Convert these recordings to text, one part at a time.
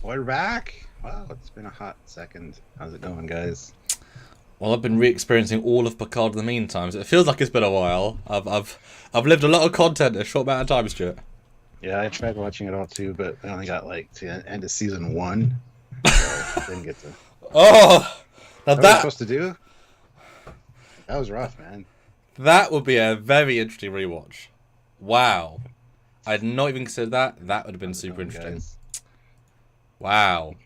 We're back. Wow, it's been a hot second. How's it going, guys? Well, I've been re-experiencing all of Picard in the meantime, so it feels like it's been a while. I've lived a lot of content in a short amount of time, Stuart. Yeah, I tried watching it all too, but I only got like to the end of season one, so didn't get to. Oh, now What were we supposed to do? That was rough, man. that would be a very interesting rewatch. Wow, I'd not even considered that. That would have been How's it super going, interesting. guys? Wow.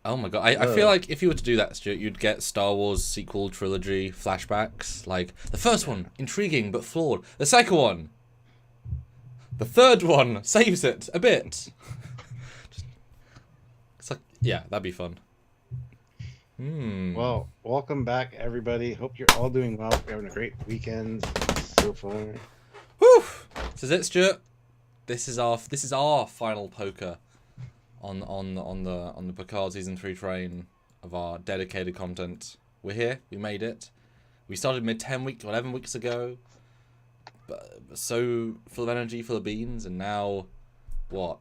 Oh my god, I feel Oh, like if you were to do that, Stuart, you'd get Star Wars sequel trilogy flashbacks. Like, the first one, intriguing but flawed. The second one, the third one, saves it a bit. It's like, yeah, that'd be fun. well, welcome back, everybody. Hope you're all doing well. We're having a great weekend so far. Whew! This is it, Stuart. This is our final poker on the Picard season 3 train of our dedicated content. We're here. We made it. We started 11 weeks ago. But so full of energy, full of beans, and now what?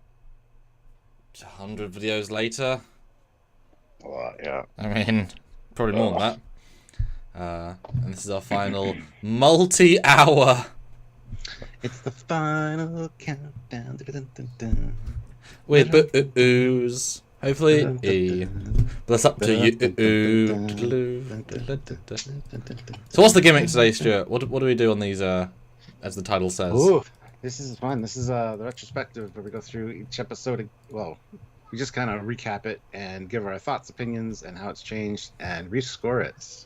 100 videos later. A lot, yeah. I mean, probably more than that. And this is our final multi-hour It's the final countdown. Dun, dun, dun. with booze. Hopefully, but that's up to you. So, what's the gimmick today, Stuart? What do we do on these? As the title says. Ooh, this is fun. This is the retrospective where we go through each episode. Well, we just kind of recap it and give our thoughts, opinions, and how it's changed, and rescore it.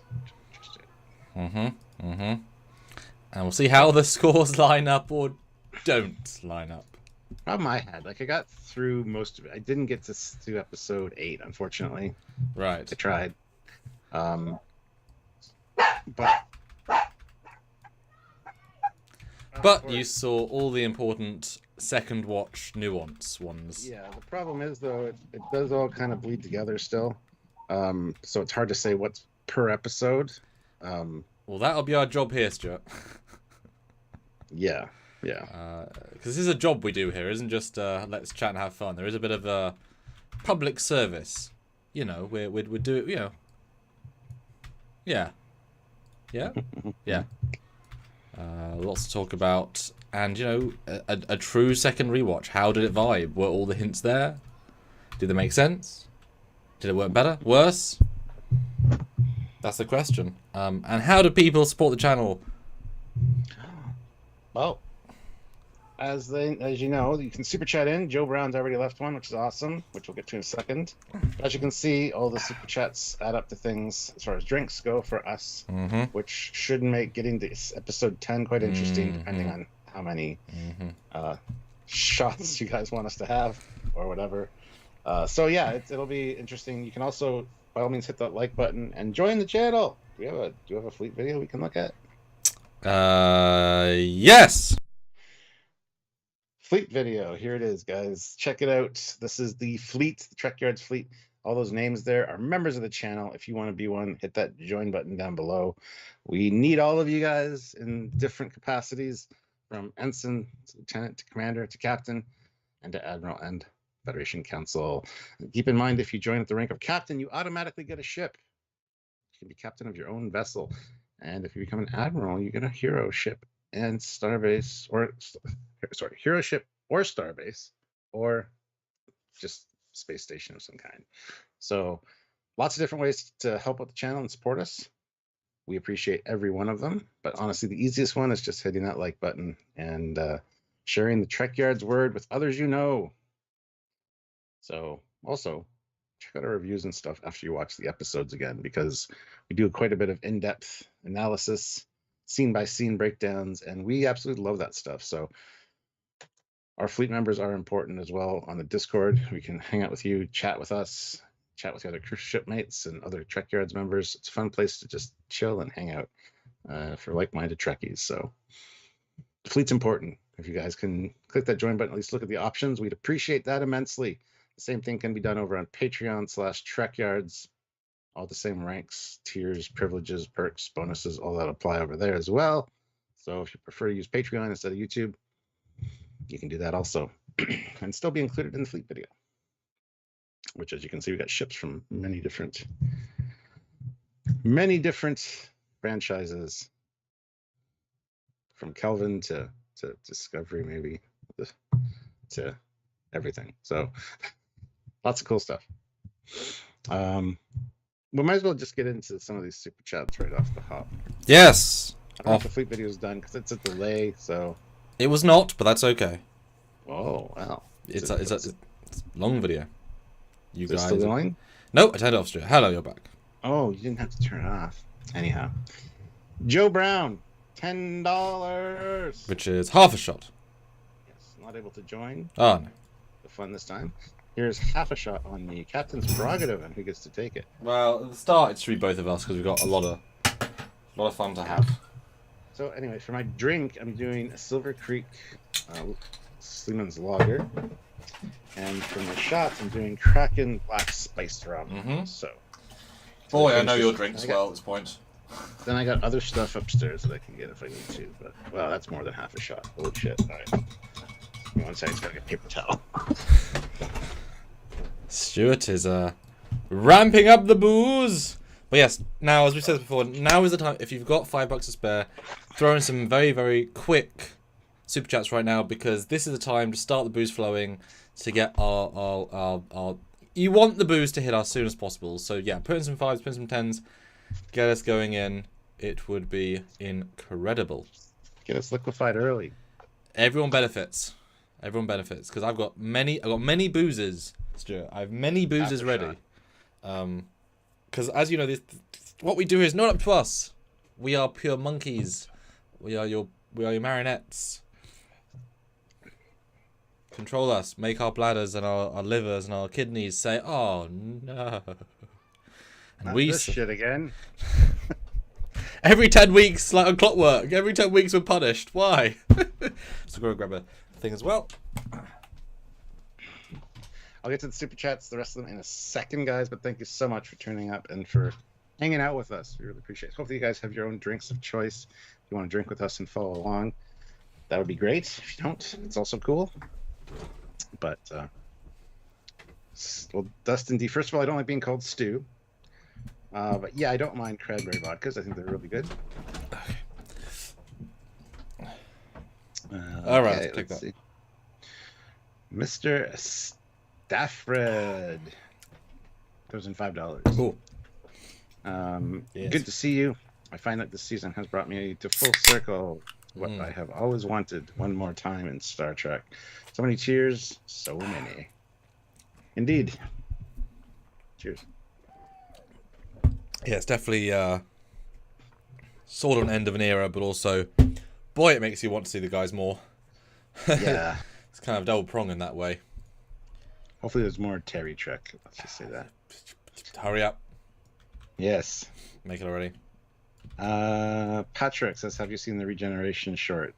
And we'll see how the scores line up or don't line up. Problem I had, like I got through most of it. I didn't get to episode 8, unfortunately. Right. I tried, but But you saw all the important second watch nuance ones. yeah, the problem is though it does all kind of bleed together still. So it's hard to say what's per episode. Well, that'll be our job here, Stuart. Yeah. Because this is a job we do here, isn't just let's chat and have fun. There is a bit of a public service. You know, we do it. You know. Yeah. Lots to talk about, and you know, a true second rewatch. How did it vibe? Were all the hints there? Did they make sense? Did it work better? Worse? That's the question. And how do people support the channel? Well, as you know, you can super chat in. Joe Brown's already left one, which is awesome, which we'll get to in a second. As you can see, all the super chats add up to things as far as drinks go for us, which should make getting to episode 10 quite interesting, depending on how many shots you guys want us to have or whatever. So yeah, it'll be interesting. You can also, by all means, hit that like button and join the channel. Do you have a fleet video we can look at? Yes. Fleet video. Here it is, guys. Check it out. This is the fleet, the Trekyards fleet. All those names there are members of the channel. If you want to be one, hit that join button down below. We need all of you guys in different capacities, from ensign to lieutenant to commander to captain and to admiral and Federation Council. Keep in mind, if you join at the rank of captain, you automatically get a ship. You can be captain of your own vessel. And if you become an admiral, you get a hero ship and starbase, or sorry, hero ship or starbase, or just space station of some kind. So lots of different ways to help out the channel and support us. We appreciate every one of them, but honestly, the easiest one is just hitting that like button and sharing the Trekyards word with others you know. So also check out our reviews and stuff after you watch the episodes again, because we do quite a bit of in-depth analysis, scene by scene breakdowns, and we absolutely love that stuff. So our fleet members are important as well on the Discord. We can hang out with you, chat with us, chat with the other cruise ship mates and other Trekyards members. It's a fun place to just chill and hang out for like-minded Trekkies. So the fleet's important. If you guys can click that join button, at least look at the options, we'd appreciate that immensely. The same thing can be done over on Patreon/Trekyards. All the same ranks, tiers, privileges, perks, bonuses, all that apply over there as well. So if you prefer to use Patreon instead of YouTube, you can do that also. and still be included in the fleet video. Which, as you can see, we got ships from many different franchises, from Kelvin to Discovery, maybe to everything. So lots of cool stuff. We might as well just get into some of these super chats right off the hop. Yes. I don't know if the fleet video is done because it's a delay. So it was not, but that's okay. Oh wow! It's a long video. You guys still going? No, I turned it off straight. Hello, you're back. Oh, you didn't have to turn it off. Anyhow, Joe Brown, $10, which is half a shot. Yes, not able to join. Oh no. The fun this time. Here's half a shot on the captain's prerogative, and who gets to take it? Well, at the start it should be both of us because we've got a lot of fun to have. So anyway, for my drink, I'm doing a Silver Creek Sleeman's Lager, and for my shots, I'm doing Kraken Black Spiced Rum. Mm-hmm. So, boy, I know your drinks well at this point. Then I got other stuff upstairs that I can get if I need to, but well, that's more than half a shot. Holy shit! All right, one second, I just gotta get a paper towel. Stuart is ramping up the booze. But yes, now as we said before, now is the time. If you've got $5 to spare, throw in some very, very quick super chats right now, because this is the time to start the booze flowing to get our you want the booze to hit us as soon as possible. So yeah, put in some 5s, put in some 10s, get us going in. It would be incredible. Get us liquefied early. Everyone benefits. Everyone benefits because I've got many boozes, Stuart. I have many boozes ready. Because as you know, what we do is not up to us. We are pure monkeys. We are your marionettes. Control us. Make our bladders and our livers and our kidneys say, "Oh no!" And not we this shit again. Every 10 weeks, like on clockwork. Every 10 weeks we're punished. Why? So go grab a thing as well. I'll get to the super chats, the rest of them in a second, guys. But thank you so much for tuning up and for hanging out with us. We really appreciate it. Hopefully you guys have your own drinks of choice. If you want to drink with us and follow along, that would be great. If you don't, it's also cool. But well, Dustin D. First of all, I don't like being called Stu. But yeah, I don't mind cranberry vodkas. I think they're really good. All right, okay, let's see. Mr. Stafford. Those in $5. Cool. Yes. Good to see you. I find that this season has brought me to full circle. What I have always wanted one more time in Star Trek. So many cheers, so many. Indeed. Cheers. Yeah, it's definitely sort of an end of an era, but also, boy, it makes you want to see the guys more. Yeah. It's kind of double prong in that way. Hopefully there's more Terry Trek. Let's just say that. Hurry up. Yes. Make it already. Patrick says, have you seen the Regeneration short?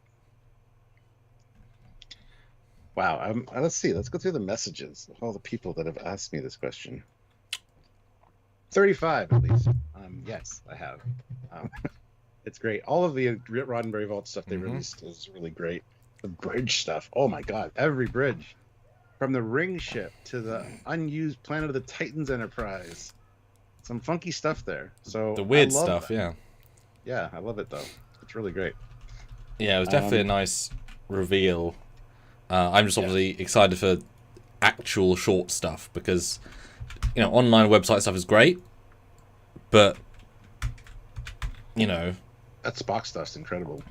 Wow. Let's see. Let's go through the messages of all the people that have asked me this question. 35 at least. Yes, I have. It's great. All of the Roddenberry Vault stuff they released is really great. The bridge stuff. Oh my god. Every bridge. From the ring ship to the unused Planet of the Titans Enterprise. Some funky stuff there. So the weird stuff, that. Yeah. Yeah, I love it though. It's really great. Yeah, it was definitely a nice reveal. I'm just obviously excited for actual short stuff because, you know, online website stuff is great, but, you know, that Spock stuff's incredible.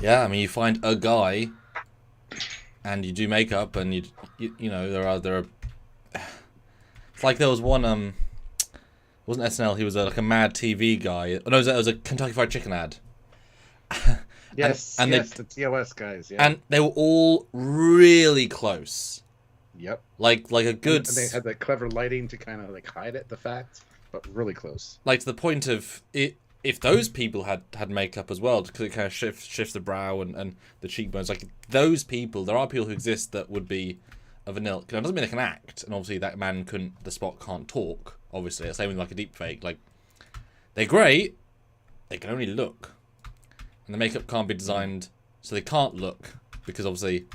Yeah, I mean, you find a guy, and you do makeup, and you know, there are. It's like there was one it wasn't SNL. He was like a Mad TV guy. Oh, no, it was a Kentucky Fried Chicken ad. Yes, and yes, the TOS guys. Yeah, and they were all really close. Yep. Like a good. And they had that clever lighting to kind of like hide it, the fact, but really close. Like to the point of it. If those people had makeup as well, because it kind of shifts the brow and the cheekbones, like those people, there are people who exist that would be of an ilk. Now, it doesn't mean they can act, and obviously that man the Spock can't talk. Obviously, same with like a deep fake. Like they're great, they can only look, and the makeup can't be designed so they can't look because obviously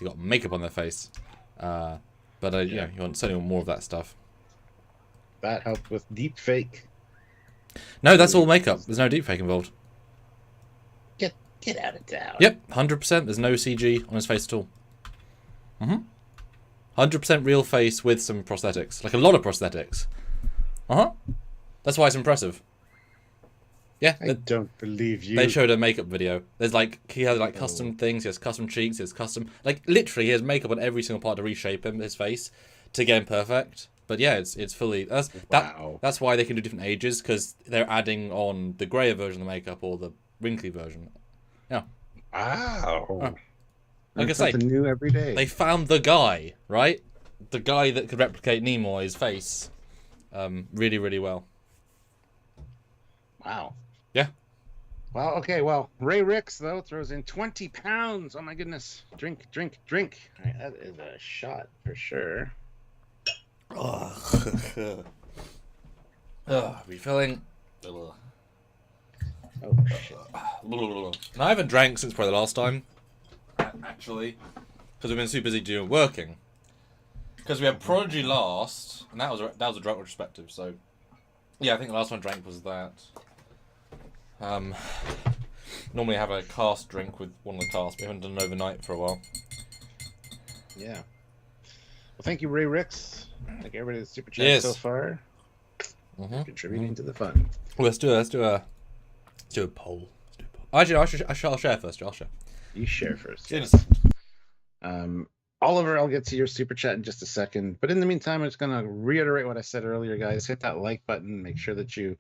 they got makeup on their face. But yeah, you certainly want more of that stuff. That helped with deep fake. No, that's all makeup. There's no deep fake involved. Get out of town. Yep, 100%. There's no CG on his face at all. 100% real face with some prosthetics, like a lot of prosthetics. That's why it's impressive. Yeah, I don't believe you. They showed a makeup video. There's like, he has like custom things. He has custom cheeks. He has custom, like literally, he has makeup on every single part to reshape him, his face, to get him perfect. But yeah, it's fully. That's why they can do different ages, because they're adding on the grayer version of the makeup or the wrinkly version. Yeah. Wow. Like I say, something new every day. They found the guy, right? The guy that could replicate Nimoy's face, really, really well. Wow. Yeah. Well, okay. Well, Ray Ricks though throws in 20 pounds. Oh my goodness! Drink. All right, that is a shot for sure. Refilling. Oh shit. No, I haven't drank since probably the last time. Actually, because we've been super busy doing working. Because we had Prodigy last, and that was a drunk retrospective. So, yeah, I think the last one I drank was that. Normally I have a cast drink with one of the casts. We haven't done an overnight for a while. Yeah. Well, thank you, Ray Ricks. Thank everybody that's super chat so far. Contributing to the fun. Well, let's do a poll. Actually, I'll share first. I'll share. You share first. Yeah. Oliver, I'll get to your super chat in just a second. But in the meantime, I'm just going to reiterate what I said earlier, guys. Hit that like button. Make sure that you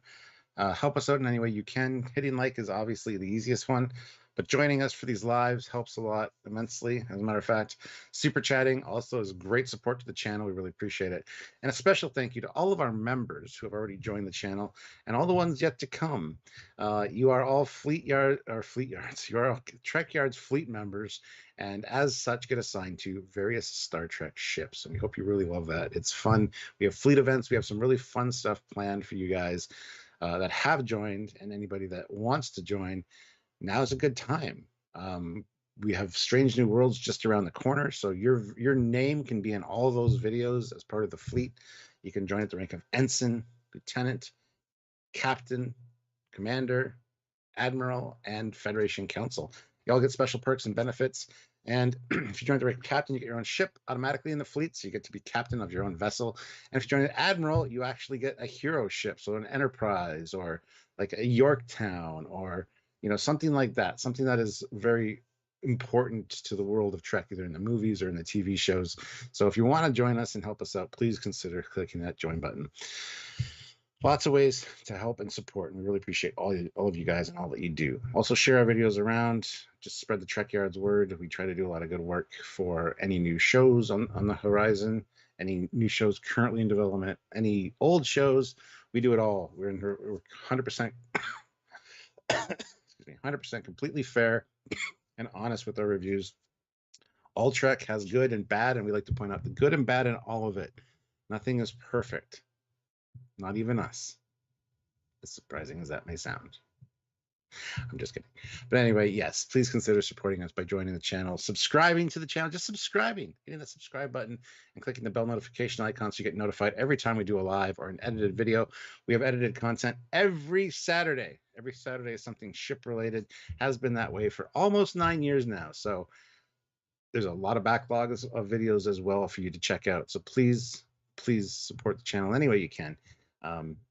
help us out in any way you can. Hitting like is obviously the easiest one. But joining us for these lives helps a lot immensely. As a matter of fact, super chatting also is great support to the channel. We really appreciate it. And a special thank you to all of our members who have already joined the channel and all the ones yet to come. You are all Trekyards. You are all Trekyards fleet members, and as such get assigned to various Star Trek ships. And we hope you really love that. It's fun. We have fleet events. We have some really fun stuff planned for you guys that have joined, and anybody that wants to join. Now is a good time. We have Strange New Worlds just around the corner, so your name can be in all of those videos as part of the fleet. You can join at the rank of ensign, lieutenant, captain, commander, admiral, and Federation Council. You all get special perks and benefits. And if you join the rank of captain, you get your own ship automatically in the fleet, so you get to be captain of your own vessel. And if you join an admiral, you actually get a hero ship, so an Enterprise or like a Yorktown or something like that, something that is very important to the world of Trek, either in the movies or in the TV shows. So if you want to join us and help us out, please consider clicking that join button. Lots of ways to help and support, and we really appreciate all of you guys and all that you do. Also share our videos around, just spread the Trekyards word. We try to do a lot of good work for any new shows on the horizon, any new shows currently in development, any old shows. We do it all. We're 100% 100% completely fair and honest with our reviews. All Trek has good and bad, and we like to point out the good and bad in all of it. Nothing is perfect. Not even us. As surprising as that may sound. I'm just kidding. But anyway, yes, please consider supporting us by joining the channel, subscribing to the channel, just subscribing, hitting the subscribe button and clicking the bell notification icon so you get notified every time we do a live or an edited video. We have edited content every Saturday. Every Saturday is something ship related. Has been that way for almost 9 years now. So there's a lot of backlogs of videos as well for you to check out. So please support the channel any way you can.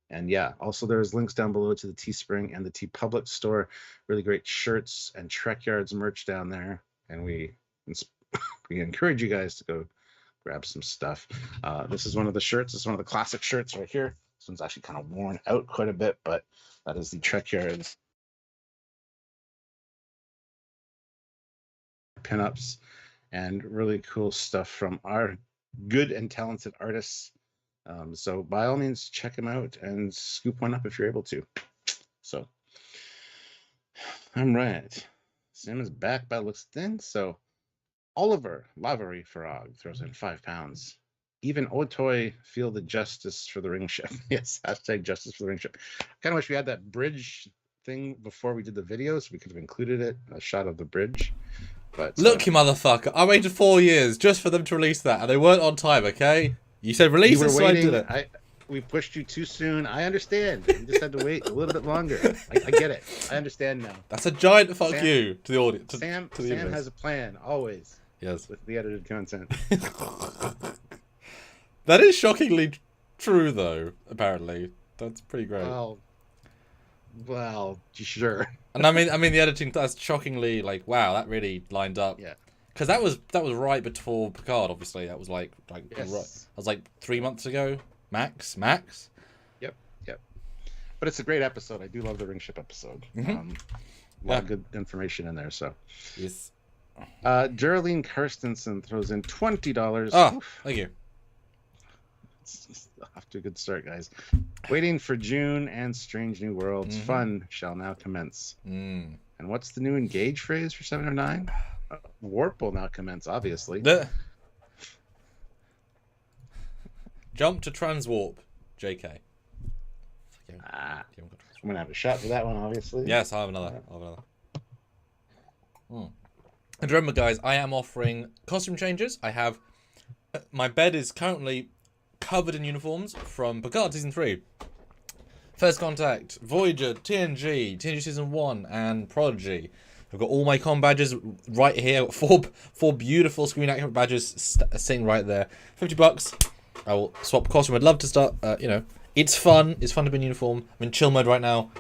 And yeah, also there's links down below to the Teespring and the TeePublic store. Really great shirts and Trekyards merch down there. And we encourage you guys to go grab some stuff. This is one of the shirts. This is one of the classic shirts right here. This one's actually kind of worn out quite a bit, but that is the Trekyards pinups and really cool stuff from our good and talented artists. So by all means, check them out and scoop one up if you're able to. So, I'm right. Sam is back by the looks of things. So, Oliver Lavery Farag throws in 5 pounds. Even Otoy feel the justice for the ring ship. Yes, hashtag justice for the ring ship. Kind of wish we had that bridge thing before we did the video, so we could have included it, a shot of the bridge. But Look, you motherfucker! I waited 4 years just for them to release that, and they weren't on time. Okay, you said release it, so I did it. We pushed you too soon. I understand. You just had to wait a little bit longer. I get it. I understand now. That's a giant fuck you to the audience. Sam has a plan always. Yes. With the edited content. That is shockingly true, though. Apparently, that's pretty great. Well, sure. And I mean the editing. That's shockingly like, wow, that really lined up. Yeah. Because that was right before Picard. Obviously, that was like yes. That was like 3 months ago, max. Yep. But it's a great episode. I do love the ring ship episode. Mm-hmm. A lot of good information in there. So. Yes. Geraldine Karstensen throws in $20. Oh, thank you. It's off to a good start, guys. Waiting for June and Strange New Worlds. Mm-hmm. Fun shall now commence. And what's the new engage phrase for 7 or 9? Warp will now commence, obviously. Jump to transwarp, JK. I'm gonna have a shot for that one, obviously. Yes, I'll have another. And remember, guys, I am offering costume changes. I have my bed is currently covered in uniforms from Picard Season 3, First Contact, Voyager, TNG Season 1, and Prodigy. I've got all my com badges right here. I've got four beautiful screen accurate badges sitting right there. $50. I will swap costume. I'd love to start. It's fun. It's fun to be in uniform. I'm in chill mode right now.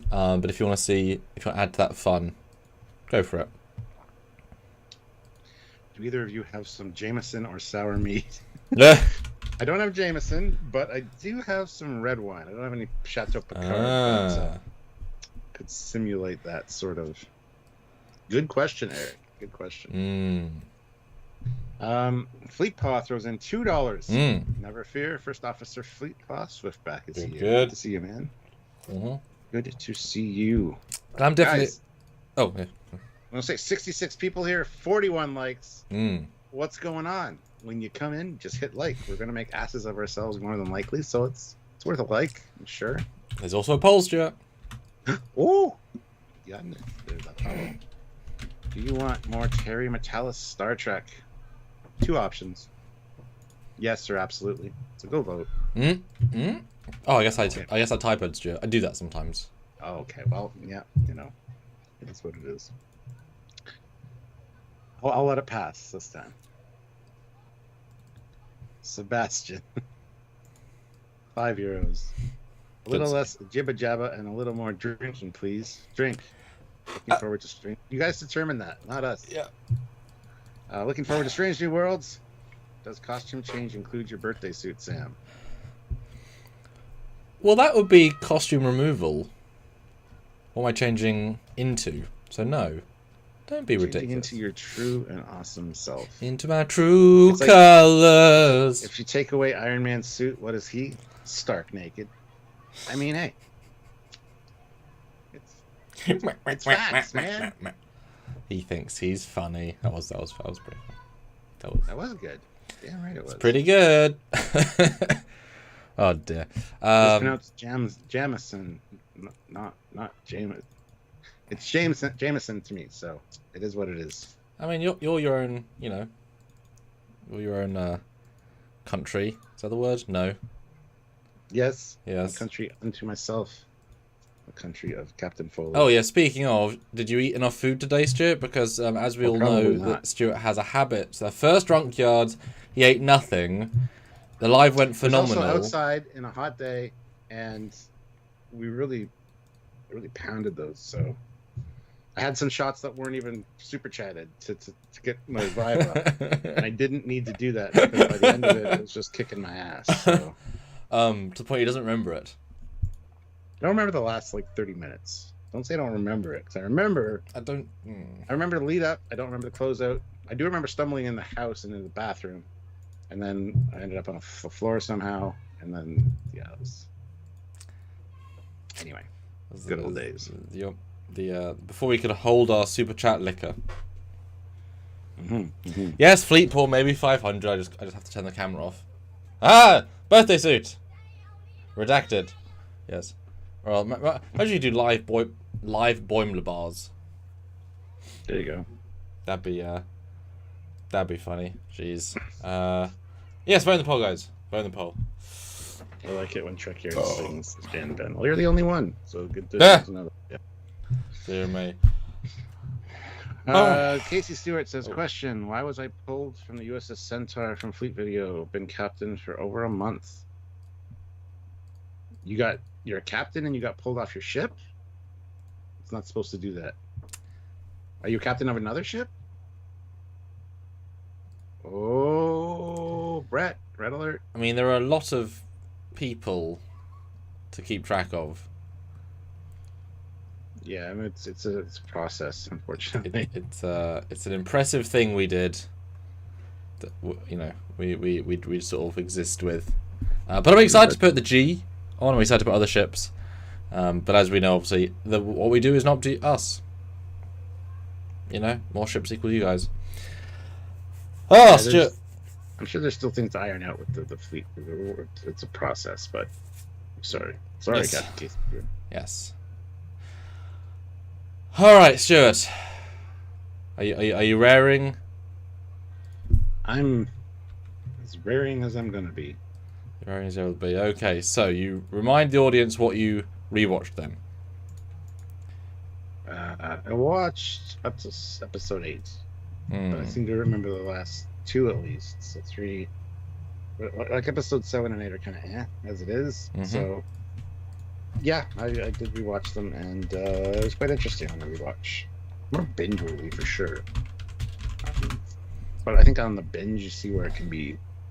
But if you want to add to that fun, go for it. Do either of you have some Jameson or sour meat? Yeah. I don't have Jameson, but I do have some red wine. I don't have any Chateau Picard. But, could simulate that sort of. Good question, Eric. Good question. Fleet Paw throws in $2. Never fear, First Officer Fleet Paw Swiftback is here. Good to see you, man. Good to see you. I'm definitely. Guys, oh, yeah. I'm gonna say 66 people here, 41 likes. What's going on? When you come in, just hit like. We're gonna make asses of ourselves more than likely, so it's worth a like. I'm sure. There's also a poll, Stuart. Oh, yeah. There's that follow. Do you want more Terry Matalas Star Trek? 2 options. Yes or absolutely. So go vote. Oh, I guess I typoed, Stuart. I do that sometimes. Oh, okay. Well, yeah. It is what it is. I'll let it pass this time. Sebastian. €5. A little less jibba jabba and a little more drinking, please. Drink. Looking forward to stream. You guys determine that, not us. Yeah. Looking forward to Strange New Worlds. Does costume change include your birthday suit, Sam? Well, that would be costume removal. What am I changing into? So no. Don't be ridiculous. Into your true and awesome self. Into my true colors. If you take away Iron Man's suit, what is he? Stark naked. I mean, hey. It's facts, man. He thinks he's funny. That was pretty funny. That was good. Damn right it was. It's pretty good. Oh dear. It's pronounced Jamison, not Jameson. It's Jameson to me, so it is what it is. I mean, you're your own, you're your own country. Is that the word? No. Yes. Yes. A country unto myself. A country of Captain Foley. Oh yeah. Speaking of, did you eat enough food today, Stuart? Because as we all know, that Stuart has a habit. So the first Drunkyards, he ate nothing. The live went phenomenal. Also outside in a hot day, and we really pounded those. So I had some shots that weren't even super chatted to get my vibe up, and I didn't need to do that because by the end of it was just kicking my ass. So. To the point he doesn't remember it. I don't remember the last 30 minutes. Don't say I don't remember it, because I remember. I don't. I remember the lead up. I don't remember the closeout. I do remember stumbling in the house and in the bathroom, and then I ended up on a floor somehow, and then it was. Anyway, good old days. The before we could hold our super chat liquor. Yes, fleet pool maybe 500. I just have to turn the camera off. Birthday suit. Redacted. Yes. Well, imagine you do live Boimler bars. There you go. That'd be funny. Jeez. Yes, vote in the poll, guys. Vote in the poll. I like it when Trekyards sings Stand Ben. Well, you're the only one, so good to there's another. Yeah. Dear me. Casey Stewart says, question, why was I pulled from the USS Centaur from Fleet Video? Been captain for over a month. You're a captain and you got pulled off your ship? It's not supposed to do that. Are you captain of another ship? Oh, Brett, red alert. I mean, there are a lot of people to keep track of. Yeah, I mean, it's a process, unfortunately. It's an impressive thing we did. That, you know, we sort of exist with. But I'm excited to put the G on. I'm excited to put other ships. But as we know, obviously, what we do is not to us. You know, more ships equal you guys. Oh, yeah, Stuart. I'm sure there's still things to iron out with the fleet. It's a process, but sorry, yes. Captain Keith. Yes. All right, Stuart. Are you raring? I'm as raring as I'm gonna be. Raring as I will be. Okay, so you remind the audience what you rewatched then. I watched up to episode 8. But I seem to remember the last 2 at least. So 3, like episode 7 and 8 are kind of as it is. So yeah, I did rewatch them, and it was quite interesting on the rewatch. More binge worthy for sure. But I think on the binge you see where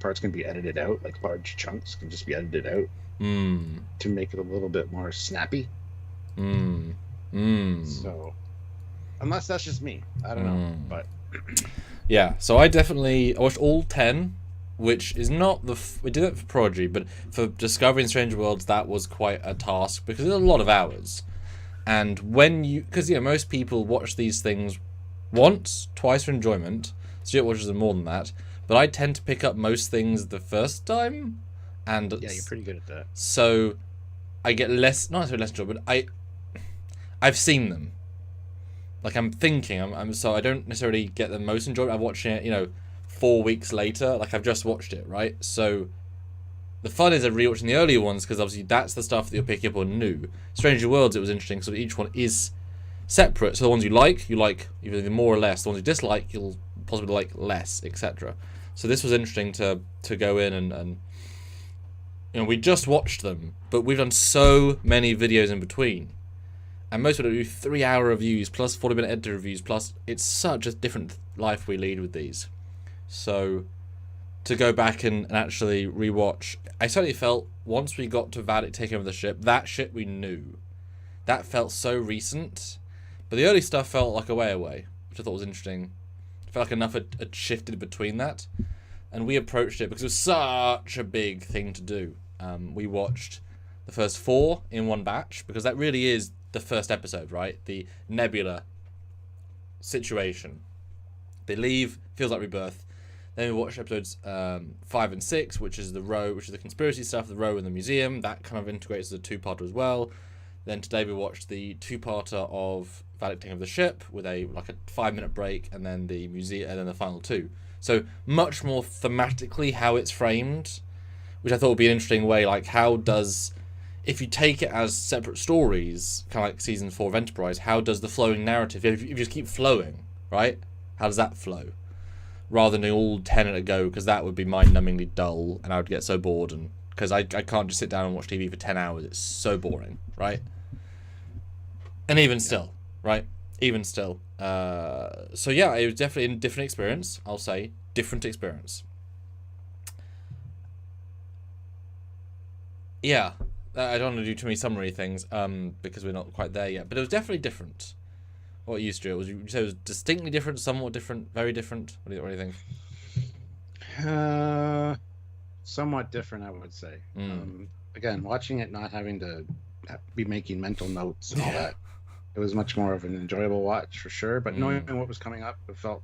parts can be edited out, like large chunks can just be edited out to make it a little bit more snappy. So unless that's just me, I don't know, but. Yeah, so I watched all 10, which is not we did it for Prodigy, but for Discovering Stranger Worlds, that was quite a task because it's a lot of hours. And because most people watch these things once, twice for enjoyment. Stuart watches them more than that, but I tend to pick up most things the first time, and yeah, you're pretty good at that. So I get not necessarily less enjoyment, but I've seen them. Like I'm thinking, so I don't necessarily get the most enjoyment. I'm watching it, 4 weeks later. Like I've just watched it, right? So the fun is of rewatching the earlier ones because obviously that's the stuff that you're picking up on new. Stranger Worlds, it was interesting because each one is separate. So the ones you like either more or less. The ones you dislike, you'll possibly like less, etc. So this was interesting to go in and we just watched them, but we've done so many videos in between. And most of it do 3-hour reviews plus 40-minute editor reviews plus it's such a different life we lead with these. So to go back and actually rewatch, I certainly felt once we got to Vatic taking over the ship, that ship we knew. That felt so recent. But the early stuff felt like a way away, which I thought was interesting. It felt like enough had shifted between that. And we approached it because it was such a big thing to do. We watched the first 4 in one batch because that really is the first episode, right? The Nebula situation. They leave, feels like rebirth. Then we watched episodes 5 and 6, which is the Row, which is the conspiracy stuff, the Row in the museum. That kind of integrates as a 2-parter as well. Then today we watched the 2-parter of Valecting of the Ship with a 5-minute break, and then the museum, and then the final 2. So much more thematically how it's framed, which I thought would be an interesting way. Like how does, if you take it as separate stories, kind of like season 4 of Enterprise, how does the flowing narrative, if you just keep flowing, right? How does that flow? Rather than doing all 10 at a go, because that would be mind-numbingly dull, and I would get so bored, and because I can't just sit down and watch TV for 10 hours. It's so boring, right? And even still, right? Even still. So yeah, it was definitely a different experience, I'll say. Different experience. Yeah. I don't want to do too many summary things because we're not quite there yet. But it was definitely different. What you used to do? Would you say it was distinctly different, somewhat different, very different? What do you think? Somewhat different, I would say. Again, watching it, not having to be making mental notes and all that, it was much more of an enjoyable watch for sure. But knowing what was coming up, I felt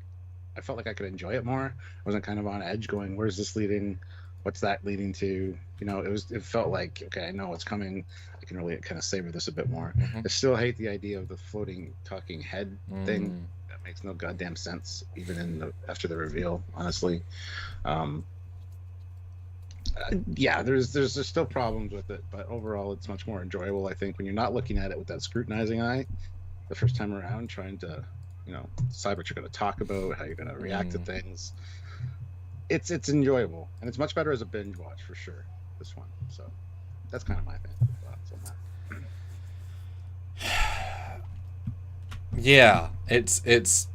like I could enjoy it more. I wasn't kind of on edge, going, "Where's this leading? What's that leading to?" It felt like, okay, I know what's coming. I can really kind of savor this a bit more. I still hate the idea of the floating talking head thing. makes no goddamn sense, even after the reveal, honestly. Yeah, there's still problems with it, but overall it's much more enjoyable, I think, when you're not looking at it with that scrutinizing eye the first time around, trying to, decide what you're going to talk about, how you're going to react to things. It's enjoyable, and it's much better as a binge watch for sure, this one. So that's kind of my thoughts on that. Yeah, it's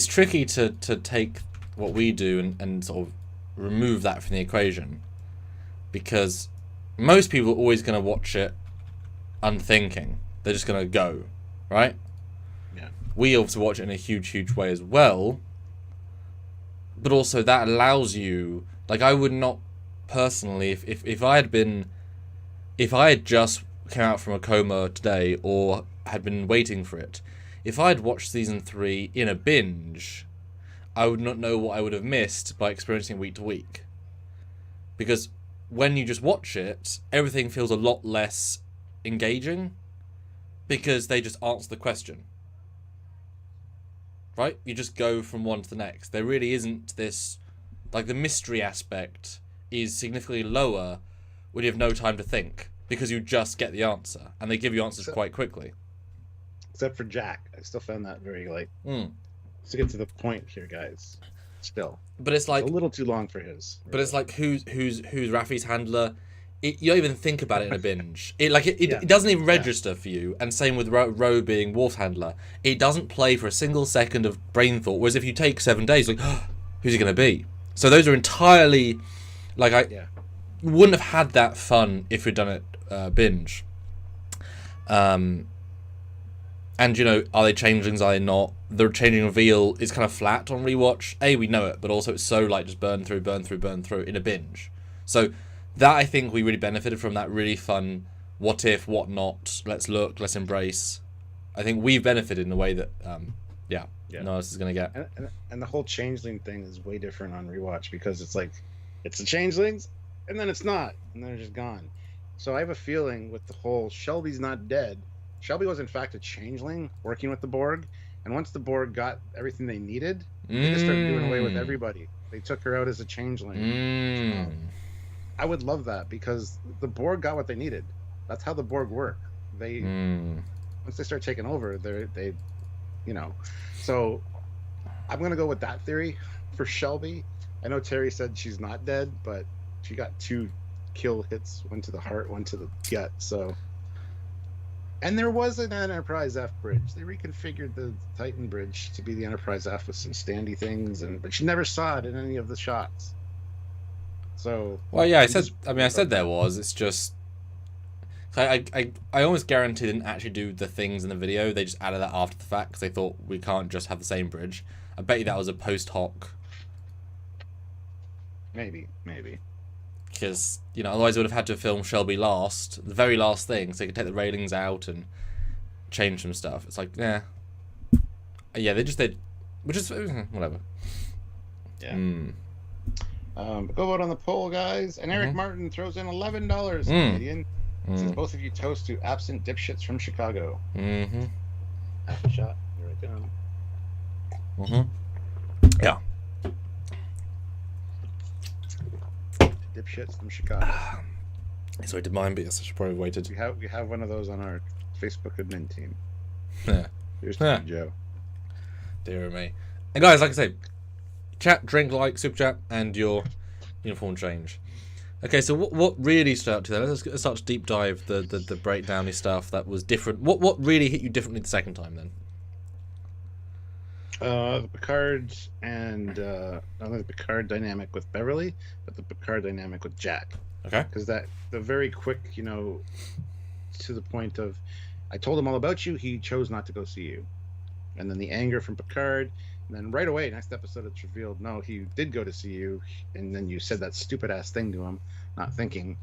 tricky to take what we do and sort of remove that from the equation, because most people are always going to watch it unthinking. They're just going to go, right? Yeah. We obviously watch it in a huge way as well, but also that allows you, like, I would not personally, if I had just come out from a coma today or had been waiting for it, if I had watched season 3 in a binge, I would not know what I would have missed by experiencing week to week. Because when you just watch it, everything feels a lot less engaging, because they just answer the question. Right? You just go from one to the next. There really isn't this, like, the mystery aspect is significantly lower when you have no time to think, because you just get the answer, and they give you answers quite quickly. Except for Jack. I still found that very, to get to the point here, guys. Still. But it's like a little too long for his. But it's like, who's Raffi's handler? You don't even think about it in a binge. It doesn't even register for you. And same with Ro being Worf's handler. It doesn't play for a single second of brain thought. Whereas if you take 7 days, like, who's he going to be? So those are entirely, like, wouldn't have had that fun if we'd done it binge. And, are they changelings? Are they not? The changing reveal is kind of flat on rewatch. We know it, but also it's so, like, just burn through in a binge. So that, I think, we really benefited from, that really fun what if, what not, let's look, let's embrace. I think we've benefited in a way that, no one else is going to get. And the whole changeling thing is way different on rewatch, because it's like, it's the changelings, and then it's not, and they're just gone. So I have a feeling with the whole Shelby's not dead. Shelby was in fact a changeling working with the Borg, and once the Borg got everything they needed, they just started doing away with everybody. They took her out as a changeling. I would love that, because the Borg got what they needed. That's how the Borg work. They once they start taking over, they So I'm gonna go with that theory for Shelby. I know Terry said she's not dead, but she got 2 kill hits, one to the heart, one to the gut. So. And there was an Enterprise F bridge. They reconfigured the Titan bridge to be the Enterprise F with some standy things, but she never saw it in any of the shots. So. Well, yeah, I said there was. It's just, I almost guarantee they didn't actually do the things in the video. They just added that after the fact, because they thought we can't just have the same bridge. I bet you that was a post hoc. Maybe. Because, otherwise they would have had to film Shelby last, the very last thing, so they could take the railings out and change some stuff. It's like, they just did, which is whatever. Yeah. Go vote on the poll, guys. And Eric Martin throws in $11 Canadian. Says both of you toast to absent dipshits from Chicago. Half a shot. Here I go. Yeah. Dipshits from Chicago. So I did mine, but yes, I should probably have waited. We have one of those on our Facebook admin team. Yeah. Here's to you, Joe. Dear me. And guys, like I say, chat, drink, like, super chat, and your uniform change. Okay, so what really stood out to you then? Let's start to deep dive the breakdowny stuff that was different. What really hit you differently the second time then? The Picard and not only the Picard dynamic with Beverly, but the Picard dynamic with Jack. Okay. Because the very quick, to the point of, I told him all about you, he chose not to go see you. And then the anger from Picard, and then right away, next episode it's revealed, no, he did go to see you, and then you said that stupid ass thing to him, not thinking,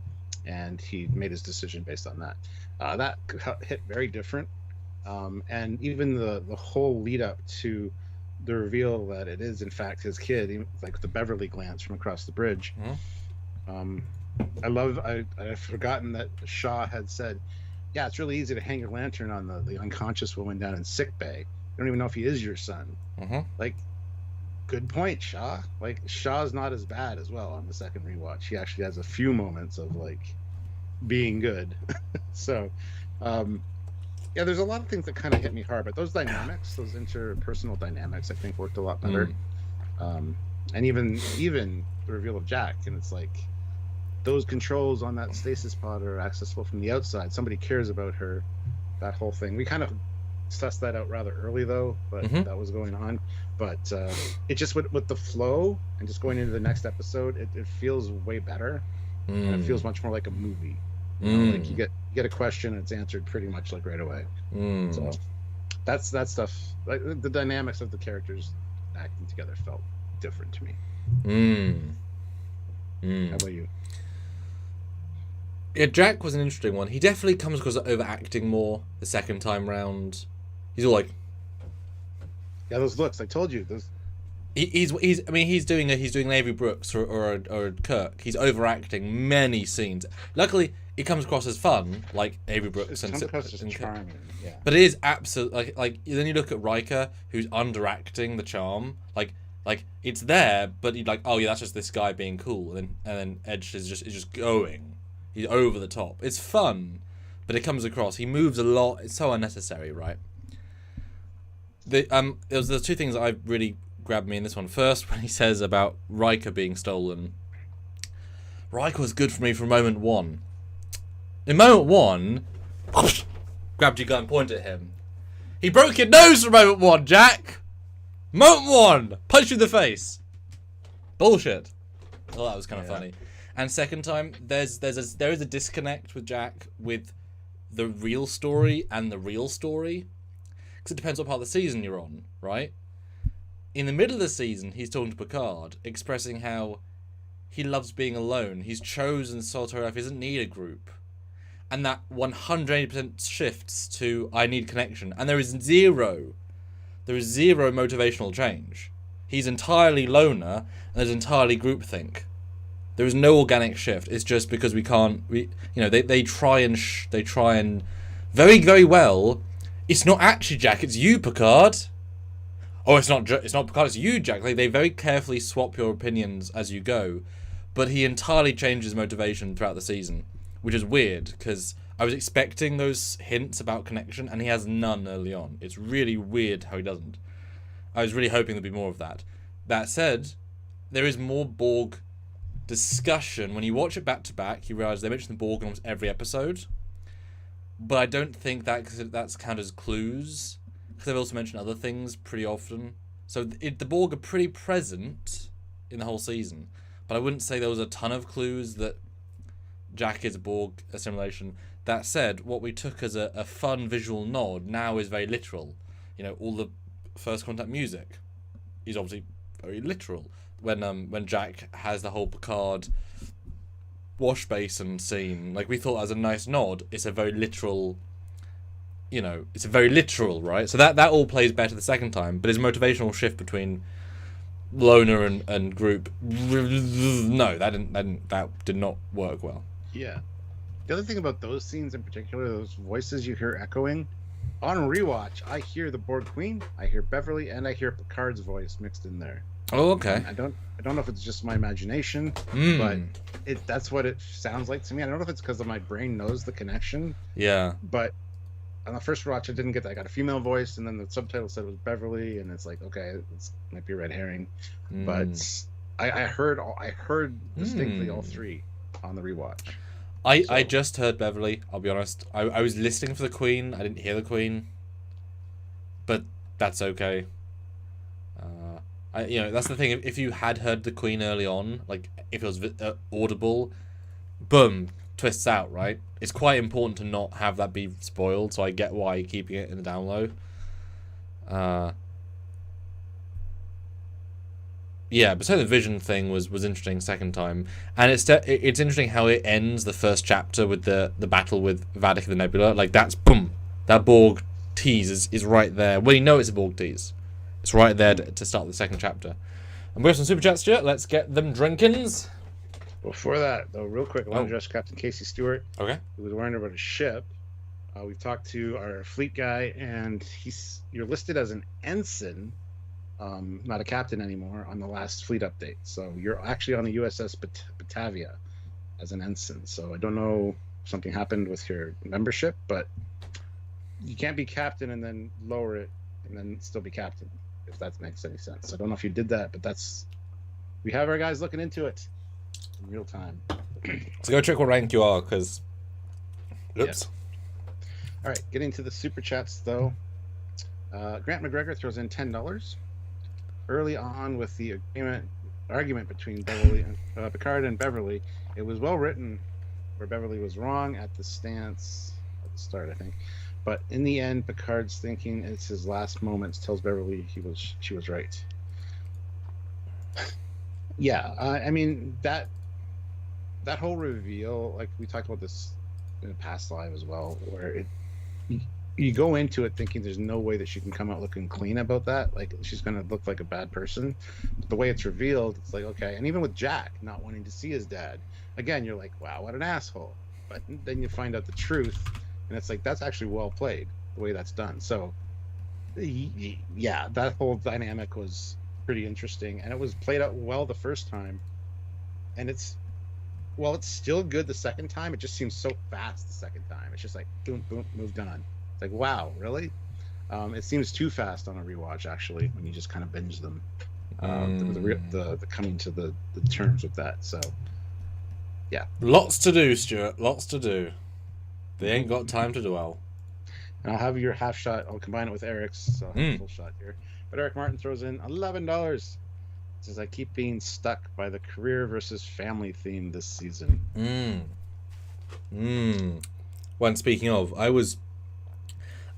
and he made his decision based on that. That hit very different. And even the whole lead up to the reveal that it is in fact his kid, like the Beverly glance from across the bridge. I've forgotten that Shaw had said, yeah, it's really easy to hang your lantern on the unconscious woman down in sick bay, don't even know if he is your son. Mm-hmm. Like, good point, Shaw. Like, Shaw's not as bad as well on the second rewatch. He actually has a few moments of like being good. So, yeah, there's a lot of things that kind of hit me hard, but those dynamics, those interpersonal dynamics, I think worked a lot better. And even the reveal of Jack, and it's like those controls on that stasis pod are accessible from the outside. Somebody cares about her. That whole thing. We kind of sussed that out rather early, though, but that was going on. But it just with the flow and just going into the next episode, it feels way better, and it feels much more like a movie. You know, like you get a question and it's answered pretty much like right away. So that's that stuff. Like the dynamics of the characters acting together felt different to me. How about you? Yeah, Jack was an interesting one. He definitely comes across as overacting more the second time round. He's all like, yeah, those looks. I told you those. He's I mean he's doing Avery Brooks or Kirk. He's overacting many scenes. Luckily, it comes across as fun, like Avery Brooks It comes across as charming. Yeah. But it is absolutely like then you look at Riker, who's underacting the charm. Like it's there, but you're like, oh yeah, that's just this guy being cool, and then Edge is just going. He's over the top. It's fun, but it comes across. He moves a lot. It's so unnecessary, right? There's two things that I really grabbed me in this one. First, when he says about Riker being stolen. Riker was good for me from moment one. In moment one, grabbed your gun, pointed at him. He broke your nose from moment one, Jack. Moment one, punched you in the face. Bullshit. Oh, that was kind of funny. And second time, there is a disconnect with Jack with the real story and the real story, because it depends what part of the season you're on, right? In the middle of the season, he's talking to Picard, expressing how he loves being alone. He's chosen solitary life. He doesn't need a group, and that 180% shifts to I need connection, and there is zero motivational change. He's entirely loner, and there's entirely groupthink. There is no organic shift. It's just because they try and very, very well. It's not actually Jack. It's you, Picard. Oh, it's not Picard. It's you, Jack. Like, they very carefully swap your opinions as you go, but he entirely changes motivation throughout the season, which is weird because I was expecting those hints about connection, and he has none early on. It's really weird how he doesn't. I was really hoping there'd be more of that. That said, there is more Borg discussion. When you watch it back to back, you realise they mention the Borg in almost every episode, but I don't think that's counted as clues, because they've also mentioned other things pretty often. So the Borg are pretty present in the whole season, but I wouldn't say there was a ton of clues that Jack is a Borg assimilation. That said, what we took as a fun visual nod now is very literal. You know, all the First Contact music is obviously very literal. When Jack has the whole Picard wash basin scene, like, we thought that was a nice nod. It's a very literal, right? So that all plays better the second time, but his motivational shift between loner and group, no, that did not work well. Yeah. The other thing about those scenes in particular, those voices you hear echoing, on rewatch, I hear the Borg Queen, I hear Beverly, and I hear Picard's voice mixed in there. Oh, okay. I don't know if it's just my imagination, but that's what it sounds like to me. I don't know if it's because my brain knows the connection. Yeah. But on the first watch, I didn't get that. I got a female voice, and then the subtitle said it was Beverly, and it's like, okay, it might be a red herring. But I heard distinctly all three on the rewatch. I just heard Beverly, I'll be honest. I was listening for the Queen. I didn't hear the Queen. But that's okay. That's the thing. If you had heard the Queen early on, like if it was audible, boom, twists out, right? It's quite important to not have that be spoiled, so I get why you're keeping it in the down low. Yeah, but so the vision thing was interesting second time, and it's interesting how it ends the first chapter with the battle with Vatic the Nebula. Like, that's boom, that Borg tease is right there. Well, you know it's a Borg tease. It's right there to start the second chapter. And we have some super chats, Stuart. Let's get them drinkins. Before that, though, real quick, I want to address Captain Casey Stewart. Okay. Who was worrying about his ship. We've talked to our fleet guy, and you're listed as an ensign, not a captain anymore, on the last fleet update. So you're actually on the USS Batavia as an ensign. So I don't know if something happened with your membership, but you can't be captain and then lower it and then still be captain, if that makes any sense. I don't know if you did that, but we have our guys looking into it in real time. So go check what rank you are, because oops. Yeah. All right, getting to the super chats though. Grant McGregor throws in $10 early on with the argument between Picard and Beverly. It was well written, where Beverly was wrong at the stance at the start, I think. But in the end, Picard's thinking it's his last moments tells Beverly she was right. Yeah, I mean that whole reveal, like we talked about this in a past live as well, where you go into it thinking there's no way that she can come out looking clean about that. Like she's going to look like a bad person. But the way it's revealed, it's like, okay. And even with Jack not wanting to see his dad, again, you're like, wow, what an asshole. But then you find out the truth, and it's like, that's actually well played, the way that's done. So, yeah, that whole dynamic was pretty interesting, and it was played out well the first time. And it's still good the second time. It just seems so fast the second time. It's just like, boom, boom, moved on. It's like, wow, really? It seems too fast on a rewatch, actually, when you just kind of binge them. The coming to the terms with that. So, yeah. Lots to do, Stuart. Lots to do. They ain't got time to dwell. And I'll have your half shot. I'll combine it with Eric's, so I'll have a full shot here. But Eric Martin throws in $11. Says, I keep being stuck by the career versus family theme this season. When speaking of, I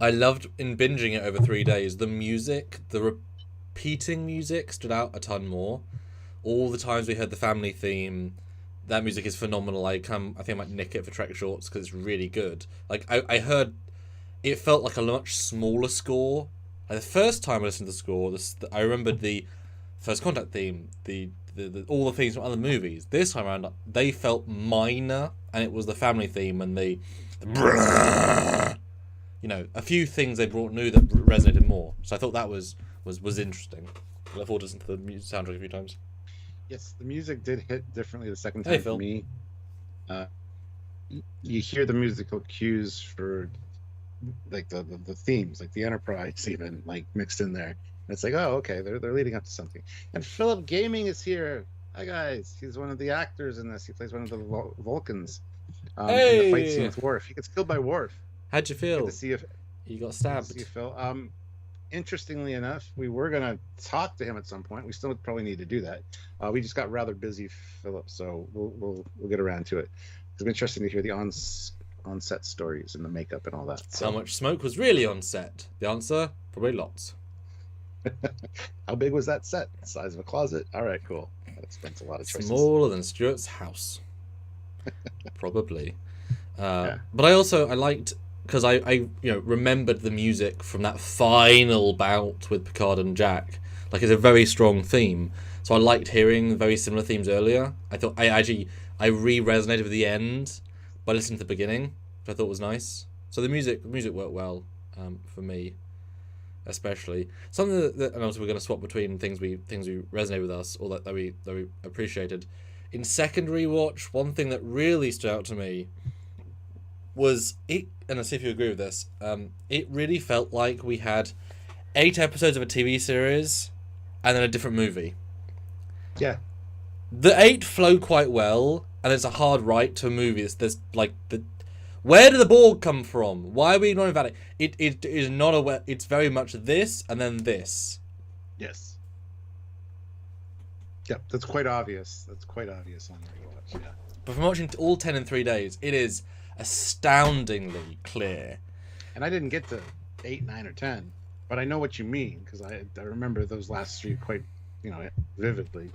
loved in binging it over 3 days. The music, the repeating music stood out a ton more. All the times we heard the family theme, that music is phenomenal. I think I might nick it for Trek Shorts because it's really good. Like I heard, it felt like a much smaller score. Like the first time I listened to the score, I remembered the First Contact theme, the all the themes from other movies. This time around, they felt minor, and it was the family theme and the a few things they brought new that resonated more. So I thought that was interesting. I look forward to listening to the soundtrack a few times. Yes, the music did hit differently the second time for me. You hear the musical cues for like the themes, like the Enterprise even like mixed in there. And it's like, oh, okay, they're leading up to something. And Philip Gaming is here. Hi guys, he's one of the actors in this. He plays one of the Vulcans in the fight scene with Worf. He gets killed by Worf. How'd you feel? To see if you got stabbed. See Phil. Interestingly enough, we were gonna talk to him at some point. We still probably need to do that. We just got rather busy, Philip. So we'll get around to it. It's interesting to hear the on-set stories and the makeup and all that. So. How much smoke was really on set? The answer, probably lots. How big was that set? The size of a closet? All right, cool. That explains a lot of choices. Smaller than Stuart's house. Probably. Yeah. But I liked, because I remembered the music from that final bout with Picard and Jack. Like, it's a very strong theme. So I liked hearing very similar themes earlier. I thought I re-resonated with the end by listening to the beginning, which I thought was nice. So the music worked well for me, especially. Something that and also we're going to swap between things we resonate with us or that we appreciated. In secondary watch, one thing that really stood out to me was it, and I'll see if you agree with this. It really felt like we had 8 episodes of a TV series and then a different movie. Yeah. The 8 flow quite well, and it's a hard write to a movie. Where did the Borg come from? Why are we ignoring that? It is not it's very much this and then this. Yes. Yep, that's quite obvious. That's quite obvious on the rewatch, yeah. But from watching all 10 in 3 days, it is astoundingly clear. And I didn't get to 8, 9, or 10, but I know what you mean, because I remember those last 3 quite, vividly.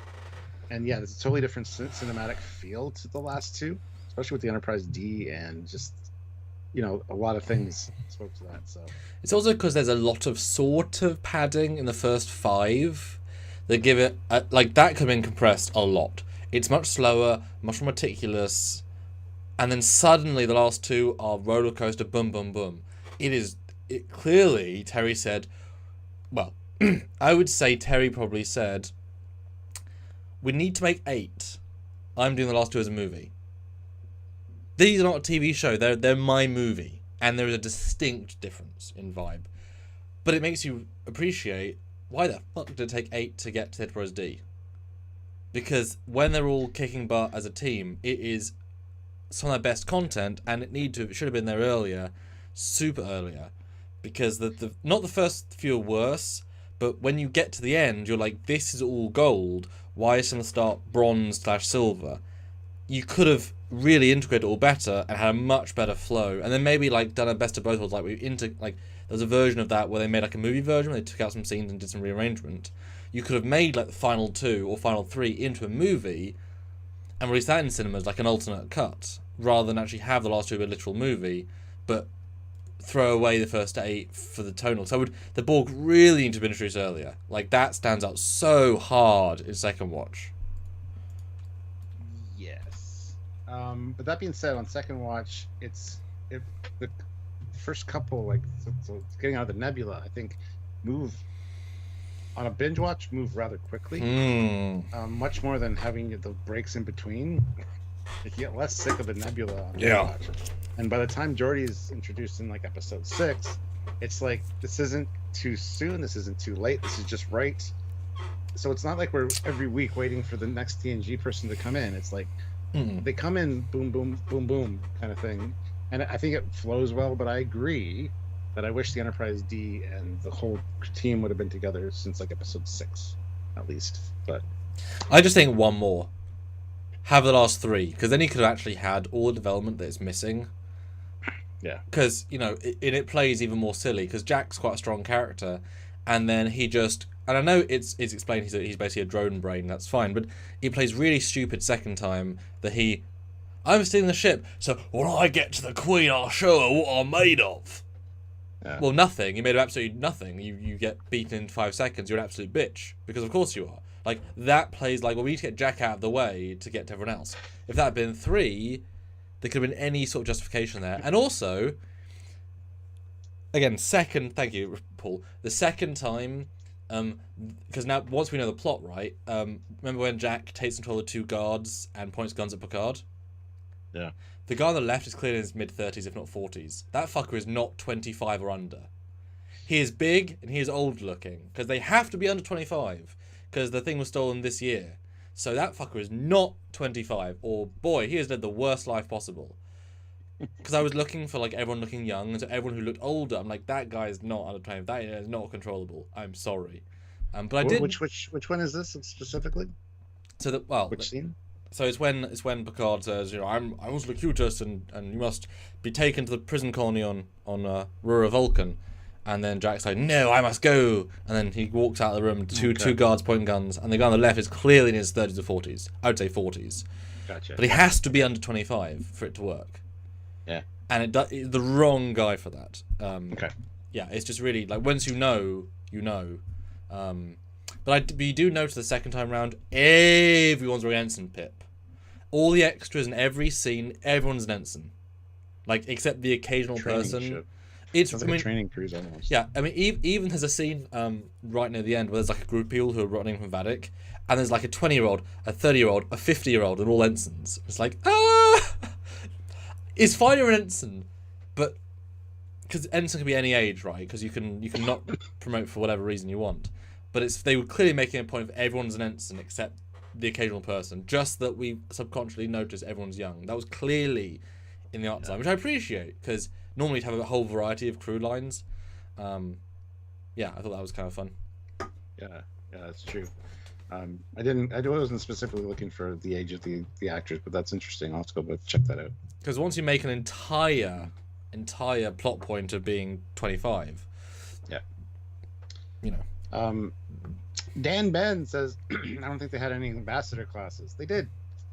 And yeah, there's a totally different cinematic feel to the last 2, especially with the Enterprise D and just, a lot of things spoke to that. So it's also because there's a lot of sort of padding in the first 5 that give it, that could have been compressed a lot. It's much slower, much more meticulous, and then suddenly the last two are roller coaster, boom, boom, boom. It clearly, Terry said, well, I would say Terry probably said, we need to make 8. I'm doing the last 2 as a movie. These are not a TV show, they're my movie. And there is a distinct difference in vibe. But it makes you appreciate, why the fuck did it take 8 to get to Enterprise D? Because when they're all kicking butt as a team, it is some of their best content, and it should have been there earlier, super earlier. Because not the first few are worse, but when you get to the end, you're like, this is all gold. Why is it going to start bronze/silver? You could have really integrated it all better and had a much better flow, and then maybe like done a best of both worlds. Like there's a version of that where they made like a movie version where they took out some scenes and did some rearrangement. You could have made like the final 2 or final 3 into a movie and released that in cinemas like an alternate cut, rather than actually have the last 2 be a literal movie, but throw away the first 8 for the tonal. So the Borg really need to be introduced earlier. Like that stands out so hard in second watch. Yes. But that being said, on second watch, the first couple, like, so it's getting out of the nebula, I think, move on a binge watch, move rather quickly. Much more than having the breaks in between. You get less sick of the nebula on a binge watch. And by the time Geordi's introduced in like episode 6, it's like, this isn't too soon, this isn't too late, this is just right. So it's not like we're every week waiting for the next TNG person to come in. It's like they come in, boom, boom, boom, boom, kind of thing. And I think it flows well, but I agree that I wish the Enterprise D and the whole team would have been together since like episode 6, at least. But I just think one more. Have the last 3, because then he could have actually had all the development that is missing. Yeah. Because, you know, it plays even more silly, because Jack's quite a strong character, and then he just... And I know it's explained he's basically a drone brain, that's fine, but he plays really stupid second time that I'm stealing the ship, so when I get to the Queen, I'll show her what I'm made of. Yeah. Well, nothing. You made of absolutely nothing. You get beaten in 5 seconds, you're an absolute bitch, because of course you are. Like, that plays like, well, we need to get Jack out of the way to get to everyone else. If that had been 3, there could have been any sort of justification there. And also, again, thank you, Paul, the second time, because now, once we know the plot, right, remember when Jack takes control of the 2 guards and points guns at Picard? Yeah. The guy on the left is clearly in his mid-30s, if not 40s. That fucker is not 25 or under. He is big and he is old-looking, because they have to be under 25, because the thing was stolen this year. So that fucker is not 25, or boy, he has led the worst life possible. Because I was looking for like everyone looking young, and so everyone who looked older, I'm like, that guy is not under 25. That is not controllable. I'm sorry, but I did. Which one is this specifically? So which scene? So it's when Picard says, you know, I was the cutest, and you must be taken to the prison colony on Rura Vulcan. And then Jack's like, no, I must go. And then he walks out of the room, two guards pointing guns, and the guy on the left is clearly in his 30s or 40s. I would say 40s. Gotcha. But he has to be under 25 for it to work. Yeah. And it's the wrong guy for that. Okay. Yeah, it's just really, like, once you know, you know. But you do notice the second time round, everyone's wearing ensign pip. All the extras in every scene, everyone's an ensign. Like, except the occasional person. Ship. It's like a training cruise almost. Yeah, I mean, even there's a scene right near the end where there's like a group of people who are running from Vadic, and there's like a 20-year-old, a 30-year-old, a 50-year-old, and all ensigns. It's like, it's fine you're an ensign, but because ensign can be any age, right? Because you can not promote for whatever reason you want, but they were clearly making a point of everyone's an ensign except the occasional person, just that we subconsciously notice everyone's young. That was clearly in the art design, which I appreciate, because normally you'd have a whole variety of crew lines. Yeah, I thought that was kind of fun. Yeah, that's true. I wasn't specifically looking for the age of the actors, but that's interesting. I'll have to go check that out. Because once you make an entire plot point of being 25, yeah, you know. Dan Ben says, I don't think they had any ambassador classes. They did.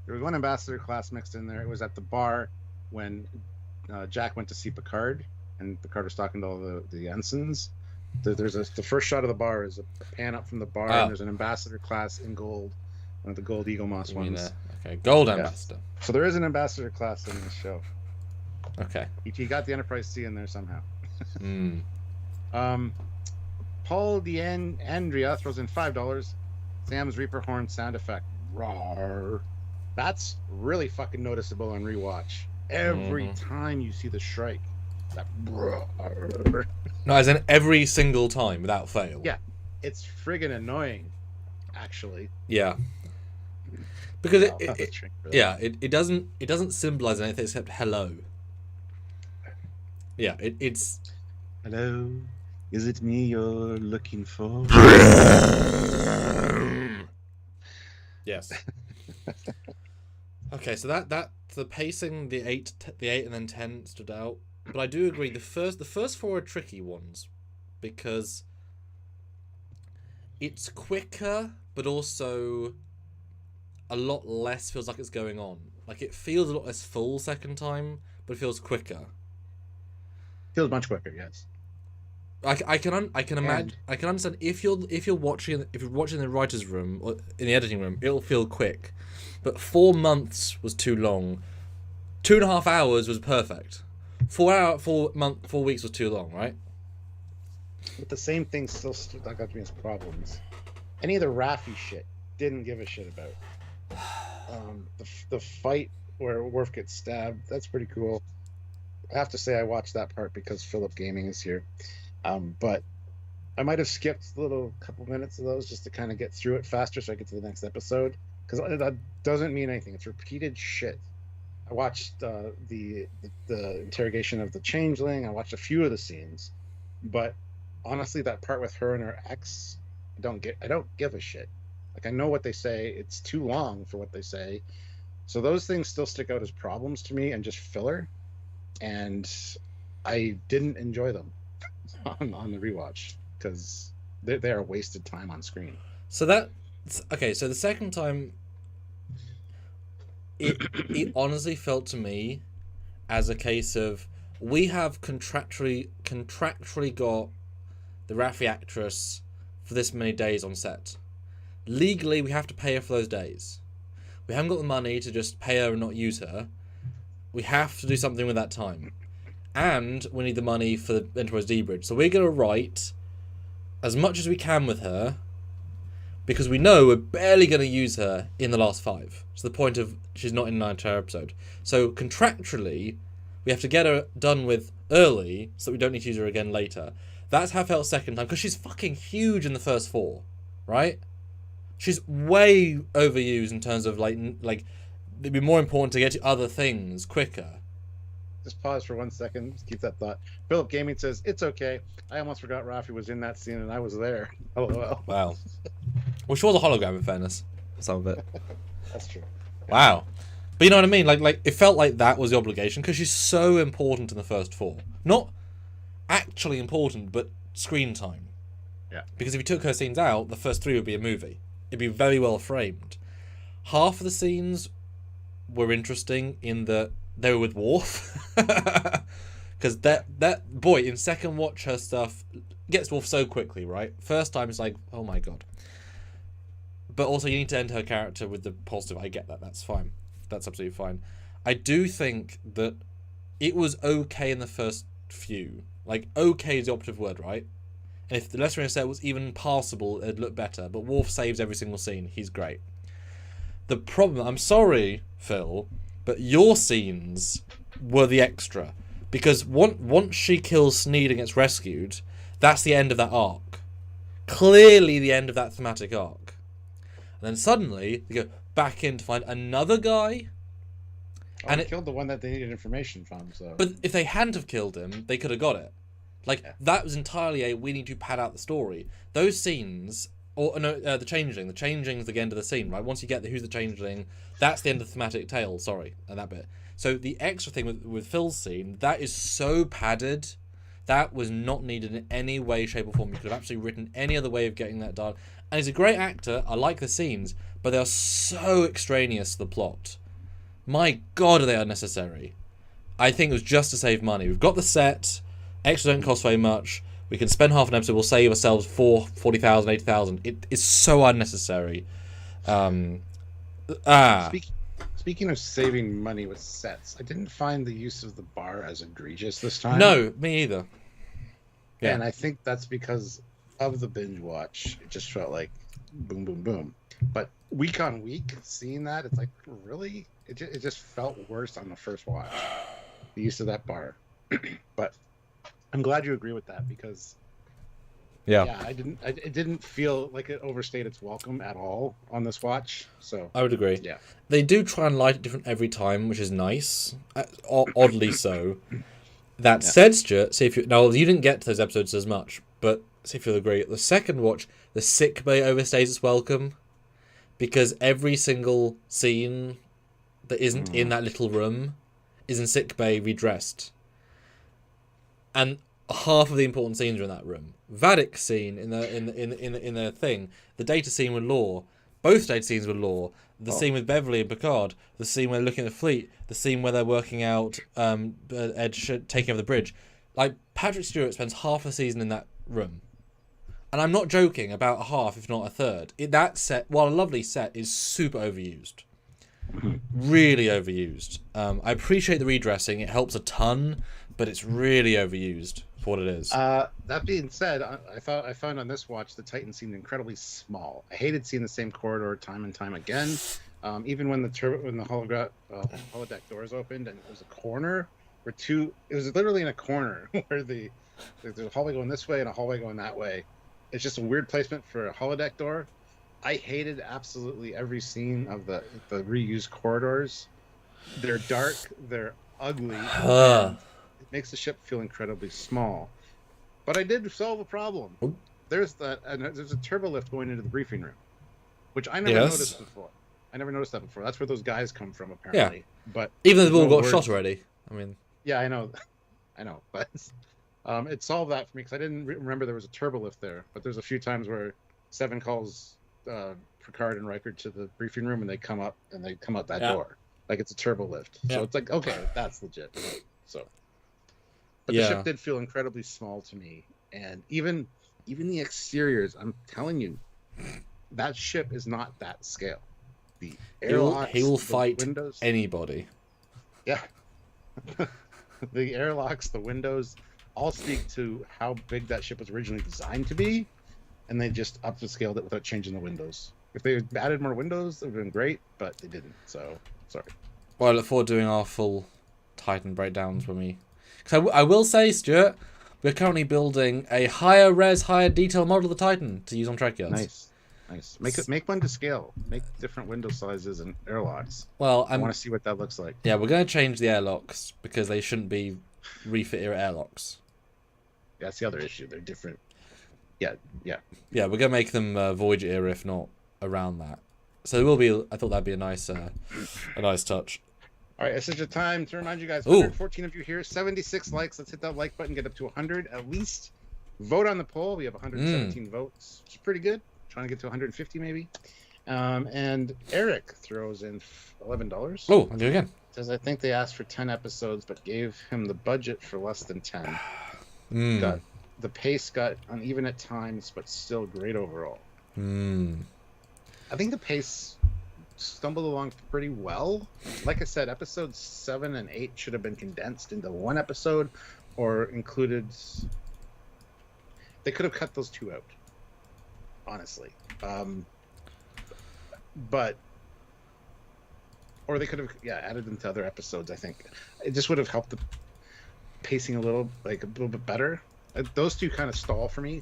There was one ambassador class mixed in there. It was at the bar when Jack went to see Picard, and Picard was talking to all the ensigns. The first shot of the bar is a pan up from the bar, and there's an ambassador class in gold, one of the gold Eagle Moss ones. Okay, gold Yes. ambassador. So there is an ambassador class in this show. Okay. He got the Enterprise C in there somehow. Mm. Paul Andrea throws in $5. Sam's Reaper horn sound effect. Rawr. That's really fucking noticeable on rewatch. Every time you see the Shrike. That rawr. No, as in every single time without fail. Yeah. It's friggin' annoying, actually. Yeah. Because Wow, that's a trick, really. it doesn't symbolize anything except hello. Yeah, it's Hello, is it me you're looking for? Yes. Okay, so that the pacing, the 8 and then 10 stood out, but I do agree the first 4 are tricky ones because it's quicker, but also a lot less feels like it's going on. Like it feels a lot less full second time, but it feels quicker. Feels much quicker, yes. I can imagine. I can understand if you're watching in the writers' room or in the editing room, it'll feel quick, but 4 months was too long. 2.5 hours was perfect. 4 weeks was too long, right? But the same thing still stuck out to me as problems. Any of the Raffi shit, didn't give a shit about. The fight where Worf gets stabbed, that's pretty cool. I have to say I watched that part because Philip Gaming is here. But I might have skipped a little couple minutes of those just to kind of get through it faster so I get to the next episode. Because that doesn't mean anything. It's repeated shit. I watched the interrogation of the changeling. I watched a few of the scenes. But honestly, that part with her and her ex, I don't give a shit. Like, I know what they say. It's too long for what they say. So those things still stick out as problems to me and just filler. And I didn't enjoy them on the rewatch because they are wasted time on screen. So okay. So the second time, it honestly felt to me as a case of we have contractually got the Raffi actress for this many days on set. Legally, we have to pay her for those days. We haven't got the money to just pay her and not use her. We have to do something with that time. And we need the money for the Enterprise D bridge. So we're going to write as much as we can with her because we know we're barely going to use her in the last 5. To the point of she's not in an entire episode. So contractually, we have to get her done with early so that we don't need to use her again later. That's how I felt second time because she's fucking huge in the first 4, right? She's way overused in terms of like it'd be more important to get to other things quicker. Just pause for 1 second. Just keep that thought. Philip Gaming says, it's okay. I almost forgot Raffi was in that scene and I was there. LOL. Wow. Well, she was a hologram in fairness. Some of it. That's true. Wow. But you know what I mean? Like it felt like that was the obligation because she's so important in the first 4. Not actually important, but screen time. Yeah. Because if you took her scenes out, the first 3 would be a movie. It'd be very well framed. Half of the scenes were interesting in that they were with Worf. Because that boy, in second watch, her stuff gets Worf so quickly, right? First time it's like, oh my god. But also you need to end her character with the positive. I get that. That's fine. That's absolutely fine. I do think that it was okay in the first few. Like, okay is the operative word, right? And if the Lesser set was even passable, it'd look better. But Worf saves every single scene. He's great. The problem, I'm sorry, Phil, but your scenes were the extra. Because once she kills Sneed and gets rescued, that's the end of that arc. Clearly the end of that thematic arc. And then suddenly, they go back in to find another guy. Oh, and it killed the one that they needed information from. So. But if they hadn't have killed him, they could have got it. Like, that was entirely we need to pad out the story. Those scenes, or no, the Changeling. The Changeling's the end of the scene, right? Once you get who's the Changeling, that's the end of the thematic tale, sorry, that bit. So the extra thing with Phil's scene, that is so padded, that was not needed in any way, shape or form. You could have absolutely written any other way of getting that done. And he's a great actor, I like the scenes, but they are so extraneous to the plot. My god, are they unnecessary. I think it was just to save money. We've got the set, extras don't cost very much, we can spend half an episode, we'll save ourselves 40,000, 80,000. It is so unnecessary. Speaking of saving money with sets, I didn't find the use of the bar as egregious this time. No, me either. Yeah. And I think that's because of the binge watch. It just felt like boom, boom, boom. But week on week, seeing that, it's like, really? It just felt worse on the first watch, the use of that bar. But I'm glad you agree with that, because yeah, it didn't feel like it overstayed its welcome at all on this watch. So I would agree. Yeah, they do try and light it different every time, which is nice. Oddly so. That said, Stuart, see if you you didn't get to those episodes as much, but see if you'll agree. The second watch, the sick bay overstays its welcome, because every single scene that isn't in that little room is in sick bay redressed, and half of the important scenes are in that room. Vadic's scene in the thing, the data scene with Law, both data scenes with Law, the scene with Beverly and Picard, the scene where they're looking at the fleet, the scene where they're working out Edge taking over the bridge. Like, Patrick Stewart spends half a season in that room. And I'm not joking, about a half, if not a third. That set, while a lovely set, is super overused. Really overused. I appreciate the redressing, it helps a ton, but it's really overused for what it is. That being said, I found on this watch the Titan seemed incredibly small. I hated seeing the same corridor time and time again. Even when the holodeck doors opened and it was a corner, it was literally in a corner where there's a hallway going this way and a hallway going that way. It's just a weird placement for a holodeck door. I hated absolutely every scene of the reused corridors. They're dark, they're ugly. It makes the ship feel incredibly small. But I did solve a problem. There's a turbo lift going into the briefing room, which I never noticed before. I never noticed that before. That's where those guys come from, apparently. Yeah. But even though they've all got shot already. I mean, yeah, I know, but it solved that for me, because I didn't remember there was a turbo lift there. But there's a few times where Seven calls Picard and Riker to the briefing room, and they come up that door like it's a turbo lift. So it's like, okay, that's legit. So, but the ship did feel incredibly small to me, and even the exteriors. I'm telling you, that ship is not that scale. The airlocks, he will fight windows, anybody. Yeah. The airlocks, the windows, all speak to how big that ship was originally designed to be, and they just up to scaled it without changing the windows. If they added more windows, it would have been great, but they didn't. So sorry. Well, I look forward to doing our full Titan breakdowns when we. Because I will say, Stuart, we're currently building a higher res, higher detail model of the Titan to use on Trekyards. Nice. Make one to scale. Make different window sizes and airlocks. Well, I want to see what that looks like. Yeah, we're going to change the airlocks because they shouldn't be refit era airlocks. Yeah, that's the other issue. They're different. Yeah. Yeah, we're going to make them Voyager era, if not around that. So there will be. I thought that'd be a nice touch. All right, this is your time to remind you guys. 114 of you here, 76 likes. Let's hit that like button, get up to 100 at least. Vote on the poll. We have 117 votes, which is pretty good. Trying to get to 150 maybe. And Eric throws in $11. Oh, I'll do it again. Says, I think they asked for 10 episodes, but gave him the budget for less than 10. The pace got uneven at times, but still great overall. I think the pace stumbled along pretty well. Like I said, episodes 7 and 8 should have been condensed into one episode, or included. They could have cut those two out, honestly. Or they could have added them to other episodes. I think it just would have helped the pacing a little bit better. Those two kind of stall for me,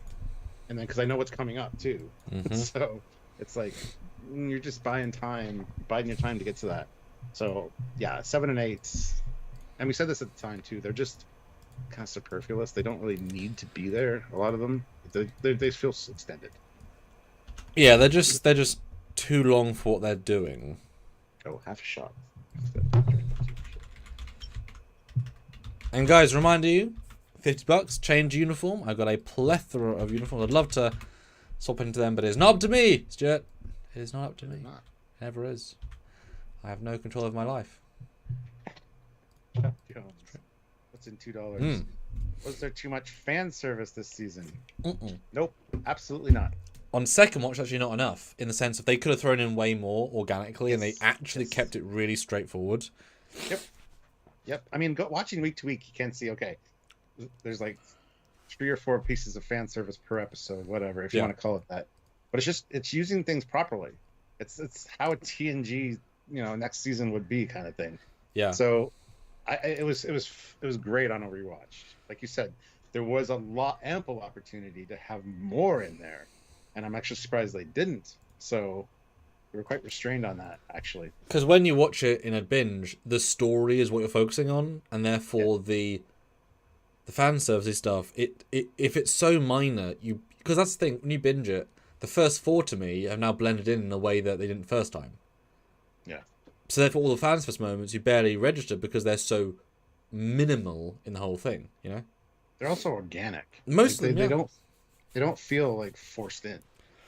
and then because I know what's coming up too, so it's like you're just biding your time to get to that. So 7 and 8, and we said this at the time too. They're just kind of superfluous. They don't really need to be there. A lot of them, they feel extended. Yeah, they're just too long for what they're doing. Oh, half a shot. And guys, reminder you, $50, change uniform. I've got a plethora of uniforms. I'd love to swap into them, but it's not up to me, Stuart. It is not up to me. It never is. I have no control over my life. What's in $2? Was there too much fan service this season? Nope, absolutely not. on second watch, actually not enough, in the sense of they could have thrown in way more organically, and they Yes. actually Yes. kept it really straightforward. Yep. I mean, watching week to week, you can't see, okay, there's like 3 or 4 pieces of fan service per episode, whatever, if you want to call it that. But it's using things properly. It's how a TNG, next season would be, kind of thing. Yeah. So it was great on a rewatch. Like you said, there was ample opportunity to have more in there, and I'm actually surprised they didn't. So we were quite restrained on that, actually. Because when you watch it in a binge, the story is what you're focusing on, and therefore the fan servicey stuff. If it's so minor, because that's the thing, when you binge it, the first 4 to me have now blended in a way that they didn't the first time. Yeah. So therefore, all the fan service moments you barely register because they're so minimal in the whole thing. They're also organic. Most of them, they don't feel like forced in.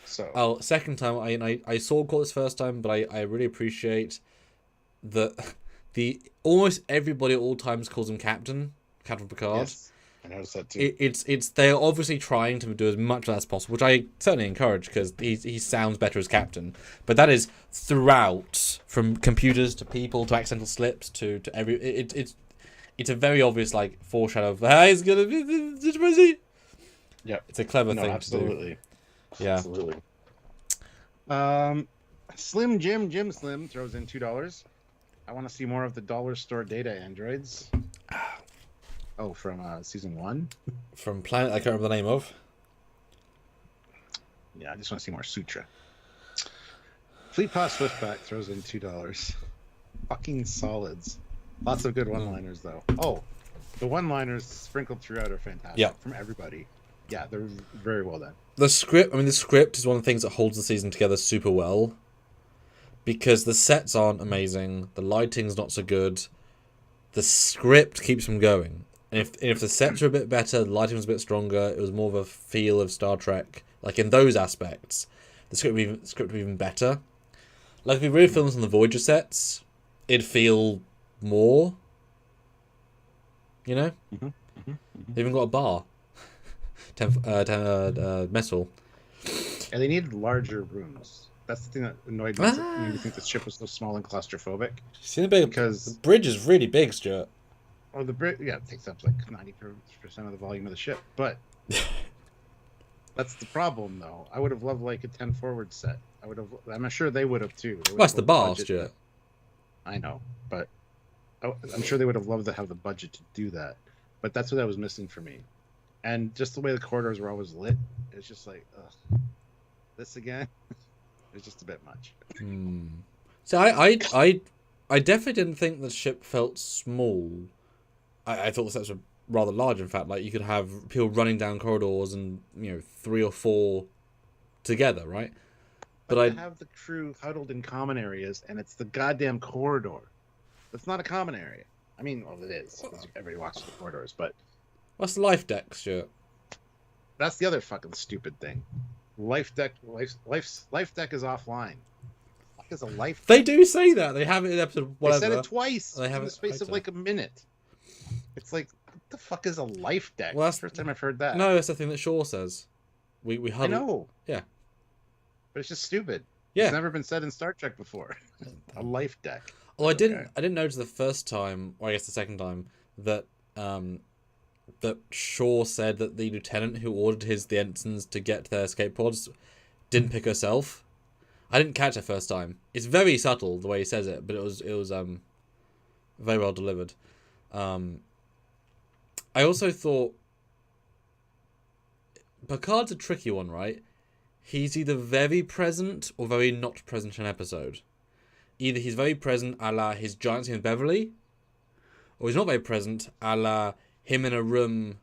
So second time I saw call this first time, but I really appreciate that the almost everybody at all times calls him Captain Picard. Yes, I noticed that too. It's they're obviously trying to do as much of that as possible, which I certainly encourage because he sounds better as Captain. But that is throughout, from computers to people to accidental slips to every it's a very obvious like foreshadow of he's gonna be. Yeah, it's a clever thing absolutely. to do. Yeah, absolutely. Slim Jim Slim throws in $2. I want to see more of the dollar store data androids. Oh, from season 1? From planet I can't remember the name of. Yeah, I just want to see more Sutra. Fleet Pass Swiftback throws in $2. Fucking solids. Lots of good one-liners, though. Oh, the one-liners sprinkled throughout are fantastic. Yeah. From everybody. Yeah, they're very well done. The script is one of the things that holds the season together super well. Because the sets aren't amazing, the lighting's not so good, the script keeps them going. And if the sets are a bit better, the lighting was a bit stronger, it was more of a feel of Star Trek. Like in those aspects, the script would be even better. Like if we really filmed this on the Voyager sets, it'd feel more. They even got a bar. Metal. And they needed larger rooms. That's the thing that annoyed me. You think the ship was so small and claustrophobic. Because the bridge is really big, Stuart. Oh, the bridge, it takes up like 90% of the volume of the ship. But that's the problem, though. I would have loved like a 10 forward set. I'm sure they would have too. That's the bar, Stuart. I know, but I'm sure they would have loved to have the budget to do that. But that's what that was missing for me. And just the way the corridors were always lit, it's just like, ugh, this again. It's just a bit much. So I definitely didn't think the ship felt small. I thought the sets were rather large. In fact, like you could have people running down corridors and 3 or 4 together, right? But I have the crew huddled in common areas, and it's the goddamn corridor. It's not a common area. I mean, well, it is. Everybody watches the corridors, but what's the life deck, Stuart? That's the other fucking stupid thing. Life deck is offline. What is a life deck? They do say that. They have it in episode whatever. They said it twice in the space of like a minute. It's like, what the fuck is a life deck? Well, that's the first time I've heard that. No, it's the thing that Shaw says. We huddle. I know. Yeah. But it's just stupid. Yeah. It's never been said in Star Trek before. A life deck. Well, I didn't notice the first time, or I guess the second time, that that Shaw said that the lieutenant who ordered the ensigns to get their escape pods didn't pick herself. I didn't catch it first time. It's very subtle the way he says it, but it was very well delivered. I also thought Picard's a tricky one, right? He's either very present or very not present in an episode. Either he's very present, a la his giant scene with Beverly, or he's not very present, a la him in a room,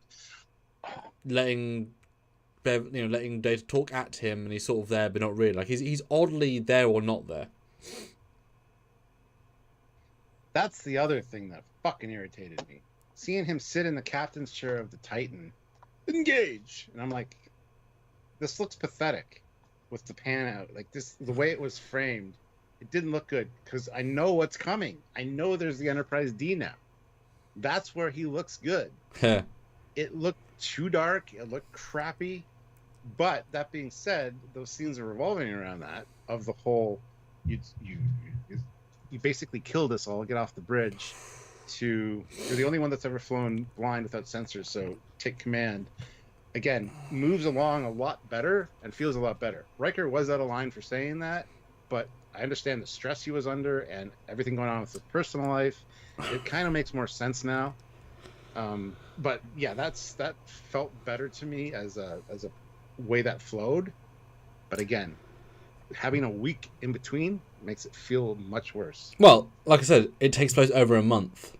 letting Data talk at him, and he's sort of there but not really. Like he's oddly there or not there. That's the other thing that fucking irritated me. Seeing him sit in the captain's chair of the Titan, engage, and I'm like, this looks pathetic with the pan out. Like this, the way it was framed, it didn't look good because I know what's coming. I know there's the Enterprise D now. That's where he looks good. It looked too dark. It looked crappy. But that being said, those scenes are revolving around that of the whole. You basically killed us all. Get off the bridge. You're the only one that's ever flown blind without sensors. So take command. Again, moves along a lot better and feels a lot better. Riker was out of line for saying that, but I understand the stress he was under and everything going on with his personal life. It kind of makes more sense now. But yeah, that felt better to me as a way that flowed. But again, having a week in between makes it feel much worse. Well, like I said, it takes place over a month.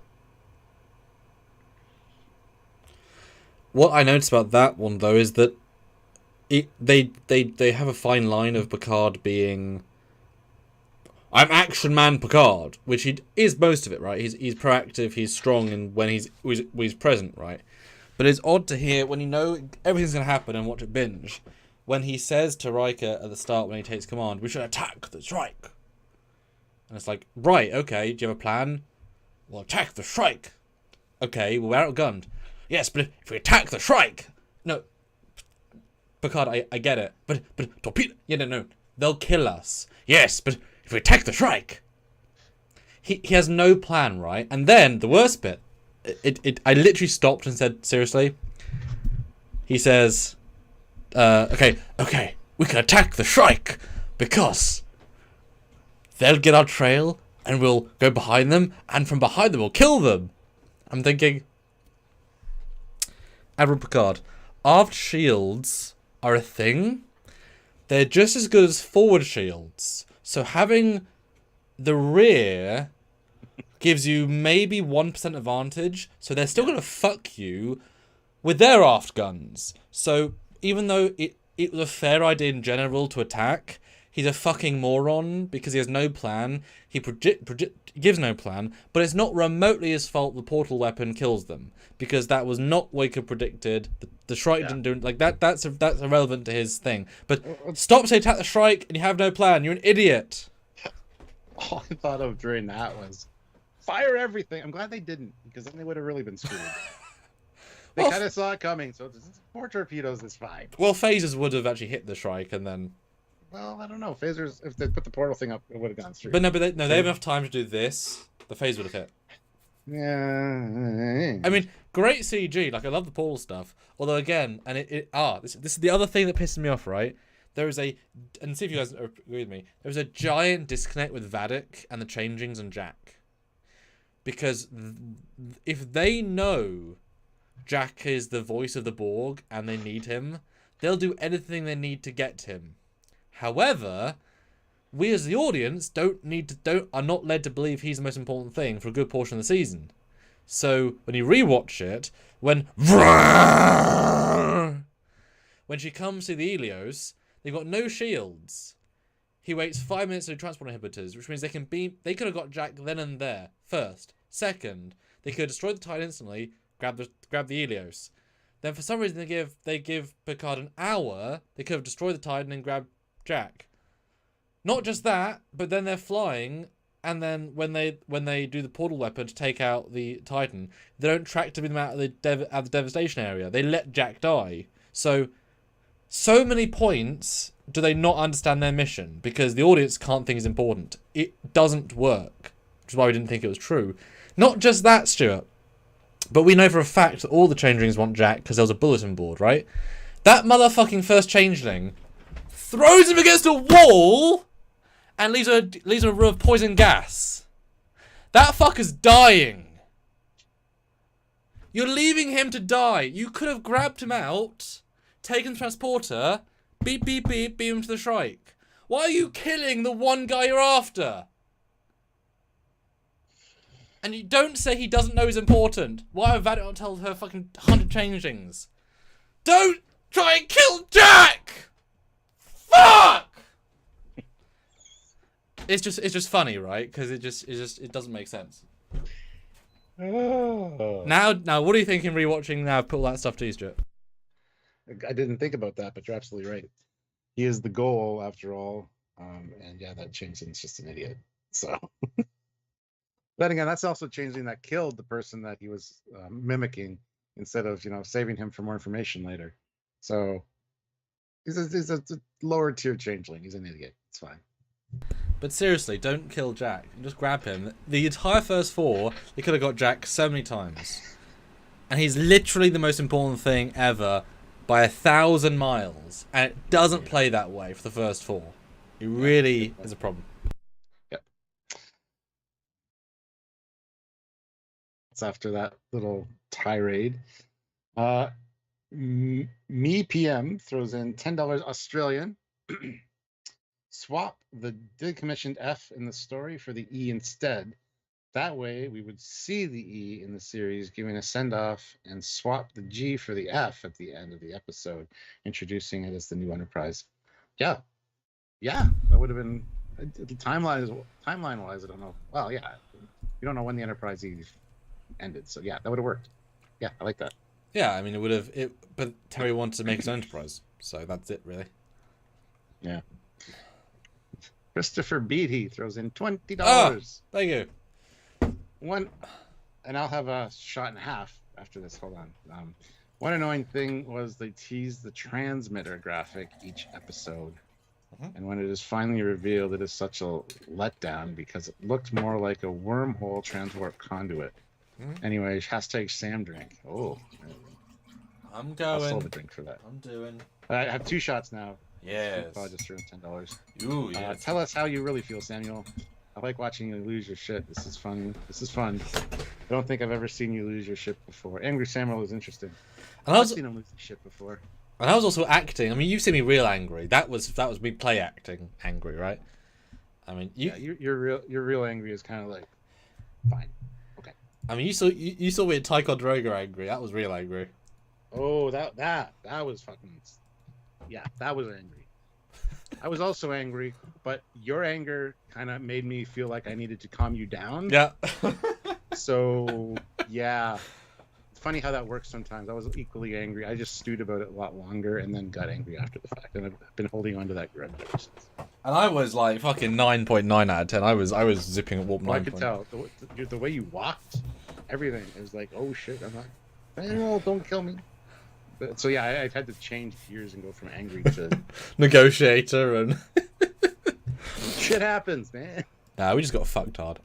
What I noticed about that one, though, is that they have a fine line of Picard being, I'm Action Man Picard, which he is most of it, right? He's proactive, he's strong, and when he's present, right? But it's odd to hear when you know everything's going to happen and watch it binge, when he says to Riker at the start when he takes command, we should attack the Shrike. And it's like, right, okay, do you have a plan? Well, attack the Shrike. Okay, well, we're outgunned. Yes, but if we attack the Shrike... No, Picard, I get it. But torpedo... Yeah, no. They'll kill us. Yes, but if we attack the Shrike... He has no plan, right? And then, the worst bit... I literally stopped and said, seriously? He says... Okay, we can attack the Shrike because they'll get our trail and we'll go behind them, and from behind them we'll kill them. I'm thinking... Admiral Picard, aft shields are a thing. They're just as good as forward shields. So having the rear gives you maybe 1% advantage. So they're still going to fuck you with their aft guns. So even though it was a fair idea in general to attack, he's a fucking moron because he has no plan. He gives no plan, but it's not remotely his fault the portal weapon kills them, because that was not what he could predicted. The Shrike didn't do like that. That's irrelevant to his thing. But stop saying attack the Shrike and you have no plan. You're an idiot. All I thought of during that was fire everything. I'm glad they didn't, because then they would have really been screwed. They kind of saw it coming, so more torpedoes is fine. Well, phasers would have actually hit the Shrike and then. Well, I don't know. Phasers, if they put the portal thing up, it would have gone through. But they have enough time to do this. The phase would have hit. Yeah. I mean, great CG. Like, I love the portal stuff. Although, again, and this is the other thing that pisses me off, right? There is and see if you guys agree with me, there's a giant disconnect with Vadic and the Changings and Jack. Because if they know Jack is the voice of the Borg and they need him, they'll do anything they need to get him. However, we as the audience are not led to believe he's the most important thing for a good portion of the season. So when you rewatch it, when she comes to the Helios, they've got no shields. He waits 5 minutes to do transport inhibitors, which means they could have got Jack then and there. First. Second, they could have destroyed the Titan instantly, grab the Helios. Then for some reason they give Picard an hour. They could have destroyed the Titan and grabbed Jack. Not just that, but then they're flying, and then when they do the portal weapon to take out the Titan, they don't track them out of the devastation area. They let Jack die. So many points do they not understand their mission, because the audience can't think it's important. It doesn't work, which is why we didn't think it was true. Not just that, Stuart, but we know for a fact that all the changelings want Jack because there was a bulletin board, right? That motherfucking first changeling throws him against a wall and leaves a room of poison gas. That fucker's dying. You're leaving him to die. You could have grabbed him out, taken the transporter, beep, beep, beep, beam him to the Shrike. Why are you killing the one guy you're after? And you don't say he doesn't know he's important. Why have Vadic not told her fucking 100 changelings? Don't try and kill Jack! Fuck! It's just funny, right? Because it doesn't make sense. Oh. Now, what are you thinking rewatching now? Put all that stuff to you, Stuart. I didn't think about that, but you're absolutely right. He is the goal, after all. And yeah, that changeling's just an idiot. So, then again, that's also changeling that killed the person that he was mimicking, instead of saving him for more information later. So, He's a lower tier changeling. He's an idiot. It's fine. But seriously, don't kill Jack. Just grab him. The entire first 4, they could have got Jack so many times. And he's literally the most important thing ever by 1,000 miles. And it doesn't play that way for the first 4. It really is a problem. Yep. It's after that little tirade. Me PM throws in $10 Australian. Swap the decommissioned F in the story for the E instead. That way we would see the E in the series giving a send-off, and swap the G for the F at the end of the episode, introducing it as the new Enterprise. Yeah, that would have been timeline-wise. I don't know. Well, yeah, you don't know when the Enterprise E ended, so yeah, that would have worked. Yeah, I like that. Yeah, I mean, it would have. But Terry wanted to make his own Enterprise, so that's it, really. Yeah. Christopher Beatty throws in $20. Oh, thank you. One, and I'll have a shot and a half after this. Hold on. One annoying thing was they teased the transmitter graphic each episode. And when it is finally revealed, it is such a letdown because it looked more like a wormhole transport conduit. Anyway, hashtag Sam drink. Oh, I'm going. I'll sell the drink for that. I'm doing. I have 2 shots now. Yes. I'll just throw in $10. Ooh, yes. Tell us how you really feel, Samuel. I like watching you lose your shit. This is fun. I don't think I've ever seen you lose your shit before. Angry Samuel is interesting. And I've seen him lose his shit before. And I was also acting. I mean, you've seen me real angry. That was me play acting angry, right? I mean, your real angry is kind of like, fine, okay. I mean, you saw me at Ticonderoga angry. That was real angry. Oh, that was fucking, yeah, that was angry. I was also angry, but your anger kind of made me feel like I needed to calm you down. Yeah. So, yeah. It's funny how that works sometimes. I was equally angry. I just stewed about it a lot longer and then got angry after the fact. And I've been holding on to that grudge ever since. And I was like fucking 9.9 out of 10. I was zipping at warp 9. I could tell. The way you walked, everything. It was like, oh shit, I'm not, no, don't kill me. But, so yeah, I've had to change gears and go from angry to negotiator and shit happens, man. Nah, we just got fucked hard.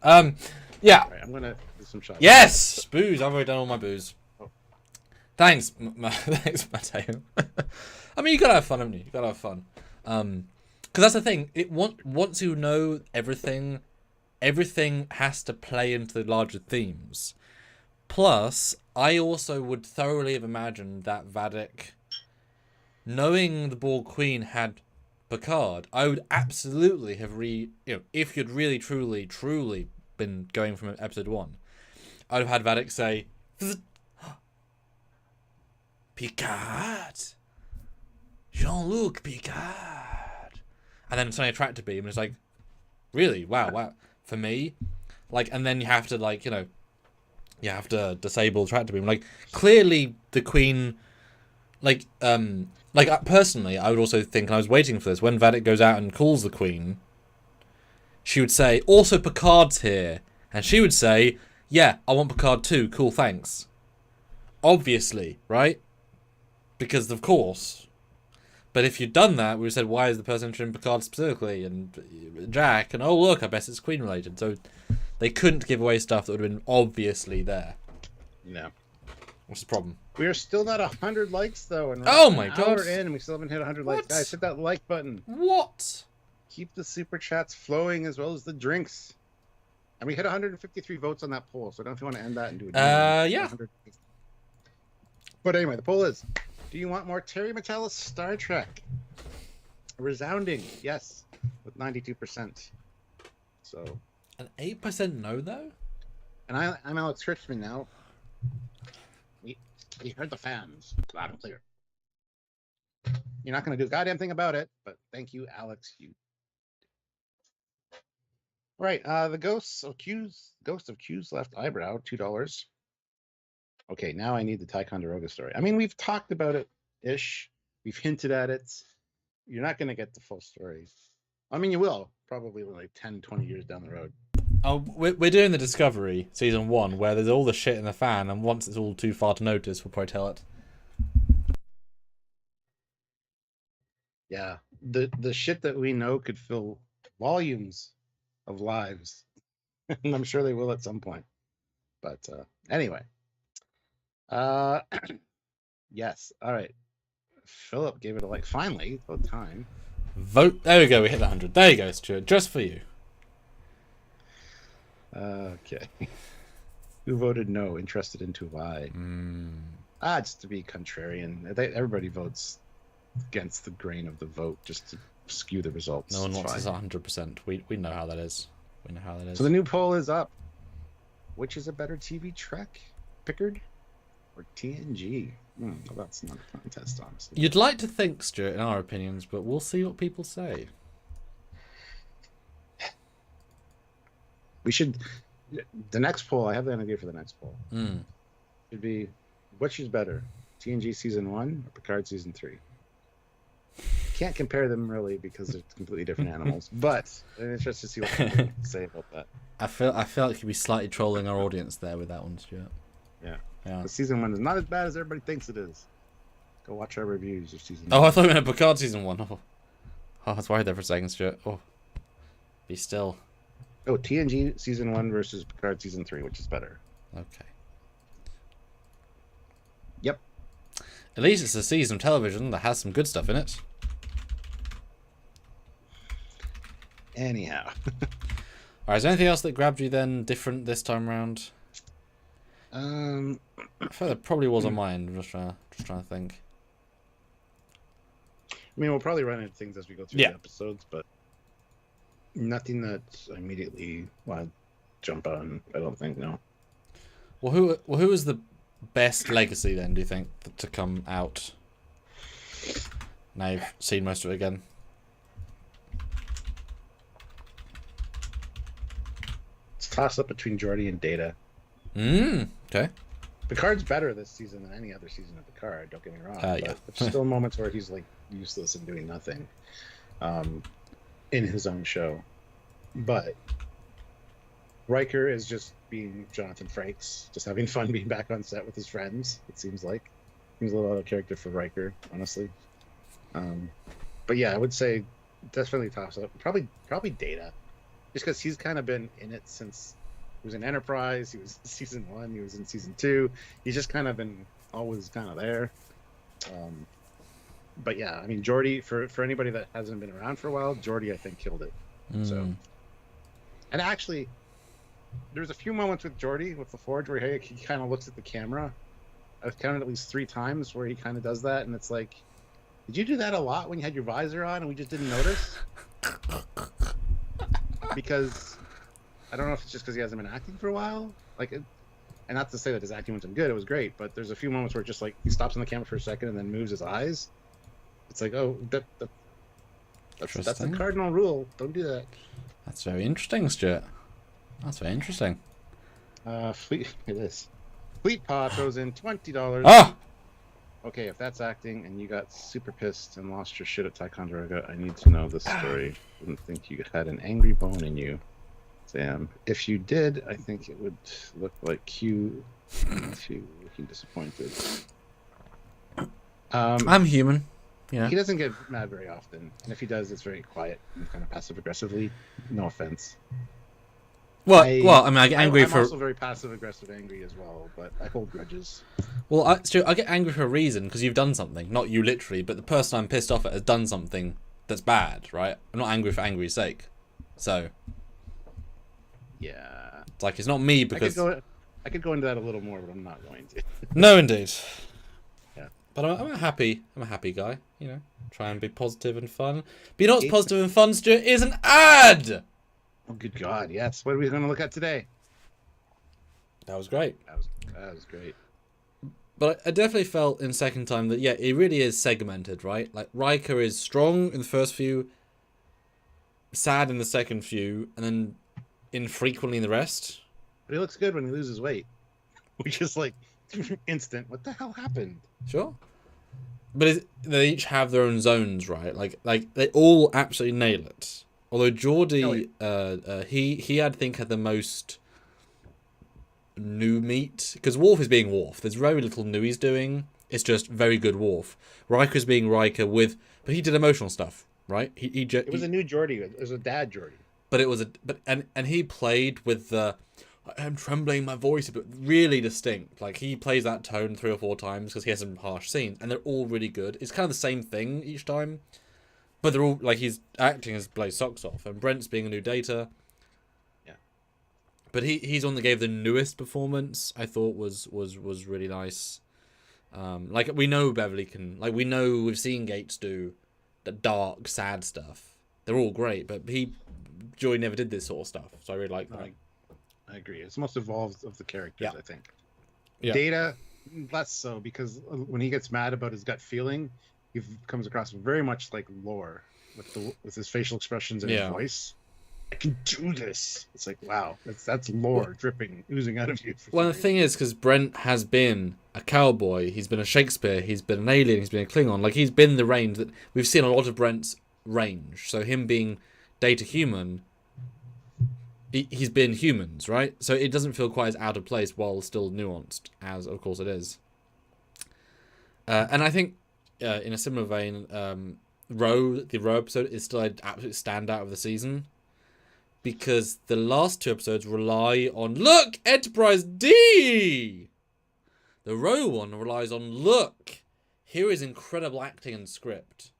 Yeah. Right, I'm gonna do some shots. Yes, booze. I've already done all my booze. Oh. Thanks, thanks, Mateo. I mean, you gotta have fun, haven't you? You gotta have fun. Because that's the thing. Once you know everything has to play into the larger themes. Plus, I also would thoroughly have imagined that Vadic, knowing the Borg Queen had Picard, I would absolutely have if you'd really, truly been going from episode 1, I would have had Vadic say, Picard! Jean-Luc Picard! And then suddenly a tractor beam, and it's like, really? Wow. For me? Like, and then you have to, you have to disable the tractor beam. Like, clearly the Queen, personally, I would also think, and I was waiting for this, when Vadic goes out and calls the Queen, she would say, also Picard's here. And she would say, yeah, I want Picard too, cool, thanks. Obviously, right? Because, of course. But if you'd done that, we would have said, why is the person interested in Picard specifically? And Jack, and oh look, I bet it's Queen related. So they couldn't give away stuff that would have been obviously there. No. What's the problem? We are still not 100 likes though, and oh my god! We're in, and we still haven't hit 100 likes. Guys, hit that like button. What? Keep the super chats flowing as well as the drinks. And we hit 153 votes on that poll, so I don't know if you want to end that and do it. Yeah. But anyway, the poll is: do you want more Terry Matalas Star Trek? A resounding yes, with 92%. So. An 8% no though. And I'm Alex Richmond now. We heard the fans loud and clear. You're not going to do a goddamn thing about it, but thank you, Alex. You. Right, the Ghost of Q's left eyebrow, $2. Okay, now I need the Ticonderoga story. I mean, we've talked about it ish. We've hinted at it. You're not going to get the full story. I mean, you will probably like 10, 20 years down the road. Oh, we're doing the Discovery season 1 where there's all the shit in the fan, and once it's all too far to notice, we'll probably tell it. Yeah, the shit that we know could fill volumes of lives, and I'm sure they will at some point. But anyway, uh, yes. All right. Philip gave it a like. Finally, about time. Vote. There we go. We hit the 100. There you go, Stuart. Just for you. Okay. Who voted no? Interested into why? Just to be contrarian. Everybody votes against the grain of the vote just to skew the results. No one wants us 100%. We know how that is. We know how that is. So the new poll is up. Which is a better TV Trek? Picard or TNG? Well, that's not a contest, honestly. You'd like to think, Stuart, in our opinions, but we'll see what people say. We should... The next poll, I have the idea for the next poll. Should be, which is better? TNG Season 1 or Picard Season 3? Can't compare them really because they're completely different animals, but I'm interested to see what people say about that. I feel like you'd be slightly trolling our audience there with that one, Stuart. Yeah. The Season 1 is not as bad as everybody thinks it is. Go watch our reviews of Season 1. Oh, I thought we meant Picard Season 1. Oh, I was worried there for a second, Stuart. Oh, be still. Oh, TNG Season 1 versus Picard Season 3, which is better? Okay. Yep. At least it's a season of television that has some good stuff in it. Anyhow. Alright, is there anything else that grabbed you then different this time around? I feel there probably was on mine. I'm just trying to think. I mean, we'll probably run into things as we go through the episodes, but nothing that I immediately want to jump on, I don't think, no. Well, who is the best legacy then, do you think, to come out? Now you've seen most of it again. It's a toss-up between Geordi and Data. Okay. Picard's better this season than any other season of Picard, don't get me wrong. But there's still moments where he's like useless and doing nothing in his own show. But Riker is just being Jonathan Frakes, just having fun being back on set with his friends, it seems like. Seems a little out of character for Riker, honestly. But yeah, I would say definitely toss up. Probably Data. Just because he's kind of been in it since he was in Enterprise, he was in Season 1, he was in Season 2. He's just kind of been always kind of there. But yeah, I mean, Geordi, for anybody that hasn't been around for a while, Geordi, I think, killed it. So, and actually, there's a few moments with Geordi, with the Forge, where he kind of looks at the camera. I've counted at least 3 times where he kind of does that, and it's like, did you do that a lot when you had your visor on and we just didn't notice? Because I don't know if it's just because he hasn't been acting for a while. And not to say that his acting wasn't good, it was great, but there's a few moments where it just like he stops on the camera for a second and then moves his eyes. It's like, oh, that's the cardinal rule. Don't do that. That's very interesting, Stuart. That's very interesting. Fleet, it is. Fleet Paw throws in $20. Ah! Okay, if that's acting and you got super pissed and lost your shit at Ticonderoga, I need to know this story. Didn't think you had an angry bone in you, Sam. If you did, I think it would look like Q if you looking disappointed. I'm human. Yeah. He doesn't get mad very often, and if he does, it's very quiet and kind of passive aggressively. No offense. Well, I mean, I get angry I'm also very passive aggressive angry as well, but I hold grudges. Well, I get angry for a reason, because you've done something. Not you literally, but the person I'm pissed off at has done something that's bad, right? I'm not angry for angry's sake. So, yeah, it's like, it's not me because I could go into that a little more, but I'm not going to. No, indeed. Yeah, but I'm a happy guy. You know, try and be positive and fun. But you know what's positive and fun, Stuart, is an ad. Oh, good God, yes. What are we going to look at today? That was great. That was great. But I definitely felt in second time that, yeah, it really is segmented, right? Like, Riker is strong in the first few, sad in the second few, and then infrequently in the rest. But he looks good when he loses weight. Which is like, instant, what the hell happened? Sure. But they each have their own zones, right? Like they all absolutely nail it. Although Geordi, he I think had the most new meat, because Worf is being Worf. There's very little new he's doing. It's just very good Worf. Riker's being Riker with but he did emotional stuff, right? It was a new Geordie. It was a dad Geordie. But it was and he played with the I'm trembling my voice, but really distinct. Like he plays that tone 3 or 4 times because he has some harsh scenes, and they're all really good. It's kind of the same thing each time, but they're all like he's acting as Blaze socks off, and Brent's being a new Data. Yeah, but he's one that gave the newest performance. I thought was really nice. Like we know Beverly can, like we know we've seen Gates do the dark, sad stuff. They're all great, but Joy never did this sort of stuff, so I really like that. I agree. It's the most evolved of the characters, I think. Yeah. Data, less so, because when he gets mad about his gut feeling, he comes across very much like Lore with his facial expressions and his voice. I can do this. It's like, wow, that's Lore dripping, oozing out of you. Well, the thing is, because Brent has been a cowboy, he's been a Shakespeare, he's been an alien, he's been a Klingon. Like he's been the range that we've seen a lot of Brent's range. So him being Data human, he's been humans, right? So it doesn't feel quite as out of place while still nuanced as, of course, it is. And I think, in a similar vein, the Roe episode is still an absolute standout of the season because the last 2 episodes rely on Enterprise D. The Roe one relies on here is incredible acting and script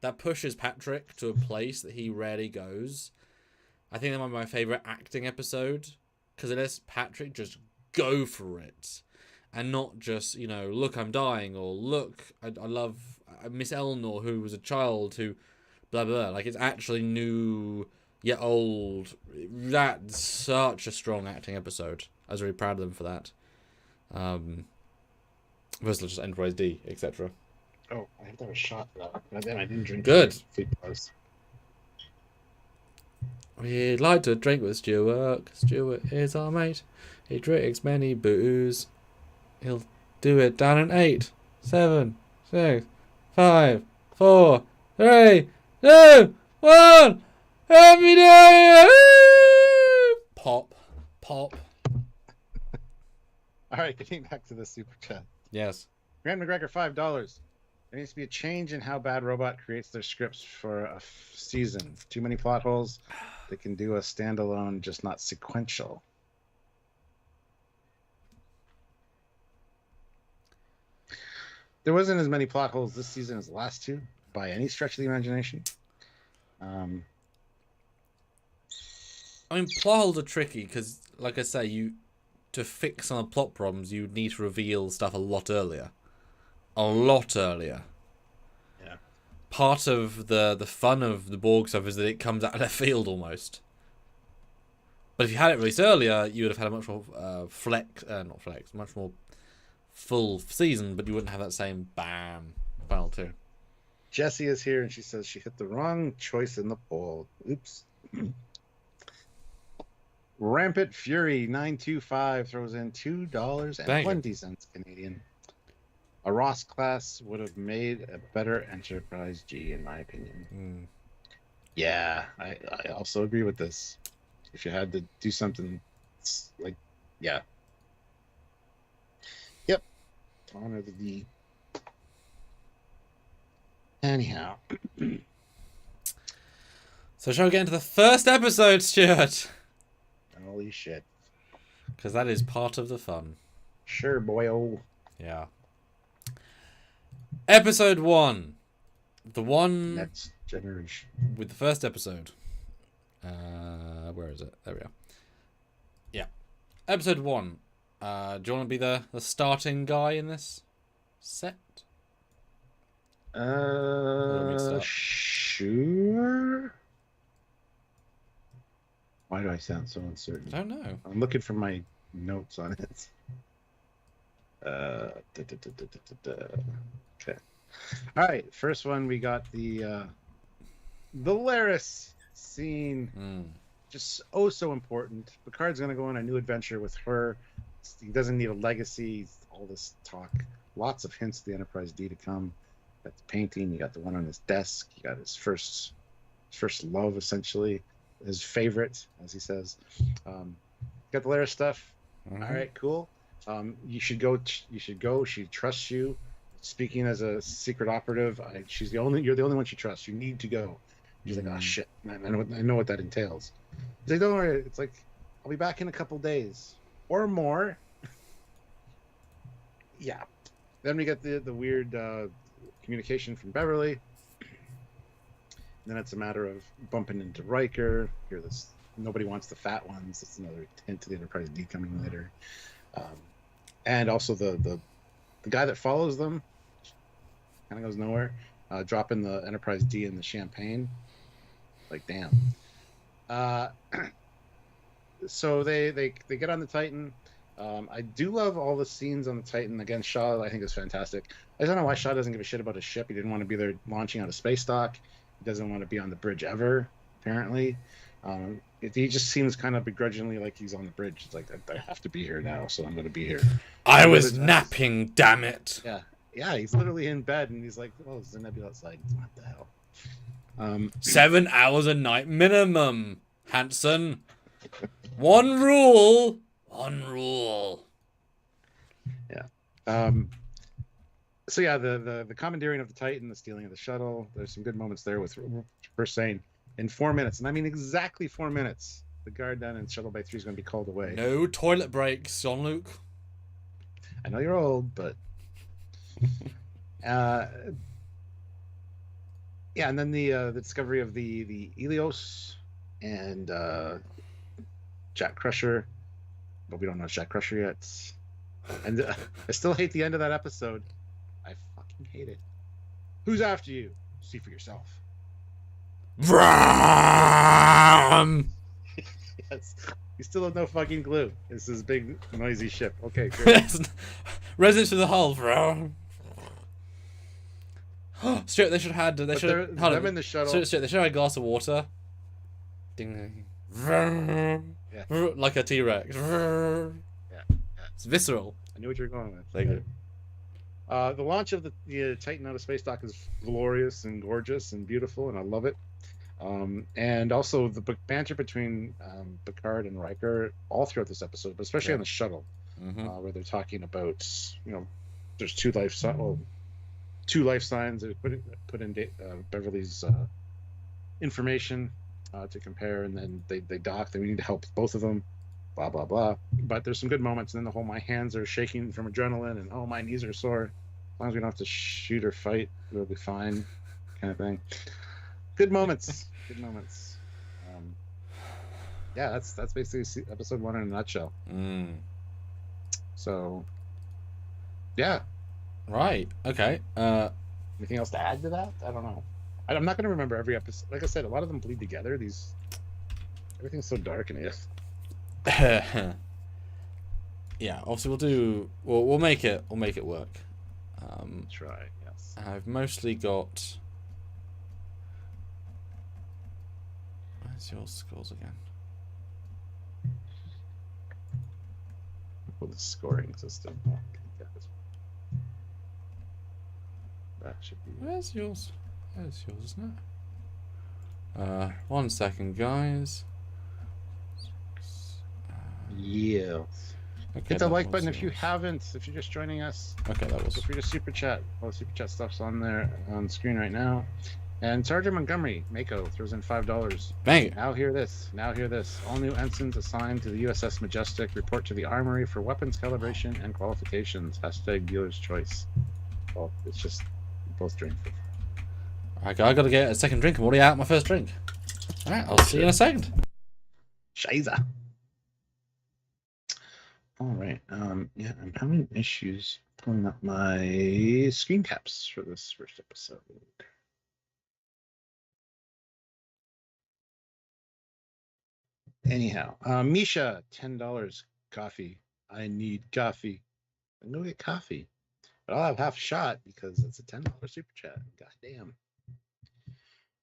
that pushes Patrick to a place that he rarely goes. I think that might be my favourite acting episode because it lets Patrick just go for it and not just, look, I'm dying, or look, I love Miss Eleanor, who was a child, who blah, blah, blah. Like, it's actually new yet old. That's such a strong acting episode. I was really proud of them for that. Versus just Enterprise D, etc. Oh, I have to have a shot for that. But then I didn't drink. Good. It. We'd like to drink with Stuart, 'cause Stuart is our mate. He drinks many booze. He'll do it down in 8, 7, 6, 5, 4, 3, 2, 1. Happy day! Pop. All right, getting back to the super chat. Yes. Grant McGregor, $5. There needs to be a change in how Bad Robot creates their scripts for a season. Too many plot holes. They can do a standalone, just not sequential. There wasn't as many plot holes this season as the last 2, by any stretch of the imagination. I mean, plot holes are tricky because, like I say, to fix some of the plot problems, you need to reveal stuff a lot earlier. Yeah. Part of the fun of the Borg stuff is that it comes out of left field almost. But if you had it released earlier, you would have had a much more much more full season, but you wouldn't have that same bam final 2. Jessie is here, and she says she hit the wrong choice in the poll. Oops. Rampant Fury 925 throws in $2.20 Canadian. A Ross class would have made a better Enterprise G, in my opinion. Yeah, I also agree with this. If you had to do something like, yeah. Yep. Honor the D. Anyhow. So shall we get into the first episode, Stuart? Holy shit. Because that is part of the fun. Sure, boyo. Yeah. Episode 1. The one... Next generation. With the first episode. Where is it? There we are. Yeah. Episode 1. Do you want to be the starting guy in this set? Sure. Why do I sound so uncertain? I don't know. I'm looking for my notes on it. Okay. All right. First one, we got the Laris scene. Just so important. Picard's gonna go on a new adventure with her. He doesn't need a legacy. All this talk. Lots of hints to the Enterprise D to come. Got the painting. You got the one on his desk. You got his first love, essentially, his favorite, as he says. Got the Laris stuff. All right, cool. You should go. She trusts you. speaking as a secret operative, you're the only one she trusts. You need to go. He's like, oh shit, man, I know what that entails. He's like, don't worry. It's like, I'll be back in a couple days or more. Yeah. Then we get the weird communication from Beverly. Then it's a matter of bumping into Riker. Hear this. Nobody wants the fat ones. That's another hint to the Enterprise D coming later. And also the guy that follows them kind of goes nowhere. Dropping the Enterprise D in the champagne. Like, damn. So they get on the Titan. I do love all the scenes on the Titan. Again, Shaw, I think, is fantastic. I don't know why Shaw doesn't give a shit about his ship. He didn't want to be there launching out of space dock. He doesn't want to be on the bridge ever, apparently. He just seems kind of begrudgingly like he's on the bridge. It's like, I have to be here now, so I'm going to be here. I was napping, damn it. Yeah, he's literally in bed, and he's like, oh, there's a nebula outside. What the hell? 7 hours a night minimum, Hanson. One rule. Yeah. So yeah, the commandeering of the Titan, the stealing of the shuttle. There's some good moments there with first saying in 4 minutes, and I mean exactly 4 minutes. The guard down in Shuttle Bay 3 is going to be called away. No toilet breaks, Jean-Luc. I know you're old, but yeah, and then the discovery of the Helios and Jack Crusher, but we don't know Jack Crusher yet. And I still hate the end of that episode. I fucking hate it. Who's after you? See for yourself. Vroom! Yes. You still have no fucking clue. This is big noisy ship. Okay, great. Residents of the hull, vroom. Stuart, they should have had. They should. Them in the shuttle. Stuart, they should have had a glass of water. Ding ding. Vroom. Yeah. Like a T-Rex. Yeah. It's visceral. I knew what you were going with. There you go. The launch of the Titan out of space dock is glorious and gorgeous and beautiful, and I love it. And also the banter between Picard and Riker all throughout this episode, but especially on the shuttle, where they're talking about, there's two life signs that put in Beverly's information to compare, and then they dock. We need to help both of them. Blah blah blah. But there's some good moments, and then the whole my hands are shaking from adrenaline, and oh my knees are sore. As long as we don't have to shoot or fight, we'll be fine, kind of thing. Good moments. Good moments. Yeah, that's basically episode 1 in a nutshell. So, yeah. Right. Okay. Anything else to add to that? I don't know. I'm not going to remember every episode. Like I said, a lot of them bleed together. Everything's so dark in it. Yeah. Obviously, we'll make it work. Try. Yes. I've mostly got. Where's your scores again? With the scoring system. That should be. Where's yours? There's yours, isn't it? 1 second, guys. Yeah. Okay, Hit the like button if you haven't. If you're just joining us. Okay, that was. Feel free to super chat. All the super chat stuff's on there on the screen right now. And Sergeant Montgomery, Mako, throws in $5. Bang it. Now hear this. All new ensigns assigned to the USS Majestic report to the Armory for weapons calibration and qualifications. # dealer's choice. Well, it's just both drink. I gotta get a second drink. I'm already out my first drink. Alright, I'll see you in a second. Shiza. Alright, yeah, I'm having issues pulling up my screen caps for this first episode. Anyhow, Misha, $10 coffee. I need coffee. I'm gonna get coffee, but I'll have half a shot because it's a $10 super chat. God damn.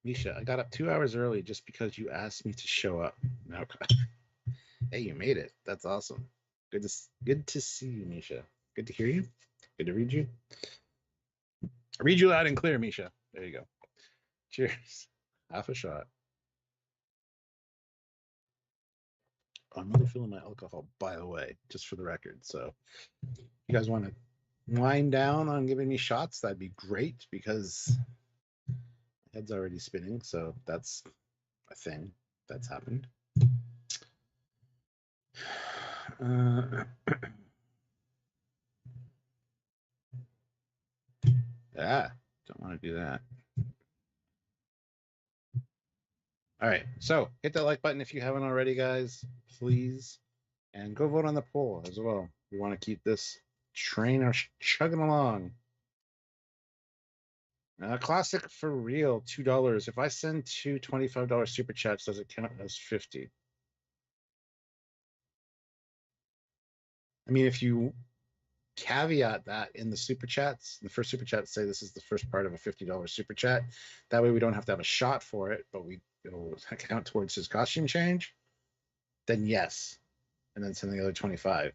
Misha, I got up 2 hours early just because you asked me to show up. Okay. Hey, you made it. That's awesome. Good to see you, Misha. Good to hear you. Good to read you. I read you loud and clear, Misha. There you go. Cheers. Half a shot. I'm really feeling my alcohol, by the way, just for the record. So, you guys want to wind down on giving me shots, that'd be great because my head's already spinning. So that's a thing that's happened. Yeah, don't want to do that. All right, so hit that like button if you haven't already, guys, please. And go vote on the poll as well. We want to keep this train chugging along. Classic for real, $2. If I send two $25 super chats, does it count as 50? I mean, if you caveat that in the super chats, the first super chat say this is the first part of a $50 super chat. That way we don't have to have a shot for it, but it'll count towards his costume change. Then yes, and then send the other 25.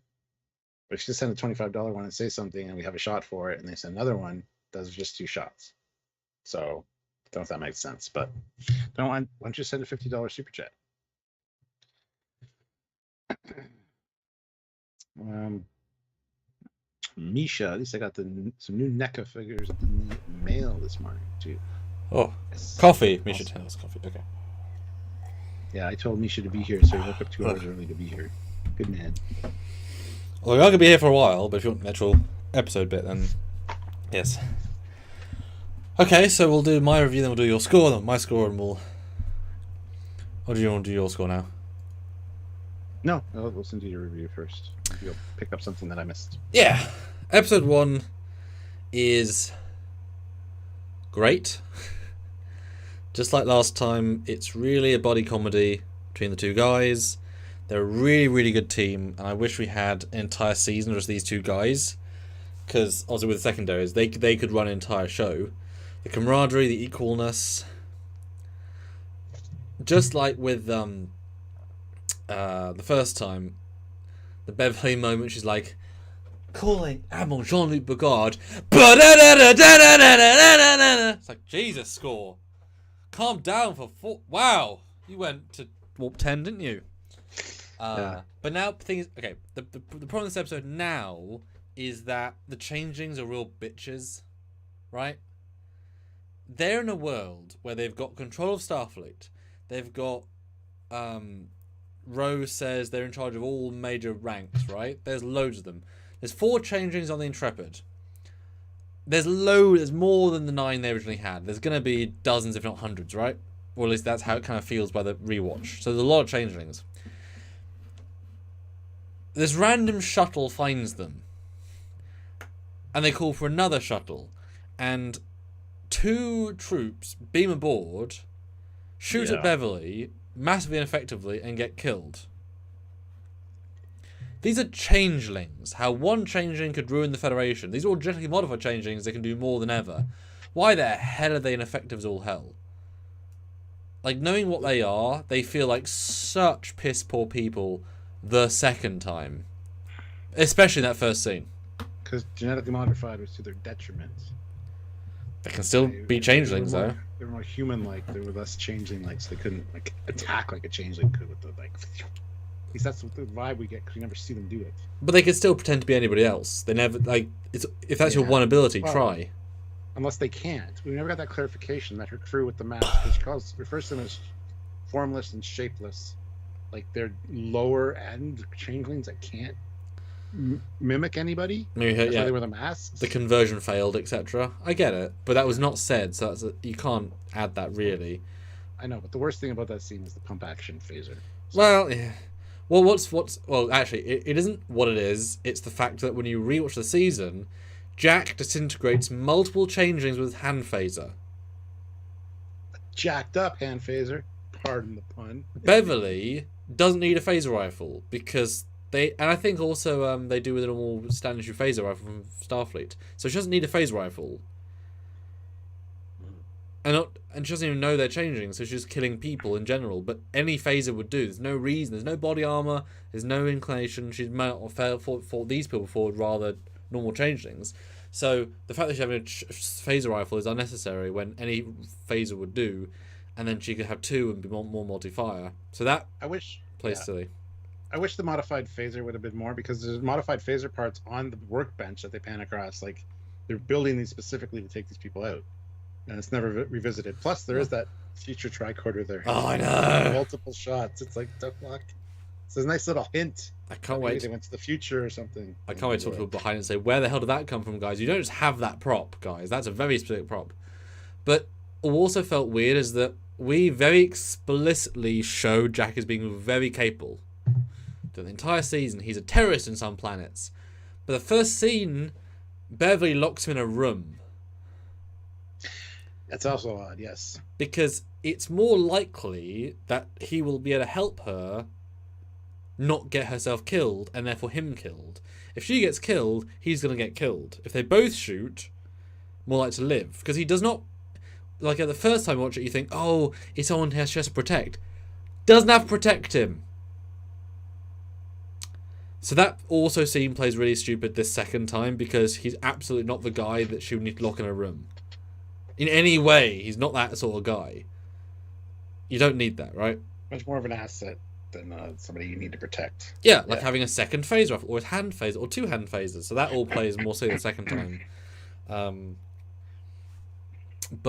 But if you just send a $25 one and say something, and we have a shot for it, and they send another one, those are just 2 shots. So I don't know if that makes sense, but why don't you send a $50 super chat? Misha, at least I got some new NECA figures in the mail this morning too. Oh, yes. Coffee. Misha tells coffee. Okay. Yeah, I told Misha to be here, so he woke up 2 hours early to be here. Good man. Well, we're not gonna be here for a while, but if you want the actual episode bit, then yes. Okay, so we'll do my review, then we'll do your score, then my score, and we'll. Or do you want to do your score now? No, I'll listen to your review first. You'll pick up something that I missed. Yeah, episode 1 is great. Just like last time, it's really a buddy comedy between the 2 guys. They're a really, really good team, and I wish we had an entire season of just these 2 guys. Because, also with the secondaries, they could run an entire show. The camaraderie, the equalness. Just like with the first time, the Beverly moment, she's like, calling Admiral Jean-Luc Picard. It's like, Jesus, score. Calm down for 4. Wow, you went to warp 10, didn't you? Yeah. But now the thing is, okay. The problem with this episode now is that the changelings are real bitches, right? They're in a world where they've got control of Starfleet. They've got Rose says they're in charge of all major ranks, right? There's loads of them. There's 4 changelings on the Intrepid. There's more than the 9 they originally had. There's going to be dozens, if not hundreds, right? Or at least that's how it kind of feels by the rewatch. So there's a lot of changelings. This random shuttle finds them. And they call for another shuttle. And 2 troops beam aboard, shoot at Beverly, massively ineffectively, and get killed. These are changelings. How one changeling could ruin the Federation. These are all genetically modified changelings. They can do more than ever. Why the hell are they ineffective as all hell? Like, knowing what they are, they feel like such piss poor people the second time. Especially in that first scene. Because genetically modified was to their detriment. They can still be changelings, though. They were more human-like. They were less changeling-like, so they couldn't attack like a changeling could with the At least that's the vibe we get because we never see them do it. But they could still pretend to be anybody else. They never if that's your one ability, try. Unless they can't. We never got that clarification that her crew with the mask, which refers to them as formless and shapeless. Like they're lower end changelings that can't mimic anybody. That's why they wear the masks. The conversion failed, etc. I get it, but that was not said, so you can't add that really. I know, but the worst thing about that scene is the pump action phaser. So. Well, yeah. Well, actually, it isn't what it is. It's the fact that when you rewatch the season, Jack disintegrates multiple changelings with hand phaser. A jacked up hand phaser. Pardon the pun. Beverly doesn't need a phaser rifle because and I think also they do with a normal standard issue phaser rifle from Starfleet, so she doesn't need a phaser rifle. And she doesn't even know they're changing, so she's just killing people in general. But any phaser would do. There's no reason. There's no body armor. There's no inclination. She might have fought these people forward rather normal changelings. So the fact that she's having a phaser rifle is unnecessary when any phaser would do, and then she could have 2 and be more multi-fire. So that plays silly. I wish the modified phaser would have been more, because there's modified phaser parts on the workbench that they pan across. Like, they're building these specifically to take these people out, and it's never revisited. Plus, there is that future tricorder there. Oh, I know. Multiple shots. It's like duck luck. It's a nice little hint. I can't wait. They went to the future or something. I can't wait to talk to people behind and say, where the hell did that come from, guys? You don't just have that prop, guys. That's a very specific prop. But what also felt weird is that we very explicitly showed Jack as being very capable. The entire season, he's a terrorist in some planets. But the first scene, Beverly locks him in a room. That's also odd, yes. Because it's more likely that he will be able to help her not get herself killed, and therefore him killed. If she gets killed, he's going to get killed. If they both shoot, more likely to live. Because he does not... Like, at the first time you watch it, you think, oh, it's someone he has to protect. Doesn't have to protect him. So that also scene plays really stupid this second time, because he's absolutely not the guy that she would need to lock in a room. In any way, he's not that sort of guy. You don't need that, right? Much more of an asset than somebody you need to protect. Yeah, like having a second phaser rifle, or a hand phaser, or two hand phasers. So that all plays more so the second time. But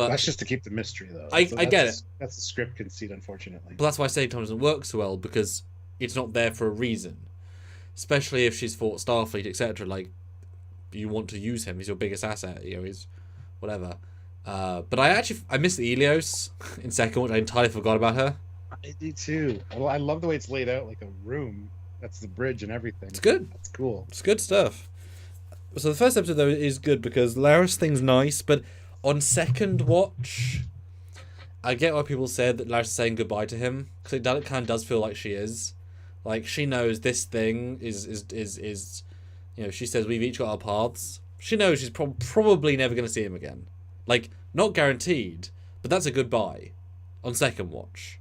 that's just to keep the mystery, though. I get it. That's the script conceit, unfortunately. But that's why saving time doesn't work so well, because it's not there for a reason. Especially if she's fought Starfleet, etc. Like, you want to use him. He's your biggest asset. You know, he's whatever. But I miss the Elios in second watch. I entirely forgot about her. I do too. Well, I love the way it's laid out, like a room. That's the bridge and everything. It's good. It's cool. It's good stuff. So the first episode, though, is good because Laris thing's nice, but on second watch, I get why people said that Laris is saying goodbye to him, because it kind of does feel like she is. Like, she knows this thing is you know, she says we've each got our paths. She knows she's probably never going to see him again. Like, not guaranteed, but that's a goodbye on second watch.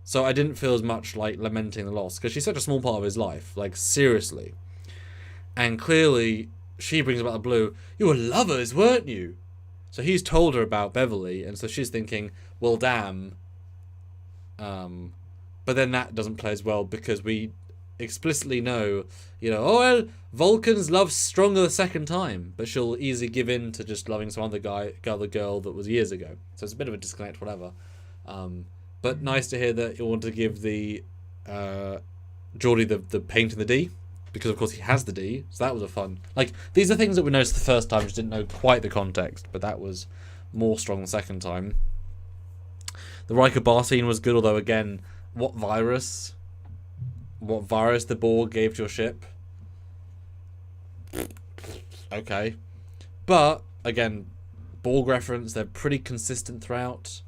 So I didn't feel as much like lamenting the loss, because she's such a small part of his life. Like, seriously. And clearly, she brings about the blue, you were lovers, weren't you? So he's told her about Beverly, and so she's thinking, well, damn. But then that doesn't play as well, because we explicitly know, you know, oh, well, Vulcans love stronger the second time, but she'll easily give in to just loving some other girl that was years ago. So it's a bit of a disconnect, whatever. But nice to hear that you want to give the Geordie the paint in the D, because of course he has the D, so that was a fun. Like, these are things that we noticed the first time, just didn't know quite the context, but that was more strong the second time. The Riker bar scene was good, although again, what virus the Borg gave to your ship? Okay. But, again, Borg reference, they're pretty consistent throughout.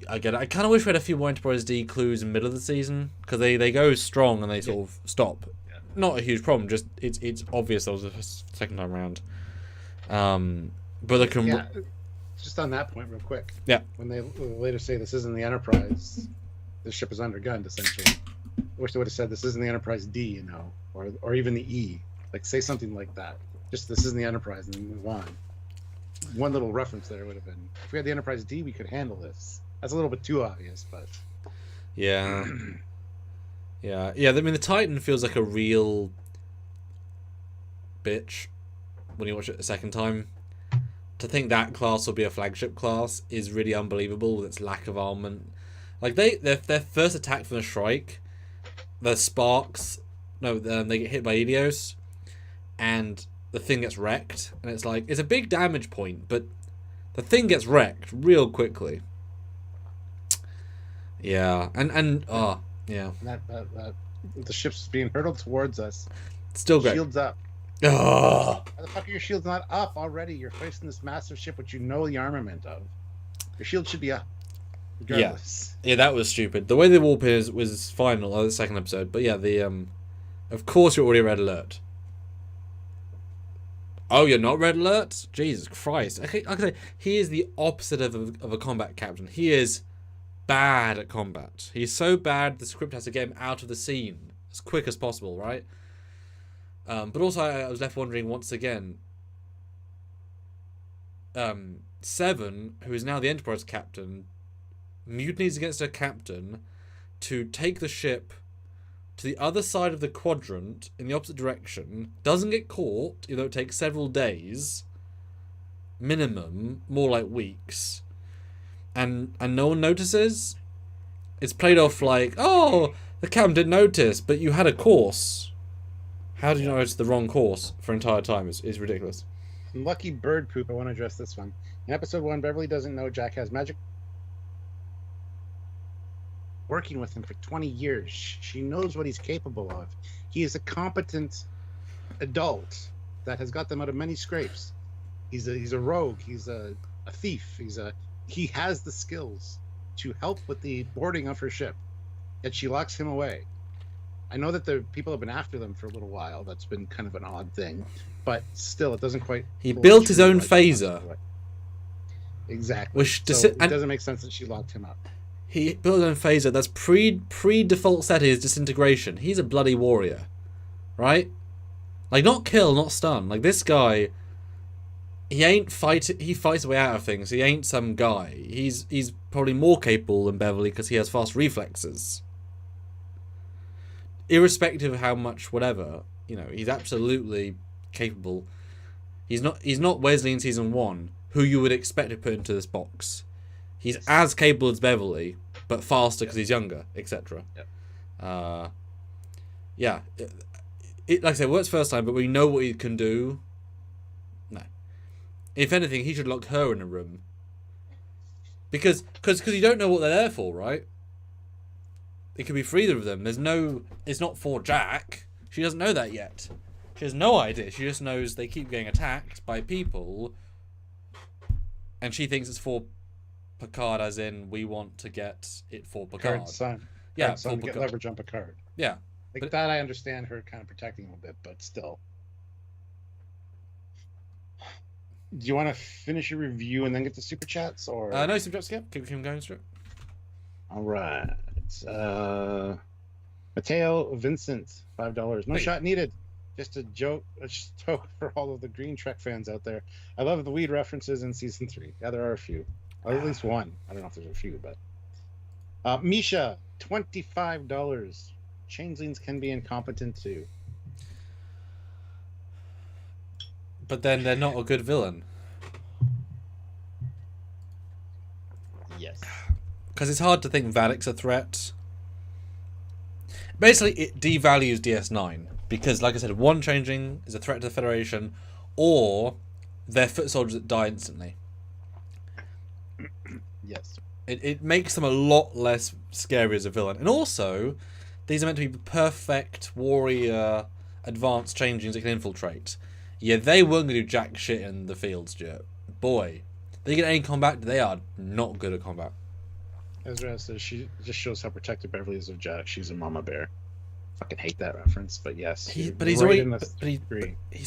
I get it. I kind of wish we had a few more Enterprise D clues in the middle of the season, because they go strong and they sort of stop. Yeah. Not a huge problem, just it's obvious that was the second time around. But they can... Yeah, just on that point real quick. Yeah. When they later say this isn't the Enterprise, the ship is undergunned, essentially. I wish they would have said this isn't the Enterprise D, you know, or even the E. Like, say something like that. Just this isn't the Enterprise, and then move on. One little reference there would have been, if we had the Enterprise D, we could handle this. That's a little bit too obvious, but... Yeah. Yeah. I mean, the Titan feels like a real bitch when you watch it a second time. To think that class will be a flagship class is really unbelievable with its lack of armament. Like, their first attack from the Shrike, the sparks... No, they get hit by Elios, and the thing gets wrecked. And it's like, it's a big damage point, but the thing gets wrecked real quickly. Yeah, and yeah. That the ship's being hurtled towards us. Still great. Shields up. Oh. Why the fuck are your shields not up already? You're facing this massive ship, which you know the armament of. Your shield should be up. Regardless. Yeah, that was stupid. The way they warp was fine on the second episode, but yeah, of course you're already red alert. Oh, you're not red alert? Jesus Christ! I can say he is the opposite of a combat captain. He is bad at combat. He's so bad the script has to get him out of the scene as quick as possible, right? But also I was left wondering once again. Seven, who is now the Enterprise captain, mutinies against her captain, to take the ship to the other side of the quadrant in the opposite direction, doesn't get caught, even though it takes several days, minimum, more like weeks, and no one notices. It's played off like, oh, the captain didn't notice, but you had a course. How did you notice the wrong course for entire time is ridiculous. Lucky bird poop. I want to address this one. In episode 1, Beverly doesn't know Jack has magic. Working with him for 20 years. She knows what he's capable of. He is a competent adult that has got them out of many scrapes. He's a rogue. He's a thief. He has the skills to help with the boarding of her ship. Yet she locks him away. I know that the people have been after them for a little while. That's been kind of an odd thing, but still, it doesn't quite. He built his own phaser. Exactly. It doesn't make sense that she locked him up. He built his own phaser. That's pre default set is disintegration. He's a bloody warrior, right? Like, not kill, not stun. Like, this guy, he ain't fighting. He fights his way out of things. He ain't some guy. He's probably more capable than Beverly because he has fast reflexes. Irrespective of how much whatever, he's absolutely capable. He's not Wesley in season 1, who you would expect to put into this box. He's as capable as Beverly, but faster because he's younger, etc. It like I said, works first time, but we know what he can do. No, if anything, he should lock her in a room because you don't know what they're there for, right? It could be for either of them. It's not for Jack. She doesn't know that yet. She has no idea. She just knows they keep getting attacked by people, and she thinks it's for Picard, as in we want to get it for Picard. Picard's son. Yeah, son to get leverage on Picard. Yeah. Like that, I understand her kind of protecting a little bit, but still. Do you want to finish your review and then get to super chats, or no super chats? Yeah, keep going through. All right. Mateo Vincent, $5. No shot needed. Just a joke for all of the Green Trek fans out there. I love the weed references in season 3. Yeah, there are a few. Or at least one. I don't know if there's a few, but Misha, $25. Changelings can be incompetent too. But then they're not a good villain. Yes. Because it's hard to think Vadic's a threat. Basically, it devalues DS9. Because, like I said, one changeling is a threat to the Federation, or they're foot soldiers that die instantly. Yes. It makes them a lot less scary as a villain. And also, these are meant to be perfect warrior advanced changelings that can infiltrate. Yeah, they weren't going to do jack shit in the field, Stuart. Boy, they get any combat, they are not good at combat. Ezra says she just shows how protective Beverly is of Jack. She's a mama bear. Fucking hate that reference, but yes. He's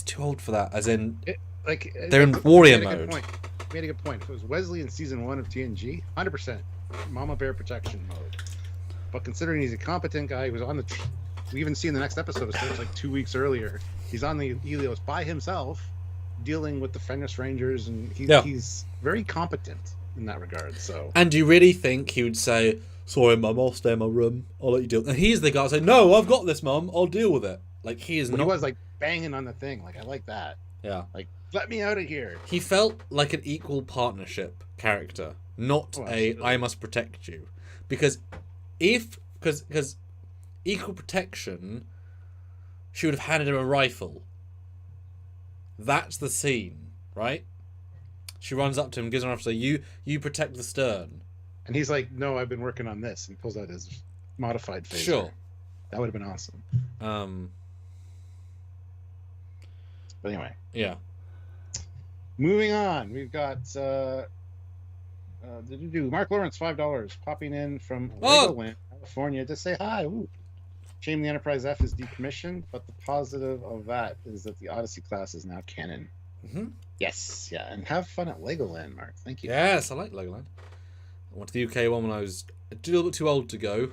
too old for that. As in, they're in warrior mode. Made a good point. If it was Wesley in season 1 of TNG, 100% mama bear protection mode. But considering he's a competent guy, he was on the. We even see in the next episode, it starts like 2 weeks earlier. He's on the Helios by himself, dealing with the Fenris Rangers, and he's very competent in that regard. So. And do you really think he would say, "Sorry, Mum, I'll stay in my room. I'll let you deal." And he's the guy saying, "No, I've got this, Mum. I'll deal with it." Like he is not. He was like banging on the thing. Like I like that. Yeah. Like let me out of here. He felt like an equal partnership character, not I must protect you, because equal protection, she would have handed him a rifle. That's the scene, right? She runs up to him, gives him a rifle, say, you protect the stern. And he's like, "No, I've been working on this," and pulls out his modified phaser. Sure. That would have been awesome. But anyway. Yeah. Moving on, we've got Mark Lawrence, $5, popping in from Legoland, California to say hi. Ooh. Shame the Enterprise F is decommissioned, but the positive of that is that the Odyssey class is now canon. Mm-hmm. Yes, yeah, and have fun at Legoland, Mark. Thank you. Yes, I like Legoland. I went to the UK one when I was a little bit too old to go.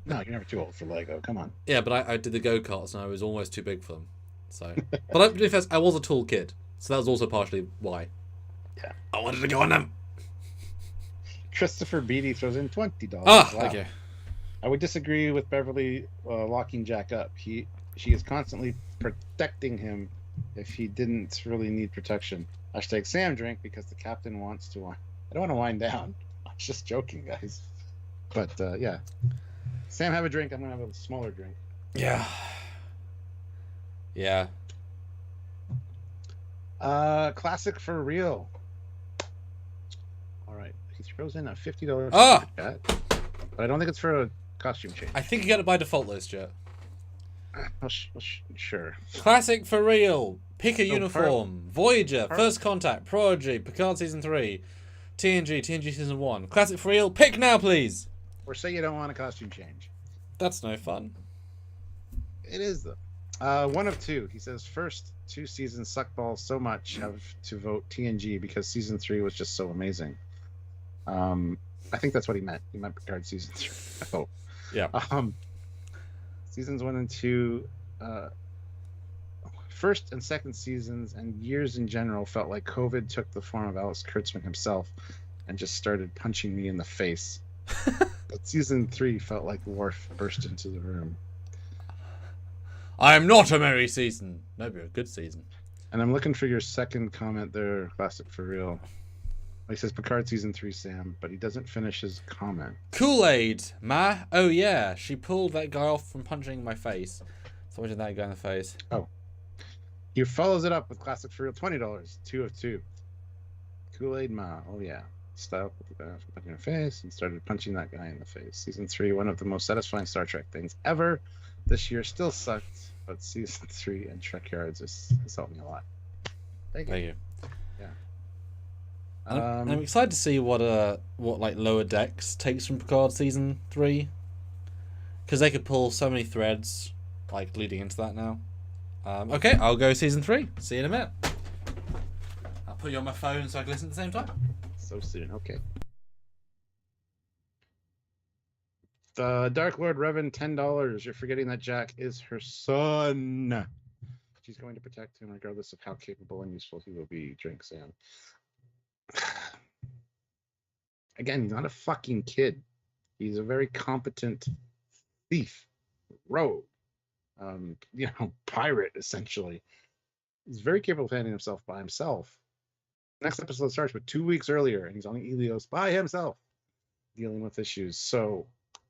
No, you're never too old for Lego. Come on. Yeah, but I did the go-karts and I was almost too big for them. So, but I was a tall kid, so that was also partially why. Yeah, I wanted to go on them. Christopher Beatty throws in $20. Wow. Thank you. I would disagree with Beverly locking Jack up. She is constantly protecting him if he didn't really need protection. Hashtag Sam drink because the captain wants to wind. I don't want to wind down. I was just joking, guys. But yeah, Sam, have a drink. I'm gonna have a smaller drink. Yeah. Yeah. Classic for real. All right, he throws in a $50 Ah! Chat, but I don't think it's for a costume change. I think you get it by default list, Jet. Sure. Classic for real. Pick a uniform. Voyager, First Contact, Prodigy, Picard Season 3, TNG Season 1. Classic for real. Pick now, please. Or say you don't want a costume change. That's no fun. It is, though. One of two. He says, first 2 seasons suck balls so much, have to vote TNG because Season 3 was just so amazing. I think that's what he meant. He meant Picard Season 3. Oh. Yeah. Seasons 1 and 2, first and second seasons and years in general felt like COVID took the form of Alex Kurtzman himself and just started punching me in the face. But Season 3 felt like Worf burst into the room. I am not a merry season. Maybe a good season. And I'm looking for your second comment there, Classic for real. He says Picard Season 3, Sam, but he doesn't finish his comment. Kool-Aid, ma. Oh yeah, she pulled that guy off from punching my face. So I did that guy in the face. Oh. He follows it up with Classic for real, $20, 2 of 2. Kool-Aid, ma. Oh yeah. Style put the guy off from punching her face and started punching that guy in the face. Season 3, one of the most satisfying Star Trek things ever. This year still sucked, but Season 3 and Trekyards has helped me a lot. Thank you. Yeah. I'm excited to see what like Lower Decks takes from Picard Season 3, because they could pull so many threads like leading into that now. Okay, I'll go Season 3. See you in a minute. I'll put you on my phone so I can listen at the same time. So soon, okay. The Dark Lord Revan, $10. You're forgetting that Jack is her son. She's going to protect him regardless of how capable and useful he will be. Drink, Sam. Again, he's not a fucking kid. He's a very competent thief, rogue, pirate, essentially. He's very capable of handling himself by himself. Next episode starts with 2 weeks earlier, and he's on the Helios by himself, dealing with issues. So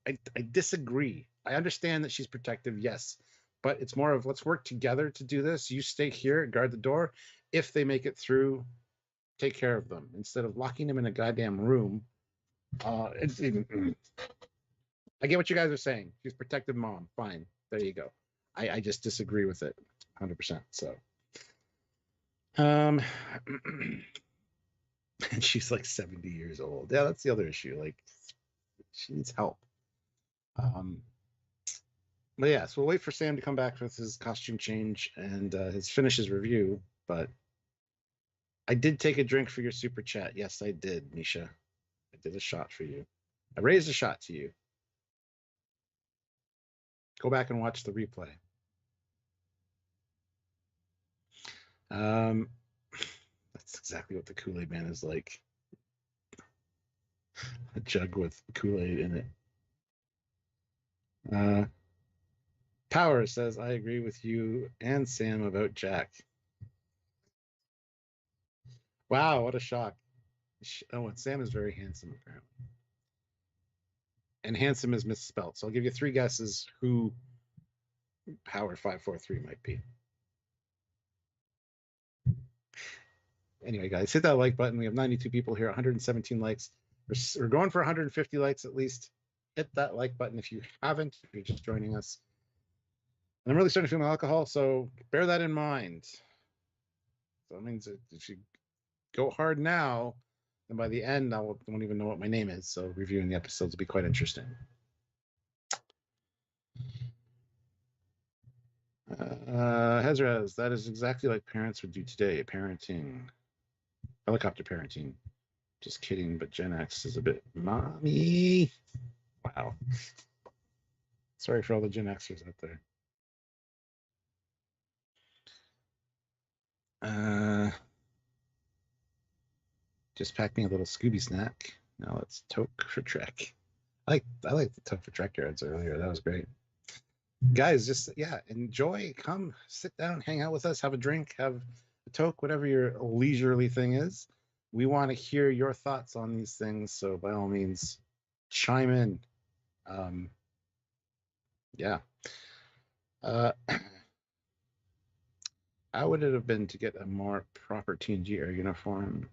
I disagree. I understand that she's protective, yes, but it's more of let's work together to do this. You stay here, guard the door. If they make it through, take care of them instead of locking them in a goddamn room. I get what you guys are saying. She's protective mom. Fine. There you go. I just disagree with it 100%. So, and she's like 70 years old. Yeah, that's the other issue. Like, she needs help. But yeah, so we'll wait for Sam to come back with his costume change and finish his review. But I did take a drink for your super chat. Yes, I did, Misha. I did a shot for you. I raised a shot to you. Go back and watch the replay. That's exactly what the Kool-Aid Man is like. A jug with Kool-Aid in it. Power says, I agree with you and Sam about Jack. Wow, what a shock. Oh, and Sam is very handsome, apparently. And handsome is misspelled. So I'll give you 3 guesses who Power 543 might be. Anyway, guys, hit that like button. We have 92 people here, 117 likes. We're going for 150 likes at least. Hit that like button if you haven't, if you're just joining us. And I'm really starting to feel my alcohol, so bear that in mind. So that means that if you go hard now, and by the end, I won't even know what my name is. So reviewing the episodes will be quite interesting. Hezraz, that is exactly like parents would do today. Parenting. Helicopter parenting. Just kidding, but Gen X is a bit mommy. Wow. Sorry for all the Gen Xers out there. Just pack me a little Scooby snack. Now let's toke for Trek. I like the talk for Trekyards earlier. That was great. Guys, just enjoy. Come sit down, hang out with us, have a drink, have a toke, whatever your leisurely thing is. We want to hear your thoughts on these things, so by all means, chime in. Yeah. How would it have been to get a more proper TNG air uniform?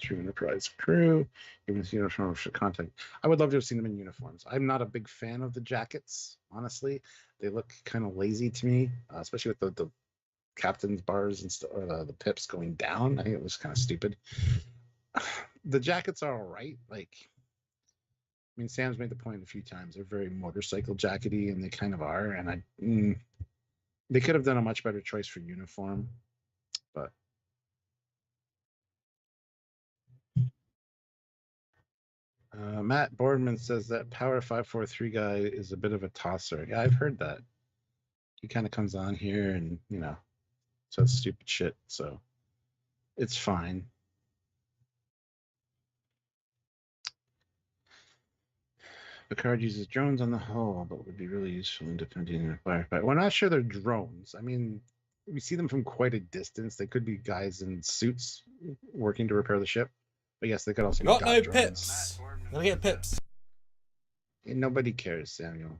True Enterprise crew, even this uniform for content. I would love to have seen them in uniforms. I'm not a big fan of the jackets, honestly. They look kind of lazy to me, especially with the captain's bars and or the pips going down. I think it was kind of stupid. The jackets are all right. Like, I mean, Sam's made the point a few times. They're very motorcycle jackety, and they kind of are. And they could have done a much better choice for uniform, but. Matt Boardman says that Power 543 guy is a bit of a tosser. Yeah, I've heard that. He kind of comes on here and, says stupid shit, so it's fine. Picard uses drones on the hull, but would be really useful in defending a firefight. We're not sure they're drones. I mean, we see them from quite a distance. They could be guys in suits working to repair the ship. But yes, they could also got no drones. Pips. Gonna get pips. And nobody cares, Samuel.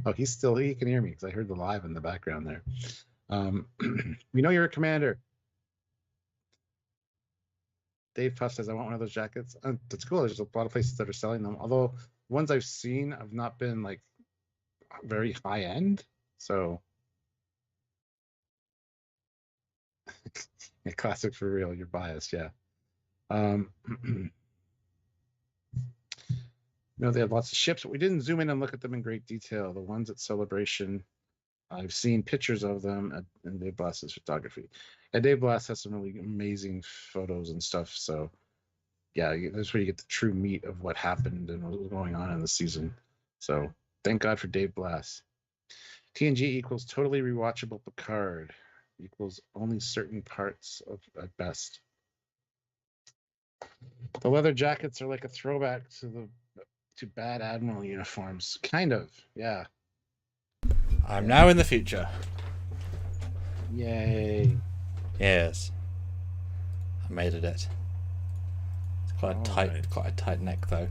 Oh, he can hear me because I heard the live in the background there. We know you're a commander. Dave Puff says, I want one of those jackets. That's cool. There's a lot of places that are selling them. Although ones I've seen have not been like very high end. So yeah, classic for real. You're biased, yeah. They have lots of ships, but we didn't zoom in and look at them in great detail. The ones at Celebration, I've seen pictures of them in Dave Blass's photography. And Dave Blass has some really amazing photos and stuff. So, yeah, that's where you get the true meat of what happened and what was going on in the season. So, thank God for Dave Blass. TNG equals totally rewatchable Picard. Equals only certain parts at best. The leather jackets are like a throwback to bad Admiral uniforms. Kind of, yeah. I'm now in the future. Yay. Yes. I made it. It's quite a tight neck though.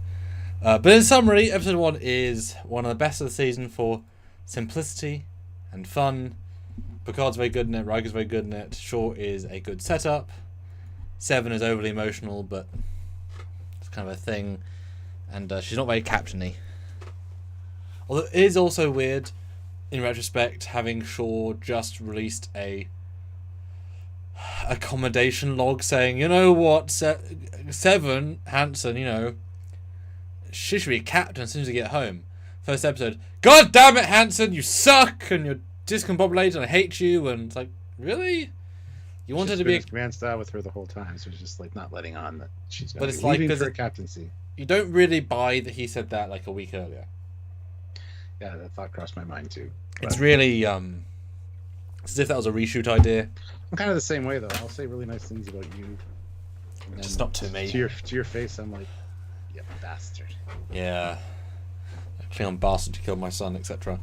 But in summary, episode 1 is one of the best of the season for simplicity and fun. Picard's very good in it, Riker's very good in it, Shaw is a good setup. 7 is overly emotional, but it's kind of a thing. And she's not very captain-y. Although it is also weird, in retrospect, having Shaw just released a accommodation log saying, you know what, 7, Hanson, she should be captain as soon as you get home. First episode, God damn it, Hanson, you suck, and you're discombobulated, and I hate you, and it's like, really? You wanted to be a command style with her the whole time, so it's just like not letting on that she's going to be leaving for captaincy. You don't really buy that he said that like a week earlier. Yeah, that thought crossed my mind too. But it's really it's as if that was a reshoot idea. I'm kind of the same way though. I'll say really nice things about you, just not to me. To your face, I'm like, you bastard. Yeah, Klingon bastard to kill my son, etc.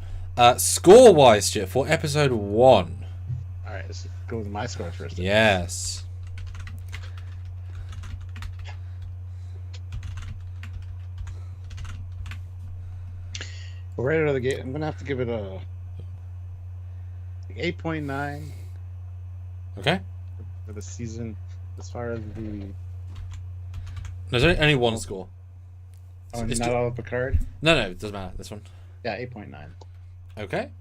Score-wise, Jeff, for episode 1. All right, let's go with my score first. Yes. Well, right out of the gate, I'm gonna have to give it a 8.9. Okay. For the season, as far as the. There's only one score. Oh, it's not all of Picard? No, it doesn't matter. This one. Yeah, 8.9. Okay.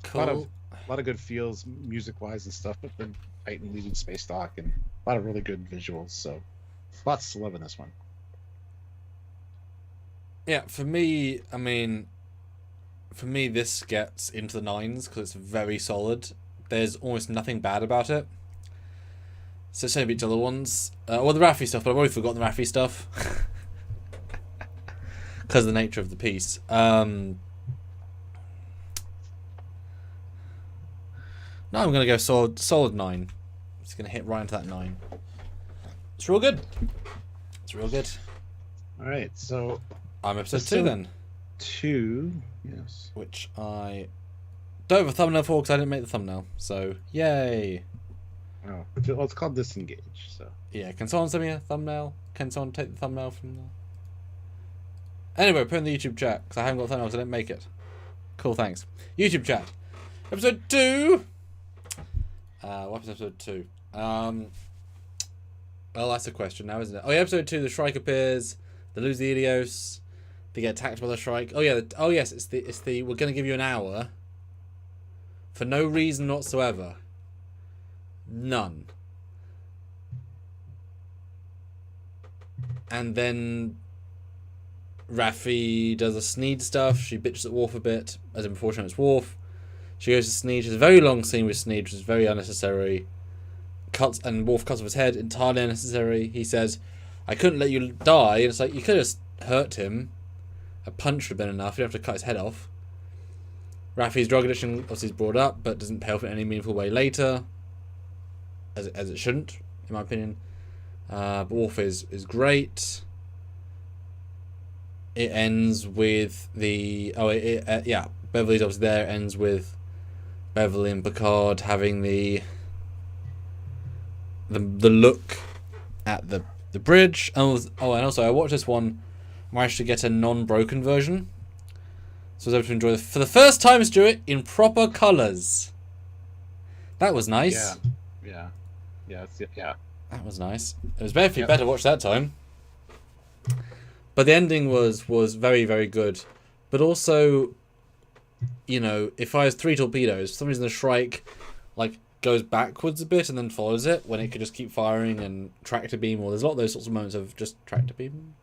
Cool. A lot of good feels, music-wise and stuff, but then Titan leaving space dock and a lot of really good visuals. So, lots to love in this one. Yeah, for me, this gets into the 9s because it's very solid. There's almost nothing bad about it. So it's only beat the other ones. Well, the Raffi stuff, but I've already forgotten the Raffi stuff. Because of the nature of the piece. No, I'm going to go solid 9. It's going to hit right into that 9. It's real good. All right, so I'm episode 2 then. 2, yes. Which I don't have a thumbnail for because I didn't make the thumbnail. So, yay. Oh, well, it's called Disengage, so. Yeah, can someone send me a thumbnail? Can someone take the thumbnail from there? Anyway, put in the YouTube chat because I haven't got a thumbnail because I didn't make it. Cool, thanks. YouTube chat. Episode 2. What's episode 2? Well, that's a question now, isn't it? Oh, yeah, episode 2, the Shrike appears. They lose the Idios. They get attacked by the Shrike. Oh, yeah. Oh, yes, it's the... We're going to give you an hour. For no reason whatsoever. None. And then... Raffi does a Sneed stuff. She bitches at Worf a bit. As in before she knows Worf. She goes to Sneed. She's a very long scene with Sneed, which is very unnecessary. And Worf cuts off his head, entirely unnecessary. He says, I couldn't let you die. And it's like, you could have hurt him. A punch would have been enough. You don't have to cut his head off. Raffi's drug addiction obviously is brought up, but doesn't pay off in any meaningful way later. As it shouldn't, in my opinion. But Worf is great. It ends with the... yeah, Beverly's obviously there. It ends with Beverly and Picard having the look at the bridge. And also I watched this one. I managed to get a non-broken version, so I was able to enjoy for the first time, Stuart, in proper colours. That was nice. Yeah. That was nice. It was definitely better to watch that time. But the ending was very, very good. But also, you know, it fires 3 torpedoes. For some reason the Shrike goes backwards a bit and then follows it when it could just keep firing and tractor beam. Or there's a lot of those sorts of moments of just tractor beam.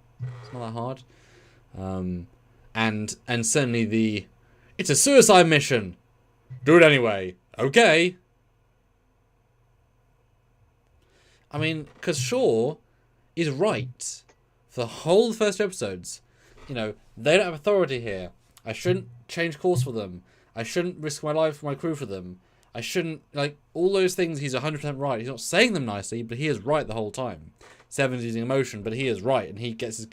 It's not that hard. And certainly it's a suicide mission. Do it anyway. Okay. I mean, because Shaw is right for the whole first 2 episodes. You know, they don't have authority here. I shouldn't change course for them. I shouldn't risk my life for my crew for them. I shouldn't, all those things, he's 100% right. He's not saying them nicely, but he is right the whole time. Seven's using emotion, but he is right, and he gets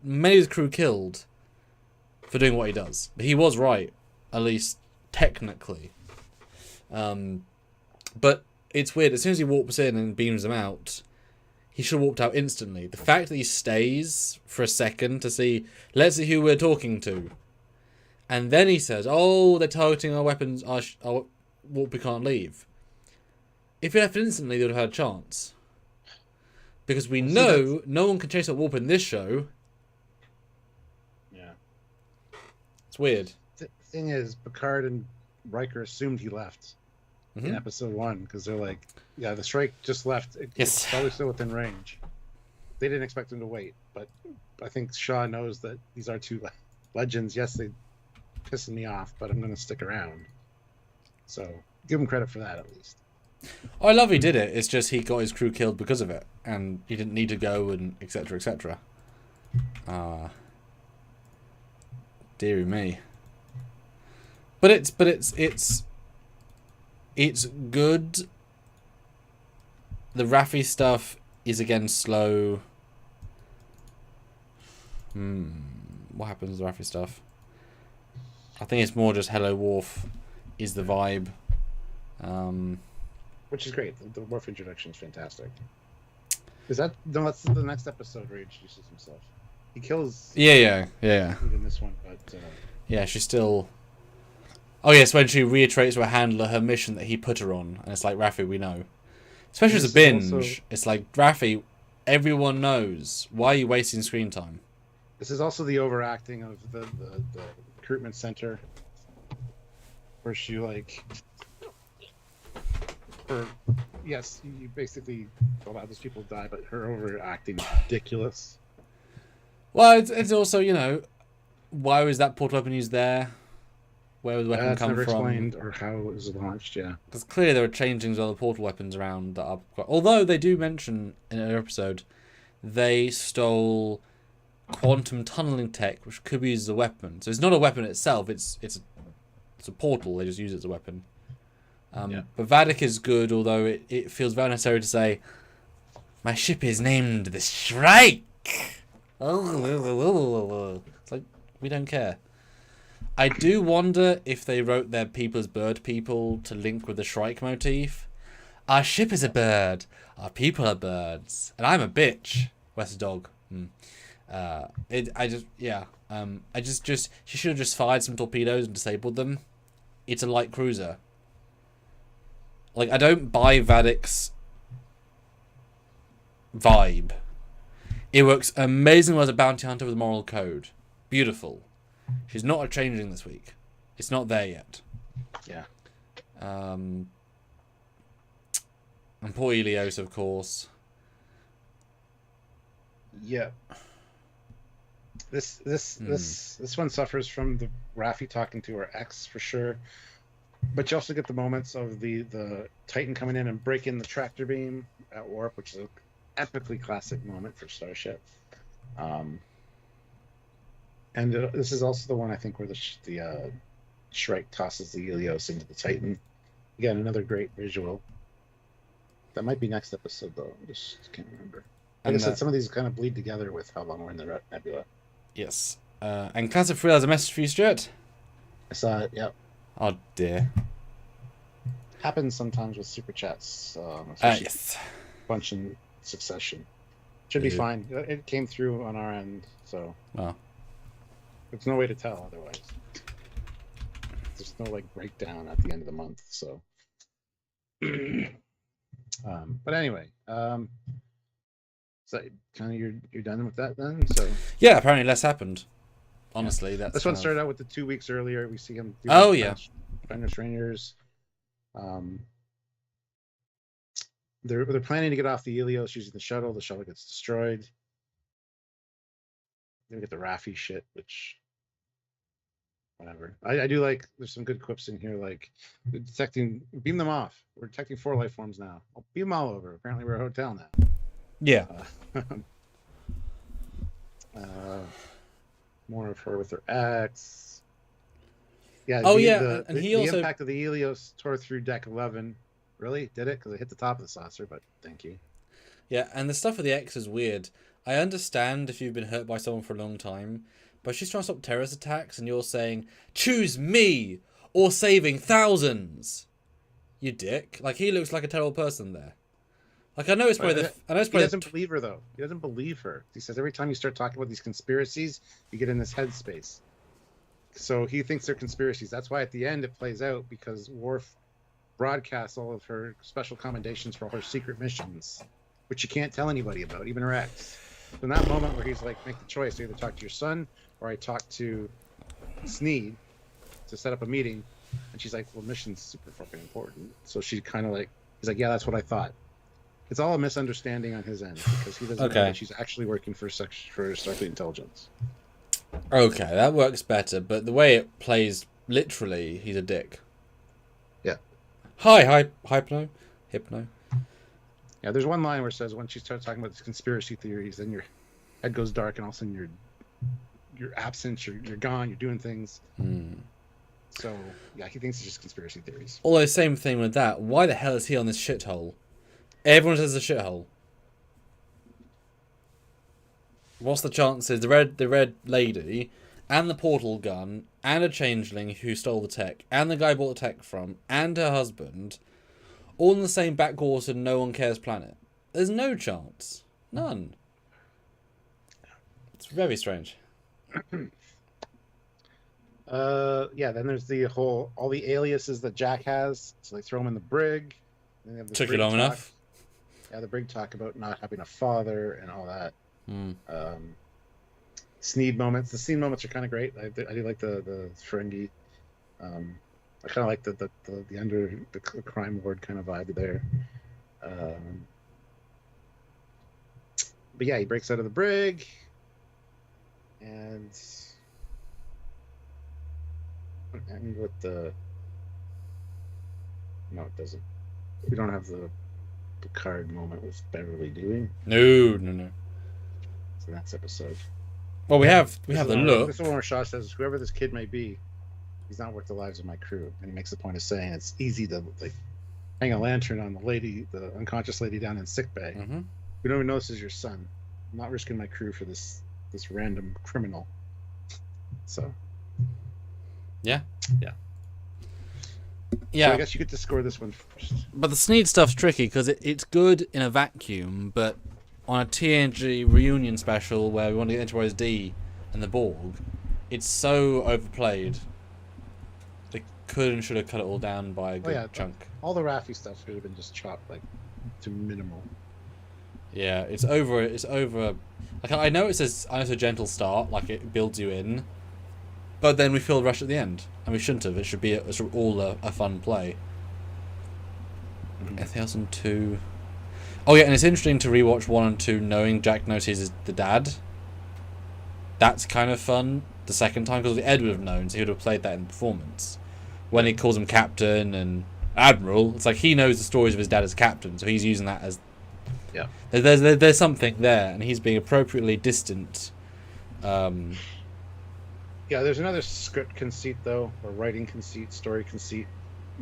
many of his crew killed for doing what he does. But he was right, at least technically. But it's weird. As soon as he warps in and beams them out, he should have warped out instantly. The fact that he stays for a second to see, let's see who we're talking to, and then he says, "Oh, they're targeting our weapons. Our warp, we can't leave." If he left instantly, they would have had a chance. Because we know no one can chase a warp in this show. Yeah. It's weird. The thing is, Picard and Riker assumed he left in episode 1 because they're like, yeah, the Shrike just left. It's probably still within range. They didn't expect him to wait, but I think Shaw knows that these are 2 legends. Yes, they pissing me off, but I'm going to stick around. So give him credit for that at least. Oh, I love he did it. It's just he got his crew killed because of it, and he didn't need to go, and etc. etc. Deary me. But it's good. The Raffi stuff is again slow. What happens to the Raffi stuff? I think it's more just Hello Worf is the vibe. Which is great. The Worf introduction is fantastic. That's the next episode where he introduces himself. He kills... Yeah. In this one, but... yeah, she's still... Oh, yes, when she reiterates to her handler her mission that he put her on. And it's like, Raffi, we know. Especially as a binge. Also... It's like, Raffi, everyone knows. Why are you wasting screen time? This is also the overacting of the recruitment center. Where she, yes, you basically allow those people to die, but her overacting is ridiculous. Well, it's also, you know, why was that portal weapon used there? Where would the weapon come never from? Explained, or how it was launched, yeah. Because clearly there are changings of other portal weapons around that are... Although they do mention in an episode they stole quantum tunneling tech, which could be used as a weapon. So it's not a weapon itself, it's a portal, they just use it as a weapon. But Vadic is good, although it feels very necessary to say, my ship is named the Shrike. It's like, we don't care. I do wonder if they wrote their people as bird people to link with the Shrike motif. Our ship is a bird. Our people are birds. And I'm a bitch. Where's the dog? She should have just fired some torpedoes and disabled them. It's a light cruiser. Like, I don't buy Vadic's vibe. It works amazingly as a bounty hunter with a moral code. Beautiful. She's not a changeling this week. It's not there yet. Yeah. And poor Elios, of course. Yeah. This one suffers from the Raffi talking to her ex for sure. But you also get the moments of the Titan coming in and breaking the tractor beam at warp, which is an epically classic moment for Starship. And this is also the one, I think, where the Shrike tosses the Helios into the Titan. Again, another great visual. That might be next episode, though. I just can't remember. Like I said, some of these kind of bleed together with how long we're in the nebula. Yes. And Classic Free has a message for you, Stuart. I saw it, yep. Oh, dear. Happens sometimes with Superchats. Yes. Bunch in succession. Should be fine. It came through on our end, so... Well... There's no way to tell otherwise. There's no like breakdown at the end of the month, so. But anyway, so kind of you're done with that then. So yeah, apparently less happened. Honestly, that's this one started out with the 2 weeks earlier. We see him. Finders Rangers. They're planning to get off the Helios using the shuttle. The shuttle gets destroyed. Gonna get the Raffi shit, which whatever. I do like there's some good quips in here, like beam them off. We're detecting 4 life forms now. I'll beam them all over. Apparently we're a hotel now. Yeah. More of her with her ex. Yeah. The impact of the Helios tore through deck 11. Really? Did it? Because it hit the top of the saucer, but thank you. Yeah, and the stuff with the X is weird. I understand if you've been hurt by someone for a long time, but she's trying to stop terrorist attacks and you're saying, choose me or saving thousands. You dick. Like, he looks like a terrible person there. Like, I know it's probably he doesn't believe her, though. He doesn't believe her. He says every time you start talking about these conspiracies, you get in this headspace. So he thinks they're conspiracies. That's why at the end it plays out, because Worf broadcasts all of her special commendations for all her secret missions, which you can't tell anybody about, even her ex. So in that moment where he's like, make the choice, either talk to your son or I talk to Sneed to set up a meeting, and she's like, well, mission's super fucking important. So she kind of like, he's like, yeah, that's what I thought. It's all a misunderstanding on his end, because he doesn't know that she's actually working for Starfleet Intelligence. Okay, that works better, but the way it plays, literally, he's a dick. Yeah. Hypno. Yeah, there's one line where it says, when she starts talking about these conspiracy theories, then your head goes dark and all of a sudden you're absent, you're gone, you're doing things. So, yeah, he thinks it's just conspiracy theories. Although, same thing with that. Why the hell is he on this shithole? Everyone says it's a shithole. What's the chances? The red lady, and the portal gun, and a changeling who stole the tech, and the guy bought the tech from, and her husband, all in the same backwater no one cares planet. There's no chance. None. It's very strange. Yeah, then there's all the aliases that Jack has, so they throw them in the brig. Then they have the Took you long enough. Yeah, the brig talk about not having a father and all that. Sneed moments. The Sneed moments are kind of great. I do like the Ferengi. I kind of like the under the crime lord kind of vibe there. But yeah, he breaks out of the brig, and with the no, it doesn't. We don't have the Picard moment with Beverly, do we? No. So that's episode. Well, we have the look. This is the one where Shaw says, "Whoever this kid may be, he's not worth the lives of my crew." And he makes the point of saying it's easy to like hang a lantern on the unconscious lady down in sickbay. We don't even know this is your son. I'm not risking my crew for this this random criminal. So Yeah. So I guess you get to score this one first. But the Sneed stuff's tricky because it's good in a vacuum, but on a TNG reunion special where we want to get Enterprise D and the Borg, it's so overplayed. They could and should have cut it all down by a good chunk. All the Raffi stuff should have been just chopped like to minimal. Yeah, it's over. Like I know it's a gentle start, like it builds you in, but then we feel rushed at the end, and we shouldn't have. It should be all a fun play. Anything else on 2? Oh yeah, and it's interesting to rewatch 1 and 2 knowing Jack knows he's the dad. That's kind of fun the second time, because Ed would have known, so he would have played that in the performance. When he calls him captain and admiral, it's like he knows the stories of his dad as captain, so he's using that as... Yeah. There's something there, and he's being appropriately distant. Yeah, there's another script conceit, though, or writing conceit, story conceit.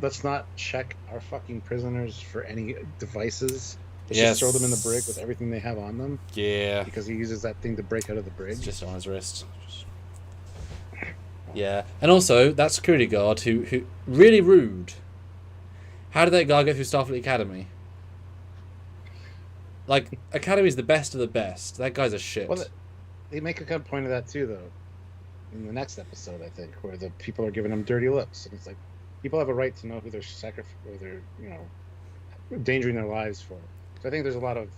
Let's not check our fucking prisoners for any devices. Let's just throw them in the brig with everything they have on them. Yeah. Because he uses that thing to break out of the brig. It's just on his wrist. Yeah. And also, that security guard who really rude. How did that guy get through Starfleet Academy? Like, Academy's the best of the best. That guy's a shit. Well, they make a good point of that, too, though. In the next episode, I think, where the people are giving them dirty looks. And it's like, people have a right to know who they're endangering their lives for. So I think there's a lot of,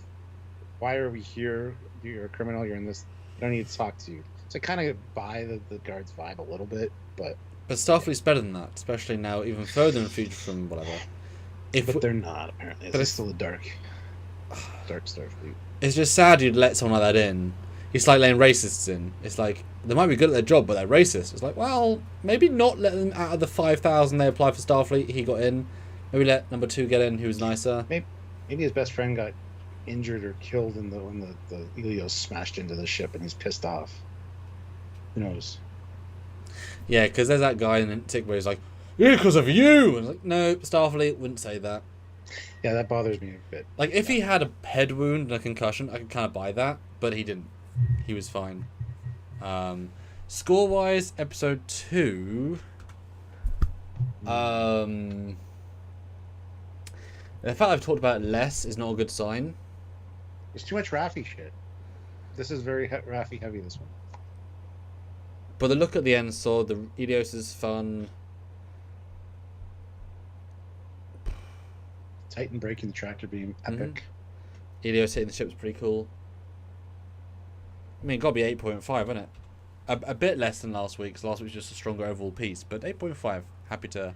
why are we here? You're a criminal, you're in this, I don't need to talk to you. So I kind of buy the guard's vibe a little bit, but... But Starfleet's better than that, especially now, even further in the future from whatever. But they're not, apparently. It's still a dark Starfleet. It's just sad you'd let someone like that in. It's like letting racists in. It's like, they might be good at their job, but they're racist. It's like, well, maybe not let them out of the 5,000 they applied for Starfleet, he got in. Maybe let number 2 get in, who was nicer. Maybe his best friend got injured or killed when the Helios smashed into the ship and he's pissed off. Who knows? Yeah, because there's that guy in Tick where he's like, yeah, because of you! And it's like, no, Starfleet wouldn't say that. Yeah, that bothers me a bit. Like, if he had a head wound and a concussion, I could kind of buy that, but he didn't. He was fine. Score-wise, episode 2... The fact I've talked about it less is not a good sign. There's too much Raffi shit. This is very Raffi heavy, this one. But the look at the end saw the Helios is fun. Titan breaking the tractor beam, epic. Helios hitting the ship's pretty cool. I mean, it got to be 8.5, isn't it? A bit less than last week, because last week was just a stronger overall piece. But 8.5, happy to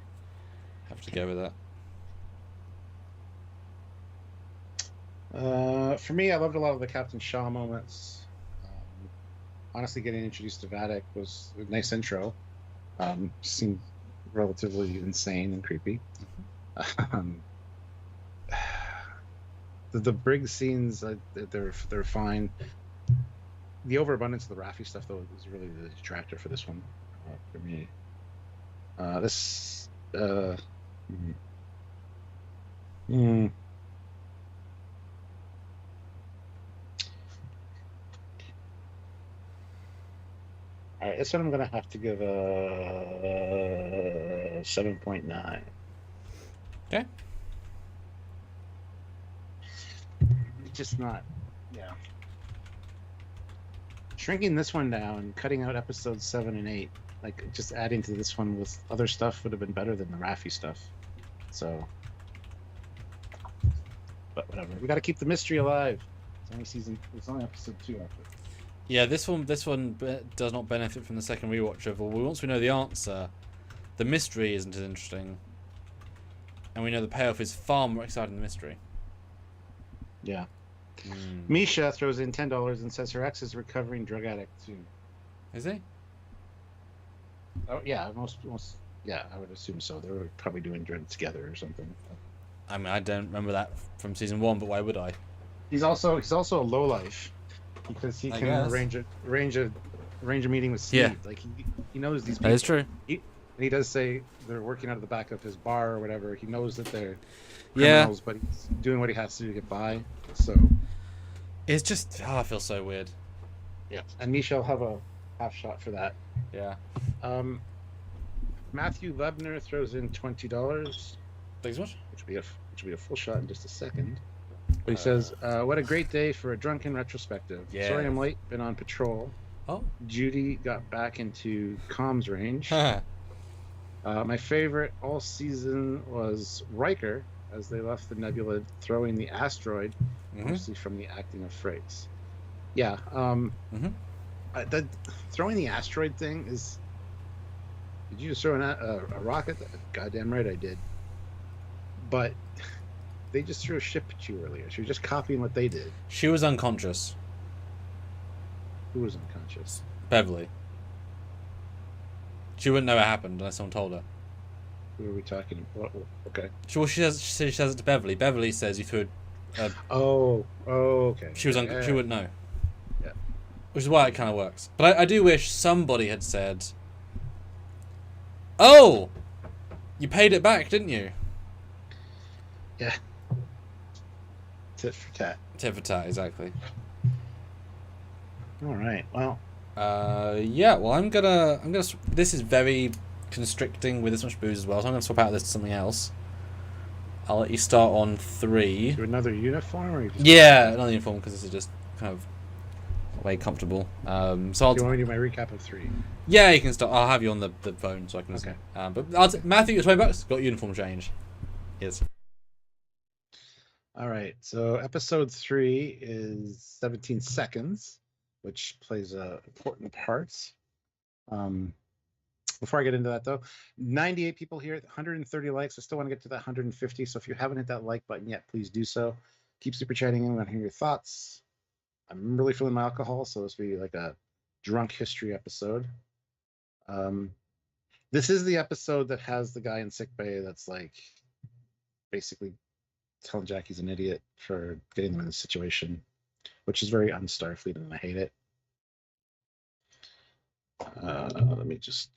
go with that. For me, I loved a lot of the Captain Shaw moments. Honestly, getting introduced to Vadic was a nice intro. Seemed relatively insane and creepy. The brig scenes, they're fine. The overabundance of the Raffi stuff, though, is really the detractor for this one. For me, All right, this one I'm gonna have to give a 7.9. Okay. Just not, shrinking this one down, cutting out episodes 7 and 8, like just adding to this one with other stuff would have been better than the Raffi stuff. So, but whatever. We got to keep the mystery alive. It's only episode 2 after. Yeah, this one does not benefit from the second rewatch of. Well, once we know the answer, the mystery isn't as interesting, and we know the payoff is far more exciting than the mystery. Yeah. Misha throws in $10 and says her ex is a recovering drug addict too. Is he? Oh yeah, most yeah, I would assume so. They were probably doing drugs together or something. I mean, I don't remember that from season 1, but why would I? He's also a lowlife because he can arrange a meeting with Steve. Yeah. Like he knows these people. That is true. He does say they're working out of the back of his bar or whatever. He knows that they're criminals, but he's doing what he has to do to get by. So it's just I feel so weird. Yeah, and Misha will have a half shot for that. Yeah. Matthew Lebner throws in $20, Thanks so much. which will be a full shot in just a second. But he says, "What a great day for a drunken retrospective. Yeah. Sorry I'm late. Been on patrol. Oh. Judy got back into comms range. My favorite all season was Riker, as they left the nebula throwing the asteroid, mostly from the acting of Frakes. Yeah. That throwing the asteroid thing is. Did you just throw a rocket? Goddamn right I did. But they just threw a ship at you earlier. So you're just copying what they did. She was unconscious. Who was unconscious? Beverly. She wouldn't know what happened unless someone told her. Who are we talking about? Okay. She says it to Beverly. Beverly says you threw okay. She wouldn't know. Yeah. Which is why it kind of works. But I do wish somebody had said, "Oh, you paid it back, didn't you?" Yeah. Tit for tat. Tit for tat, exactly. All right. Well. Yeah. Well, I'm gonna. This is very constricting with this much booze as well, so I'm gonna swap out this to something else. I'll let you start on 3. To another uniform, or yeah, another uniform because this is just kind of way comfortable. So I'll. Do you want me to do my recap of 3? Yeah, you can start. I'll have you on the phone so I can listen. Okay. But Matthew, your $20 got uniform change. Yes. All right. So episode 3 is 17 seconds, which plays a important part. Before I get into that, though, 98 people here, 130 likes. I still want to get to that 150. So if you haven't hit that like button yet, please do so. Keep super chatting in. I want to hear your thoughts. I'm really feeling my alcohol, so this will be like a drunk history episode. This is the episode that has the guy in sickbay that's like basically telling Jack he's an idiot for getting them in this situation, which is very un-Starfleet, and I hate it. Let me just.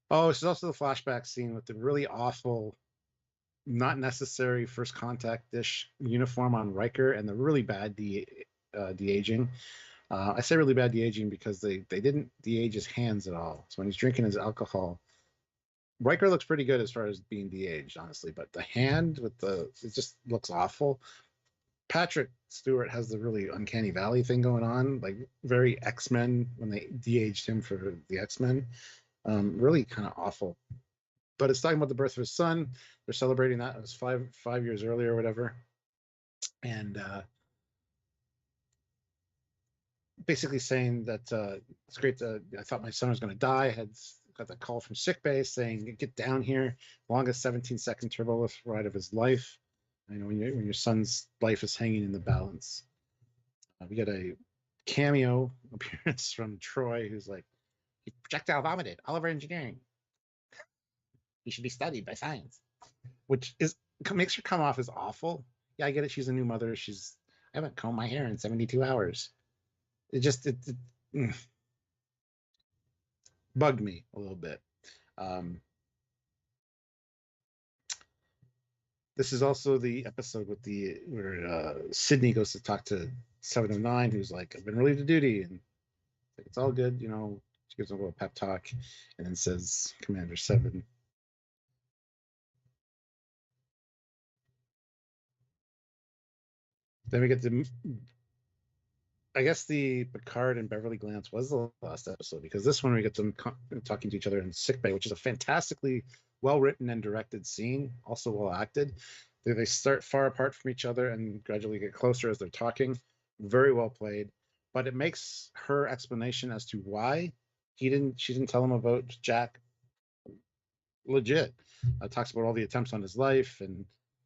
Oh, this is also the flashback scene with the really awful, not necessary first contact dish uniform on Riker and the really bad de-aging. I say really bad de-aging because they didn't de-age his hands at all. So when he's drinking his alcohol, Riker looks pretty good as far as being de-aged, honestly, but the hand with it just looks awful. Patrick Stewart has the really uncanny valley thing going on, like very X-Men when they de-aged him for the X-Men. Really kind of awful. But it's talking about the birth of his son. They're celebrating that. It was five years earlier or whatever. And basically saying that it's great. I thought my son was going to die. I had got that call from sickbay saying, "Get down here." Longest 17-second turbo lift ride of his life. I know when your son's life is hanging in the balance. We get a cameo appearance from Troy, who's like, "He projectile vomited all over engineering. He should be studied by science," which makes her come off as awful. Yeah, I get it. She's a new mother. I haven't combed my hair in 72 hours. It just bugged me a little bit. This is also the episode where Sydney goes to talk to 7 of 9, who's like, "I've been relieved of duty," and like, it's all good, you know. She gives him a little pep talk, and then says, "Commander 7." Then we get I guess the Picard and Beverly glance was the last episode, because this one we get them talking to each other in sickbay, which is a fantastically well-written and directed scene, also well acted. They start far apart from each other and gradually get closer as they're talking. Very well played, but it makes her explanation as to why she didn't tell him about Jack legit. Talks about all the attempts on his life, and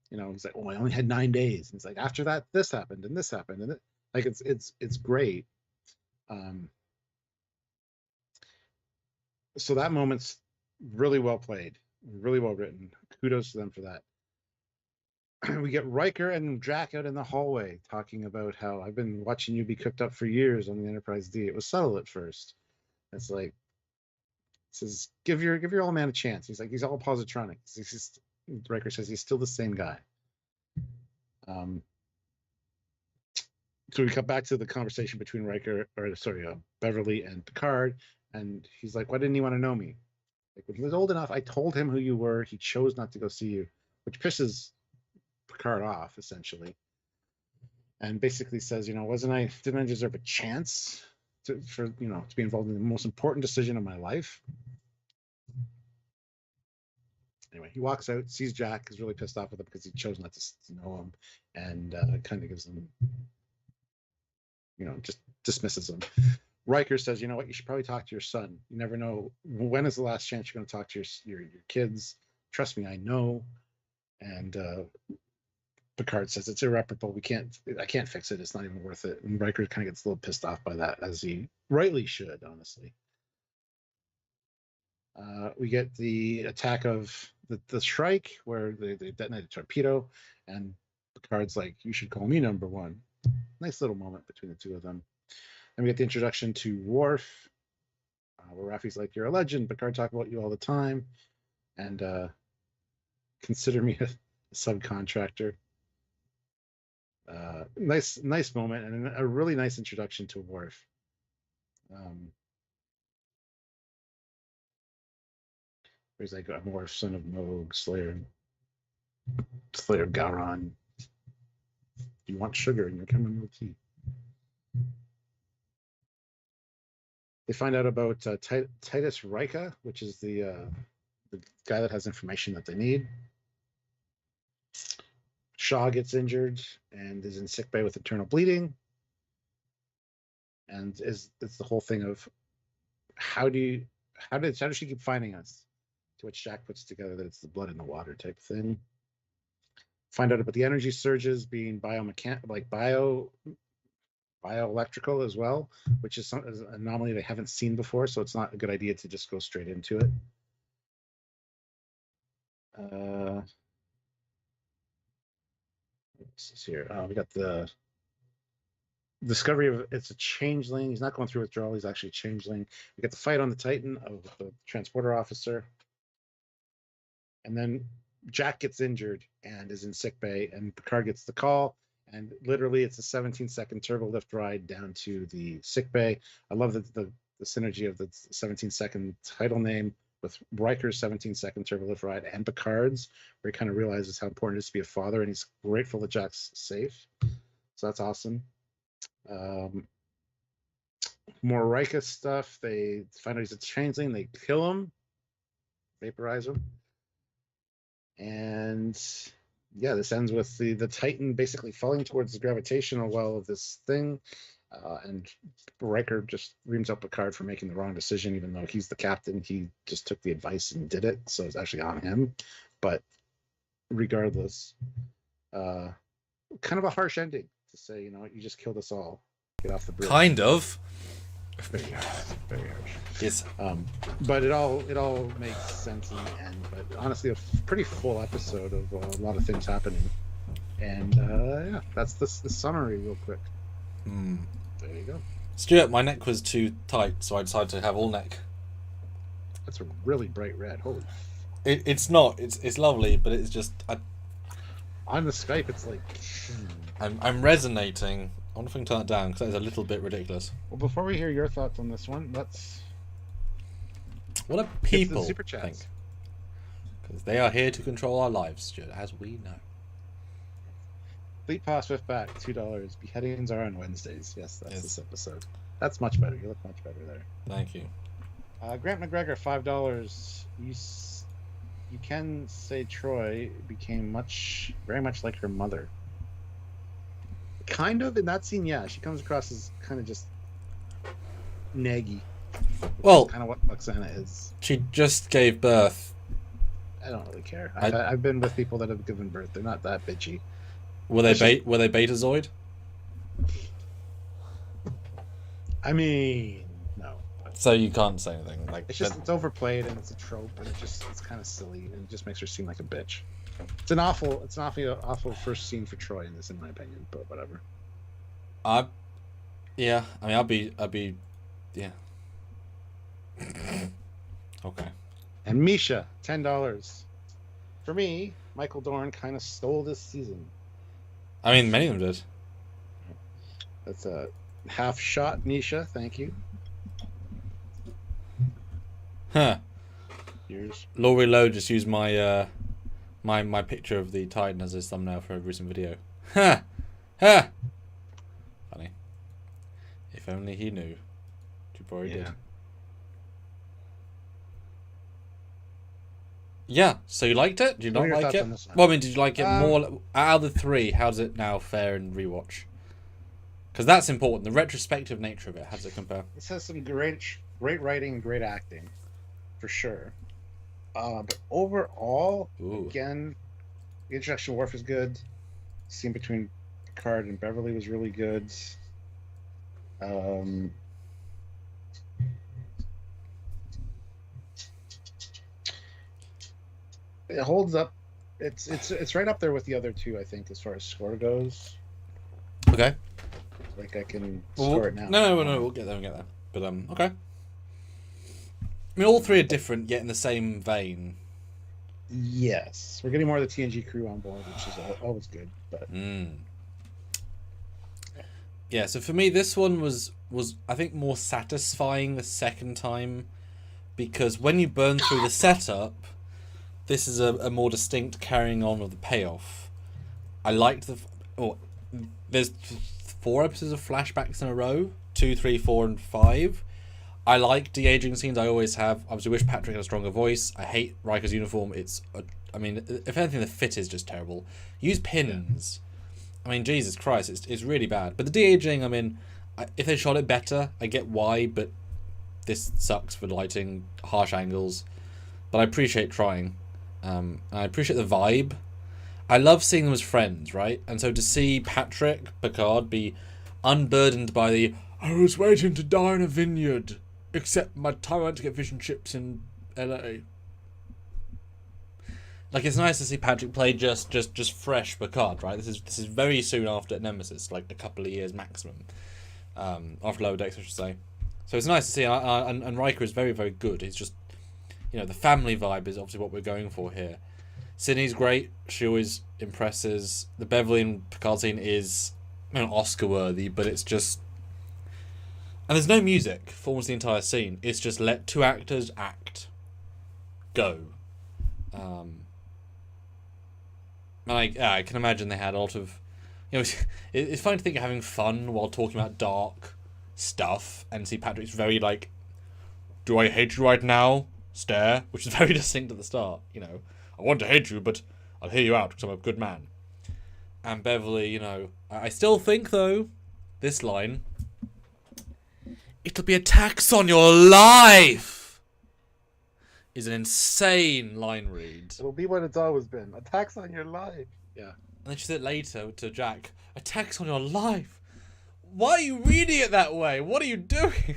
he's like, "Oh, I only had 9 days." And it's like, after that, this happened and this happened, and it's great. So that moment's really well played, really well written. Kudos to them for that. We get Riker and Jack out in the hallway talking about how, "I've been watching you be cooked up for years on the Enterprise D. It was subtle at first." It's like, says, give your old man a chance. He's like, he's all positronic. Riker says he's still the same guy. So we come back to the conversation between Beverly and Picard, and he's like, "Why didn't he want to know me? Like, when he was old enough, I told him who you were. He chose not to go see you," which pisses Picard off essentially, and basically says, didn't I deserve a chance to be involved in the most important decision of my life? Anyway, he walks out, sees Jack, is really pissed off with him because he chose not to know him, and kind of gives him, just dismisses him. Riker says, "You know what? You should probably talk to your son. You never know when is the last chance you're going to talk to your kids. Trust me, I know." And Picard says, "It's irreparable. I can't fix it. It's not even worth it." And Riker kind of gets a little pissed off by that, as he rightly should, honestly. We get the attack of the Shrike, where they detonate a torpedo, and Picard's like, "You should call me number one." Nice little moment between the two of them. Then we get the introduction to Worf, where Raffi's like, "You're a legend. Picard talk about you all the time, and consider me a subcontractor." Nice moment, and a really nice introduction to Worf. He's like, "I'm Worf, son of Moog, Slayer of Gowron. You want sugar in your chamomile tea?" They find out about Titus Rika, which is the guy that has information that they need. Shaw gets injured and is in sickbay with internal bleeding, and it's the whole thing of how does she keep finding us? To which Jack puts together that it's the blood in the water type thing. Find out about the energy surges being bioelectrical as well, which is an anomaly they haven't seen before, so it's not a good idea to just go straight into it. What's here? We got the discovery of it's a changeling. He's not going through withdrawal. He's actually a changeling. We get the fight on the Titan of the transporter officer. And then Jack gets injured and is in sickbay, and Picard gets the call, and literally it's a 17-second turbo lift ride down to the sickbay. I love the synergy of the 17-second title name with Riker's 17-second turbo lift ride and Picard's, where he kind of realizes how important it is to be a father, and he's grateful that Jack's safe. So that's awesome. More Riker stuff. They find out he's a changeling. They kill him, vaporize him. And yeah, this ends with the Titan basically falling towards the gravitational well of this thing, and Riker just reams up Picard for making the wrong decision, even though he's the captain. He just took the advice and did it, so it's actually on him. But regardless, kind of a harsh ending to say, you just killed us all. Get off the bridge. Kind of. Very harsh. Yes. But it all makes sense in the end. But honestly, a pretty full episode of a lot of things happening. And yeah, that's the summary real quick. There you go. Stuart, my neck was too tight, so I decided to have all neck. That's a really bright red. Holy. It's not. It's lovely, but it's just. On the Skype, it's like. I'm resonating. I wonder if I can turn it down, because that is a little bit ridiculous. Well, before we hear your thoughts on this one, let's... What do people Super Chats. think? Because they are here to control our lives, Stuart, as we know. Fleet Pass with back, $2. Beheadings are on Wednesdays. Yes, that's this episode. That's much better. You look much better there. Thank you. Grant McGregor, $5. You can say Troy became very much like her mother. Kind of in that scene, yeah. She comes across as kind of just naggy. Well, kind of what Luxana is. She just gave birth. I don't really care. I've been with people that have given birth. They're not that bitchy. Were they Betazoid? I mean, no. So you can't say anything. It's overplayed and it's a trope and it's kind of silly and it just makes her seem like a bitch. It's an awful first scene for Troy in this, in my opinion. But whatever. Yeah. I mean, I'll be, yeah. Okay. And Misha, $10. For me, Michael Dorn kind of stole this season. I mean, many of them did. That's a half shot, Nisha. Thank you. Huh. Yours. Laurie Lowe just used my my picture of the Titan as his thumbnail for a recent video. Ha! Ha! Funny. If only he knew. You probably did. Yeah, so you liked it? Did you not like it? Well, I mean, did you like it more? Out of the three, how does it now fare in rewatch? Because that's important. The retrospective nature of it. How does it compare? This has some great writing and great acting, for sure. But overall, again, the introduction of Worf is good. The scene between Picard and Beverly was really good. It holds up. It's right up there with the other two, I think, as far as score goes. Okay. Like I can score it now. No, we'll get there. But okay. I mean, all three are different, yet in the same vein. Yes, we're getting more of the TNG crew on board, which is always good. But yeah, so for me, this one was I think more satisfying the second time, because when you burn through the setup, this is a more distinct carrying on of the payoff. I liked there's 4 episodes of flashbacks in a row, 2, 3, 4, and 5. I like de-aging scenes. I always have. Obviously, wish Patrick had a stronger voice. I hate Riker's uniform. I mean, if anything, the fit is just terrible. Use pins. I mean, Jesus Christ, it's really bad. But the de-aging, I mean, if they shot it better, I get why, but this sucks for lighting, harsh angles. But I appreciate trying. I appreciate the vibe. I love seeing them as friends, right? And so to see Picard, be unburdened by the "I was waiting to die in a vineyard, except my time I went to get fish and chips in LA." Like, it's nice to see Patrick play just fresh Picard, right? This is very soon after Nemesis, like a couple of years maximum. After Lower Decks, I should say. So it's nice to see, and Riker is very, very good. He's just, the family vibe is obviously what we're going for here. Sydney's great. She always impresses. The Beverly and Picard scene is Oscar-worthy, but it's just... And there's no music for almost the entire scene. It's just let 2 actors act. Go. And I can imagine they had a lot of... it's fun to think of having fun while talking about dark stuff, and see Patrick's very like, "Do I hate you right now?" stare, which is very distinct at the start. I want to hate you, but I'll hear you out because I'm a good man. And Beverly, I still think, though, this line, "It'll be a tax on your life," is an insane line read. It'll be what it's always been. A tax on your life. Yeah. And then she said later to Jack, "A tax on your life." Why are you reading it that way? What are you doing?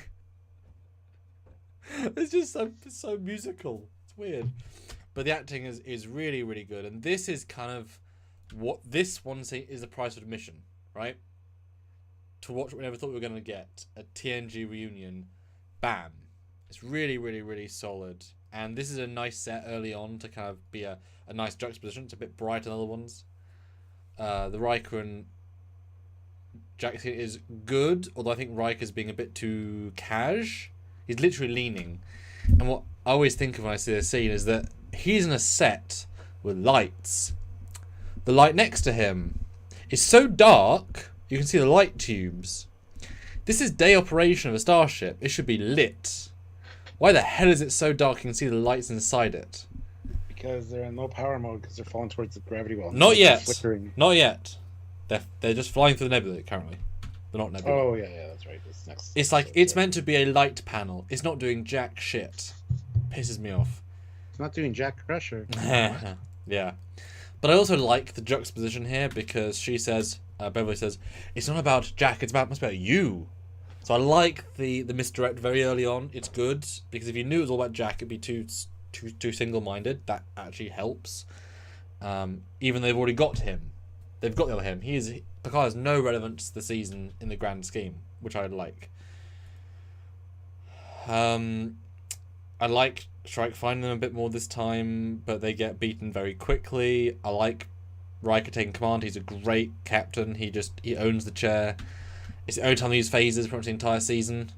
It's just so musical. It's weird. But the acting is really, really good. And this is kind of what this one is the price of admission, right? To watch what we never thought we were going to get. A TNG reunion. Bam. It's really, really, really solid. And this is a nice set early on to kind of be a nice juxtaposition. It's a bit brighter than other ones. The Riker and Jack scene is good, although I think Riker's being a bit too cash. He's literally leaning. And what I always think of when I see this scene is that he's in a set with lights. The light next to him is so dark, you can see the light tubes. This is day operation of a starship. It should be lit. Why the hell is it so dark you can see the lights inside it? Because they're in low power mode because they're falling towards the gravity well. Not yet. Not yet. They're just flying through the nebula currently. They're not nebula. Oh, yeah, that's right. It's like, it's meant to be a light panel. It's not doing jack shit. Pisses me off. It's not doing jack pressure. Yeah. But I also like the juxtaposition here because she says, Beverly says, "It's not about Jack, it's about you." So I like the misdirect very early on. It's good because if you knew it was all about Jack, it'd be too single-minded. That actually helps. Even though they've already got him. They've got the other him. Picard has no relevance to the season in the grand scheme, which I like. I like Strike finding them a bit more this time, but they get beaten very quickly. I like Riker taking command. He's a great captain. He owns the chair. It's the only time they use phasers pretty much the entire season.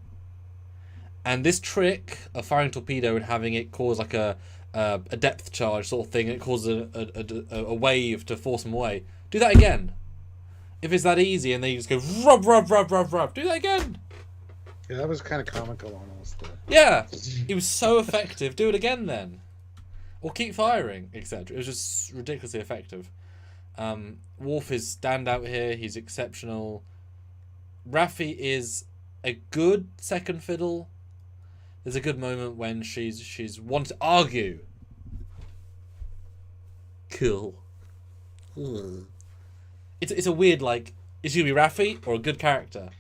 And this trick of firing a torpedo and having it cause like a depth charge sort of thing, and it causes a wave to force them away. Do that again. If it's that easy and they just go rub, rub, rub, rub, rub, do that again. Yeah, that was kind of comical almost. Yeah, it was so effective. Do it again then. Or keep firing, etc. It was just ridiculously effective. Worf is standout here. He's exceptional. Raffi is a good second fiddle. There's a good moment when she's wanting to argue. Cool. It's a weird, like, is he gonna be Raffi or a good character?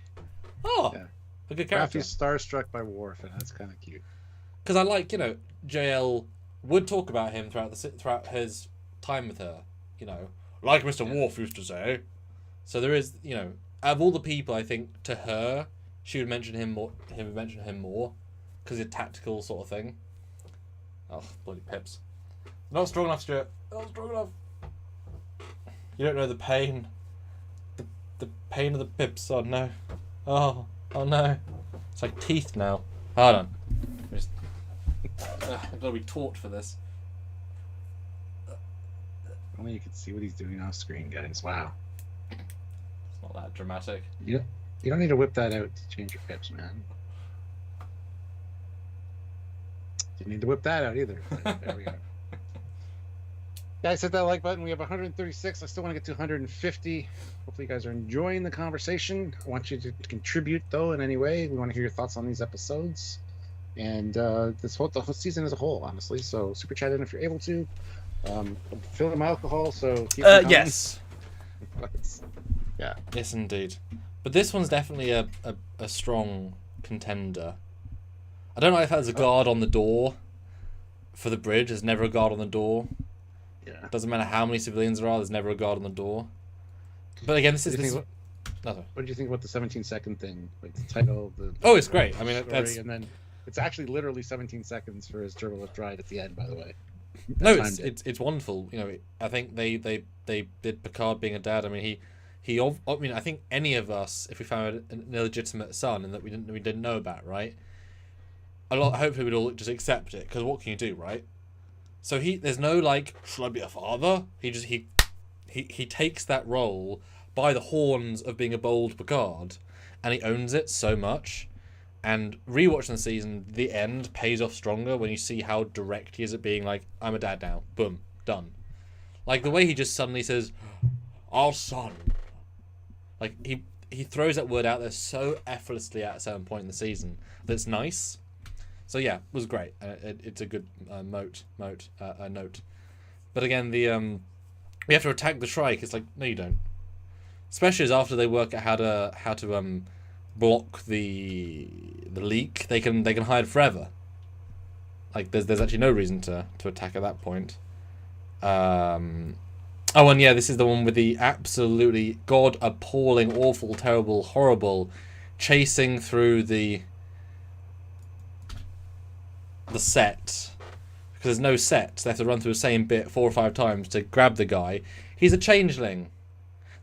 Oh, yeah. A good character. Raffi's starstruck by Worf, and that's kind of cute. Because I like, JL would talk about him throughout his time with her, like Mr. Worf used to say. So there is, out of all the people, I think to her, she would mention him more. He would mention him more, because it's a tactical sort of thing. Oh, bloody pips! Not strong enough, Stuart. Not strong enough. You don't know the pain. The pain of the pips. Oh no. Oh no. It's like teeth now. Hold on. I've got to be taught for this. Only you can see what he's doing off screen, guys. Wow. It's not that dramatic. You don't need to whip that out to change your pips, man. You need to whip that out either. There we go. Guys, hit that like button. We have 136. I still want to get to 150. Hopefully you guys are enjoying the conversation. I want you to contribute, though, in any way. We want to hear your thoughts on these episodes. And the whole season as a whole, honestly. So super chat in if you're able to. Fill my alcohol, so keep yes. Yeah. Yes, indeed. But this one's definitely a strong contender. I don't know if there's a guard on the door for the bridge. There's never a guard on the door. Yeah. Doesn't matter how many civilians there are. There's never a guard on the door. But again, what did you think about the 17-second thing? Like the title. Oh, it's great. I mean, that's. And then it's actually literally 17 seconds for his turbolift ride at the end. By the way. No, it's wonderful. I think they did Picard being a dad. I mean, I think any of us, if we found an illegitimate son and that we didn't know about, right? Hopefully we'd all just accept it, because what can you do, right? So there's no like, should I be a father? He takes that role by the horns of being a bold Picard, and he owns it so much. And rewatching the season, the end pays off stronger when you see how direct he is at being like, I'm a dad now. Boom. Done. Like, the way he just suddenly says, our son. Like, he throws that word out there so effortlessly at a certain point in the season that's nice. So, yeah, it was great. It's a good note. But again, we have to attack the Shrike. It's like, no, you don't. Especially as after they work out how to block the leak, they can hide forever. Like there's actually no reason to attack at that point. And yeah, this is the one with the absolutely god appalling, awful, terrible, horrible chasing through the set, because there's no set, so they have to run through the same bit 4 or 5 times to grab the guy. He's a changeling.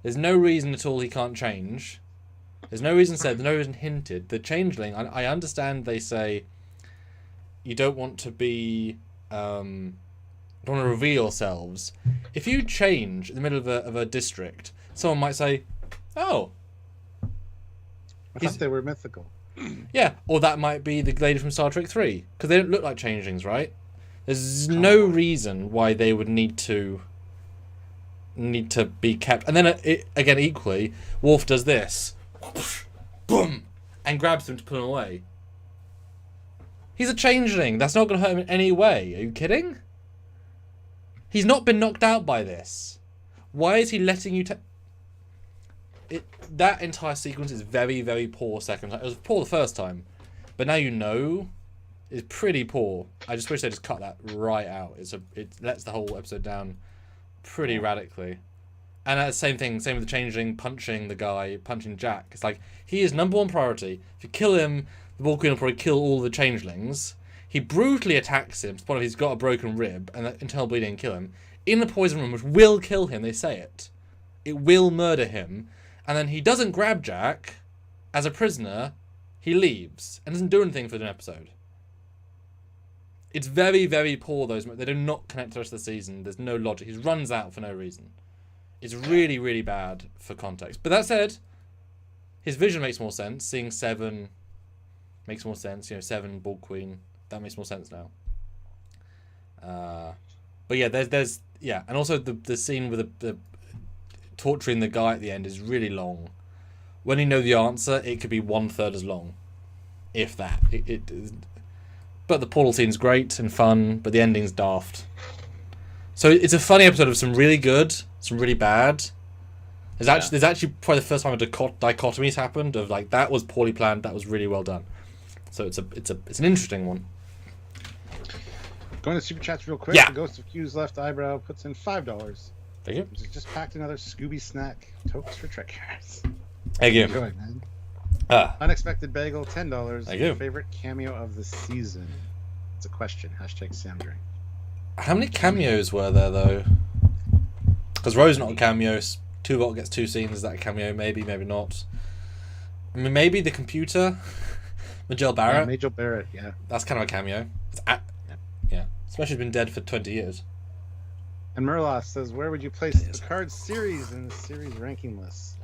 There's no reason at all he can't change. There's no reason said, there's no reason hinted. The changeling, I understand they say you don't want to be, don't want to reveal yourselves. If you change in the middle of a district, someone might say, oh. I thought they were mythical. Yeah, or that might be the lady from Star Trek 3, because they don't look like changelings, right? There's no reason why they would need to be kept. And then, again, equally, Worf does this. Boom! And grabs them to put him away. He's a changeling. That's not going to hurt him in any way. Are you kidding? He's not been knocked out by this. Why is he letting you that entire sequence is very, very poor second time. It was poor the first time. But now you know it's pretty poor. I just wish they just cut that right out. It lets the whole episode down pretty radically. And that's the same with the changeling punching the guy, punching Jack. It's like, he is number one priority. If you kill him, the Vulcan will probably kill all the changelings. He brutally attacks him to the point of he's got a broken rib and that internal bleeding kill him. In the poison room, which will kill him, they say it. It will murder him. And then he doesn't grab Jack. as a prisoner, he leaves and doesn't do anything for an episode. It's very, very poor, those. They do not connect to the rest of the season. There's no logic. He runs out for no reason. It's really, really bad for context. But that said, his vision makes more sense. Seeing Seven makes more sense. You know, Seven, Bald Queen. That makes more sense now. But yeah, there's and also the scene with the torturing the guy at the end is really long. When you know the answer, it could be 1/3 as long, if that. But the portal scene's great and fun, but the ending's daft. So it's a funny episode of some really good, some really bad. There's actually probably the first time a dichotomy's happened of like that was poorly planned, that was really well done. So it's an interesting one. Going to Super Chats real quick. Yeah. The Ghost of Q's Left Eyebrow puts in $5. Thank you. Just packed another Scooby snack. Tokes for Trekyards. Thank you. Enjoy, man. Unexpected Bagel, $10. Thank you. Favorite cameo of the season? It's a question. #SamDrink. How many cameos were there though? Because Ro's not a cameo. Tuvok gets 2 scenes. Is that a cameo? Maybe, maybe not. I mean, maybe the computer. Majel Barrett. Majel Barrett, yeah. That's kind of a cameo. Yeah. Especially been dead for 20 years. And Murloth says, where would you place the Picard series in the series ranking list?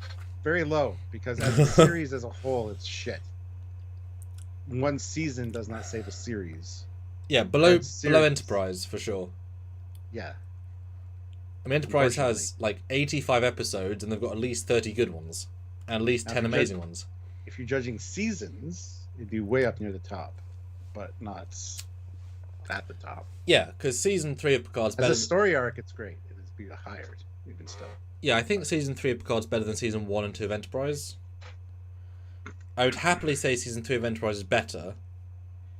Very low, because as a series as a whole, it's shit. One season does not save a series. Yeah, below Enterprise, for sure. Yeah. I mean, Enterprise has like 85 episodes, and they've got at least 30 good ones. And at least 10 amazing ones. If you're judging seasons, it'd be way up near the top. But not at the top. Yeah, because season 3 of Picard's better. As a story arc, it's great. It would be higher, even still. Yeah, I think season 3 of Picard's better than season 1 and 2 of Enterprise. I would happily say season 3 of Enterprise is better,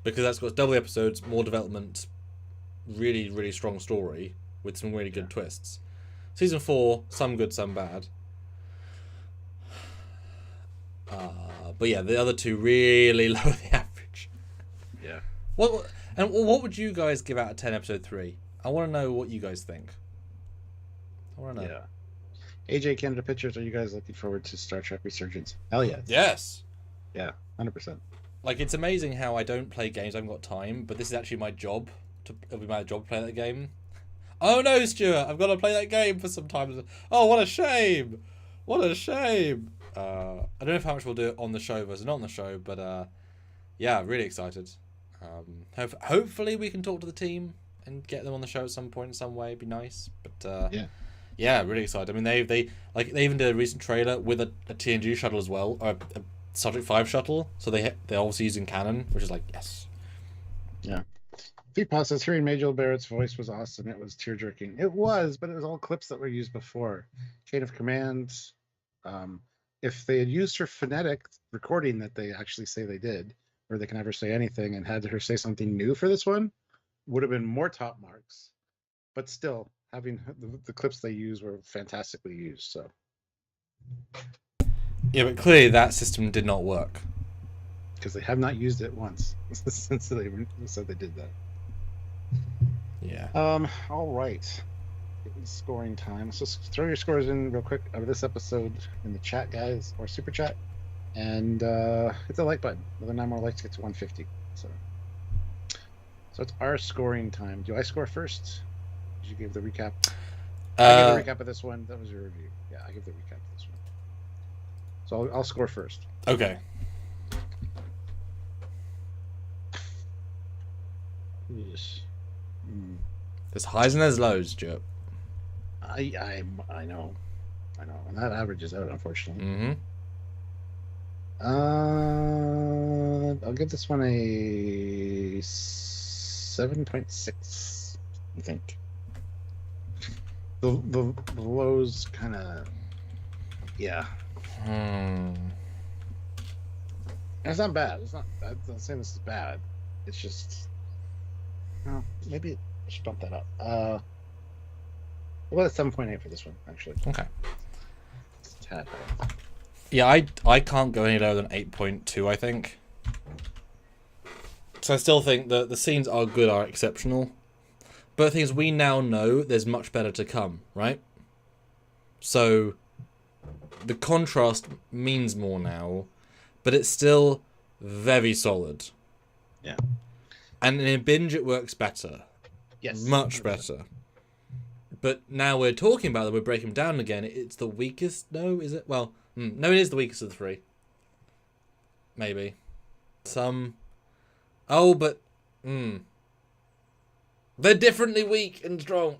because that's got double episodes, more development, really, really strong story, with some really good twists. Season 4, some good, some bad. But yeah, the other two really lower the average. Yeah. What would you guys give out of 10 episode 3? I want to know what you guys think. I want to know. Yeah. AJ Canada Pictures, are you guys looking forward to Star Trek Resurgence? Hell yes. Yes. Yeah, 100%. Like, it's amazing how I don't play games, I haven't got time, but this is actually my job. It'll be my job to play that game. Oh no, Stuart, I've got to play that game for some time. Oh, what a shame. What a shame. I don't know how much we'll do it on the show versus not on the show, but yeah, really excited. Hopefully we can talk to the team and get them on the show at some point in some way. It'd be nice. But yeah, really excited. I mean, they even did a recent trailer with a TNG shuttle as well, or a Star Trek 5 shuttle. So they're obviously using canon, which is like, yes. Yeah. Feetpaw says hearing Majel Barrett's voice was awesome. It was tear-jerking. It was, but it was all clips that were used before. Chain of Command. If they had used her phonetic recording that they actually say they did, or they can never say anything, and had her say something new for this one, would have been more top marks. But still, having the clips they use were fantastically used. So. Yeah, but clearly that system did not work. Because they have not used it once since they said they did that. Yeah. All right. Scoring time. So throw your scores in real quick of this episode in the chat, guys, or super chat, and hit the like button. Another 9 more likes, get to 150. So it's our scoring time. Do I score first? Did you give the recap? I gave the recap of this one. That was your review. Yeah, I give the recap of this one. So I'll score first. Okay. Yes. There's highs and there's lows, Joe. I know, and that averages out, unfortunately. Mm-hmm. I'll give this one a 7.6. I think the lows kind of, yeah. It's not bad. I'm not saying this is bad. It's just, well, maybe I should bump that up. Well, it's 7.8 for this one, actually. Okay. It's a tad high. Yeah, I can't go any lower than 8.2, I think. So I still think that the scenes are good, are exceptional. But the thing is, we now know there's much better to come, right? So the contrast means more now. but it's still very solid. Yeah. And in a binge, it works better. Yes. Much 100%. better. But now we're talking about them, we're breaking them down again. It's the weakest. No, is it? Well, no, it is the weakest of the three. Maybe. Some. Oh, but. They're differently weak and strong.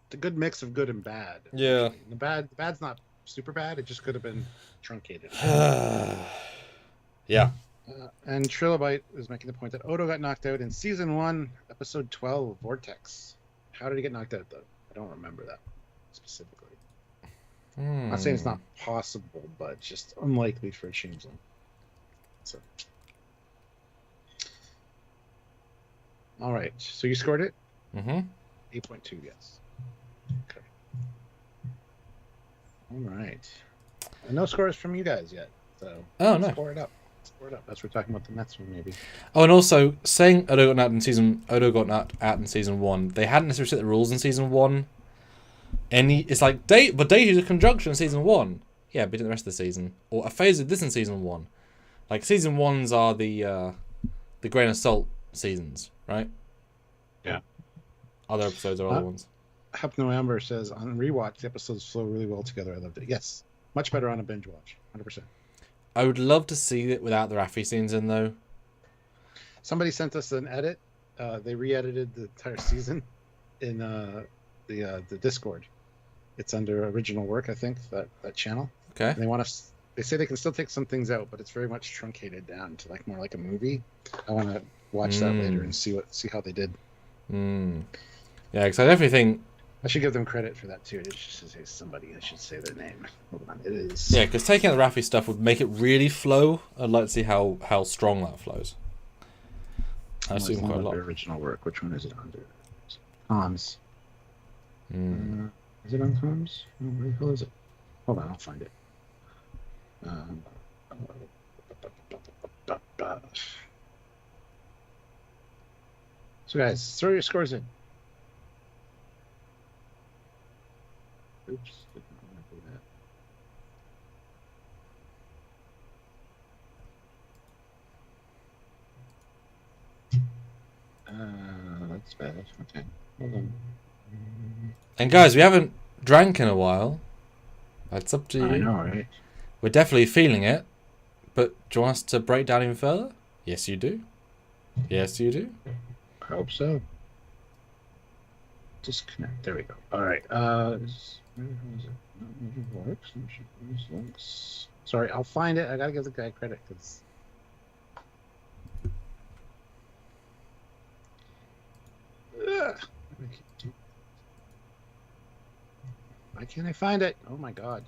It's a good mix of good and bad. Yeah. The bad's not super bad. It just could have been truncated. Yeah. And Trilobite is making the point that Odo got knocked out in season 1, episode 12, Vortex. How did he get knocked out, though? I don't remember that specifically. I'm not saying it's not possible, but just unlikely for a changeling. So. All right. So you scored it? 8.2, yes. Okay. All right. And no scores from you guys yet. So no. Score it up. That's what we're talking about the Mets one, maybe. Oh, and also saying Odo got knocked out in season 1. They hadn't necessarily set the rules in season 1. It's like but Deity's a conjunction in season 1. Yeah, but in the rest of the season, or a phase of this in season 1. Like season 1s are the grain of salt seasons, right? Yeah. Other episodes are other ones. Hypno Amber says on rewatch the episodes flow really well together. I loved it. Yes, much better on a binge watch. 100%. I would love to see it without the Raffi scenes in, though. Somebody sent us an edit. They re-edited the entire season in the Discord. It's under original work, I think, that channel. Okay. And they want us. They say they can still take some things out, but it's very much truncated down to more like a movie. I want to watch that later and see how they did. Yeah, because I definitely think I should give them credit for that too. It should say somebody. I should say their name. Hold on, it is. Yeah, because taking out the Raffi stuff would make it really flow. I'd like to see how strong that flows. I assume quite a lot. Original work. Which one is it under? Tom's. Is it on Tom's? Where the hell is it? Hold on, I'll find it. So guys, throw your scores in. Oops, didn't want to do that. That's bad. Okay, hold on. And guys, we haven't drank in a while. That's up to you. I know, right? We're definitely feeling it. But do you want us to break down even further? Yes, you do. Yes, you do. I hope so. Disconnect. There we go. All right. Sorry, I'll find it. I gotta give the guy credit because. Why can't I find it? Oh my god.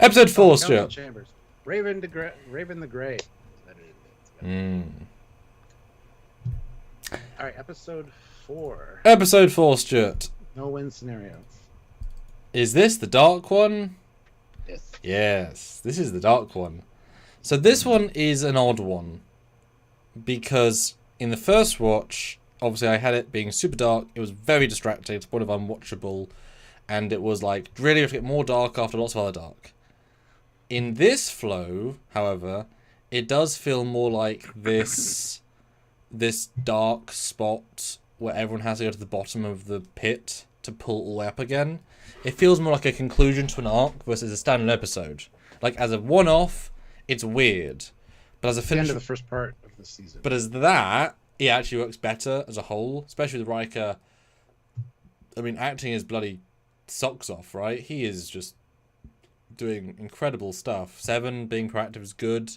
Episode 4, Stuart. Chambers. Raven the Grey. All right, episode 4. Episode 4, Stuart. No win scenario. Is this the dark one? Yes. Yes, this is the dark one. So this one is an odd one. Because in the first watch, obviously I had it being super dark. It was very distracting to the point of unwatchable. And it was like, really have to get more dark after lots of other dark. In this flow, however, it does feel more like this dark spot where everyone has to go to the bottom of the pit to pull all the way up again. It feels more like a conclusion to an arc versus a standalone episode. Like, as a one-off, it's weird. But as a finish... the end of the first part of the season. But as that, it actually works better as a whole, especially with Riker. I mean, acting his bloody socks off, right? He is just doing incredible stuff. 7 being proactive is good.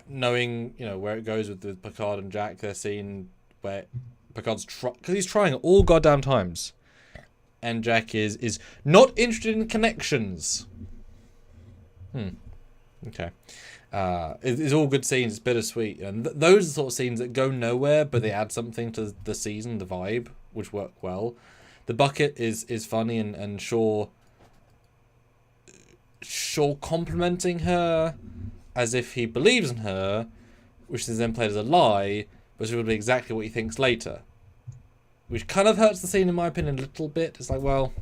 Knowing where it goes with the Picard and Jack, their scene where Picard's because he's trying all goddamn times, and Jack is not interested in connections. Okay. It's all good scenes. It's bittersweet, and those are the sort of scenes that go nowhere, but they add something to the season, the vibe, which work well. The bucket is funny and Shaw complimenting her as if he believes in her, which is then played as a lie, but it will be exactly what he thinks later. Which kind of hurts the scene, in my opinion, a little bit. It's like, well,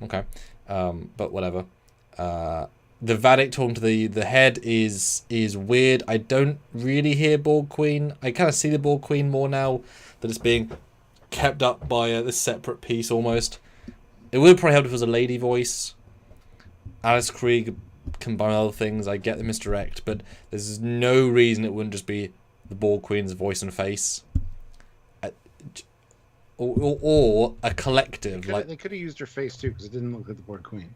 okay. But whatever. The Vatic talking to the head is weird. I don't really hear Borg Queen. I kind of see the Borg Queen more now that it's being kept up by this separate piece almost. It would probably help if it was a lady voice. Alice Krieg combined with other things. I get the misdirect, but there's no reason it wouldn't just be the Borg Queen's voice and face. Or a collective. They could have used her face too, because it didn't look like the Borg Queen.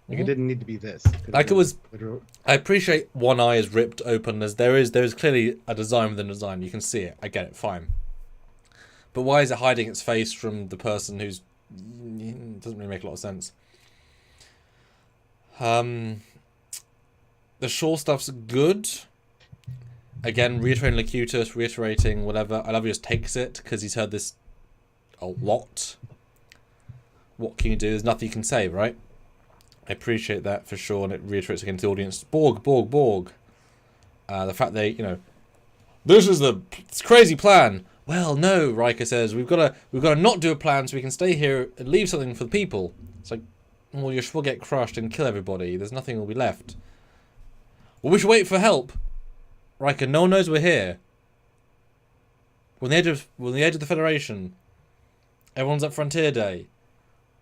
Like it didn't need to be this. Like it was. I appreciate one eye is ripped open, as there is clearly a design within a design. You can see it. I get it. Fine. But why is it hiding its face from the person who's? It doesn't really make a lot of sense. The Shaw stuff's good. Again, reiterating Locutus, reiterating whatever. I love he just takes it because he's heard this a lot. What can you do? There's nothing you can say, right? I appreciate that for sure, and it reiterates against the audience. Borg. The fact this is this crazy plan. Well, no, Riker says we've got to not do a plan so we can stay here and leave something for the people. It's like, well, you will get crushed and kill everybody. There's nothing will be left. Well, we should wait for help. Riker, no one knows we're here. We're on the edge of the Federation. Everyone's at Frontier Day.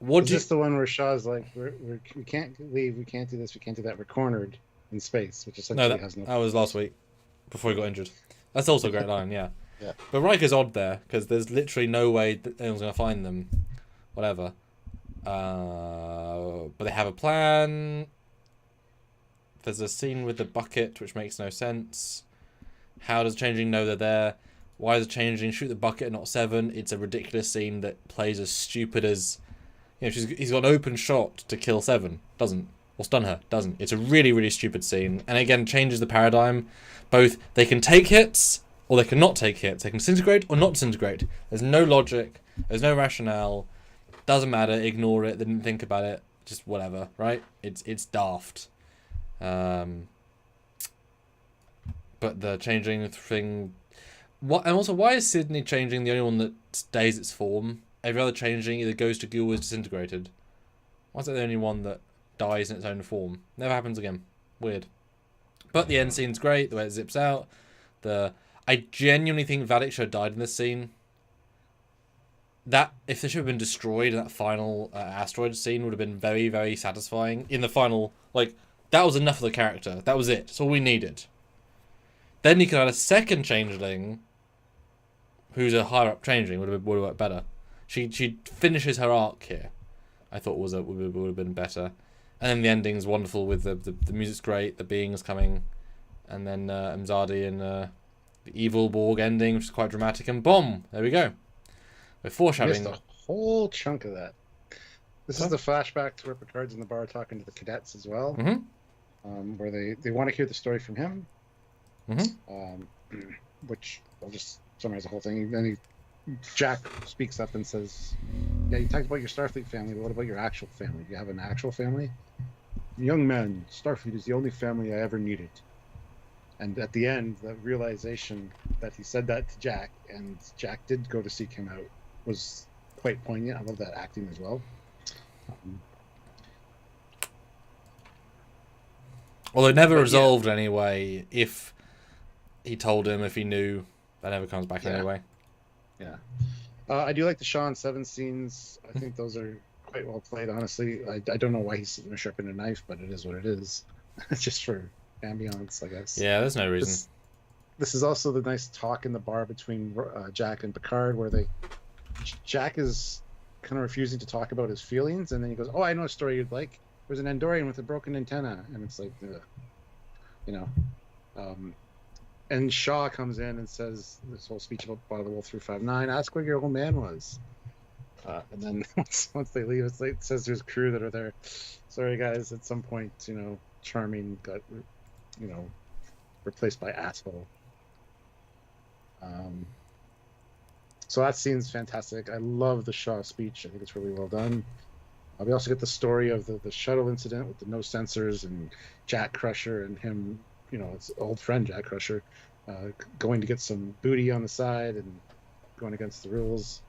Is this the one where Shaw's like, we can't leave, we can't do this, we can't do that, we're cornered in space, which essentially has no... that was last week, before he got injured. That's also a great line, yeah. Yeah. But Riker's odd there, because there's literally no way that anyone's going to find them. Whatever. But they have a plan. There's a scene with the bucket, which makes no sense. How does Changeling know they're there? Why does Changeling shoot the bucket and not Seven? It's a ridiculous scene that plays as stupid as... he's got an open shot to kill Seven. Doesn't. Or stun her. Doesn't. It's a really, really stupid scene. And again, changes the paradigm. Both, they can take hits, or they can not take hits. They can disintegrate or not disintegrate. There's no logic. There's no rationale. Doesn't matter. Ignore it. They didn't think about it. Just whatever, right? It's daft. But the Changeling thing... And also, why is Sydney Changeling the only one that stays its form? Every other Changeling either goes to goo or is disintegrated. Why is it the only one that dies in its own form? Never happens again. Weird. But the end scene's great, the way it zips out. I genuinely think Vatic should have died in this scene. That, if they should have been destroyed in that final asteroid scene, would have been very, very satisfying. In the final, that was enough of the character. That was it. That's all we needed. Then you could have a second Changeling, who's a higher up Changeling, would have worked better. She finishes her arc here. I thought would have been better. And then the ending's wonderful with the music's great, the beings coming, and then Mzadi and the evil Borg ending, which is quite dramatic, and boom, there we go. We're foreshadowing. Missed a whole chunk of that. This is the flashback to where Picard's in the bar talking to the cadets as well, where they want to hear the story from him, which I'll just summarize the whole thing. Then Jack speaks up and says, yeah, you talked about your Starfleet family, but what about your actual family? Do you have an actual family? Young man, Starfleet is the only family I ever needed. And at the end, the realization that he said that to Jack, and Jack did go to seek him out, was quite poignant. I love that acting as well. Although never resolved anyway, if he told him, if he knew, that never comes back anyway. Yeah. I do like the Shaw and Seven scenes. I think those are quite well played, honestly. I don't know why he's sitting there sharpening a knife, but it is what it is. It's just for ambiance, I guess. Yeah, there's no reason. This is also the nice talk in the bar between Jack and Picard, where Jack is kind of refusing to talk about his feelings, and then he goes, oh, I know a story you'd like. There's an Andorian with a broken antenna, and it's like, and Shaw comes in and says this whole speech about Bottle the Wolf 359, ask where your old man was. And then once they leave, it says there's crew that are there. Sorry, guys, at some point, Charming got, replaced by asshole. So that scene's fantastic. I love the Shaw speech. I think it's really well done. We also get the story of the shuttle incident with the no sensors and Jack Crusher and him, it's old friend Jack Crusher, going to get some booty on the side and going against the rules.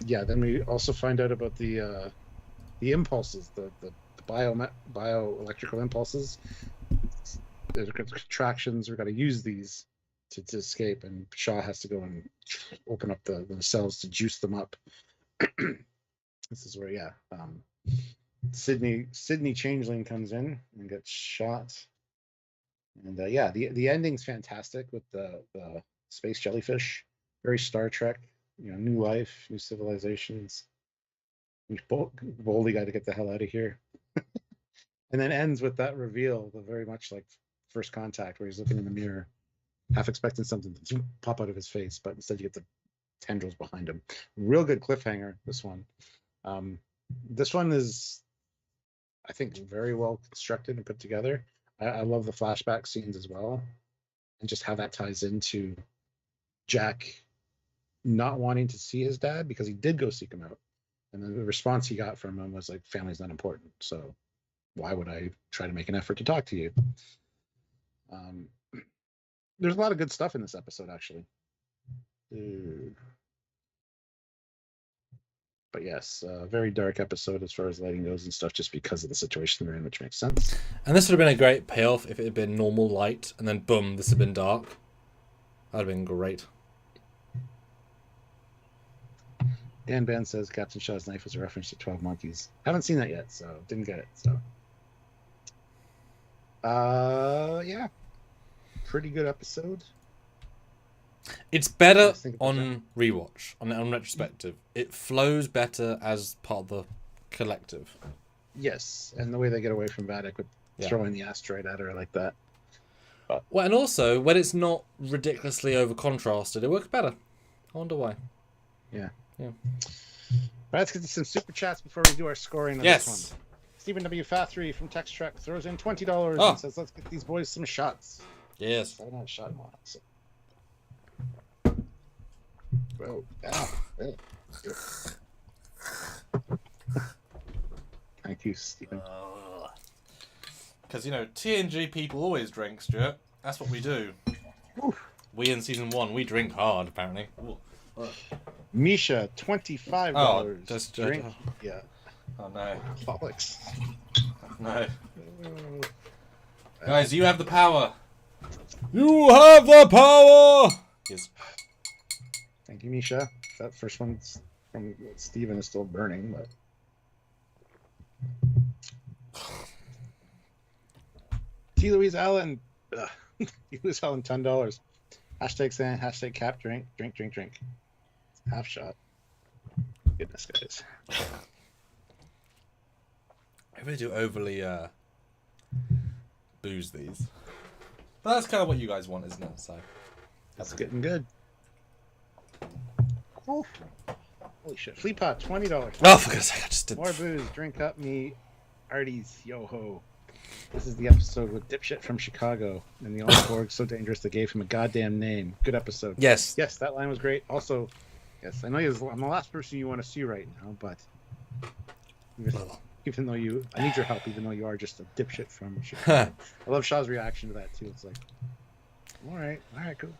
Yeah, then we also find out about the impulses, the bioelectrical impulses. There's contractions. We've got to use these to escape, and Shaw has to go and open up the cells to juice them up. This is where, Sydney Changeling comes in and gets shot. And the ending's fantastic with the space jellyfish, very Star Trek. New life, new civilizations. We boldly got to get the hell out of here. And then ends with that reveal, the very much like First Contact, where he's looking in the mirror, half expecting something to pop out of his face, but instead you get the tendrils behind him. Real good cliffhanger, this one. This one is, I think, very well constructed and put together. I love the flashback scenes as well, and just how that ties into Jack not wanting to see his dad because he did go seek him out. And then the response he got from him was like, family's not important, so why would I try to make an effort to talk to you? There's a lot of good stuff in this episode, actually. But yes, very dark episode as far as lighting goes and stuff, just because of the situation they're in, which makes sense. And this would have been a great payoff if it had been normal light, and then boom, this had been dark. That'd have been great. Dan Ben says Captain Shaw's knife was a reference to 12 Monkeys. Haven't seen that yet, so didn't get it. So, yeah, pretty good episode. It's better on rewatch, on retrospective. It flows better as part of the collective. Yes, and the way they get away from Vatic with throwing the asteroid at her like that. Well, and also when it's not ridiculously over contrasted, it works better. I wonder why. Yeah. Yeah. Right, let's get to some super chats before we do our scoring on this one. Stephen W. Fathry from Text Trek throws in $20 and says, let's get these boys some shots. Yes. I haven't had a shot in a while. So. Whoa. Thank you, Stephen. Because, TNG people always drink, Stuart. That's what we do. Oof. We in season 1, we drink hard, apparently. Misha, $25. Oh, just drink. Yeah. Oh no. Alcoholics. No. Guys, you have the power. You have the power. Yes. Thank you, Misha. That first one from Steven is still burning, but. T. Louise Allen. T. Louise Allen, $10. Hashtag Sand, hashtag Cap, drink. Half shot. Goodness, guys. I really do overly booze these. But that's kind of what you guys want, isn't it? So that's getting good. Oh. Holy shit. Flea Pot, $20. Oh, for goodness sake, I just did. More booze, drink up me, Arties, yo ho. This is the episode with Dipshit from Chicago and the old Borg so dangerous they gave him a goddamn name. Good episode. Yes. Yes, that line was great. Also, yes, I know I'm the last person you want to see right now, but even though I need your help, even though you are just a dipshit from Chicago. I love Shaw's reaction to that too. It's like, all right, cool.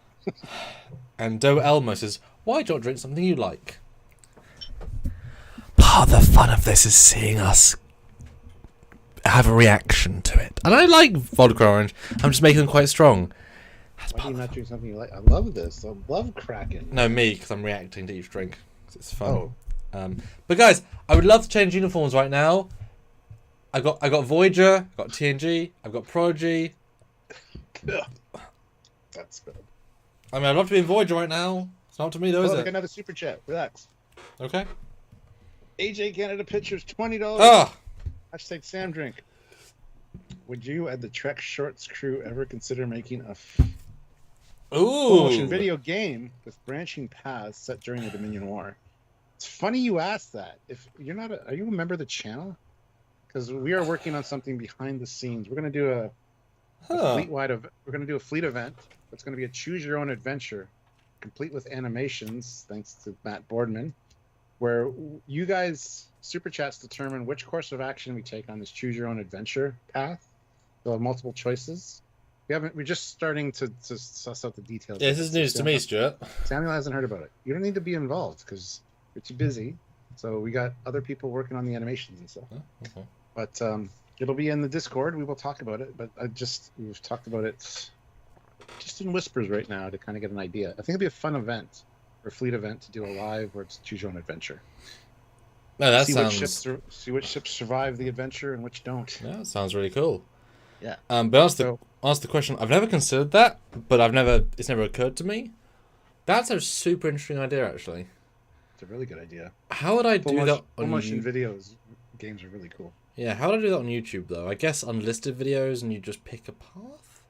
And Doe Elmo says, why don't you drink something you like? Part of the fun of this is seeing us have a reaction to it. And I like vodka orange. I'm just making them quite strong. Why do you not drink something you like? I love this. I love Kraken. No, me, because I'm reacting to each drink. It's fun. Oh. But guys, I would love to change uniforms right now. I got Voyager, I've got TNG, I've got Prodigy. That's good. I mean, I'd love to be in Voyager right now. It's not up to me though, is it? Another super chat. Relax. Okay. AJ Canada Pictures, $20. Ah. Hashtag Sam Drink. Would you and the Trek Shorts crew ever consider making a full-motion video game with branching paths set during the Dominion War? It's funny you asked that. If you're not, are you a member of the channel? Because we are working on something behind the scenes. We're going to do a fleet-wide. We're going to do a fleet event. It's going to be a choose-your-own adventure, complete with animations, thanks to Matt Boardman, where you guys super chats determine which course of action we take on this choose-your-own adventure path. There'll have multiple choices. We're just starting to suss out the details. Yeah, this is news to me, Stuart. Samuel hasn't heard about it. You don't need to be involved because We're too busy. So we got other people working on the animations and stuff. Oh, okay. But it'll be in the Discord. We will talk about it. But we've talked about it just in whispers right now to kind of get an idea. I think it'll be a fun event or fleet event to do a live where it's choose your own adventure. No, that see sounds. See which ships survive the adventure and which don't. Yeah, that sounds really cool. Yeah. But ask the question. I've never considered that, but it's never occurred to me. That's a super interesting idea, actually. It's a really good idea. How would I do that on motion videos? Games are really cool. Yeah, how would I do that on YouTube though? I guess unlisted videos and you just pick a path.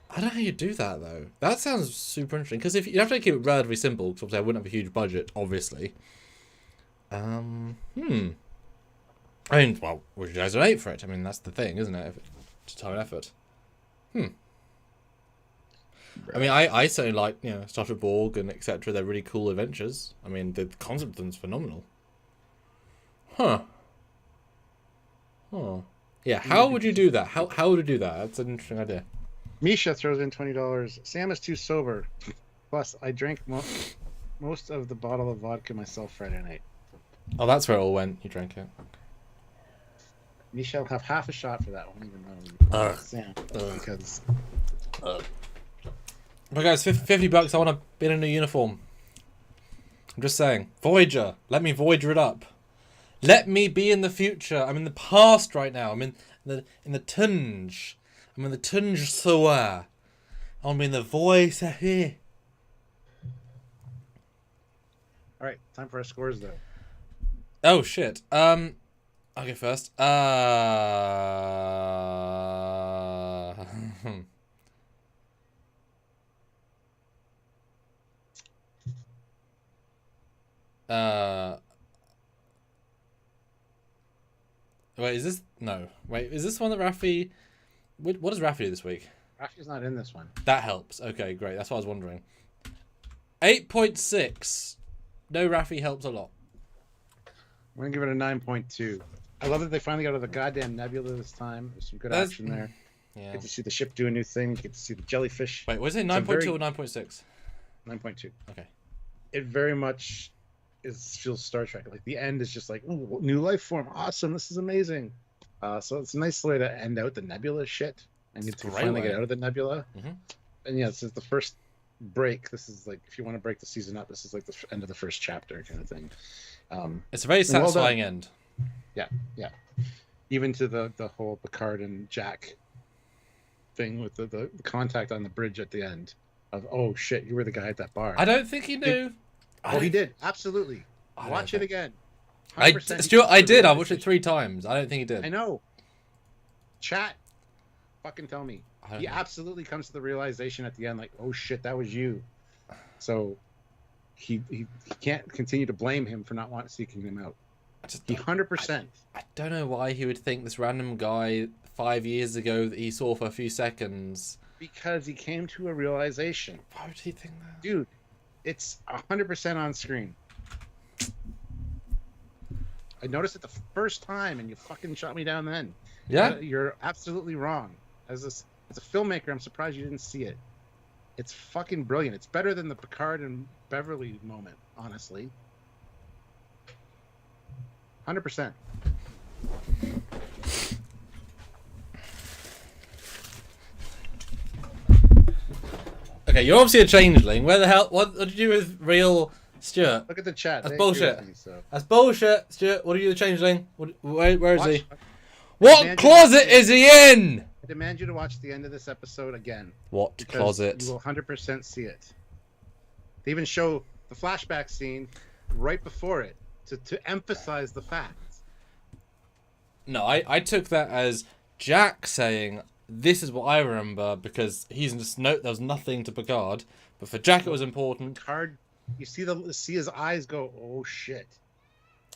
I don't know how you do that though. That sounds super interesting because if you have to keep it relatively simple, because obviously I wouldn't have a huge budget, obviously. I mean, well, would you guys donate for it? I mean, that's the thing, isn't it? It's time and effort. I mean, I certainly like, Star Trek Borg and etc. They're really cool adventures. I mean, the concept of them's phenomenal. Huh. Yeah, how would you do that? How would you do that? That's an interesting idea. Misha throws in $20. Sam is too sober. Plus, I drank most of the bottle of vodka myself Friday night. Oh, that's where it all went. You drank it. Misha will have half a shot for that one, even though Sam. Because. But guys, $50. I want to be in a new uniform. I'm just saying, Voyager. Let me Voyager it up. Let me be in the future. I'm in the past right now. I'm in the Tunge. I'm in the Tunge Sewer. I'm in the voice here. All right, time for our scores though. Oh shit. I'll go first. Wait, is this... No. Wait, is this one that Rafi... What does Rafi do this week? Rafi's not in this one. That helps. Okay, great. That's what I was wondering. 8.6. No, Rafi helps a lot. We're going to give it a 9.2. I love that they finally got out of the goddamn nebula this time. There's some good action there. Yeah. Get to see the ship do a new thing. Get to see the jellyfish. Wait, was it 9.2 or 9.6? 9.2. Okay. It very much feels Star Trek. Like the end is just like, ooh, new life form, awesome, this is amazing. So it's a nice way to end out the nebula shit and get to finally get out of the nebula. Mm-hmm. And yeah, this is the first break. This is like, if you want to break the season up, this is like the end of the first chapter kind of thing. It's a very satisfying end. Yeah. Even to the whole Picard and Jack thing with the contact on the bridge at the end of, oh shit, you were the guy at that bar. I don't think he knew. He did. Absolutely. Watch it again. Stuart, I did. I watched it 3 times. I don't think he did. I know. Chat. Fucking tell me. He absolutely comes to the realization at the end, like, oh shit, that was you. So he can't continue to blame him for not seeking him out. He 100%. I don't know why he would think this random guy 5 years ago that he saw for a few seconds. Because he came to a realization. Why would he think that? Dude, it's 100% on screen. I noticed it the first time, and you fucking shot me down then. Yeah? You're absolutely wrong. As a filmmaker, I'm surprised you didn't see it. It's fucking brilliant. It's better than the Picard and Beverly moment, honestly. 100%. Okay, you're obviously a changeling. Where the hell? What did you do with real Stuart? Look at the chat. That's bullshit. That's bullshit, Stuart. What are you, the changeling? Where is he? What closet is he in? I demand you to watch the end of this episode again. What closet? You will 100% see it. They even show the flashback scene right before it to emphasize the facts. No, I took that as Jack saying, this is what I remember, because he's just there was nothing to Picard, but for Jack it was important. Picard, you see his eyes go, oh shit,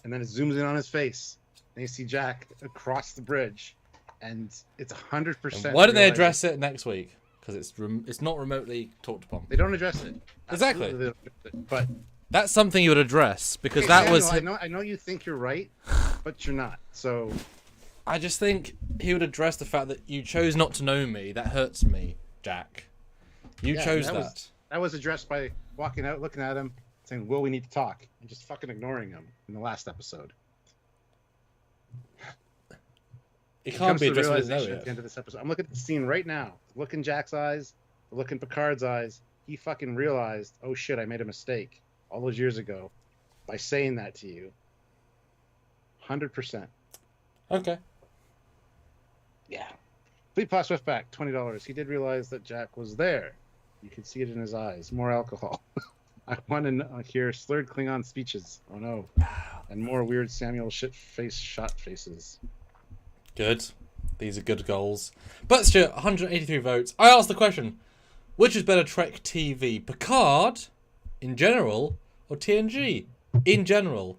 and then it zooms in on his face, and you see Jack across the bridge, and it's 100%. Why don't they address it next week? Because it's not remotely talked upon. They don't address it. Exactly. But that's something you would address, because that was. I know you think you're right, but you're not. So. I just think he would address the fact that you chose not to know me. That hurts me, Jack. You chose that. That was addressed by walking out, looking at him, saying, "Will, we need to talk," and just fucking ignoring him in the last episode. It can't be addressed with at the end of this episode. I'm looking at the scene right now. Look in Jack's eyes. Look in Picard's eyes. He fucking realized, oh shit, I made a mistake all those years ago by saying that to you. 100%. Okay. Yeah. Fleet Pass Swift back, $20. He did realize that Jack was there. You could see it in his eyes. More alcohol. I want to hear slurred Klingon speeches. Oh no. And more weird Samuel shot faces. Good. These are good goals. But Stuart, 183 votes. I asked the question, which is better Trek TV? Picard, in general, or TNG, in general?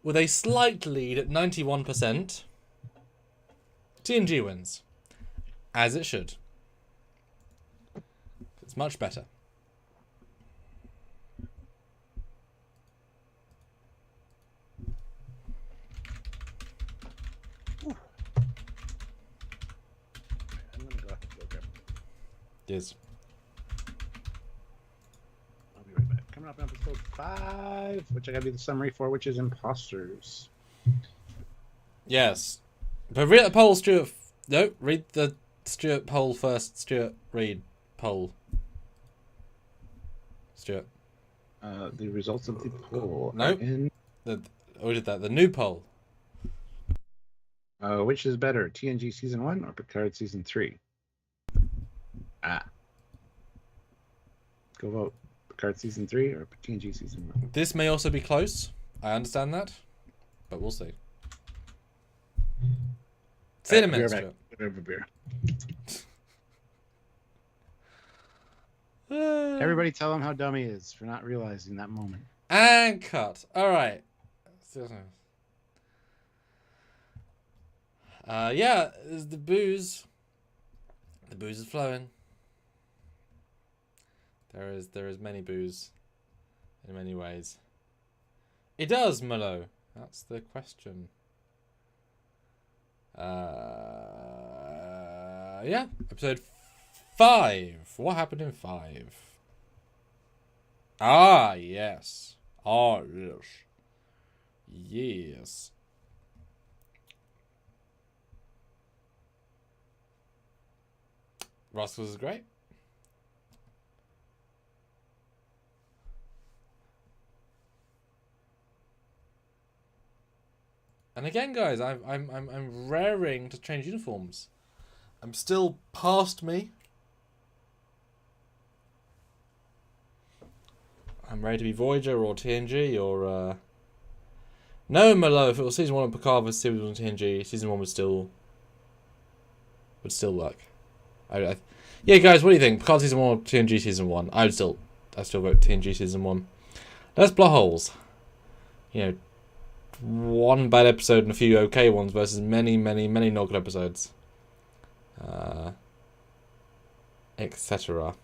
With a slight lead at 91%, TNG wins. As it should. It's much better. Yes. I'll be right back. Coming up in episode 5, which I gotta do the summary for, which is Imposters. Yes. But read the poll, Stuart. No, read the Stuart poll first. Stuart, read poll. Stuart. The results of the poll. Nope. We did that. The new poll. Which is better, TNG Season 1 or Picard Season 3? Go vote. Picard Season 3 or TNG Season 1? This may also be close. I understand that. But we'll see. See you in a minute, Stuart. Everybody tell him how dumb he is for not realizing that moment. And cut. All right. Yeah, there's the booze. The booze is flowing. There is many booze in many ways. It does, Milo. That's the question. Yeah, episode 5. What happened in 5? Ah, yes. Ah, yes. Yes. Russell was great. And again, guys, I'm raring to change uniforms. I'm still past me. I'm ready to be Voyager or TNG or no, Malo. If it was season 1 of Picard versus season 1 of TNG, season 1 would still work. Yeah, guys, what do you think? Picard season 1 or TNG season 1? I still vote TNG season 1. Let's plot holes. You know, one bad episode and a few okay ones versus many not good episodes. Etc.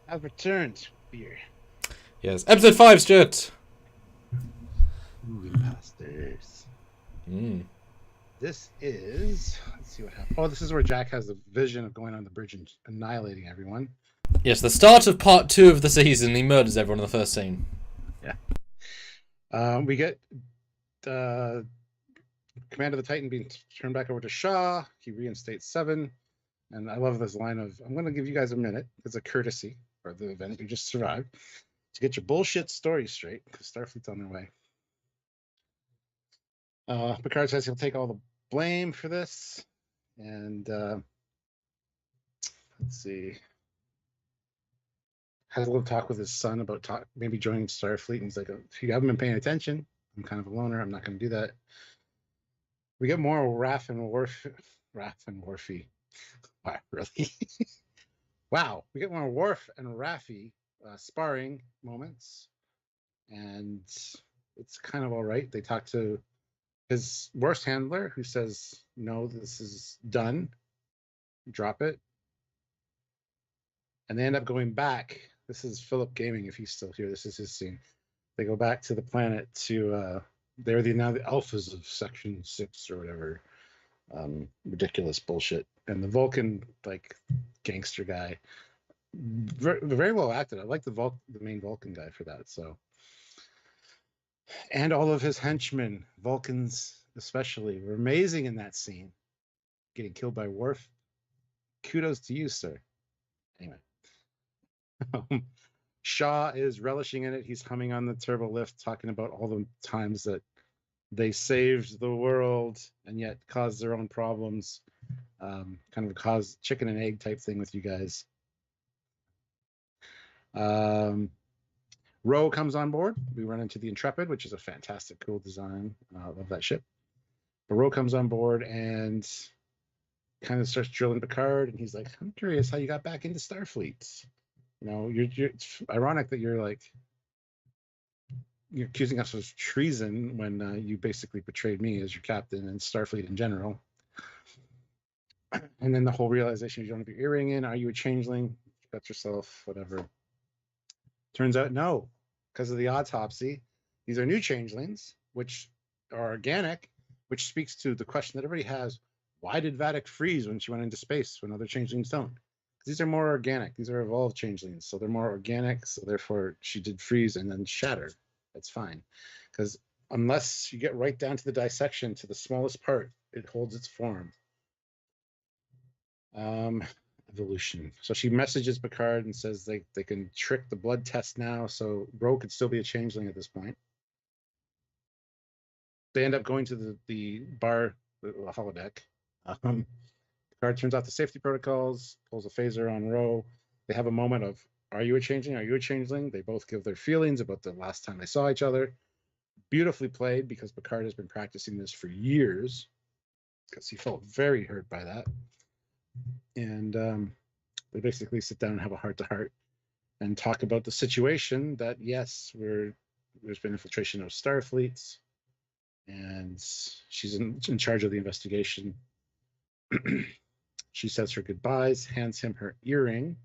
I've returned here. Yes, episode 5, Stuart. Ooh, Imposters. This is... Let's see what happens. Oh, this is where Jack has the vision of going on the bridge and annihilating everyone. Yes, the start of part 2 of the season. He murders everyone in the first scene. Yeah. We get command of the Titan being turned back over to Shaw. He reinstates 7. And I love this line of, I'm going to give you guys a minute as a courtesy for the event you just survived to get your bullshit story straight because Starfleet's on their way. Picard says he'll take all the blame for this. And let's see. Has a little talk with his son about maybe joining Starfleet. And he's like, if you haven't been paying attention, I'm kind of a loner. I'm not going to do that. We get more Raph and Worfy. Wow, really? Wow. We get more Worf and Raffi sparring moments. And it's kind of all right. They talk to his worst handler who says, no, this is done. Drop it. And they end up going back. This is Philip Gaming, if he's still here. This is his scene. They go back to the planet to, they're now the alphas of Section 6 or whatever. ridiculous bullshit. And the Vulcan, like, gangster guy, very well acted. I like the main Vulcan guy for that. So, and all of his henchmen, Vulcans especially, were amazing in that scene. Getting killed by Worf. Kudos to you, sir. Anyway. Shaw is relishing in it. He's humming on the turbo lift, talking about all the times that they saved the world and yet caused their own problems. Kind of a cause chicken and egg type thing with you guys. Ro comes on board. We run into the Intrepid, which is a fantastic, cool design. Love that ship. But Ro comes on board and kind of starts drilling Picard, and he's like, "I'm curious how you got back into Starfleet. You know, it's ironic that you're accusing us of treason when you basically betrayed me as your captain and Starfleet in general." And then the whole realization you don't have your earring in. Are you a changeling? You got yourself, whatever. Turns out no, because of the autopsy. These are new changelings, which are organic, which speaks to the question that everybody has: why did Vadic freeze when she went into space when other changelings don't? Because these are more organic. These are evolved changelings, so they're more organic. So therefore, she did freeze and then shatter. That's fine, because unless you get right down to the dissection, to the smallest part, it holds its form. Evolution. So she messages Picard and says they can trick the blood test now, so Ro could still be a changeling at this point. They end up going to the bar, the holodeck. Picard turns off the safety protocols, pulls a phaser on Ro. They have a moment of, are you a changeling? Are you a changeling? They both give their feelings about the last time they saw each other. Beautifully played, because Picard has been practicing this for years, because he felt very hurt by that. And they basically sit down and have a heart-to-heart and talk about the situation that, yes, there's been infiltration of Starfleet, and she's in charge of the investigation. She says her goodbyes, hands him her earring,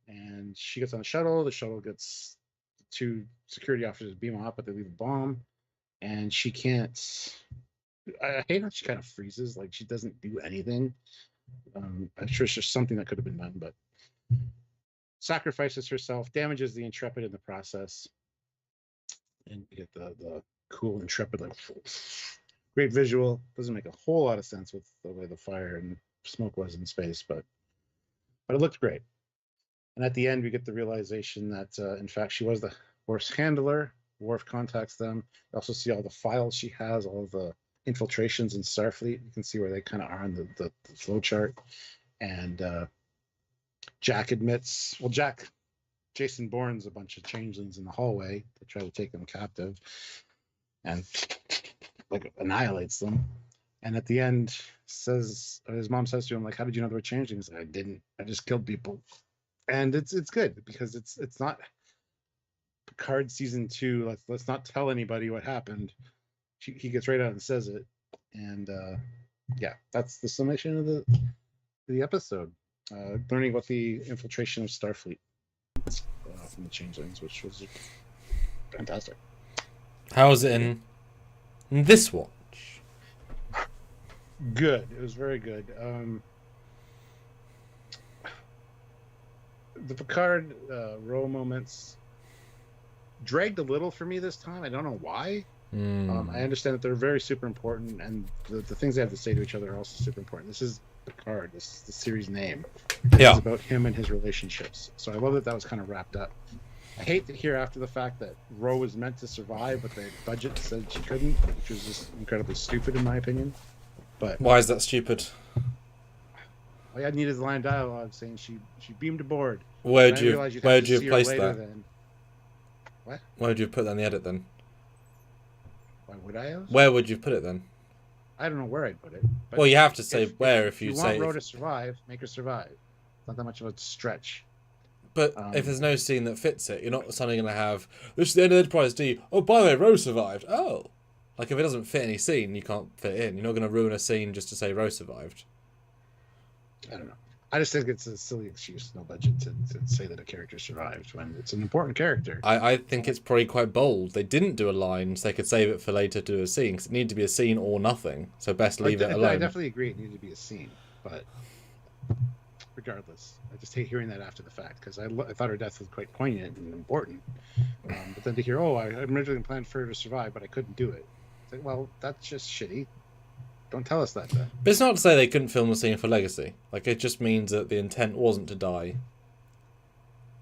and she gets on the shuttle. The shuttle gets two security officers beam up, but they leave a bomb, and she can't. I hate how she kind of freezes, like she doesn't do anything. I'm sure there's something that could have been done, but sacrifices herself, damages the Intrepid in the process, and you get the cool Intrepid, like, great visual. Doesn't make a whole lot of sense with the way the fire and smoke was in space, but it looked great. And at the end, we get the realization that in fact she was the Worf's handler. Worf contacts them. You also see all the files she has, all the infiltrations in Starfleet. You can see where they kind of are on the flow chart. And Jack admits, Jason Bourne's a bunch of changelings in the hallway to try to take them captive, and like annihilates them. And at the end, his mom says to him, like, "How did you know they were changelings?" I didn't. I just killed people. And it's good, because it's not Picard season 2. Let's not tell anybody what happened. He gets right out and says it, and yeah, that's the summation of the episode. Learning about the infiltration of Starfleet from the changelings, which was fantastic. How was it in this watch? Good. It was very good. The Picard Ro moments dragged a little for me this time. I don't know why. I understand that they're very super important, and the things they have to say to each other are also super important. This is Picard. This is the series name. Yeah. It's about him and his relationships. So I love that was kind of wrapped up. I hate to hear after the fact that Ro was meant to survive, but the budget said she couldn't, which was just incredibly stupid in my opinion. But why is that stupid? All I needed is a line of dialogue saying she beamed aboard. Where would you have placed that? Then. What? Where would you put that in the edit then? Why would I have? Where would you put it then? I don't know where I'd put it. But well, you have to say where if you say... If you want Ro to survive, make her survive. It's not that much of a stretch. But if there's no scene that fits it, you're not suddenly going to have, this is the end of Enterprise D. Oh, by the way, Ro survived. Oh. Like, if it doesn't fit any scene, you can't fit it in. You're not going to ruin a scene just to say Ro survived. I don't know. I just think it's a silly excuse, no budget, to say that a character survived when it's an important character. I think it's probably quite bold. They didn't do a line, so they could save it for later to do a scene, because it needed to be a scene or nothing, so best leave it alone. I definitely agree it needed to be a scene, but regardless, I just hate hearing that after the fact, because I thought her death was quite poignant and important. But then to hear, I originally planned for her to survive, but I couldn't do it. It's like, well, that's just shitty. Don't tell us that then. But it's not to say they couldn't film the scene for legacy. Like, it just means that the intent wasn't to die.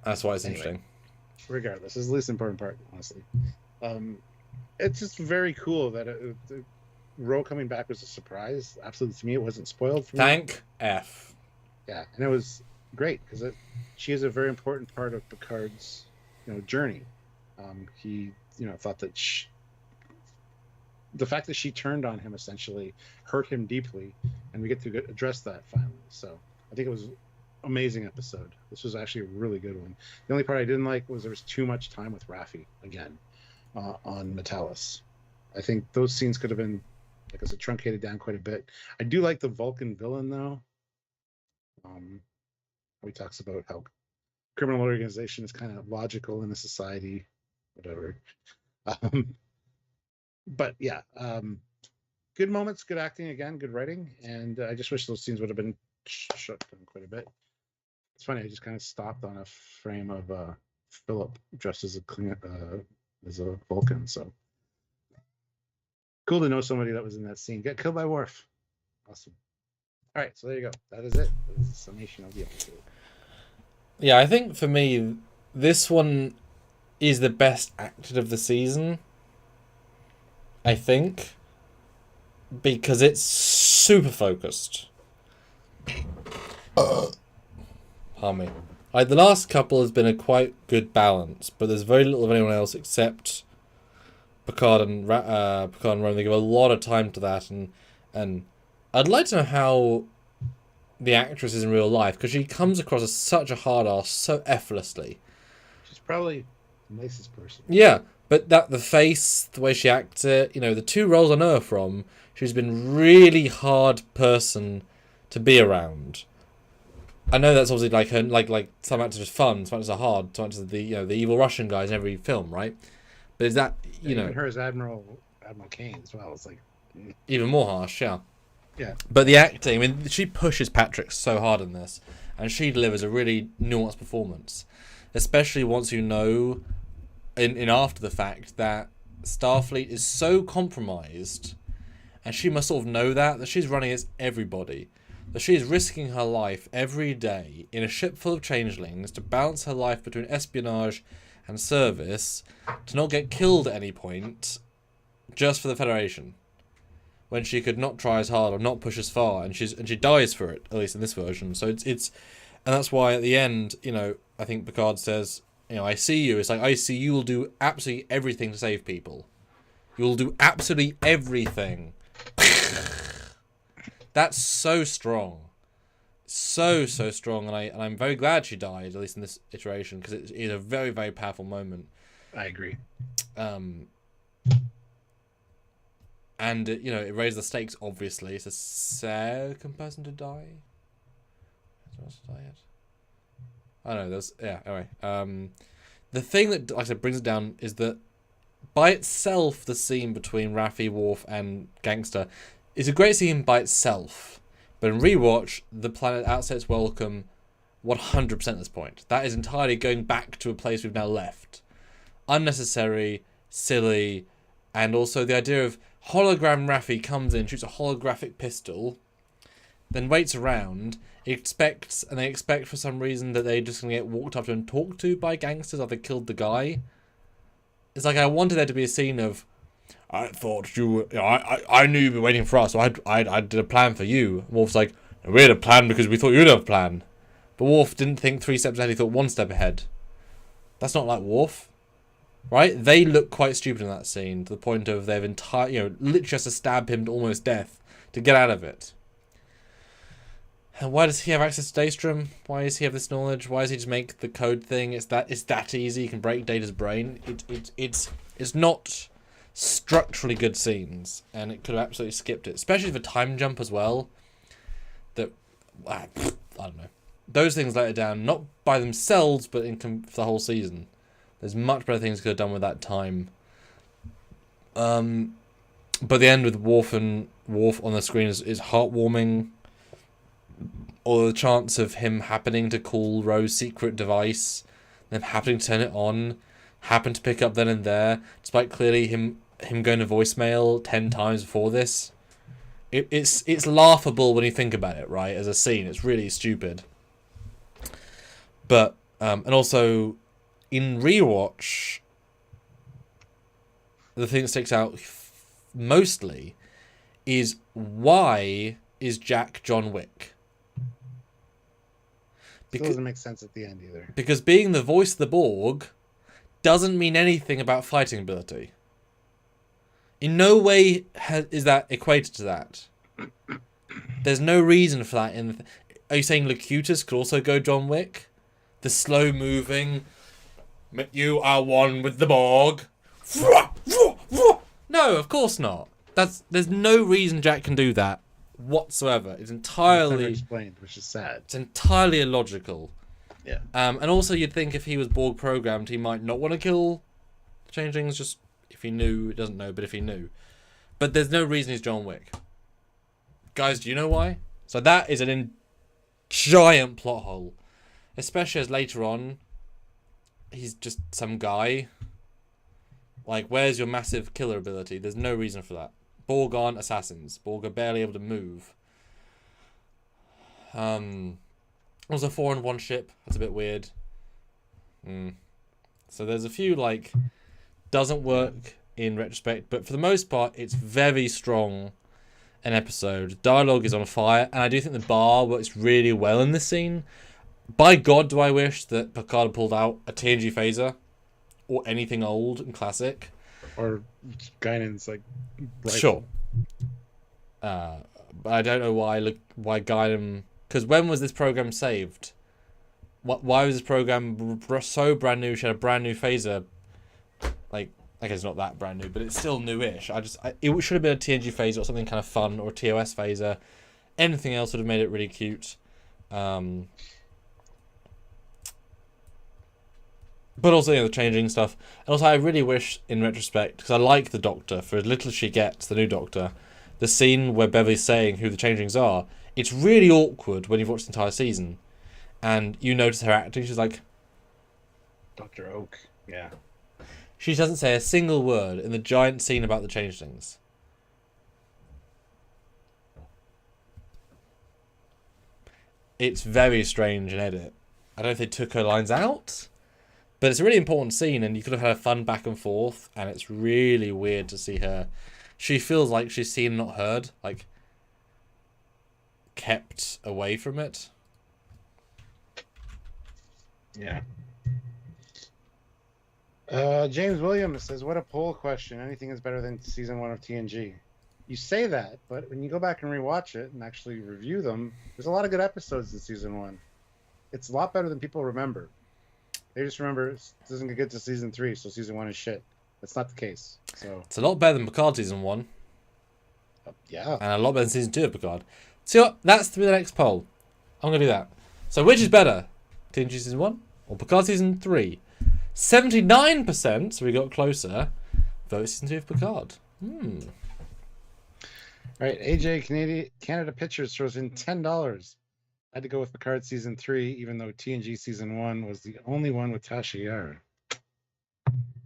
That's why it's interesting. Regardless, it's the least important part, honestly. It's just very cool that Ro coming back was a surprise. Absolutely, to me, it wasn't spoiled for me. Thank F. Yeah, and it was great because she is a very important part of Picard's, journey. He, thought that the fact that she turned on him essentially hurt him deeply, and we get to address that finally. So I think it was an amazing episode. This was actually a really good one. The only part I didn't like was there was too much time with Raffi again on Metalis. I think those scenes could have been, like I said, truncated down quite a bit. I do like the Vulcan villain though. He talks about how criminal organization is kind of logical in a society, whatever. But yeah, good moments, good acting again, good writing, and I just wish those scenes would have been shut down quite a bit. It's funny, I just kind of stopped on a frame of Philip dressed as a Vulcan, so cool to know somebody that was in that scene get killed by Worf. Awesome. All right, so there you go. That is it. That is the summation of the episode. Yeah, I think for me, this one is the best acted of the season. I think, because it's super focused. Pardon me. Like, the last couple has been a quite good balance, but there's very little of anyone else except Picard and Rome. They give a lot of time to that, and I'd like to know how the actress is in real life, because she comes across as such a hard ass so effortlessly. She's probably the nicest person. Yeah. But the face, the way she acts it, the two roles I know her from, she's been really hard person to be around. I know that's obviously like her, like some actors are fun, some actors are hard, some actors are the evil Russian guys in every film, right? But is that even her as Admiral Kane as well? It's like even more harsh, yeah. Yeah. But the acting, I mean, she pushes Patrick so hard in this, and she delivers a really nuanced performance, especially once you know. In after the fact that Starfleet is so compromised, and she must sort of know that she's running against everybody, that she's risking her life every day in a ship full of changelings to balance her life between espionage and service, to not get killed at any point, just for the Federation, when she could not try as hard or not push as far, and she dies for it, at least in this version. So it's and that's why at the end, I think Picard says, I see you. It's like, I see you will do absolutely everything to save people. You'll do absolutely everything. That's so strong. So strong. And I'm very glad she died, at least in this iteration, because it is a very, very powerful moment. I agree. And, it raised the stakes, obviously. It's the second person to die. I don't know, anyway. The thing that, like I said, brings it down is that by itself, the scene between Raffi, Worf, and Gangster is a great scene by itself. But in rewatch, the planet outsets welcome 100% at this point. That is entirely going back to a place we've now left. Unnecessary, silly, and also the idea of hologram Raffi comes in, shoots a holographic pistol, then waits around. They expect for some reason that they're just going to get walked up to and talked to by gangsters after they killed the guy. It's like I wanted there to be a scene of, I thought I knew you'd be waiting for us, so I did a plan for you. Worf's like, we had a plan because we thought you'd have a plan. But Worf didn't think 3 steps ahead, he thought 1 step ahead. That's not like Worf. Right? They look quite stupid in that scene, to the point of they've literally has to stab him to almost death to get out of it. And why does he have access to Daystrom? Why does he have this knowledge? Why does he just make the code thing? It's that easy. You can break Data's brain. It's not structurally good scenes, and it could have absolutely skipped it, especially the time jump as well. That I I don't know. Those things let it down, not by themselves, but for the whole season. There's much better things could have done with that time. But the end with Worf on the screen is heartwarming. Or the chance of him happening to call Rose's secret device, them happening to turn it on, happen to pick up then and there, despite clearly him going to voicemail 10 times before this. It's laughable when you think about it, right? As a scene, it's really stupid. But and also in rewatch, the thing that sticks out mostly is, why is Jack John Wick? Still doesn't make sense at the end either. Because being the voice of the Borg doesn't mean anything about fighting ability. In no way is that equated to that. There's no reason for that. Are you saying Locutus could also go John Wick? The slow moving, you are one with the Borg. No, of course not. There's no reason Jack can do that whatsoever. It's entirely explained, which is sad. It's entirely illogical. Yeah. And also you'd think if he was Borg programmed, he might not want to kill changelings, just if he knew. He doesn't know, but if he knew. But there's no reason he's John Wick. Guys, do you know why? So that is giant plot hole. Especially as later on, he's just some guy. Like, where's your massive killer ability? There's no reason for that. Borg aren't assassins. Borg are barely able to move. Also 4-in-1 ship. That's a bit weird. So there's a few, like, doesn't work in retrospect, but for the most part, it's very strong an episode. Dialogue is on fire, and I do think the bar works really well in this scene. By God, do I wish that Picard had pulled out a TNG phaser or anything old and classic. Or Guinan's, like, rifle. Sure. But I don't know why Guinan... Because when was this program saved? Why was this program so brand new? She had a brand new phaser. Like, I guess it's not that brand new, but it's still newish. It should have been a TNG phaser or something kind of fun, or a TOS phaser. Anything else would have made it really cute. But also, the changing stuff. And also, I really wish, in retrospect, because I like the Doctor, for as little as she gets, the new Doctor, the scene where Beverly's saying who the changelings are, it's really awkward when you've watched the entire season. And you notice her acting, she's like... Dr. Oak, yeah. She doesn't say a single word in the giant scene about the changelings. It's very strange in edit. I don't know if they took her lines out, but it's a really important scene, and you could have had a fun back and forth, and it's really weird to see her. She feels like she's seen, not heard, like kept away from it. Yeah. James Williams says, what a poll question. Anything is better than season 1 of TNG. You say that, but when you go back and rewatch it and actually review them, there's a lot of good episodes in season 1. It's a lot better than people remember. They just remember it doesn't get good to season 3, so season 1 is shit. That's not the case. So it's a lot better than Picard season 1. Yeah. And a lot better than season 2 of Picard. So that's the next poll. I'm going to do that. So which is better? TNG season 1 or Picard season 3? 79%, so we got closer, vote season 2 of Picard. All right, AJ Canada Pictures throws in $10. I had to go with Picard season 3, even though TNG season 1 was the only one with Tasha Yar.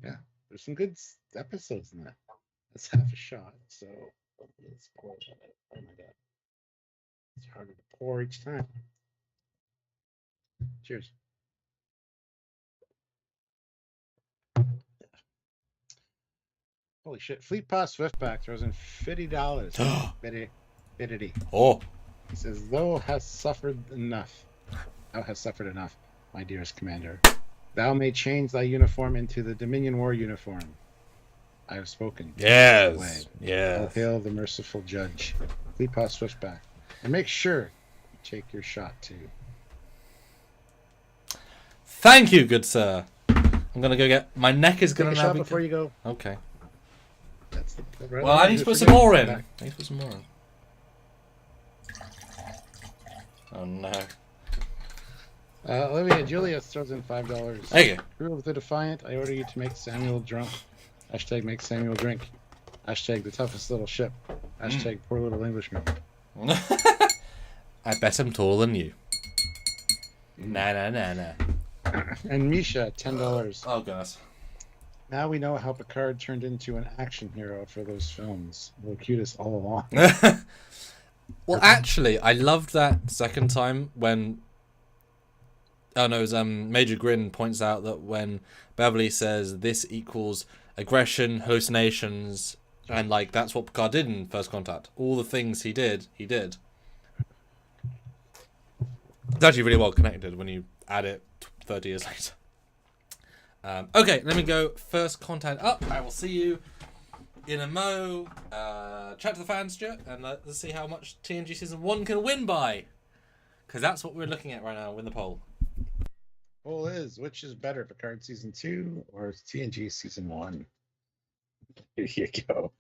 Yeah, there's some good episodes in that. That's half a shot, so let's pour it. Oh my god, it's harder to pour each time. Cheers. Holy shit. Fleet Pass Swiftback throws in $50. Biddity. Oh. He says, Thou hast suffered enough, my dearest commander. Thou may change thy uniform into the Dominion War uniform. I have spoken. Yes. Yes. I'll hail the merciful judge. Fleet Pass Swiftback. And make sure you take your shot too. Thank you, good sir. I'm gonna go get. My neck is gonna. Take a shot before you go. Okay. That's the. Well, I need to put some more in. I need to put some more in. Oh no. Olivia Julius throws in $5. Thank you. Rule of the Defiant, I order you to make Samuel drunk. Hashtag make Samuel drink. Hashtag the toughest little ship. Hashtag poor little Englishman. I bet I'm taller than you. Nah. And Misha, $10. Oh, goodness. Now we know how Picard turned into an action hero for those films. Locutus all along. Well, actually, I loved that second time when... Oh, no, it was, Major Grin points out that when Beverly says this equals aggression, hallucinations, and, like, that's what Picard did in First Contact. All the things he did. It's actually really well connected when you add it 30 years later. Okay, let me go First Contact up. I will see you in a mo. Chat to the fans, Stuart, and let's see how much TNG Season 1 can win by. Because that's what we're looking at right now. Win the poll. Poll is, which is better, Picard Season 2 or TNG Season 1? Here you go.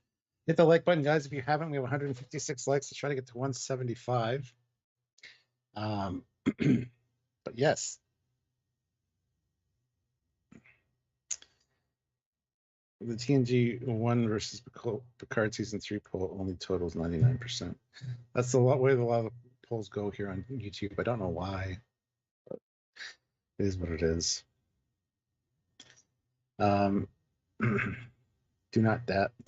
Hit the like button, guys, if you haven't. We have 156 likes. Let's try to get to 175. But yes. The TNG 1 versus Picard Season 3 poll only totals 99%. That's the way a lot of polls go here on YouTube. I don't know why, but it is what it is. Do not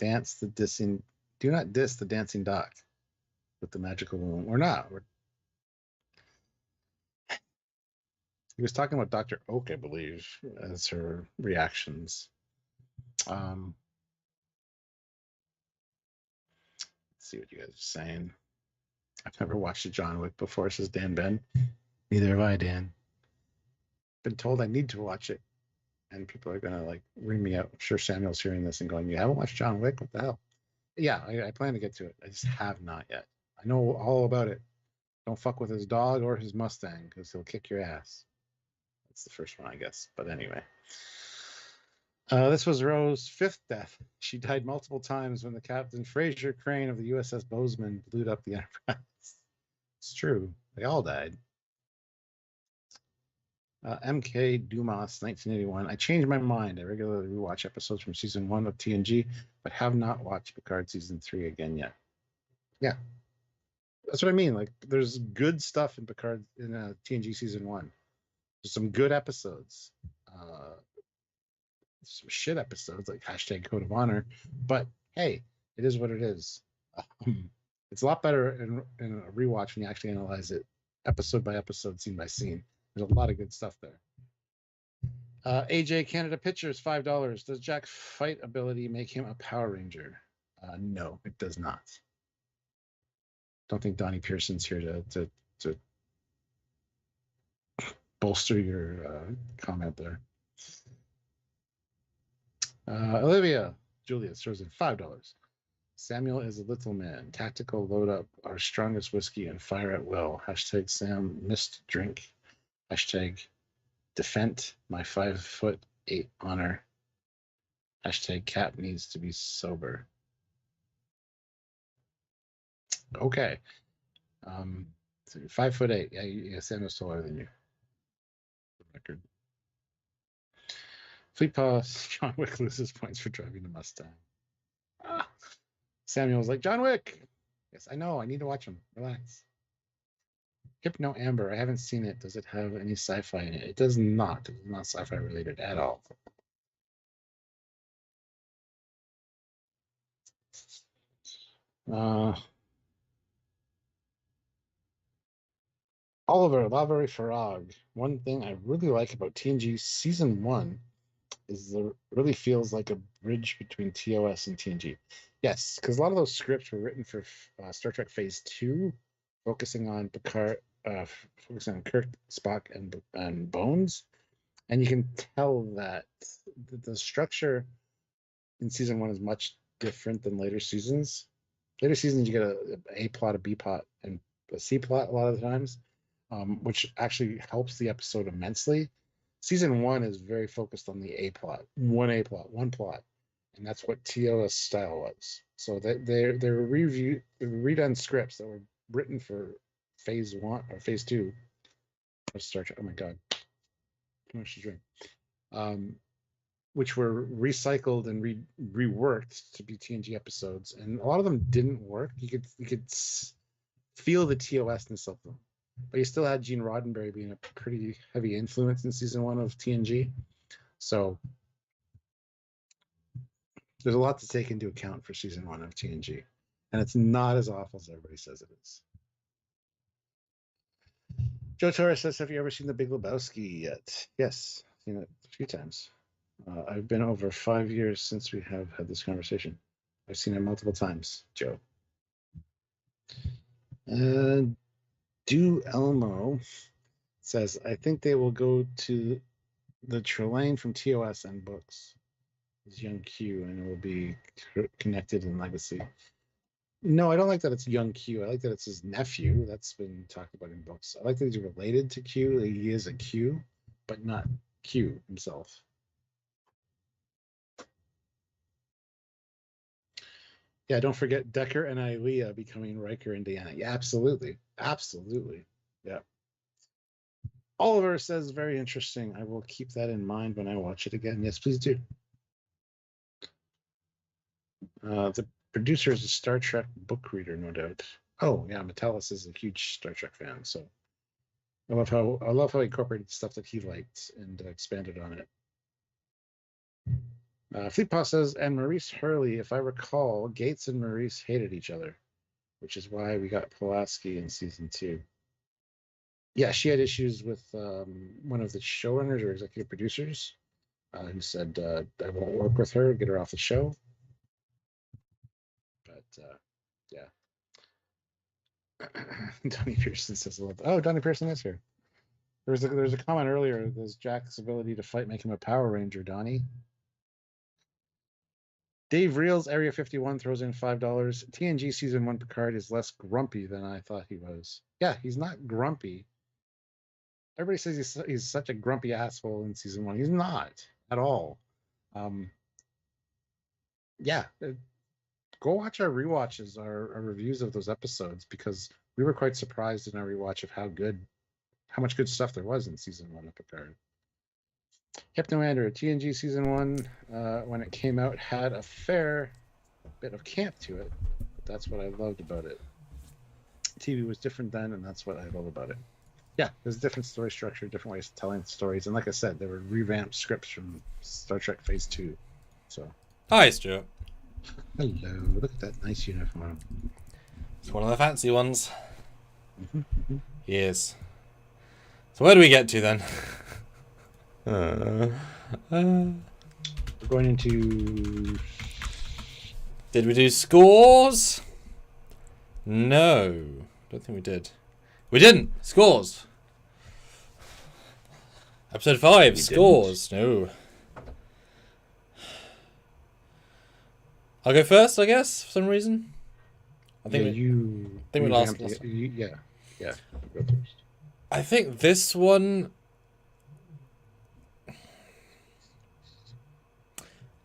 diss the dancing doc with the magical woman. We're not. He was talking about Dr. Oak, I believe, as her reactions. Let's see what you guys are saying. I've never watched a John Wick before, says Dan Ben. Neither have I, Dan. Been told I need to watch it, and people are gonna like ring me out. I'm sure Samuel's hearing this and going, "You haven't watched John Wick? What the hell?" Yeah, I plan to get to it. I just have not yet. I know all about it. Don't fuck with his dog or his Mustang because he'll kick your ass. That's the first one, I guess. But anyway. This was Rose's 5th death. She died multiple times when the Captain Fraser Crane of the USS Bozeman blew up the Enterprise. It's true. They all died. MK Dumas, 1981. I changed my mind. I regularly rewatch episodes from Season 1 of TNG, but have not watched Picard Season 3 again yet. Yeah. That's what I mean. Like, there's good stuff in Picard in TNG Season 1. There's some good episodes. Some shit episodes like hashtag Code of Honor, but hey, it is what it is. It's a lot better in a rewatch when you actually analyze it episode by episode, scene by scene. There's a lot of good stuff there. AJ Canada Pictures, $5. Does Jack's fight ability make him a Power Ranger? No, it does not. Don't think Donnie Pearson's here to bolster your comment there. Olivia Julius throws in $5. Samuel is a little man. Tactical load up our strongest whiskey and fire at will. Hashtag Sam missed drink. Hashtag defend my 5'8" honor. Hashtag Cap needs to be sober. Okay. 5'8". Yeah, Samuel's taller than you. Record. Fleet Pass, John Wick loses points for driving the Mustang. Samuel's like, John Wick! Yes, I know, I need to watch him. Relax. Hypno Amber, I haven't seen it. Does it have any sci-fi in it? It does not. It is not sci-fi related at all. Oliver Lavery Farag. One thing I really like about TNG Season 1 is it really feels like a bridge between TOS and TNG. Yes, because a lot of those scripts were written for Star Trek Phase 2, focusing on Picard, focusing on Kirk, Spock, and Bones. And you can tell that the structure in Season 1 is much different than later seasons. Later seasons, you get a A plot, a B plot, and a C plot a lot of the times, which actually helps the episode immensely. Season 1 is very focused on the A plot, one plot, and that's what TOS style was. So they're redone scripts that were written for Phase 1 or Phase 2 of Star Trek. Oh my God, much to drink. Which were recycled and reworked to be TNG episodes, and a lot of them didn't work. You could feel the TOS-ness of them, but you still had Gene Roddenberry being a pretty heavy influence in season 1 of TNG. So there's a lot to take into account for season 1 of TNG, and it's not as awful as everybody says it is. Joe Torres says, "Have you ever seen The Big Lebowski yet?" Yes, seen it a few times. I've been over 5 years since we have had this conversation. I've seen it multiple times, Joe. Do Elmo says, "I think they will go to the Trelane from TOS and books. It's young Q, and it will be connected in legacy." No, I don't like that it's young Q. I like that it's his nephew. That's been talked about in books. I like that he's related to Q. He is a Q, but not Q himself. Yeah, don't forget Decker and Ilea becoming Riker and Deanna. Yeah, absolutely. Absolutely. Yeah. Oliver says, "Very interesting. I will keep that in mind when I watch it again." Yes, please do. The producer is a Star Trek book reader, no doubt. Oh, yeah, Metellus is a huge Star Trek fan, so I love how he incorporated stuff that he liked and expanded on it. Fleet Paw says, "And Maurice Hurley, if I recall, Gates and Maurice hated each other, which is why we got Pulaski in season 2. Yeah, she had issues with one of the showrunners or executive producers who said, "I won't work with her, get her off the show." But yeah. Donnie Pearson says, "Oh, Donnie Pearson is here." There's a comment earlier. Does Jack's ability to fight make him a Power Ranger, Donnie? Dave Reels, Area 51, throws in $5. TNG Season 1 Picard is less grumpy than I thought he was. Yeah, he's not grumpy. Everybody says he's such a grumpy asshole in Season 1. He's not at all. Yeah, go watch our rewatches, our reviews of those episodes, because we were quite surprised in our rewatch of how much good stuff there was in Season 1 of Picard. Hypnoander, TNG Season 1, when it came out, had a fair bit of camp to it, but that's what I loved about it. TV was different then, and that's what I love about it. Yeah, there's a different story structure, different ways of telling stories, and like I said, there were revamped scripts from Star Trek Phase 2. So, hi, Stuart. Hello, look at that nice uniform. It's one of the fancy ones. Yes. So where do we get to then? We're going into... Did we do scores? No. Don't think we did. We didn't. Scores. Episode 5. Scores. No. I'll go first, I guess, for some reason. I think we last. Yeah. Go first. I think this one...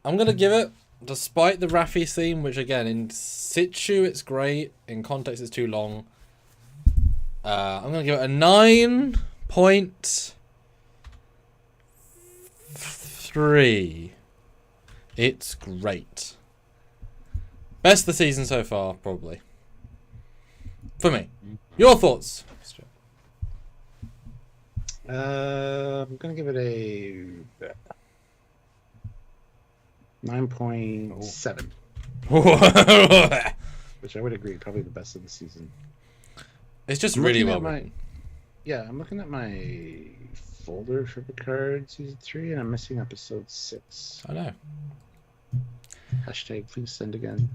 I'm going to give it, despite the Raffi theme, which again, in situ it's great, in context it's too long. I'm going to give it a 9.3. It's great. Best of the season so far, probably. For me. Your thoughts? I'm going to give it a 9.7. Which I would agree, probably the best of the season. It's just really well written. Yeah, I'm looking at my folder for Picard Season 3, and I'm missing episode 6. I know. Hashtag please send again.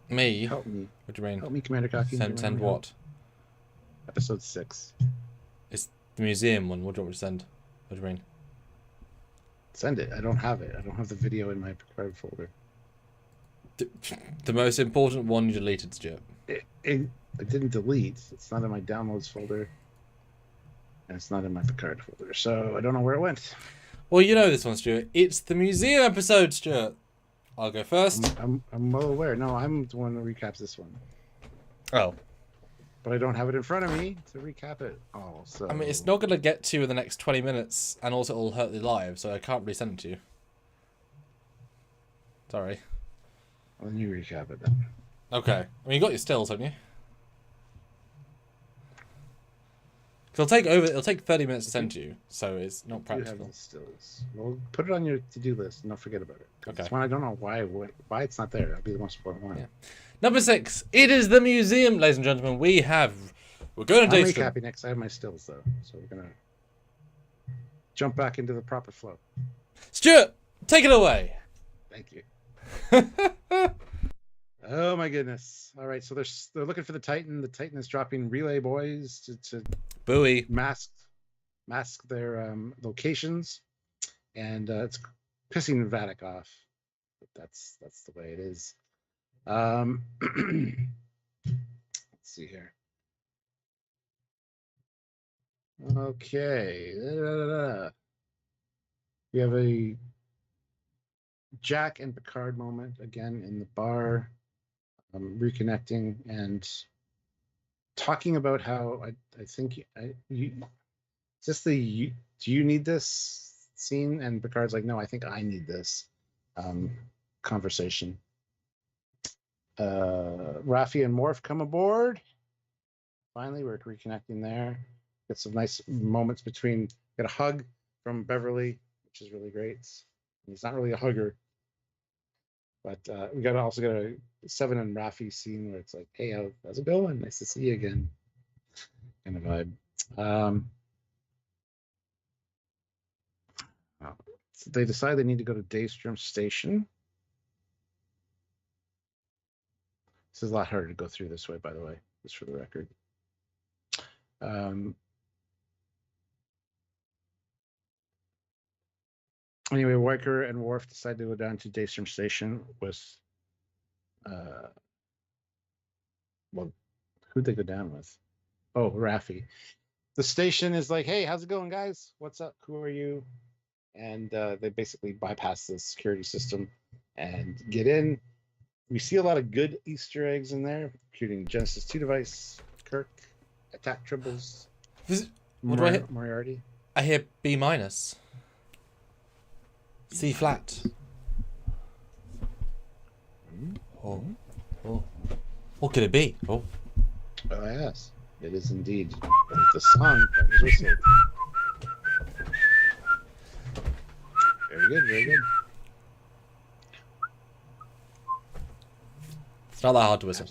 Me? Help me. What do you mean? Help me, Commander Cocky. Send what? Episode 6. It's the museum one. What do you want me to send? What do you mean? Send it. I don't have it. I don't have the video in my Picard folder. The most important one you deleted, Stuart. I didn't delete. It's not in my downloads folder. And it's not in my Picard folder. So I don't know where it went. Well, you know this one, Stuart. It's the museum episode, Stuart. I'll go first. I'm well aware. No, I'm the one that recaps this one. Oh. but I don't have it in front of me to recap it. Oh, so I mean, it's not going to get to you in the next 20 minutes, and also it'll hurt the live, so I can't really send it to you. Sorry. Well, then you recap it then. Okay. I mean, you got your stills, haven't you? Cause it'll take 30 minutes to send to you, so it's not practical. You have the stills. Well, put it on your to-do list and don't forget about it. Okay. It's one I don't know why it's not there. That'd be the most important one. Yeah. Number 6. It is the museum, ladies and gentlemen. We're going to Daystrom. I'm recapping next. I have my stills though, so we're gonna jump back into the proper flow. Stuart, take it away. Thank you. Oh my goodness! All right, so they're looking for the Titan. The Titan is dropping relay buoys to buoy mask their locations, and it's pissing Vatic off. But that's the way it is. Let's see here. Okay, we have a Jack and Picard moment again in the bar, reconnecting and talking about how I think do you need this scene? And Picard's like, no, I think I need this conversation. Raffi and Worf come aboard. Finally, we're reconnecting there. Get some nice moments between. Get a hug from Beverly, which is really great. He's not really a hugger, but we also got a Seven and Raffi scene where it's like, "Hey, how's it going? Nice to see you again." Kind of vibe. So they decide they need to go to Daystrom Station. This is a lot harder to go through this way, by the way, just for the record. Anyway, Riker and Worf decide to go down to Daystrom Station with, well, who'd they go down with? Oh, Raffi. The station is like, hey, how's it going, guys? What's up? Who are you? And they basically bypass the security system and get in. We see a lot of good Easter eggs in there, including Genesis 2 device, Kirk, attack triples, Moriarty. I hear B-. C flat. Oh. What could it be? Oh. Oh, yes. It is indeed the song that was whistled. Very good, very good. It's not that hard to whistle.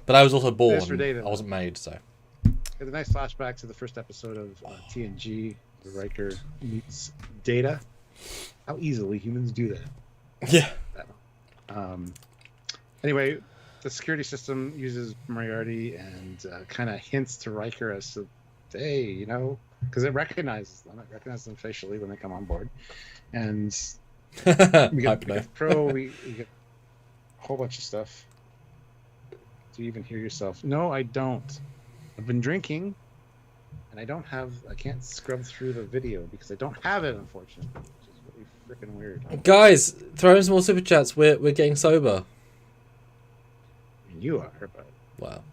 But I was also born. I wasn't made, so. It's a nice flashback to the first episode of TNG, where Riker meets Data. How easily humans do that. Yeah. Anyway, the security system uses Moriarty and kind of hints to Riker as to, hey, you know, because it recognizes them facially when they come on board. And we get Pro, we get a whole bunch of stuff. Do you even hear yourself? No, I don't. I've been drinking, and I can't scrub through the video because I don't have it, unfortunately, which is really freaking weird. Guys, throw in some more super chats. We're getting sober. I mean, you are, but well,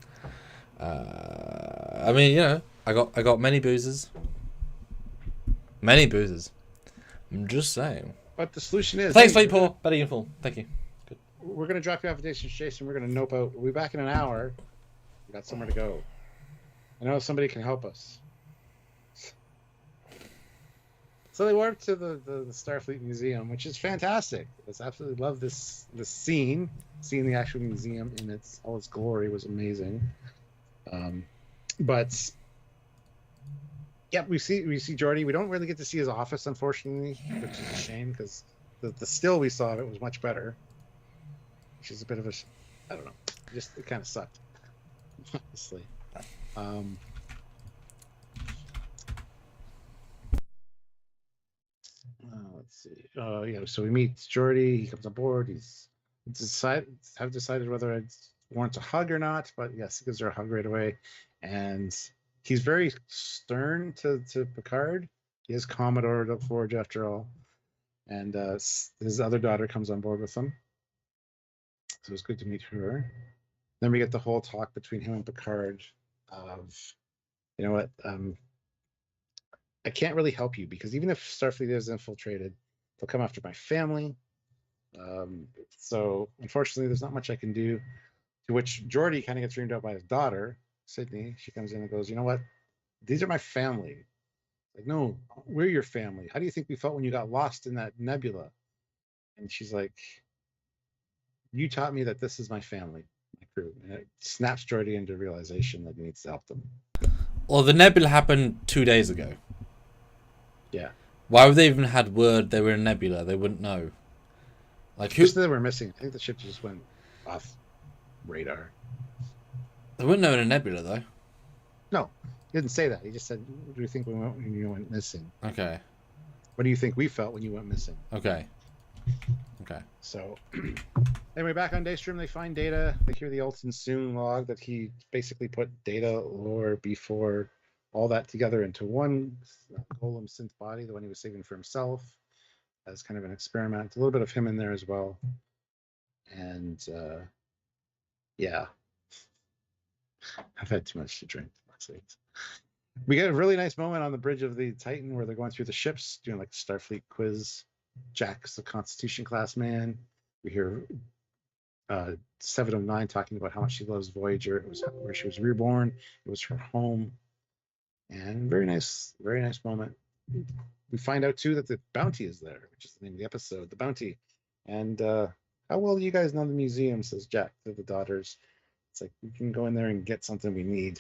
I mean, you know, I got many boozes. Many boozes. I'm just saying. But the solution is. Thanks, Fleet Paul. Better info. Thank you. Good. We're gonna drop you off at Daystrom Station. We're gonna nope out. We'll be back in an hour. We got somewhere to go. I know somebody can help us. So they warped to the Starfleet Museum, which is fantastic. I absolutely love this scene. Seeing the actual museum in all its glory was amazing. But yeah, we see Geordi. We don't really get to see his office, unfortunately, which is a shame because the still we saw of it was much better. Which is a bit of I don't know. It kind of sucked, honestly. Let's see. Yeah, so we meet Geordi. He comes on board. He's decided whether it warrants a hug or not, but yes, he gives her a hug right away. And he's very stern to Picard. He is Commodore to Forge after all. And his other daughter comes on board with him. So it's good to meet her. Then we get the whole talk between him and Picard of, you know what, I can't really help you because even if Starfleet is infiltrated, they'll come after my family. So unfortunately, there's not much I can do. To which Geordi kind of gets dreamed out by his daughter, Sydney. She comes in and goes, you know what? These are my family. Like, no, we're your family. How do you think we felt when you got lost in that nebula? And she's like, you taught me that this is my family, my crew. And it snaps Geordi into realization that he needs to help them. Well, the nebula happened 2 days ago. Yeah. Why would they even had word they were in a nebula? They wouldn't know. Like who? Just that they were missing. I think the ship just went off radar. They wouldn't know in a nebula though. No, he didn't say that. He just said, "What do you think when you went missing?" Okay. What do you think we felt when you went missing? Okay. Okay. So, anyway, back on Daystrom, they find Data. They hear the Ultan Soon log that he basically put Data, lore, before all that together into one golem synth body, the one he was saving for himself, as kind of an experiment. A little bit of him in there as well. And yeah, I've had too much to drink. We get a really nice moment on the bridge of the Titan where they're going through the ships, doing like a Starfleet quiz. Jack's the Constitution class man. We hear 709 talking about how much she loves Voyager. It was where she was reborn. It was her home. And very nice moment. We find out too that the bounty is there, which is the name of the episode, the bounty. And how well do you guys know the museum? Says Jack to the daughters. It's like we can go in there and get something we need.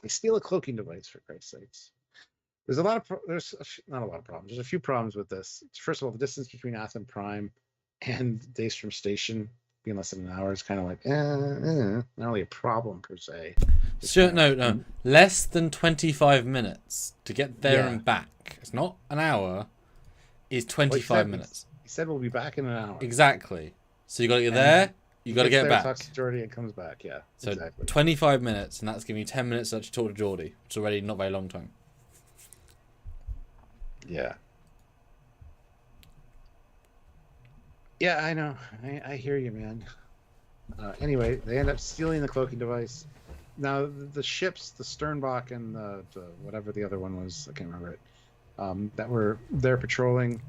They steal a cloaking device, for Christ's sakes. There's not a lot of problems. There's a few problems with this. First of all, the distance between Athens Prime and Daystrom Station being less than an hour is kind of like, not really a problem per se. Sure, no. Less than 25 minutes to get there and back. It's not an hour. It's 25 minutes. He said we'll be back in an hour. Exactly. So you got to get there. You got to get back. Talks to Geordi and comes back. Yeah. So exactly. 25 minutes, and that's giving you 10 minutes to actually talk to Geordi, which is already not very long time. Yeah. Yeah, I know. I hear you, man. Anyway, they end up stealing the cloaking device. Now, the ships, the Sternbach and the whatever the other one was, I can't remember it, that were there patrolling.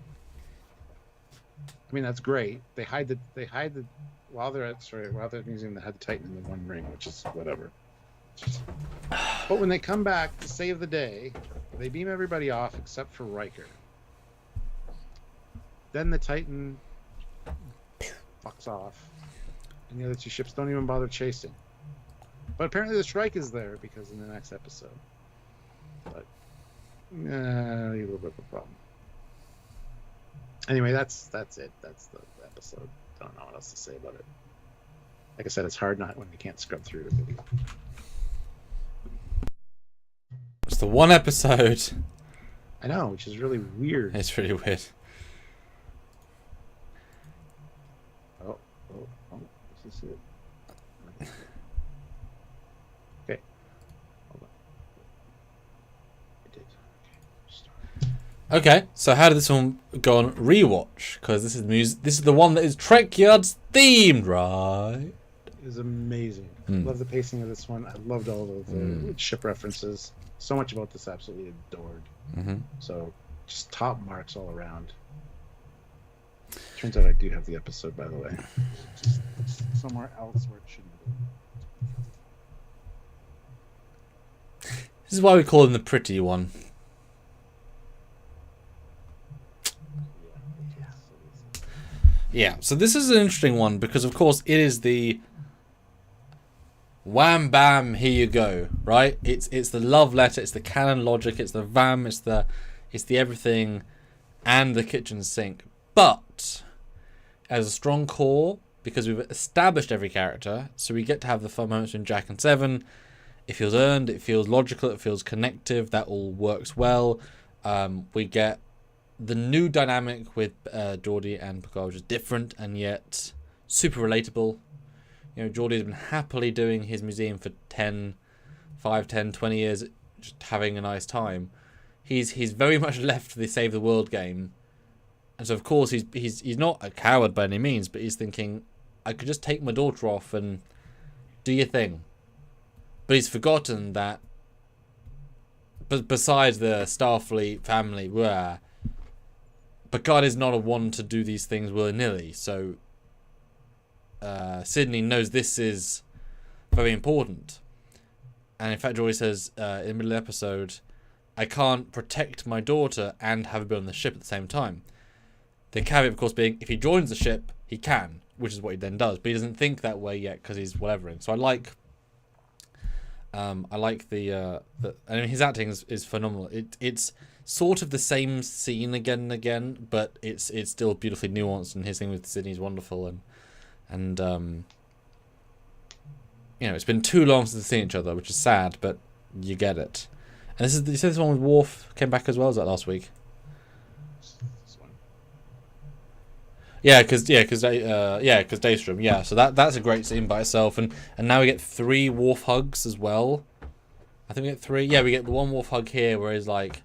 I mean, that's great. They hide the while they're at the museum, they had the Titan in the one ring, which is whatever. But when they come back to save the day, they beam everybody off except for Riker. Then the Titan fucks off, and the other two ships don't even bother chasing. But apparently the strike is there because in the next episode. But a little bit of a problem. Anyway, that's it. That's the episode. Don't know what else to say about it. Like I said, it's hard not when we can't scrub through the video. It's the one episode. I know, which is really weird. It's really weird. Oh, this is it. Okay. Hold on. I did. Okay, so how did this one go on rewatch? Because this is the one that is Trekyards themed, right? It was amazing. Love the pacing of this one. I loved all of the ship references. So much about this absolutely adored. So just top marks all around. Turns out I do have the episode, by the way. Just somewhere else where it shouldn't be. This is why we call him the pretty one. Yeah, so this is an interesting one because, of course, it is the wham bam, here you go, right? It's the love letter, it's the canon logic, it's the vam, it's the everything, and the kitchen sink. But as a strong core, because we've established every character, so we get to have the fun moments in Jack and Seven. It feels earned, it feels logical, it feels connective. That all works well. We get the new dynamic with Geordi and Picard, which is different and yet super relatable. You know, Geordi has been happily doing his museum for 5, 10, 20 years, just having a nice time. He's very much left the save the world game. And so, of course, he's not a coward by any means, but he's thinking, I could just take my daughter off and do your thing. But he's forgotten that, besides the Starfleet family, Picard is not a one to do these things willy-nilly. So Sydney knows this is very important. And in fact, Joy says in the middle of the episode, I can't protect my daughter and have her be on the ship at the same time. The caveat, of course, being if he joins the ship, he can, which is what he then does. But he doesn't think that way yet because he's whatevering. So I like the I mean, his acting is phenomenal. It's sort of the same scene again and again, but it's still beautifully nuanced, and his thing with Sydney is wonderful. And you know, it's been too long since they've seen each other, which is sad, but you get it. And you said this one with Worf came back as well as that last week. Yeah, because Daystrom. Yeah, so that's a great scene by itself, and now we get 3 Worf hugs as well. I think we get 3. Yeah, we get the one Worf hug here where he's like,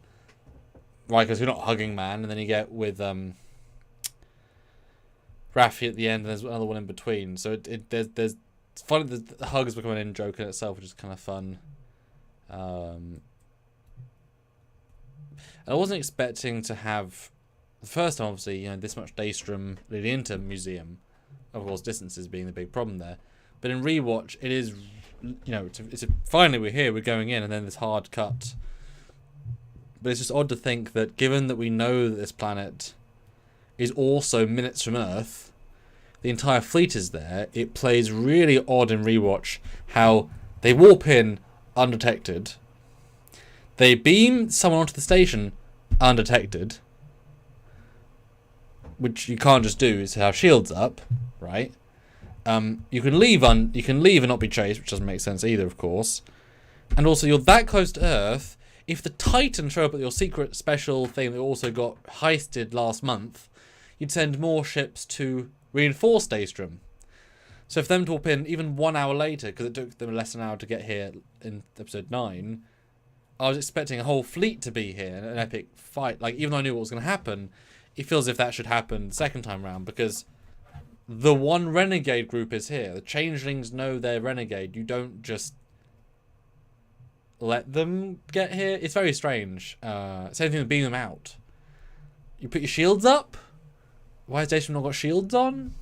right, because we're not hugging man, and then you get with Raffi at the end, and there's another one in between. So there's it's funny the hug has become an in joke in itself, which is kind of fun. I wasn't expecting to have the first time, obviously, you know, this much Daystrom leading into museum. Of course, distances being the big problem there. But in rewatch, it is, you know, finally we're here, we're going in, and then this hard cut. But it's just odd to think that, given that we know that this planet is also minutes from Earth, the entire fleet is there. It plays really odd in rewatch how they warp in undetected. They beam someone onto the station undetected, which you can't just do is have shields up, right? You can leave and not be chased, which doesn't make sense either, of course. And also, you're that close to Earth. If the Titans show up at your secret special thing that also got heisted last month, you'd send more ships to reinforce Daystrom. So for them to warp in even 1 hour later, because it took them less than an hour to get here in episode 9, I was expecting a whole fleet to be here, an epic fight. Like, even though I knew what was going to happen, it feels as if that should happen the second time round, because the one renegade group is here. The changelings know they're renegade. You don't just let them get here. It's very strange. Same thing with beaming them out. You put your shields up? Why has Daystrom not got shields on?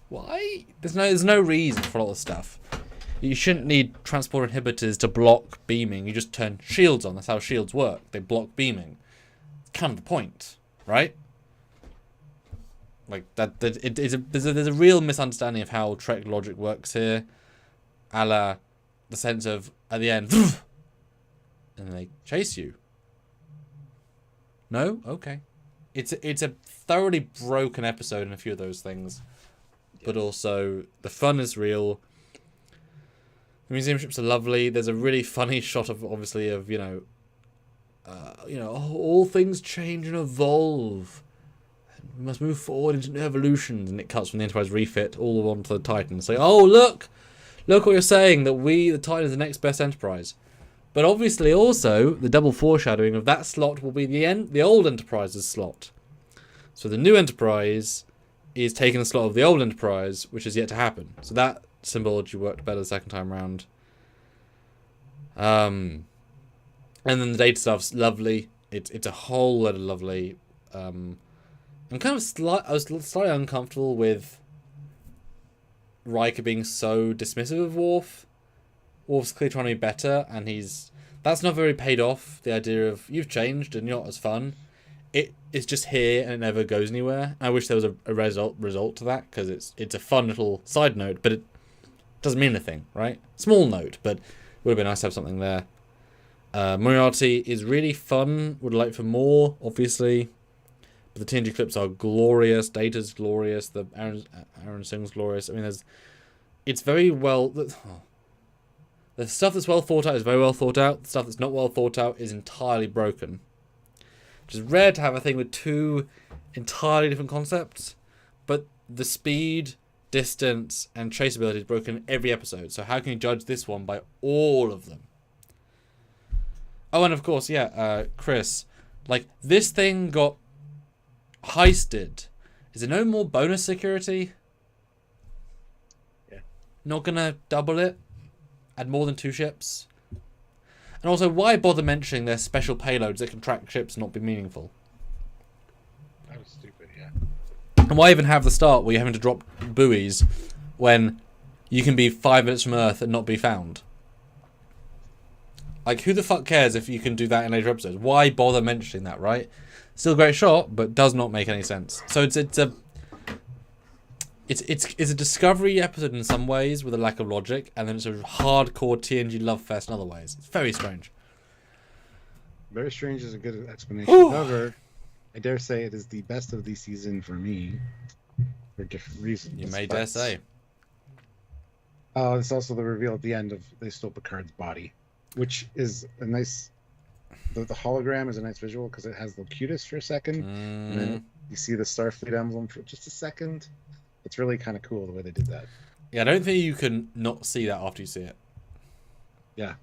Why? There's no reason for a lot of stuff. You shouldn't need transport inhibitors to block beaming. You just turn shields on. That's how shields work. They block beaming. It's kind of the point, right? Like there's a real misunderstanding of how Trek logic works here, a la the sense of at the end, and they chase you. No, okay, it's a thoroughly broken episode in a few of those things, but also the fun is real. The museum ships are lovely. There's a really funny shot of all things change and evolve. We must move forward into new evolutions, and it cuts from the Enterprise refit all onto the Titan. Say, oh look what you're saying, that the Titan is the next best Enterprise. But obviously, also the double foreshadowing of that slot will be the old Enterprise's slot. So the new Enterprise is taking the slot of the old Enterprise, which is yet to happen. So that symbology worked better the second time round. And then the data stuff's lovely. It's a whole lot of lovely. I'm kind of I was slightly uncomfortable with Riker being so dismissive of Worf. Worf's clearly trying to be better, and that's not very paid off. The idea of you've changed and you're not as fun. It's just here and it never goes anywhere. I wish there was a result to that, because it's a fun little side note, but it doesn't mean anything, right? Small note, but it would have been nice to have something there. Moriarty is really fun. Would like for more, obviously. But the TNG clips are glorious. Data's glorious. The Aaron Sing's glorious. I mean, it's very well. The stuff that's well thought out is very well thought out. The stuff that's not well thought out is entirely broken. Which is rare to have a thing with two entirely different concepts. But the speed, distance, and traceability is broken in every episode. So how can you judge this one by all of them? Oh, and of course, Chris. Like, this thing got heisted. Is there no more bonus security? Not gonna double it? Add more than 2 ships? And also, why bother mentioning their special payloads that can track ships and not be meaningful? That was stupid, yeah. And why even have the start where you're having to drop buoys when you can be 5 minutes from Earth and not be found? Like, who the fuck cares if you can do that in later episodes? Why bother mentioning that, right? Still a great shot, but does not make any sense. So it's a Discovery episode in some ways with a lack of logic, and then it's a hardcore TNG love fest in other ways. It's very strange. Very strange is a good explanation. However, I dare say it is the best of the season for me, for different reasons. You may dare say. It's also the reveal at the end of they stole Picard's body, which is a nice. The hologram is a nice visual because it has Locutus for a second, and then you see the Starfleet emblem for just a second. It's really kind of cool the way they did that. Yeah, I don't think you can not see that after you see it. Yeah.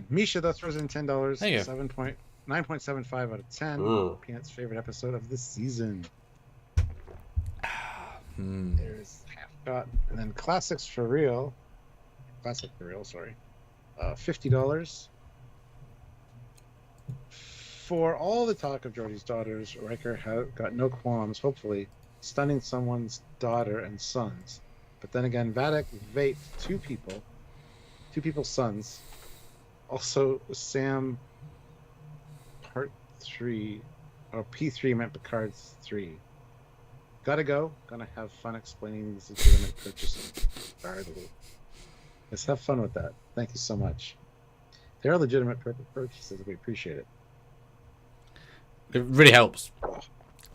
Misha, that throws in $10. Thank you. 9.75 out of 10. Ooh. Peanut's favorite episode of the season. There's Half Shot. And then Classics for Real. Classic for Real, sorry. $50. For all the talk of Geordi's daughters, Riker got no qualms, hopefully, stunning someone's daughter and sons. But then again, Vadic vaped two people's sons. Also, Sam Part 3, or P3 meant Picard's 3. Gotta go. Gonna have fun explaining this legitimate purchase of Picard. Let's have fun with that. Thank you so much. They are legitimate purchases. We appreciate it. It really helps.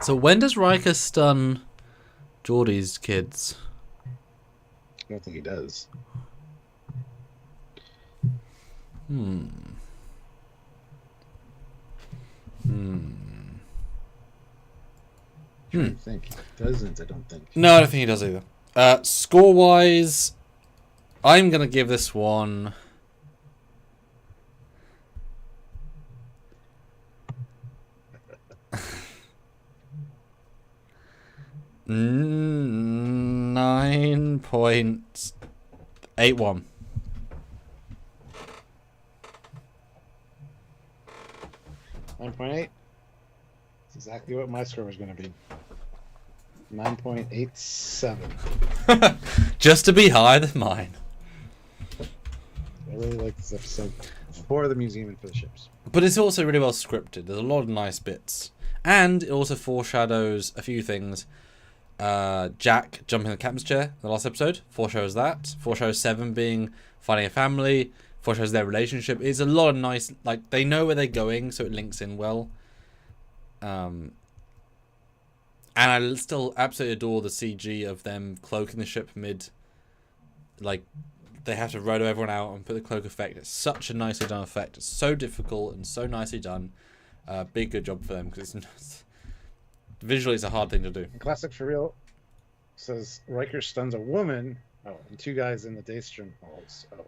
So when does Riker stun Geordi's kids? I don't think he does. I think he doesn't. I don't think. No, I don't think he does either. Score-wise, I'm gonna give this one. $9.81. 9.8. That's exactly what my score was going to be. 9.87. Just to be higher than mine. I really like this episode for the museum and for the ships. But it's also really well scripted. There's a lot of nice bits. And it also foreshadows a few things. Jack jumping in the captain's chair, the last episode, foreshadows that. Foreshadows Seven finding a family. Foreshadows their relationship. It's a lot of nice, like, they know where they're going, so it links in well. And I still absolutely adore the CG of them cloaking the ship mid. Like, they have to roto everyone out and put the cloak effect. It's such a nicely done effect. It's so difficult and so nicely done. Big good job for them, because it's visually it's a hard thing to do. Classic for Real says Riker stuns a woman. Oh, and two guys in the Daystrom halls. Oh.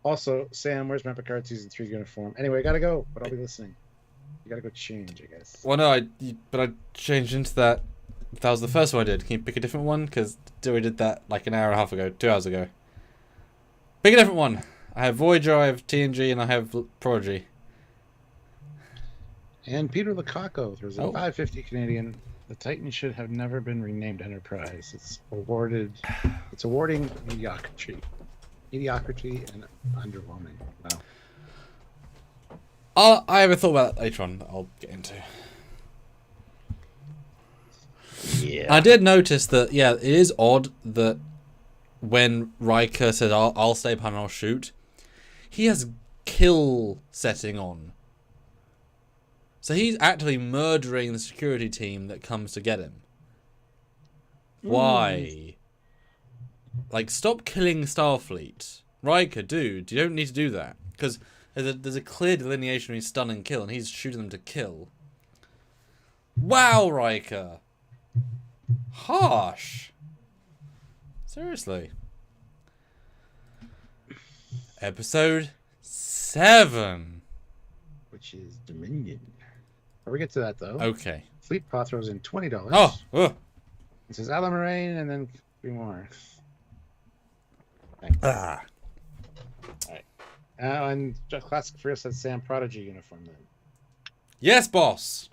Also, Sam, where's my Picard season 3 uniform? Anyway, I gotta go, but I'll be listening. You gotta go change, I guess. Well, no, but I changed into that. That was the first one I did. Can you pick a different one? Because we did that like an hour and a half ago, 2 hours ago. Pick a different one. I have Voyager, I have TNG, and I have Prodigy. And Peter Lukaku, there's a 550 Canadian. The Titan should have never been renamed Enterprise. It's awarding mediocrity and underwhelming. Wow. I have a thought about that later on that I'll get into. Yeah. I did notice that, yeah, it is odd that when Riker says, I'll stay behind and I'll shoot, he has kill setting on. So he's actively murdering the security team that comes to get him. Why? Like, stop killing Starfleet. Riker, dude, you don't need to do that. Because there's a clear delineation between stun and kill, and he's shooting them to kill. Wow, Riker. Harsh. Seriously. Episode 7. Which is Dominion. Before we get to that, though. Okay. Fleet Paw throws in $20. Oh. It says Alan Moraine and then 3 more. Ah. All right. And classic for us, that's Sam Prodigy uniform then. Yes, boss.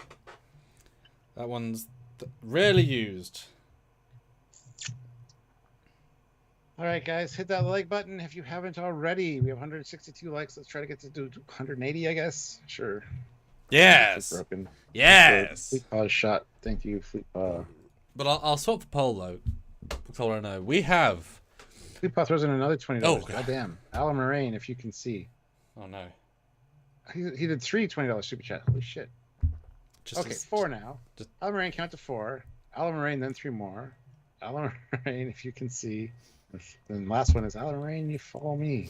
That one's rarely used. All right, guys, hit that like button if you haven't already. We have 162 likes. Let's try to get to do 180, I guess. Sure. Yes. Broken. Yes. Fleet Paw shot. Thank you, Fleet Paw. But I'll swap the poll though. That's all I know. We have. Fleet Paw throws in another $20. Oh, God damn. Alan Moraine, if you can see. Oh no. He did three $20 super chat. Holy shit. Okay, four now. Alan Moraine count to four. Alan Moraine, then three more. Alan Moraine, if you can see. Then last one is Alan Moraine, you follow me.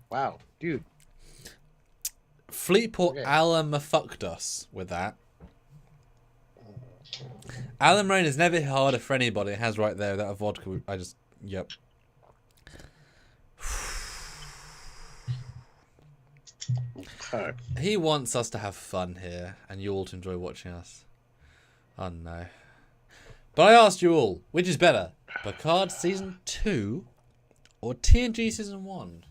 Wow, dude. Fleetport Alan fucked us with that. Alan Moraine is never harder for anybody. It has right there that a vodka. Yep. He wants us to have fun here, and you all to enjoy watching us. Oh no. But I asked you all, which is better, Picard Season 2 or TNG Season 1?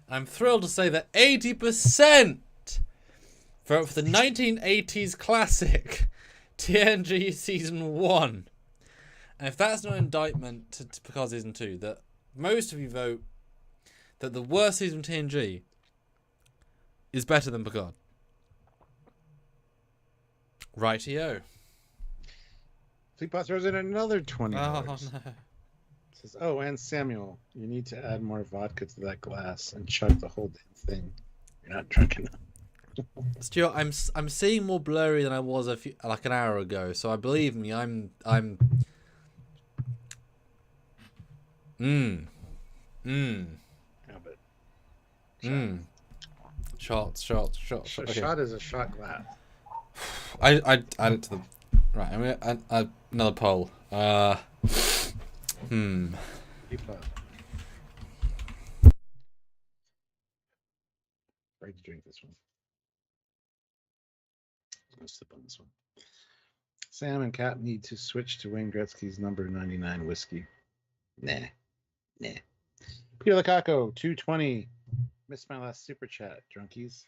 I'm thrilled to say that 80% vote for the 1980s classic TNG Season 1. And if that's not an indictment to Picard Season 2, that most of you vote that the worst season of TNG is better than Picard. Rightio. Fleetbot throws in another $20. Oh, no. Says, oh, and Samuel, you need to add more vodka to that glass and chug the whole damn thing. You're not drunk enough. Stuart, I'm seeing more blurry than I was like an hour ago. So I believe me, I'm. Shots. Okay. Shot is a shot glass. I add it to the right. I'm gonna add another poll. Ready to drink this one. I'm gonna sip on this one. Sam and Cap need to switch to Wayne Gretzky's number 99 whiskey. Nah. Peter Lukaku, 220. Missed my last super chat, drunkies.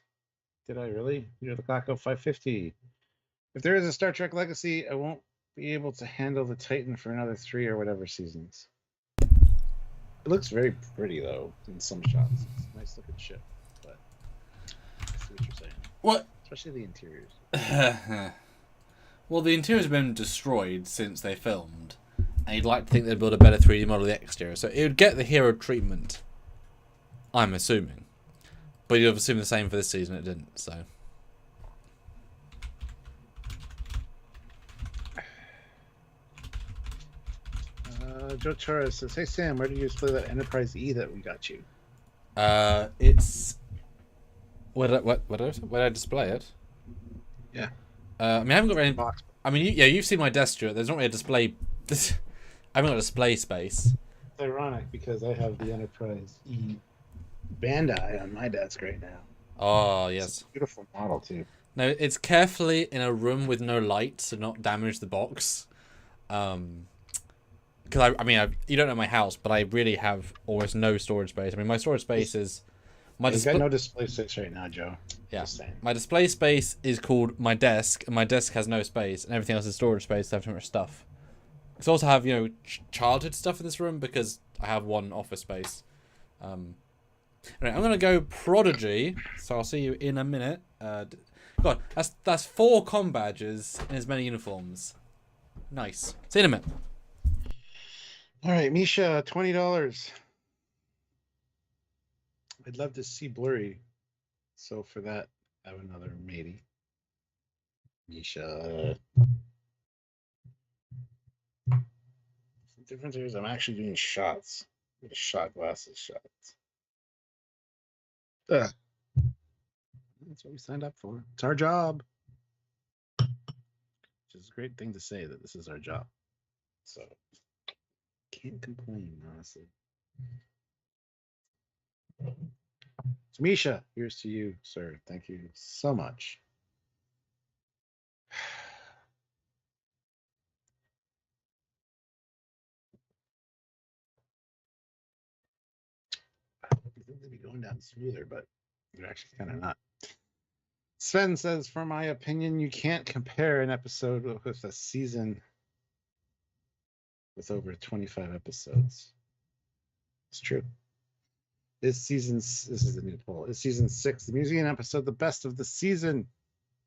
Did I really? Peter Lukaku, 550. If there is a Star Trek Legacy, I won't be able to handle the Titan for another 3 or whatever seasons. It looks very pretty though in some shots. It's a nice looking ship, but I see what you're saying. What? Especially the interiors. Well, the interiors have been destroyed since they filmed, and you'd like to think they'd build a better 3D model of the exterior, so it would get the hero treatment. I'm assuming, but you'd have assumed the same for this season. It didn't, so. Joe Torres says, "Hey Sam, where did you display that Enterprise E that we got you?" It's where did I display it? Yeah. I mean, I haven't got any box. I mean, you've seen my desk, Stuart. There's not really a display. I haven't got a display space. It's ironic because I have the Enterprise E Bandai on my desk right now. Oh yes. It's a beautiful model too. No, it's carefully in a room with no light to not damage the box. Because you don't know my house, but I really have almost no storage space. I mean, my storage space is You've got no display space right now, Joe. Yeah, my display space is called my desk, and my desk has no space, and everything else is storage space. So I have too much stuff. Because I also have childhood stuff in this room because I have one office space. Anyway, I'm gonna go Prodigy, so I'll see you in a minute. God, that's 4 comm badges in as many uniforms. Nice. See you in a minute. All right, Misha, $20. I'd love to see blurry, so for that, I have another matey. Misha. The difference is I'm actually doing shots. Shot glasses shots. That's what we signed up for. It's our job. Which is a great thing to say that this is our job. So can't complain, honestly. So Misha, here's to you, sir. Thank you so much. they'd be going down smoother, but they're actually kind of not. Sven says, for my opinion, you can't compare an episode with a season with over 25 episodes. It's true. This is the new poll. Is season 6 the museum episode the best of the season?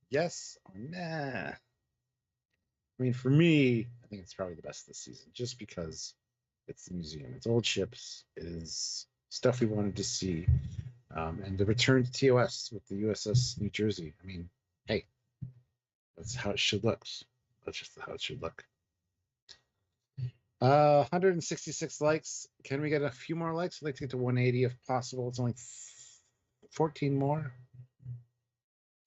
Yes or nah? I mean, for me, I think it's probably the best this season, just because it's the museum. It's old ships. It is stuff we wanted to see. And the return to TOS with the USS New Jersey. I mean, hey, that's how it should look. That's just how it should look. 166 likes. Can we get a few more likes? I'd like to get to 180 if possible. It's only 14 more.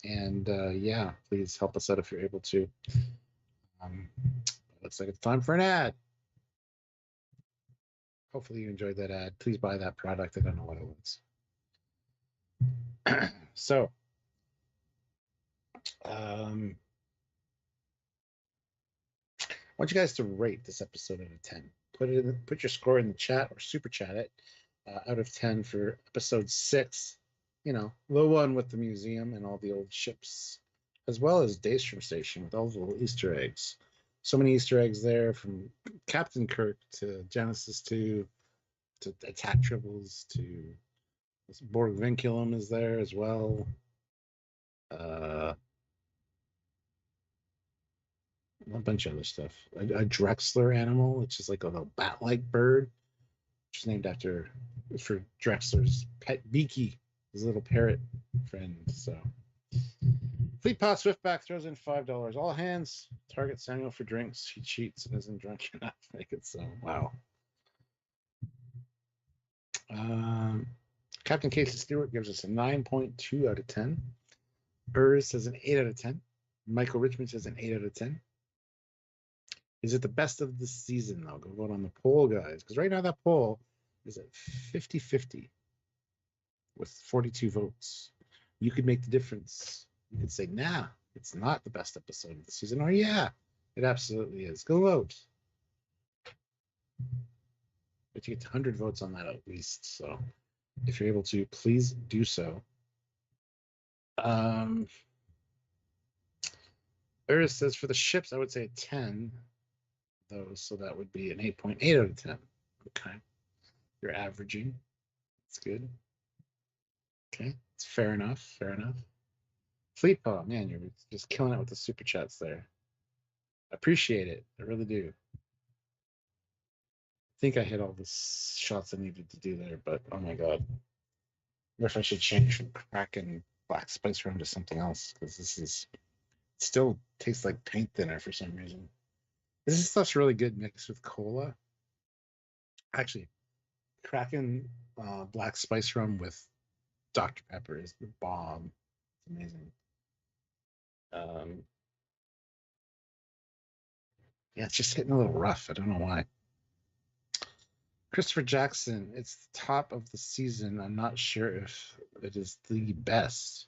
And yeah, please help us out if you're able to. Looks like it's time for an ad. Hopefully you enjoyed that ad. Please buy that product. I don't know what it was. So, I want you guys to rate this episode out of 10. Put your score in the chat or super chat it out of 10 for episode 6. You know, the one with the museum and all the old ships, as well as Daystrom Station with all the little Easter eggs. So many Easter eggs there, from Captain Kirk to Genesis 2 to Attack Tribbles to Borg Vinculum is there as well. A bunch of other stuff. A Drexler animal, which is like a little bat-like bird, which is named for Drexler's pet Beaky, his little parrot friend. So, Fleet Pod Swiftback throws in $5. All hands target Samuel for drinks. He cheats and isn't drunk enough to make it so. Wow. Captain Casey Stewart gives us a 9.2 out of 10. Urs says an 8 out of 10. Michael Richmond says an 8 out of 10. Is it the best of the season, though? Go vote on the poll, guys. Because right now that poll is at 50-50 with 42 votes. You could make the difference. You could say, nah, it's not the best episode of the season. Or yeah, it absolutely is. Go vote. But you get 100 votes on that at least. So if you're able to, please do so. Eris says for the ships, I would say a 10, though, so that would be an 8.8 out of 10. Okay. You're averaging. That's good. Okay. It's fair enough. Fair enough. Fleet Paw, man, you're just killing it with the super chats there. I appreciate it. I really do. I think I hit all the shots I needed to do there, but oh my god. I wonder if I should change from Kraken Black Spice Rum to something else, because this is still tastes like paint thinner for some reason. This stuff's really good mixed with cola. Actually, Kraken Black Spice Rum with Dr. Pepper is the bomb. It's amazing. Yeah, it's just hitting a little rough. I don't know why. Christopher Jackson, it's the top of the season. I'm not sure if it is the best.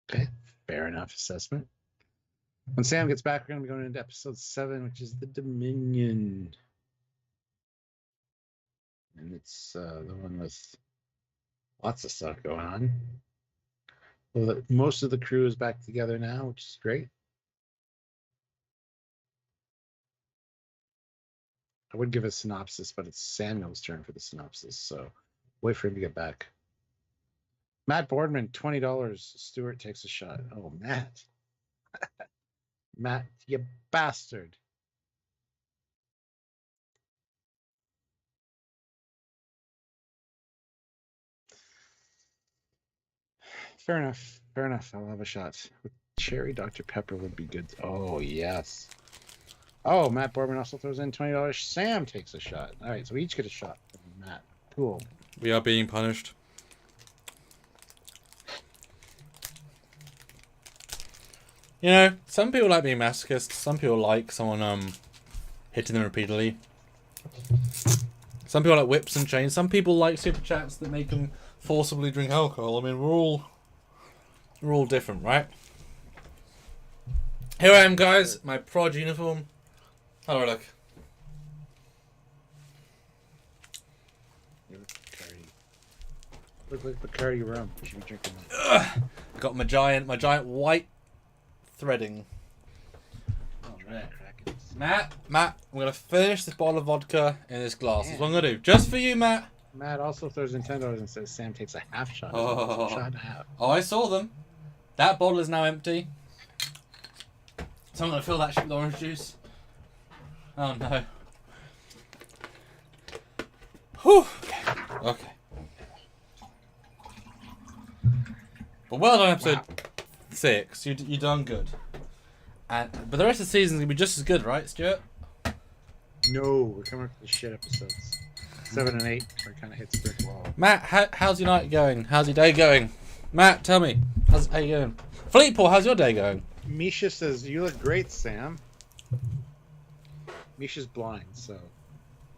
Okay, fair enough assessment. When Sam gets back, we're going to be going into episode 7, which is the Dominion. And it's the one with lots of stuff going on. Well, most of the crew is back together now, which is great. I would give a synopsis, but it's Samuel's turn for the synopsis, so wait for him to get back. Matt Boardman, $20. Stuart takes a shot. Oh, Matt. Matt, you bastard. Fair enough. Fair enough. I'll have a shot. With cherry Dr. Pepper would be good. Oh, yes. Oh, Matt Boardman also throws in $20. Sam takes a shot. All right, so we each get a shot from Matt. Cool. We are being punished. You know, some people like being masochists. Some people like someone hitting them repeatedly. Some people like whips and chains. Some people like super chats that make them forcibly drink alcohol. I mean, we're all different, right? Here I am, guys. My prod uniform. How do I look? You look very Look like Bacardi rum. You should be drinking that. Got my giant white threading. Oh, man. Matt, I'm gonna finish this bottle of vodka in this glass. That's what I'm gonna do. Just for you, Matt. Matt also throws $10 and says Sam takes a half shot. Oh. Shot and a half. Oh, I saw them. That bottle is now empty. So I'm gonna fill that shit with orange juice. Oh no. Whew. Okay. But well done, episode 6. You done good. But the rest of the season's gonna be just as good, right, Stuart? No, we're coming up with the shit episodes. 7 and 8 are kind of hits brick wall. Matt, how's your night going? How's your day going? Matt, tell me. How you going? Fleetpool, how's your day going? Misha says, you look great, Sam. Misha's blind, so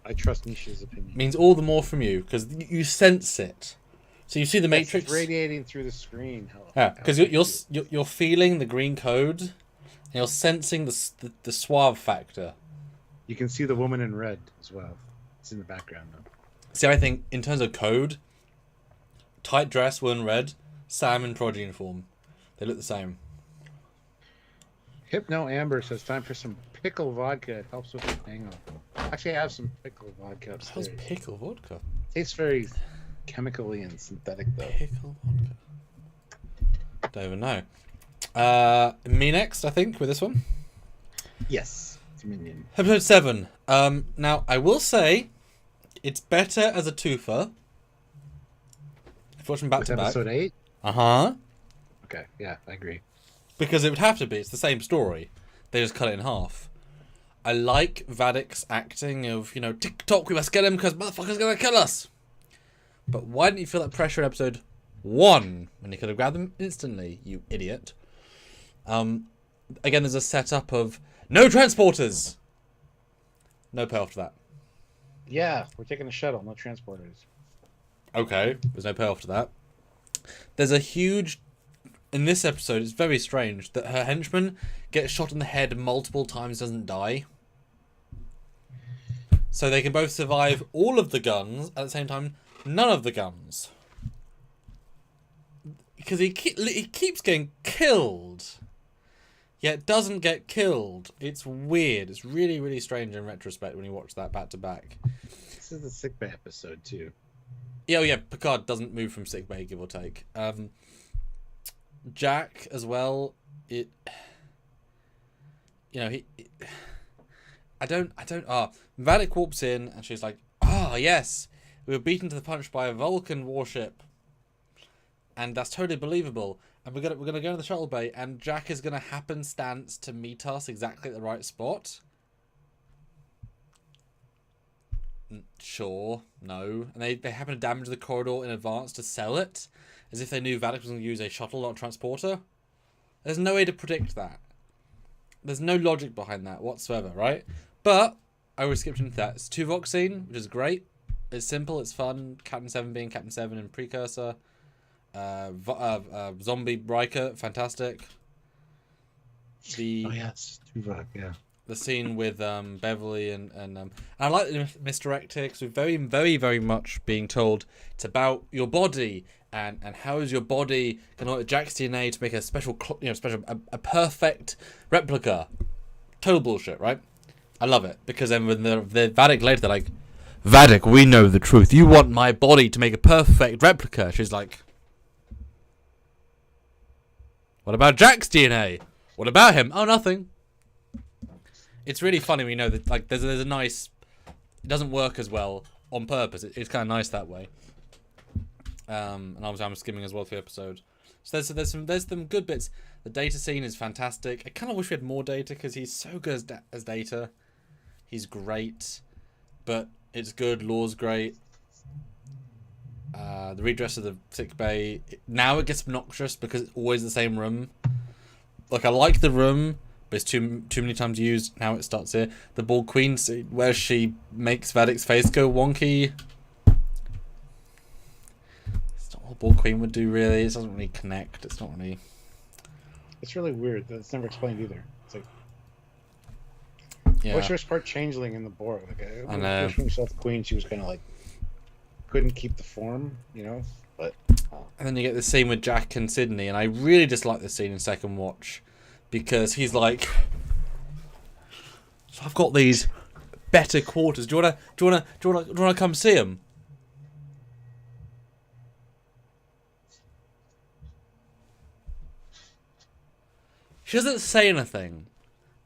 I trust Misha's opinion. Means all the more from you, because you sense it. So you see the Matrix... It's radiating through the screen. Yeah, because you're feeling the green code, and you're sensing the suave factor. You can see the woman in red as well. It's in the background, though. See, I think, in terms of code, tight dress, woman red, Sam in Prod uniform. They look the same. Hypno Amber says, time for some pickle vodka. It helps with the hangover. Actually, I have some pickle vodka upstairs. How's pickle vodka? Tastes very chemically and synthetic, though. Pickle vodka. Don't even know. Me next, I think, with this one. Yes, it's Minion. Episode 7. Now, I will say, it's better as a twofer. If watching back to back. Episode 8? Uh-huh. Okay, yeah, I agree. Because it would have to be. It's the same story. They just cut it in half. I like Vadic's acting of, tick-tock, we must get him because motherfucker's going to kill us. But why didn't you feel that pressure in episode 1 when you could have grabbed them instantly, you idiot? Again, there's a setup of no transporters. No payoff to that. Yeah, we're taking a shuttle, no transporters. Okay, there's no payoff to that. There's a huge... In this episode, it's very strange that her henchman gets shot in the head multiple times, doesn't die. So they can both survive all of the guns, at the same time, none of the guns. Because he keeps getting killed, yet doesn't get killed. It's weird. It's really, really strange in retrospect when you watch that back to back. This is the sickbay episode, too. Yeah, Picard doesn't move from sickbay, give or take. Jack as well. I don't. Vadic walks in and she's like, yes, we were beaten to the punch by a Vulcan warship, and that's totally believable. And we're gonna go to the shuttle bay, and Jack is gonna happenstance to meet us exactly at the right spot. Sure, no, and they happen to damage the corridor in advance to sell it, as if they knew Vadic was going to use a shuttle, not a transporter. There's no way to predict that. There's no logic behind that whatsoever, right? But I always skipped into that. It's 2 Vox scene, which is great. It's simple, it's fun. Captain 7 being Captain 7 in Precursor. Zombie Riker, fantastic. Yes, 2 Vox, yeah. The scene with Beverly and I like the misdirected because we're very, very, very much being told it's about your body and how is your body going to Jack's DNA to make a special, a perfect replica. Total bullshit, right? I love it because then when the Vadic later they're like, Vadic, we know the truth. You want my body to make a perfect replica? She's like, what about Jack's DNA? What about him? Oh, nothing. It's really funny when you know that there's a nice... It doesn't work as well on purpose. It's kind of nice that way. And obviously I'm skimming as well through the episode. So there's some good bits. The Data scene is fantastic. I kind of wish we had more Data because he's so good as Data. He's great. But it's good. Law's great. The redress of the sick bay. Now it gets obnoxious because it's always the same room. I like the room... But it's too many times used. Now it starts here. The Bald Queen scene where she makes Vadic's face go wonky. It's not what Bald Queen would do, really. It doesn't really connect. It's not really... It's really weird. It's never explained either. It's like... Yeah. I wish there was part changeling in the Borg. I know. When she saw the Queen, she was kind of like... couldn't keep the form, you know. But and then you get the scene with Jack and Sydney, and I really dislike this scene in second watch because he's like, "I've got these better quarters. Do you wanna come see him?" She doesn't say anything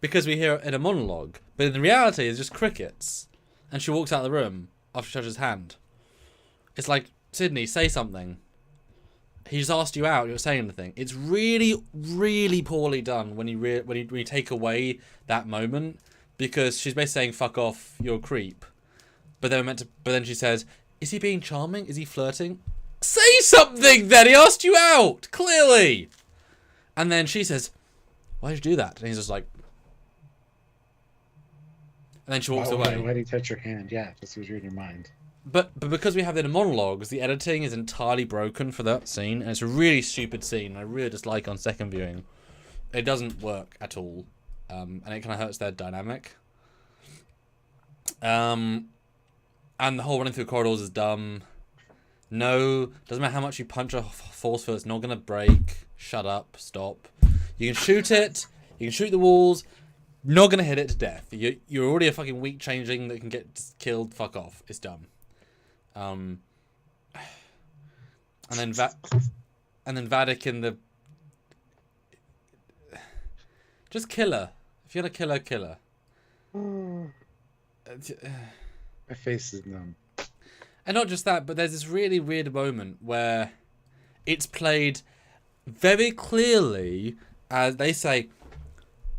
because we hear it in a monologue, but in reality, it's just crickets. And she walks out of the room after she touches his hand. It's like, Sydney, say something. He just asked you out. You're saying anything. It's really, really poorly done when you take away that moment, because she's basically saying "fuck off, you're a creep," but then she says, "Is he being charming? Is he flirting?" Say something then. He asked you out clearly, and then she says, "Why did you do that?" And he's just like, and then she walks away. Why did you touch your hand? Yeah, just was reading your mind. But because we have it in monologues, the editing is entirely broken for that scene, and it's a really stupid scene. I really dislike on second viewing. It doesn't work at all, and it kind of hurts their dynamic. And the whole running through corridors is dumb. No, doesn't matter how much you punch a force field, it's not gonna break. Shut up, stop. You can shoot it. You can shoot the walls. Not gonna hit it to death. You're already a fucking weak changeling that can get killed. Fuck off. It's dumb. And then Vadik in the... Just kill her. If you're gonna kill her. My face is numb. And not just that, but there's this really weird moment where it's played very clearly as they say,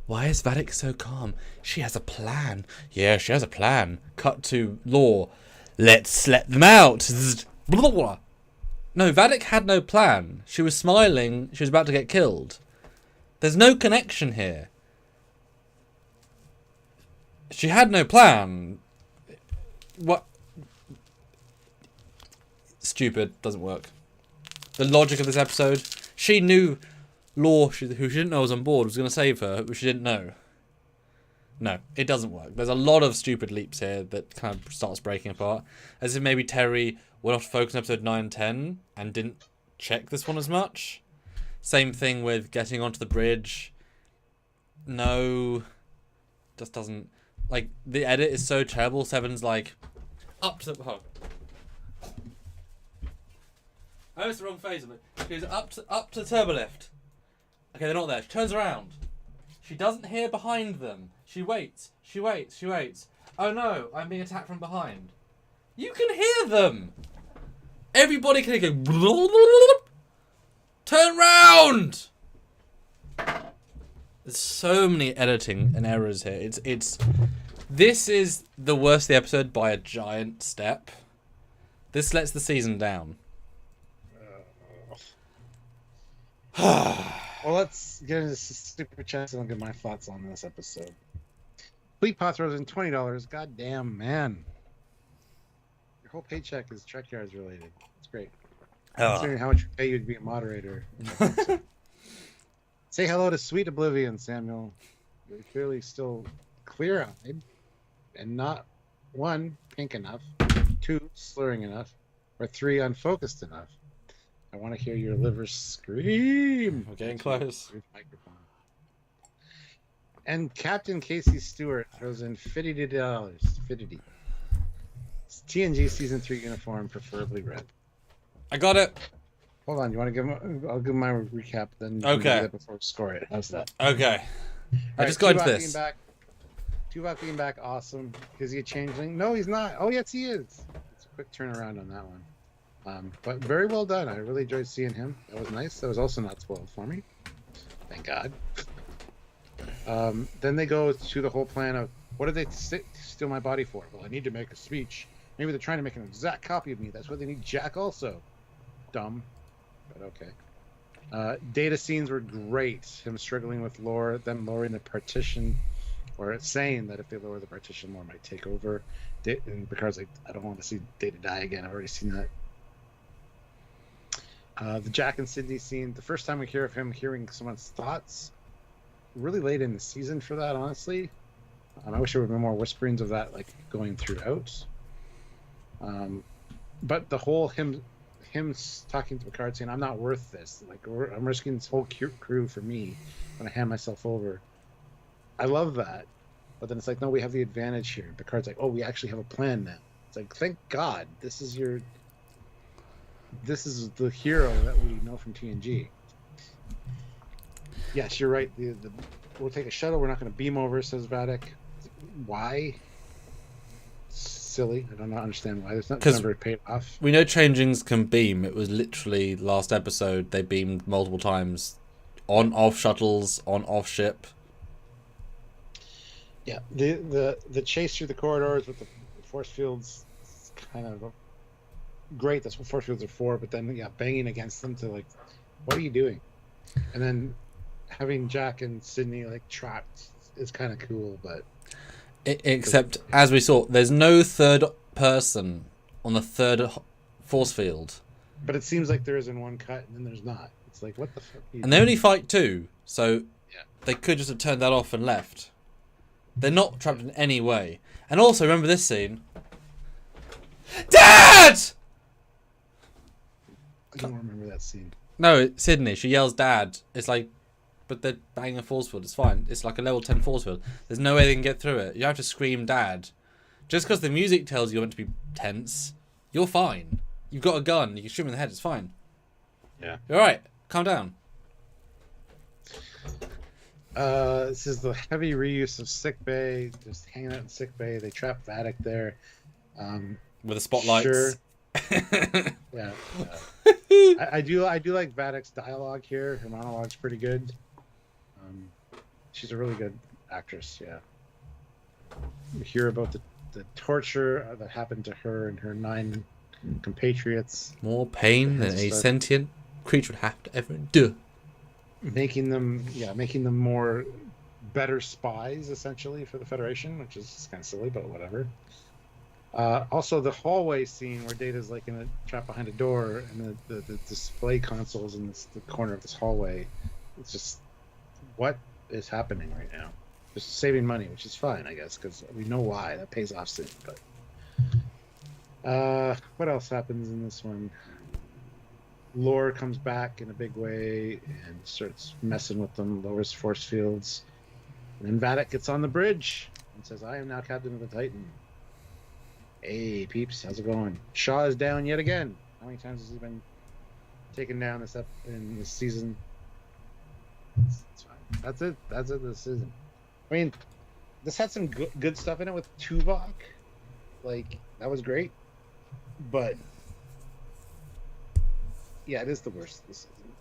"Why is Vadik so calm? She has a plan." Yeah, she has a plan. Cut to Law. "Let's let them out." Blah, blah, blah. No, Vadik had no plan. She was smiling. She was about to get killed. There's no connection here. She had no plan. What? Stupid. Doesn't work. The logic of this episode. She knew Law, who she didn't know was on board, was going to save her, who she didn't know. No, it doesn't work. There's a lot of stupid leaps here that kind of starts breaking apart. As if maybe Terry went off to focus on episode 9 and 10 and didn't check this one as much. Same thing with getting onto the bridge. No. Just doesn't... Like, the edit is so terrible. Seven's like, up to the... Oh. Oh, it's the wrong phase of it. She goes up to the turbo lift. Okay, they're not there. She turns around. She doesn't hear behind them. She waits. She waits. She waits. Oh no, I'm being attacked from behind. You can hear them. Everybody can go. Turn round. There's so many editing and errors here. This is the worst of the episode by a giant step. This lets the season down. Well, let's get into Superchats and I'll get my thoughts on this episode. Fleet Pot throws in $20. God damn, man. Your whole paycheck is Trekyards related. It's great. Considering how much pay you'd be a moderator. Say hello to Sweet Oblivion, Samuel. You're clearly still clear-eyed and not 1, pink enough, 2, slurring enough, or 3, unfocused enough. I want to hear your liver scream. We're getting close. Microphone. And Captain Casey Stewart throws in $50. It's TNG Season 3 uniform, preferably red. I got it. Hold on, you want to give him... I'll give my recap, then you can do that before we score it. How's that? Okay. I just got into this. Tuvok being back, awesome. Is he a changeling? No, he's not. Oh, yes, he is. It's a quick turnaround on that one. But very well done. I really enjoyed seeing him. That was nice. That was also not spoiled for me. Thank God. Then they go to the whole plan of, what did they steal my body for? Well, I need to make a speech. Maybe they're trying to make an exact copy of me. That's why they need Jack also. Dumb. But okay. Data scenes were great. Him struggling with lore, them lowering the partition, or saying that if they lower the partition, lore might take over. And Picard's like, I don't want to see Data die again. I've already seen that. The Jack and Sydney scene, the first time we hear of him hearing someone's thoughts, really late in the season for that, honestly. I wish there would have been more whisperings of that, like, going throughout. but the whole him talking to Picard saying, "I'm not worth this. Like I'm risking this whole crew for me when I hand myself over." I love that, but then it's like, no, we have the advantage here. Picard's like, "Oh, we actually have a plan now." It's like, thank God, this is the hero that we know from TNG. Yes, you're right. We'll take a shuttle. We're not going to beam over, says Vadic. Why? Silly. I don't understand why. There's never paid off. We know changelings can beam. It was literally last episode they beamed multiple times, on off shuttles, on off ship. Yeah, the chase through the corridors with the force fields is kind of great. That's what force fields are for. But then banging against them to like, what are you doing? And then having Jack and Sydney like trapped is kind of cool, but. Except, as we saw, there's no third person on the third force field. But it seems like there is in one cut, and then there's not. It's like, what the fuck? And they only fight two, so they could just have turned that off and left. They're not trapped in any way. And also, remember this scene? Dad! I don't remember that scene. No, Sydney. She yells, "Dad!" It's like, but they're banging a force field. It's fine. It's like a level 10 force field. There's no way they can get through it. You have to scream "Dad." Just because the music tells you meant to be tense, you're fine. You've got a gun. You can shoot him in the head. It's fine. Yeah. You're all right. Calm down. This is the heavy reuse of sickbay. Just hanging out in sickbay. They trap Vadic there. With the spotlights. Sure. Yeah. I do like Vadic's dialogue here. Her monologue's pretty good. She's a really good actress. Yeah. You hear about the torture that happened to her and her 9 compatriots. More pain than a sentient creature would have to ever do. Making them more better spies, essentially, for the Federation, which is kind of silly, but whatever. Also, the hallway scene where Data's like in a trap behind a door, and the display consoles in the corner of this hallway. It's just, what is happening right now? Just saving money, which is fine, I guess, because we know why. That pays off soon. But what else happens in this one? Lore comes back in a big way and starts messing with them, lowers force fields. And then Vadic gets on the bridge and says, "I am now captain of the Titan." Hey, peeps, how's it going? Shaw is down yet again. How many times has he been taken down in this season? It's fine. That's it this season. I mean, this had some good stuff in it with Tuvok. Like, that was great. But yeah, it is the worst this season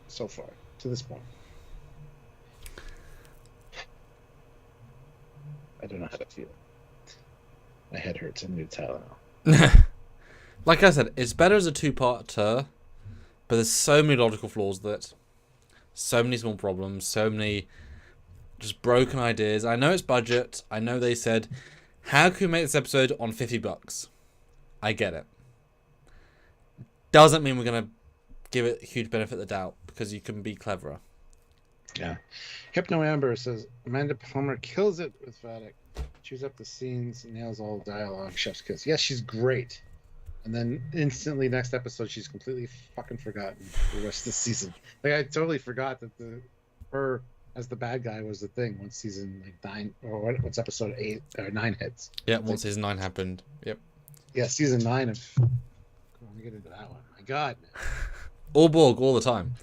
so far, to this point. I don't know how to feel. My head hurts. I need to tell now. Like I said, it's better as a 2-parter, but there's so many logical flaws that, so many small problems, so many just broken ideas. I know it's budget. I know they said, how can we make this episode on $50? I get it. Doesn't mean we're going to give it a huge benefit of the doubt, because you can be cleverer. Yeah. Hypno Amber says, Amanda Plummer kills it with Vadic. Chews up the scenes, nails all dialogue, chef's kiss. Yes, she's great. And then instantly next episode, she's completely fucking forgotten the rest of the season. Like, I totally forgot that her as the bad guy was the thing once season 9, or what's episode 8 or 9 hits. Yeah, once season 9 happened. Yep. Yeah, season 9 of. Come on, get into that one. My God, man. All Borg, all the time.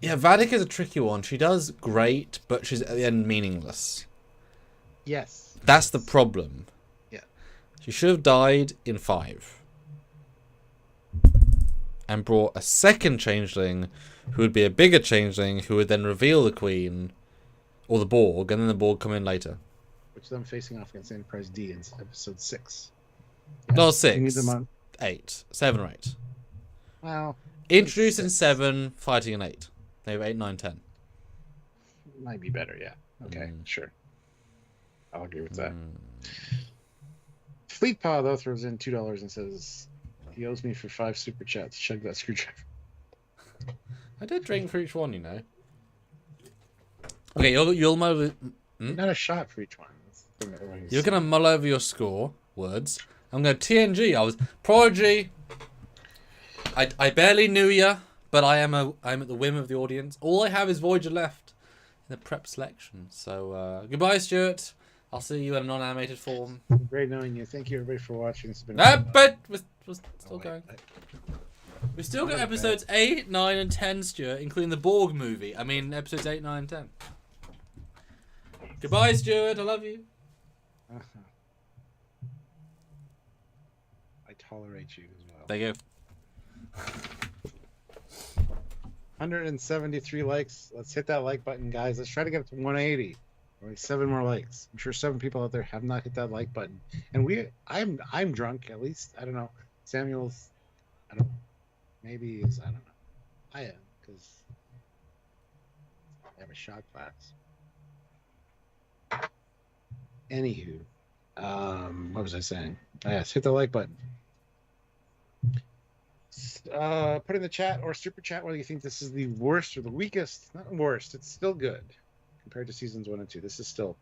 Yeah, Vadic is a tricky one. She does great, but she's at the end meaningless. Yes. That's the problem. Yeah. She should have died in 5. And brought a second changeling, who would be a bigger changeling, who would then reveal the Queen, or the Borg, and then the Borg come in later. Which them facing off against Enterprise D in episode 6. Yeah. No, 6. You need them on 8. 7 or 8. Well. Introduced in 7, fighting in 8. They were 8, 9, 10. Might be better, yeah. Okay, sure. I'll agree with that. Fleet Paw, though, throws in $2 and says he owes me for 5 super chats. Chug that screwdriver. I did drink for each one, you know. Okay, you'll mull over... Not a shot for each one. You're going to mull over your score. words. I'm going TNG. I was Prodigy. I barely knew ya, but I'm at the whim of the audience. All I have is Voyager left in the prep selection. So goodbye, Stuart. I'll see you in a non-animated form. Great knowing you. Thank you everybody for watching. It's been but we're still going. We still got episodes 8, 9, and 10, Stuart, including the Borg movie. I mean, episodes 8, 9, and 10. Goodbye, Stuart. I love you. I tolerate you as well. There you go. 173 likes. Let's hit that like button, guys. Let's try to get up to 180. Only 7 more likes. I'm sure 7 people out there have not hit that like button. And I'm drunk, at least. I don't know. Samuel's, I don't know. Maybe he's, I don't know. I am, because I have a shot glass. Anywho, what was I saying? Yes, hit the like button. Put in the chat or super chat whether you think this is the worst or the weakest. Not worst, it's still good compared to seasons 1 and 2. This is still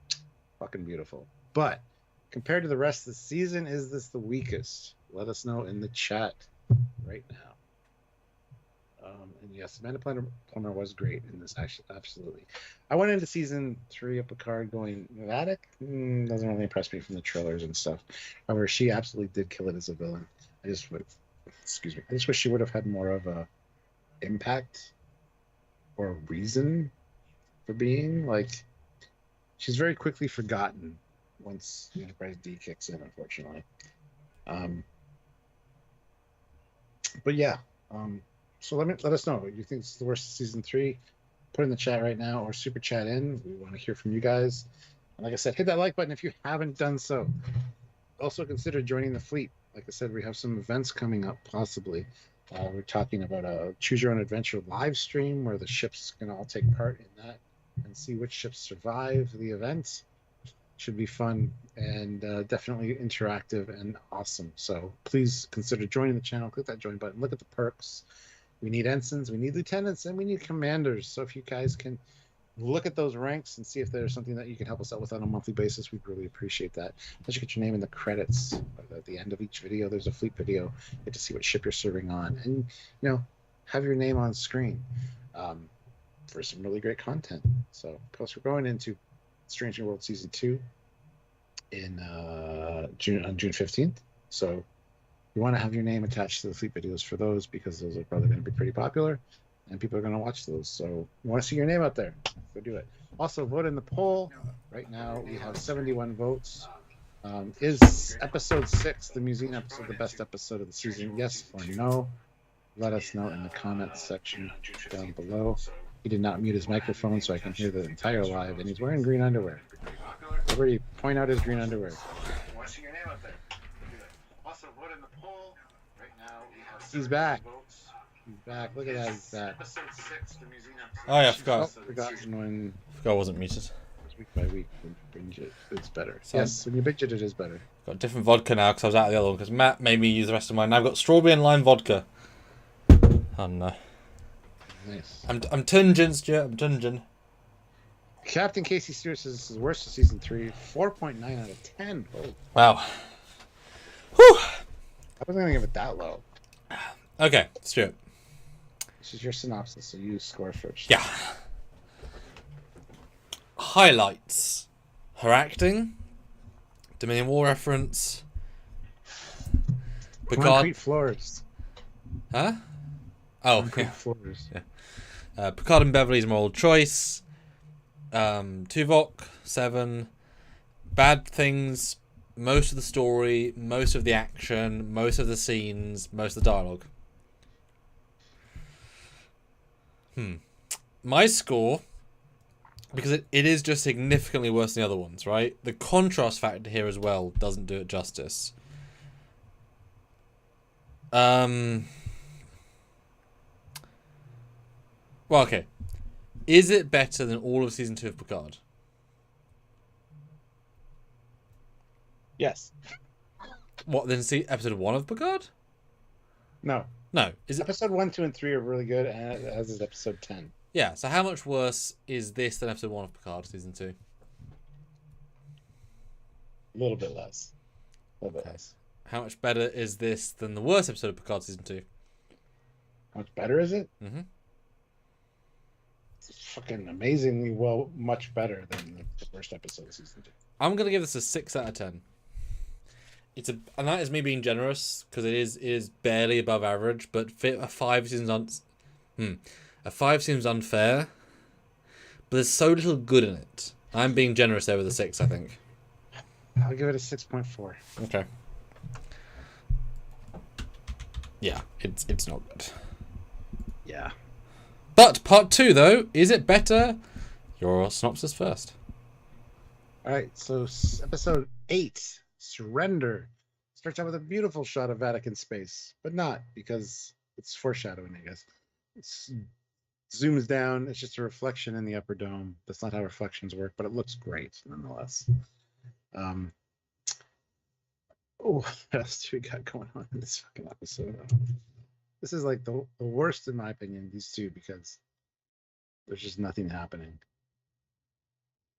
fucking beautiful. But compared to the rest of the season, is this the weakest? Let us know in the chat right now. And yes, Amanda Plummer was great in this, actually, absolutely. I went into season 3 of Picard going, Vatic doesn't really impress me from the trailers and stuff. However, she absolutely did kill it as a villain. I just wish she would have had more of a impact or a reason for being. Like, she's very quickly forgotten once Enterprise D kicks in, unfortunately. But yeah, so let us know. You think this is the worst of season 3? Put in the chat right now or super chat in. We want to hear from you guys. And like I said, hit that like button if you haven't done so. Also consider joining the fleet. Like I said, we have some events coming up, possibly. We're talking about a Choose Your Own Adventure live stream where the ships can all take part in that and see which ships survive the event. Should be fun and definitely interactive and awesome. So please consider joining the channel. Click that join button. Look at the perks. We need ensigns, we need lieutenants, and we need commanders. So if you guys can look at those ranks and see if there's something that you can help us out with on a monthly basis, we'd really appreciate that. Let you get your name in the credits. At the end of each video, there's a fleet video. You get to see what ship you're serving on. And, have your name on screen for some really great content. So, plus we're going into Strange New World Season 2 on June 15th. So you want to have your name attached to the fleet videos for those, because those are probably going to be pretty popular and people are going to watch those. So you want to see your name out there, go do it. Also, vote in the poll. Right now we have 71 votes. Is episode 6, the museum episode, the best episode of the season? Yes or no? Let us know in the comments section down below. He did not mute his microphone so I can hear the entire live, and he's wearing green underwear. Everybody point out his green underwear. Want to see your name out there? Also, vote in the poll. Right now we have he's back. He's back. Look at that. He's back. Episode 6, the museum episode. Oh yeah, I forgot. Forgotten when. I wasn't muted. Week by week, when you binge it, it's better. So yes, when you binge it, it is better. Got different vodka now because I was out of the other one because Matt made me use the rest of mine. Now I've got strawberry and lime vodka. Oh no. Nice. I'm tunging, Stuart. I'm tunging. Captain Casey Stewart says this is the worst of season 3. 4.9 out of 10. Oh. Wow. Whew. I wasn't gonna give it that low. Okay, Stuart. This is your synopsis, so you score first. Yeah. Highlights: her acting, Dominion War reference, Picard. Concrete floors. Huh? Oh, Concrete yeah. Floors. Yeah. Picard and Beverly's moral choice. Tuvok 7. Bad things. Most of the story, most of the action, most of the scenes, most of the dialogue. My score, because it is just significantly worse than the other ones, right? The contrast factor here as well doesn't do it justice. Well, okay. Is it better than all of season 2 of Picard? Yes. What, then see episode 1 of Picard? No. No. Is it episode 1, 2, and 3 are really good, and as is episode 10. Yeah, so how much worse is this than episode 1 of Picard, season 2? A little bit less. Okay. How much better is this than the worst episode of Picard season 2? How much better is it? Mm-hmm. It's fucking amazingly well, much better than the first episode of season 2. I'm gonna give this a 6 out of 10. And that is me being generous because it is barely above average, but a 5 seems a 5 seems unfair. But there's so little good in it. I'm being generous there with a 6, I think. I'll give it a 6.4. Okay. Yeah, it's not good. Yeah. But part 2 though, is it better? Your synopsis first. All right, so episode 8, Surrender, starts out with a beautiful shot of Vatican space, but not because it's foreshadowing, I guess. It zooms down. It's just a reflection in the upper dome. That's not how reflections work, but it looks great nonetheless. What else do we got going on in this fucking episode? This is like the worst in my opinion, these two, because there's just nothing happening.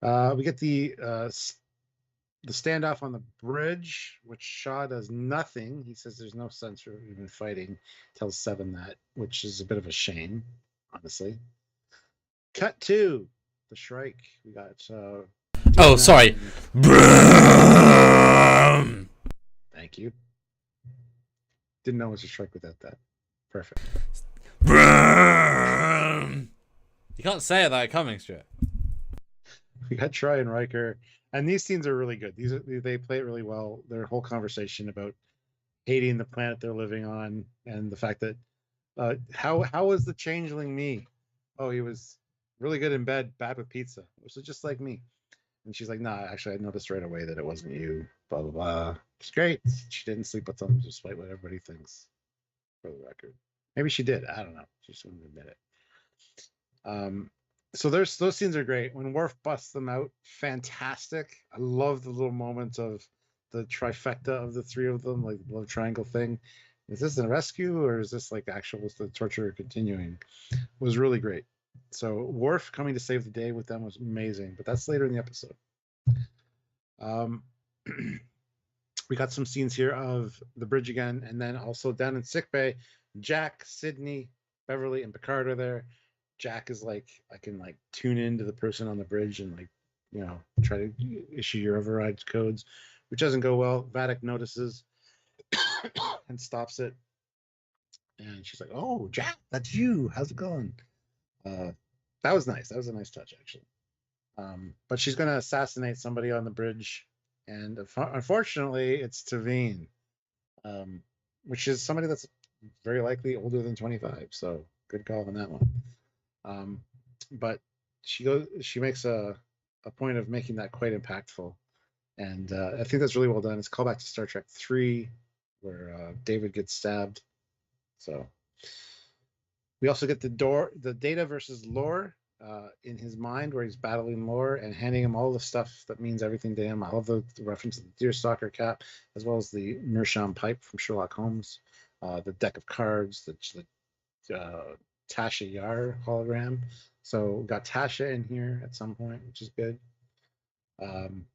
We get the standoff on the bridge, which Shaw does nothing. He says there's no sense for even fighting. Tells Seven that, which is a bit of a shame, honestly. Cut to the Shrike. We got. Sorry. Thank you. Didn't know it was a Shrike without that. Perfect. You can't say it without coming, Stuart. We got Troy and Riker, and these scenes are really good. They play it really well. Their whole conversation about hating the planet they're living on, and the fact that how was the changeling me? Oh, he was really good in bed, bad with pizza. It was just like me. And she's like, nah, actually, I noticed right away that it wasn't you. Blah blah blah. It's great. She didn't sleep with them, despite what everybody thinks. For the record, maybe she did. I don't know. She just wouldn't admit it. So those scenes are great. When Worf busts them out, fantastic. I love the little moments of the trifecta of the three of them, like the love triangle thing. Is this a rescue or is this like actual the torture continuing? It was really great. So Worf coming to save the day with them was amazing, but that's later in the episode. We got some scenes here of the bridge again, and then also down in sickbay, Jack, Sydney, Beverly, and Picard are there. Jack is like, I can like tune into the person on the bridge and like, you know, try to issue your override codes, which doesn't go well. Vadic notices and stops it. And she's like, oh, Jack, that's you. How's it going? That was nice. That was a nice touch, actually. But she's going to assassinate somebody on the bridge. And unfortunately, it's Tavine, which is somebody that's very likely older than 25. So good call on that one. But she makes a point of making that quite impactful. And I think that's really well done. It's a callback to Star Trek 3, where David gets stabbed. So we also get the Data versus Lore in his mind, where he's battling Lore and handing him all the stuff that means everything to him. I love the reference to the Deerstalker cap, as well as the Meerschaum pipe from Sherlock Holmes, the deck of cards, the Tasha Yar hologram. So we got Tasha in here at some point, which is good. And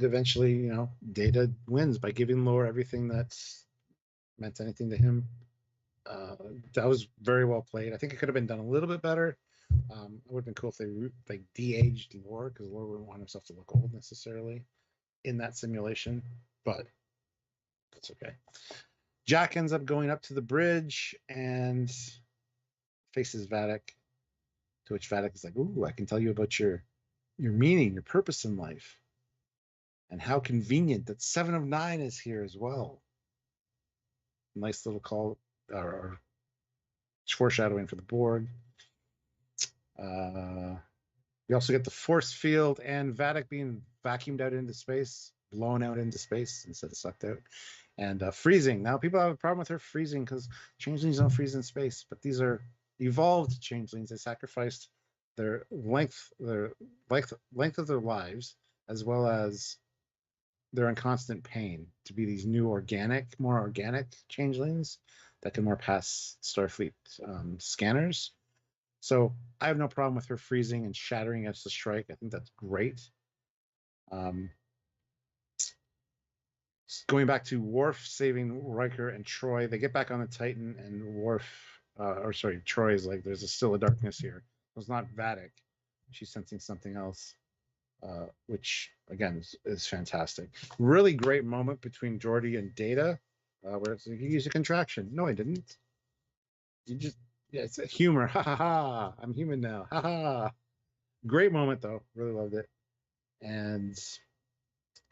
eventually, you know, Data wins by giving Lore everything that's meant anything to him. That was very well played. I think it could have been done a little bit better. It would have been cool if they de-aged Lore, because Lore wouldn't want himself to look old necessarily in that simulation, but that's okay. Jack ends up going up to the bridge and faces Vadic, to which Vadic is like, ooh, I can tell you about your meaning, your purpose in life, and how convenient that 7 of 9 is here as well. Nice little call or foreshadowing for the Borg. We also get the force field and Vadic being vacuumed out into space, blown out into space instead of sucked out, and freezing. Now people have a problem with her freezing because changelings don't freeze in space, but these are evolved changelings. They sacrificed their length of their lives, as well as they're in constant pain to be these new more organic changelings that can more pass Starfleet scanners. So I have no problem with her freezing and shattering against the strike. I think that's great. Going back to Worf saving Riker and Troy, they get back on the Titan, and Troy is like, "There's still a darkness here." It's not Vadic. She's sensing something else, which again is fantastic. Really great moment between Geordi and Data, where it's like, "You used a contraction." No, I didn't. You just, yeah, it's a humor. Ha ha ha! I'm human now. Ha ha! Great moment though. Really loved it. And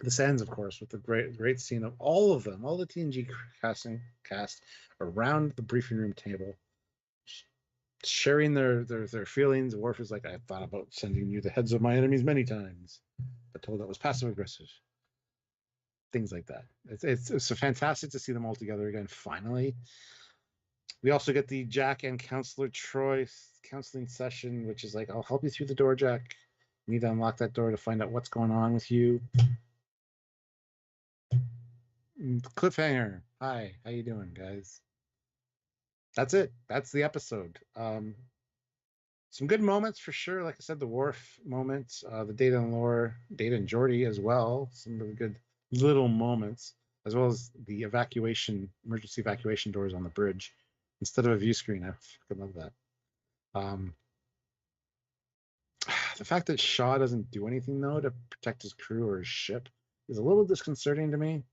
this ends, of course, with the great scene of all of them, all the TNG cast around the briefing room table, sharing their feelings. Worf is like, "I thought about sending you the heads of my enemies many times, but told that was passive aggressive." Things like that. It's fantastic to see them all together again. Finally, we also get the Jack and Counselor Troy counseling session, which is like, "I'll help you through the door, Jack. You need to unlock that door to find out what's going on with you." Cliffhanger. Hi, how you doing, guys? That's it. That's the episode. Some good moments for sure. Like I said, the Worf moments, the Data and Geordi as well. Some really good little moments, as well as the emergency evacuation doors on the bridge instead of a view screen. I fucking love that. The fact that Shaw doesn't do anything though to protect his crew or his ship is a little disconcerting to me.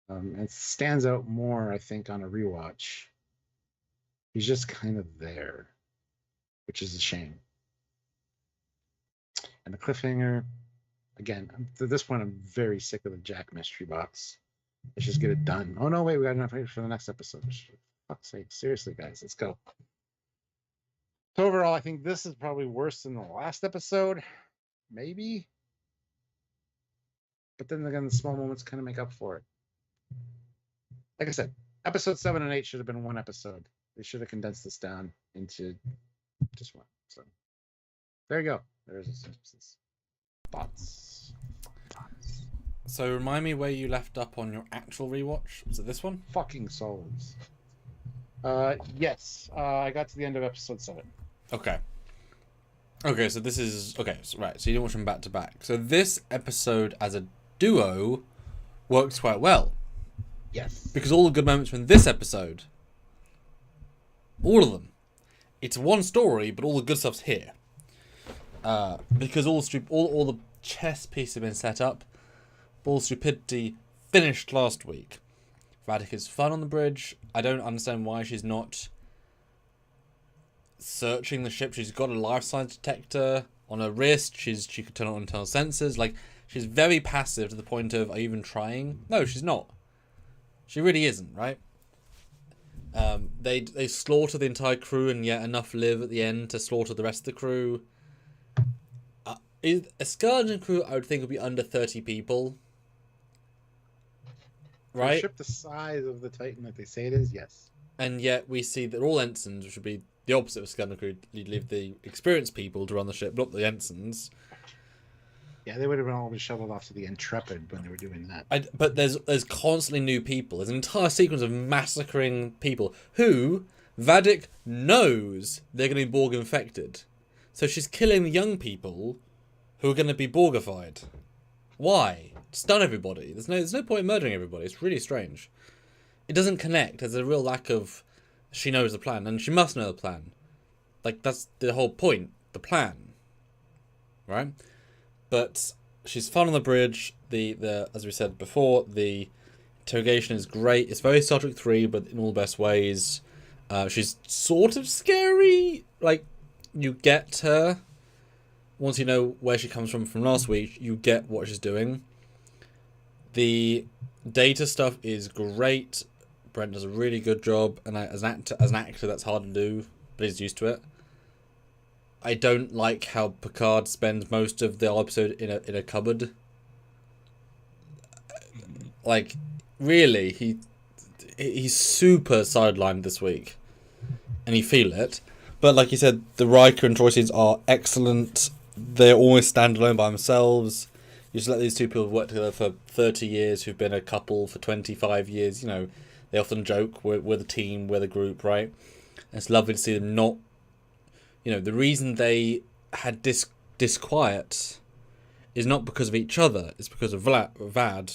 It stands out more, I think, on a rewatch. He's just kind of there, which is a shame. And the cliffhanger, again, at this point, I'm very sick of the Jack mystery box. Let's just get it done. Oh no, wait, we got enough for the next episode. For fuck's sake, seriously, guys, let's go. So overall, I think this is probably worse than the last episode, maybe. But then again, the small moments kind of make up for it. Like I said, episode 7 and 8 should have been one episode. They should have condensed this down into just one. So there you go. There's a synopsis. Thoughts. So remind me where you left up on your actual rewatch. Was it this one? Fucking souls. Yes. I got to the end of episode 7. Okay. Okay, so this is... Okay, so, right. So you didn't watch them back to back. So this episode as a duo works quite well. Yes. Because all the good moments from this episode, all of them, it's one story, but all the good stuff's here. Because all the chess pieces have been set up, all stupidity finished last week. Vadic is fun on the bridge. I don't understand why she's not searching the ship. She's got a life science detector on her wrist. She could turn on internal sensors. Like, she's very passive to the point of, are you even trying? No, she's not. She really isn't, right? They slaughter the entire crew, and yet enough live at the end to slaughter the rest of the crew. A Skeleton crew, I would think, would be under 30 people. Right? A ship the size of the Titan that they say it is, yes. And yet we see that all ensigns, which would be the opposite of Skeleton crew, you'd leave the experienced people to run the ship, not the ensigns. Yeah, they would have been all shoveled off to the Intrepid when they were doing that. But there's constantly new people. There's an entire sequence of massacring people who Vadic knows they're going to be Borg infected. So she's killing the young people who are going to be Borgified. Why? Stun everybody. There's no point in murdering everybody. It's really strange. It doesn't connect. There's a real lack of... She knows the plan, and she must know the plan. Like, that's the whole point. The plan. Right? But she's fun on the bridge. The as we said before, the interrogation is great. It's very Star Trek 3, but in all the best ways. She's sort of scary. Like, you get her. Once you know where she comes from last week, you get what she's doing. The data stuff is great. Brent does a really good job, and as an actor, that's hard to do, but he's used to it. I don't like how Picard spends most of the episode in a cupboard. Like, really, he's super sidelined this week, and you feel it. But like you said, the Riker and Troy scenes are excellent. They're always standalone by themselves. You just let these two people work together for 30 years, who've been a couple for 25 years. You know, they often joke, we're the team, we're the group, right? And it's lovely to see them not... You know, the reason they had disquiet is not because of each other. It's because of Vad?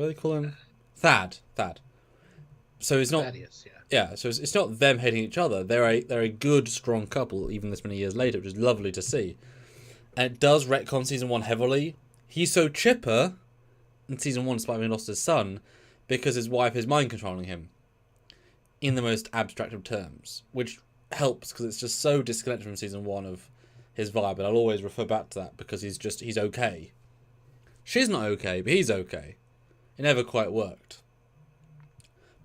What do they call him? Thad. So it's not. Thaddeus, yeah. Yeah, so it's not them hating each other. They're a good, strong couple, even this many years later, which is lovely to see. And it does retcon season 1 heavily. He's so chipper in season 1, despite having lost his son, because his wife is mind controlling him. In the most abstract of terms, which helps because it's just so disconnected from season 1 of his vibe, and I'll always refer back to that because he's okay. She's not okay, but he's okay. It never quite worked.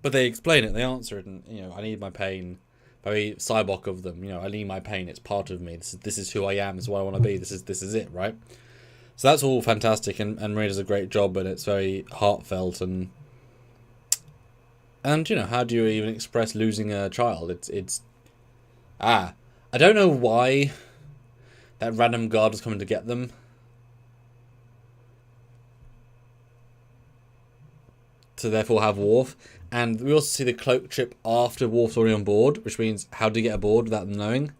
But they explain it, they answer it, and I need my pain. Very Cybok of them, I need my pain. It's part of me. This is who I am. This is what I want to be. This is it, right? So that's all fantastic, and Maria does a great job, and it's very heartfelt and how do you even express losing a child? I don't know why that random guard was coming to get them. To therefore have Worf. And we also see the cloak chip after Worf's already on board, which means how do you get aboard without them knowing?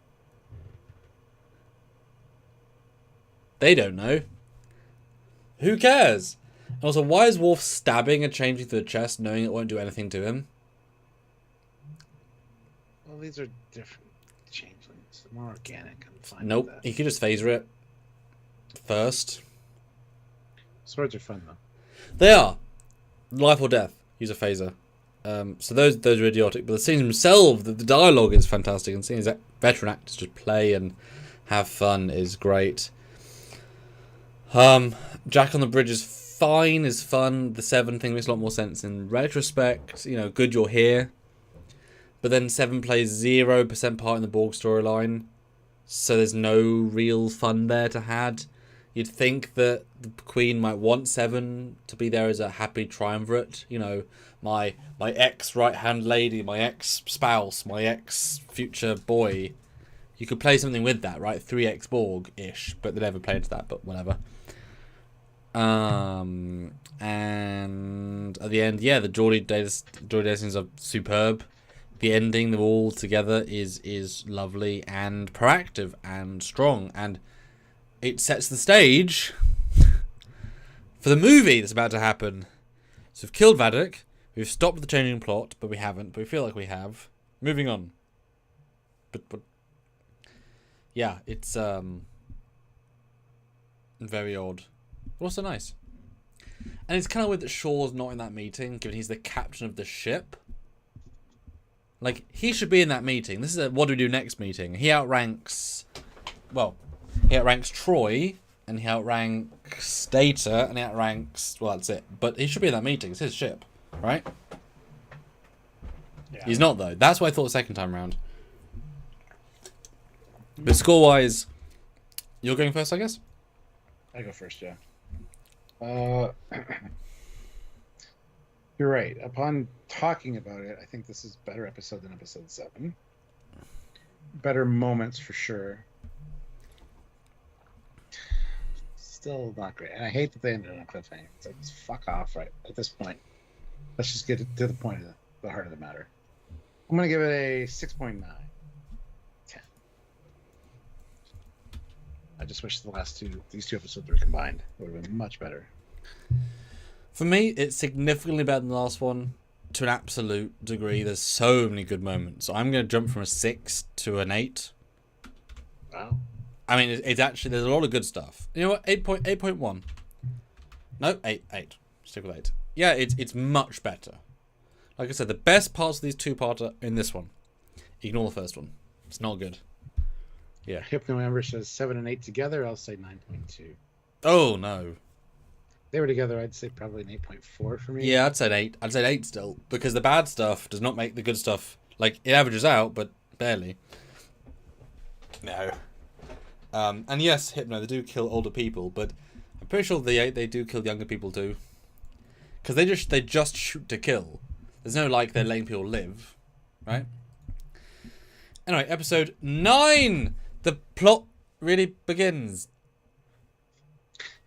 They don't know. Who cares? And also, why is Worf stabbing and changing through the chest knowing it won't do anything to him? Well, these are different changelings. They're more organic. I'm fine Nope. with that. He could just phaser it first. Swords are fun, though. They are. Life or death. Use a phaser. So those are idiotic. But the scenes themselves, the dialogue is fantastic. And seeing that veteran actors just play and have fun is great. Jack on the Bridge is fine, is fun. The 7 thing makes a lot more sense in retrospect. Good you're here. But then 7 plays 0% part in the Borg storyline. So there's no real fun there to had. You'd think that the Queen might want 7 to be there as a happy triumvirate. My ex right-hand lady, my ex-spouse, my ex-future boy. You could play something with that, right? 3X Borg-ish, but they never played into that, but whatever. And at the end, yeah, the Geordie data scenes are superb. The ending, they're all together, is lovely and proactive and strong, and it sets the stage for the movie that's about to happen. So we've killed Vadic, we've stopped the changing plot, but we haven't, but we feel like we have. Moving on. But yeah, it's very odd. But also nice. And it's kind of weird that Shaw's not in that meeting, given he's the captain of the ship. Like, he should be in that meeting. This is a what do we do next meeting. He outranks Troy, and he outranks Data, and he outranks... Well, that's it. But he should be in that meeting. It's his ship, right? Yeah. He's not, though. That's what I thought the second time around. But score-wise, you're going first, I guess? I go first, yeah. You're right. Upon talking about it, I think this is a better episode than episode 7. Better moments for sure. Still not great. And I hate that they ended on a cliffhanger. It's like, just fuck off right at this point. Let's just get to the point of the heart of the matter. I'm going to give it a 6.9. 10. I just wish these two episodes were combined. It would have been much better. For me, it's significantly better than the last one to an absolute degree. There's so many good moments. So I'm going to jump from a 6 to an 8. Wow. I mean, it's actually, there's a lot of good stuff. You know what? 8.1. No, 8. Stick with 8. Yeah, it's much better. Like I said, the best parts of these two-parter in this one. Ignore the first one. It's not good. Yeah. Hypno Amber says 7 and 8 together. I'll say 9.2. Oh, no. They were together, I'd say probably an 8.4 for me. Yeah, I'd say 8. I'd say 8 still. Because the bad stuff does not make the good stuff... Like, it averages out, but barely. No. And yes, Hypno, they do kill older people, but I'm pretty sure they do kill younger people too. Because they just shoot to kill. There's no, like, they're letting people live. Right? Anyway, episode 9! The plot really begins.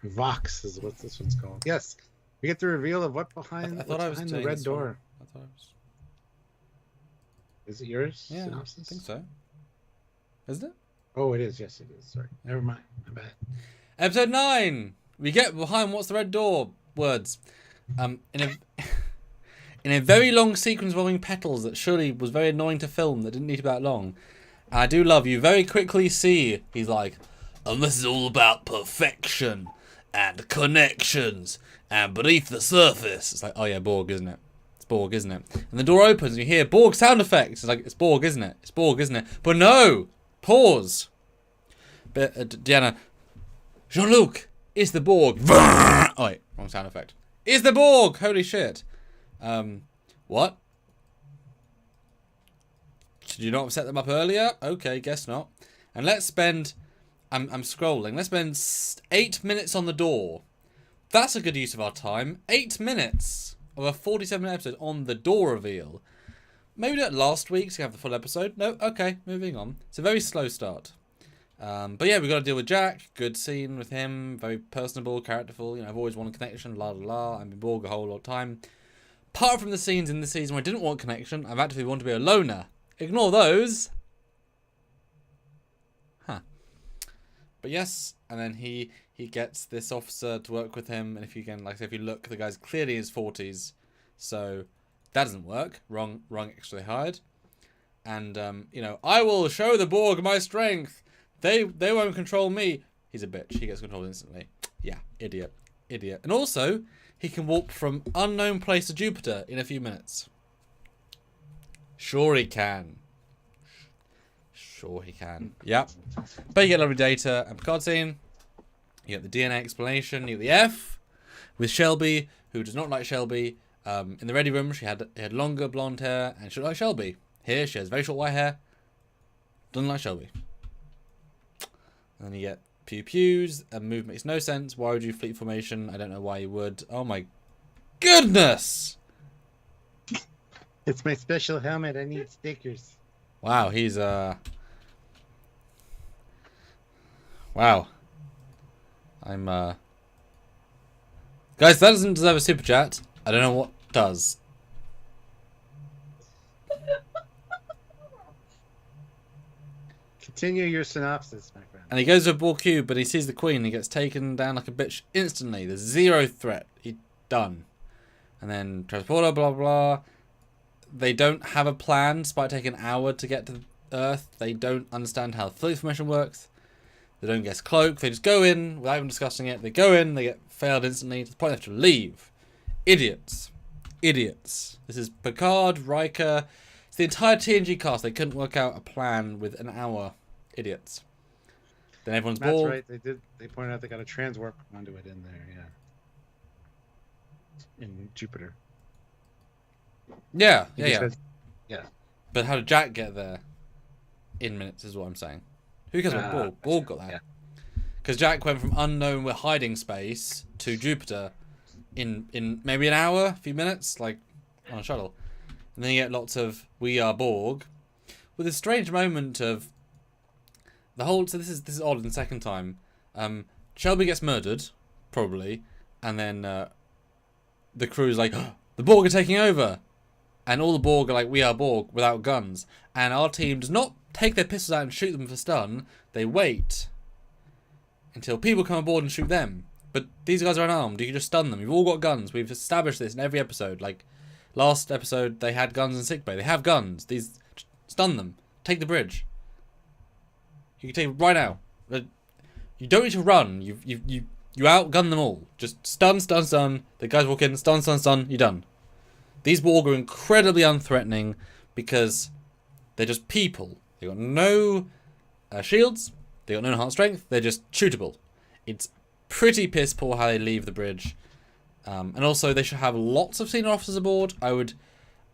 Vox is what this one's called. Yes, we get the reveal of what behind the red door. I thought I was... Is it yours? Yeah, synopsis? I think so. Isn't it? Oh, it is. Yes, it is. Sorry. Never mind. My bad. Episode 9! We get behind what's the red door? Words. In a in a very long sequence involving petals that surely was very annoying to film, that didn't need to be that long. And I do love you very quickly see he's like, and this is all about perfection and connections and beneath the surface. It's like, oh yeah, Borg, isn't it? It's Borg, isn't it? And the door opens and you hear Borg sound effects. It's like, it's Borg, isn't it? It's Borg, isn't it? But no! Pause. But, Deanna, Jean-Luc, it's the Borg. Oh wait, wrong sound effect. It's the Borg! Holy shit. What? Did you not have set them up earlier? Okay, guess not. And let's spend... I'm scrolling. Let's spend 8 minutes on the door. That's a good use of our time. 8 minutes of a 47-minute episode on the door reveal. Maybe do it last week so you have the full episode. No? Okay, moving on. It's a very slow start. But yeah, we've got to deal with Jack. Good scene with him. Very personable, characterful. You know, I've always wanted connection. La la la. I've been Borg a whole lot of time. Apart from the scenes in the season where I didn't want connection, I've actively wanted to be a loner. Ignore those. Huh. But yes, and then he gets this officer to work with him, and if you can, like I say, if you look, the guy's clearly in his 40s, so that doesn't work. Wrong extra they hired. And you know, I will show the Borg my strength. They won't control me. He's a bitch. He gets controlled instantly. Yeah, idiot. And also, he can warp from unknown place to Jupiter in a few minutes. Sure he can. Sure he can. Yep. But you get lovely data and Picard scene. You get the DNA explanation. You get the F with Shelby, who does not like Shelby. In the ready room, she had longer blonde hair and she looked like Shelby. Here, she has very short white hair. Doesn't like Shelby. And then you get pew pews. A move makes no sense. Why would you fleet formation? I don't know why you would. Oh my goodness! It's my special helmet. I need stickers. Wow, he's wow. I'm guys, that doesn't deserve a super chat. I don't know what does. Continue your synopsis, my friend. And he goes to a Borg cube, but he sees the Queen. He gets taken down like a bitch instantly. There's zero threat. He done. And then transporter, blah blah. They don't have a plan, despite taking an hour to get to Earth. They don't understand how fleet formation works. They don't guess cloak. They just go in without even discussing it. They go in. They get failed instantly to the point they have to leave. Idiots. This is Picard, Riker. It's the entire TNG cast. They couldn't work out a plan with an hour. Idiots. Then everyone's That's bored. right. They pointed out they got a transwarp conduit in there. Yeah. In Jupiter. Yeah. Yeah. But how did Jack get there? In minutes is what I'm saying. Who cares about Borg? Borg got that. Because Jack went from unknown with hiding space to Jupiter in maybe an hour, a few minutes, like on a shuttle. And then you get lots of "We are Borg," with a strange moment of the whole. So this is odd in the second time. Shelby gets murdered, probably, and then the crew's like, oh, "The Borg are taking over," and all the Borg are like, "We are Borg," without guns. And our team does not take their pistols out and shoot them for stun. They wait until people come aboard and shoot them. But these guys are unarmed. You can just stun them. You've all got guns. We've established this in every episode. Like, last episode, they had guns in sickbay. They have guns. These, stun them. Take the bridge. You can take it right now. You don't need to run. You outgun them all. Just stun. The guys walk in. Stun. You're done. These Borg are incredibly unthreatening because they're just people. They got no shields. They got no heart strength. They're just shootable. It's pretty piss poor how they leave the bridge. And also they should have lots of senior officers aboard. I would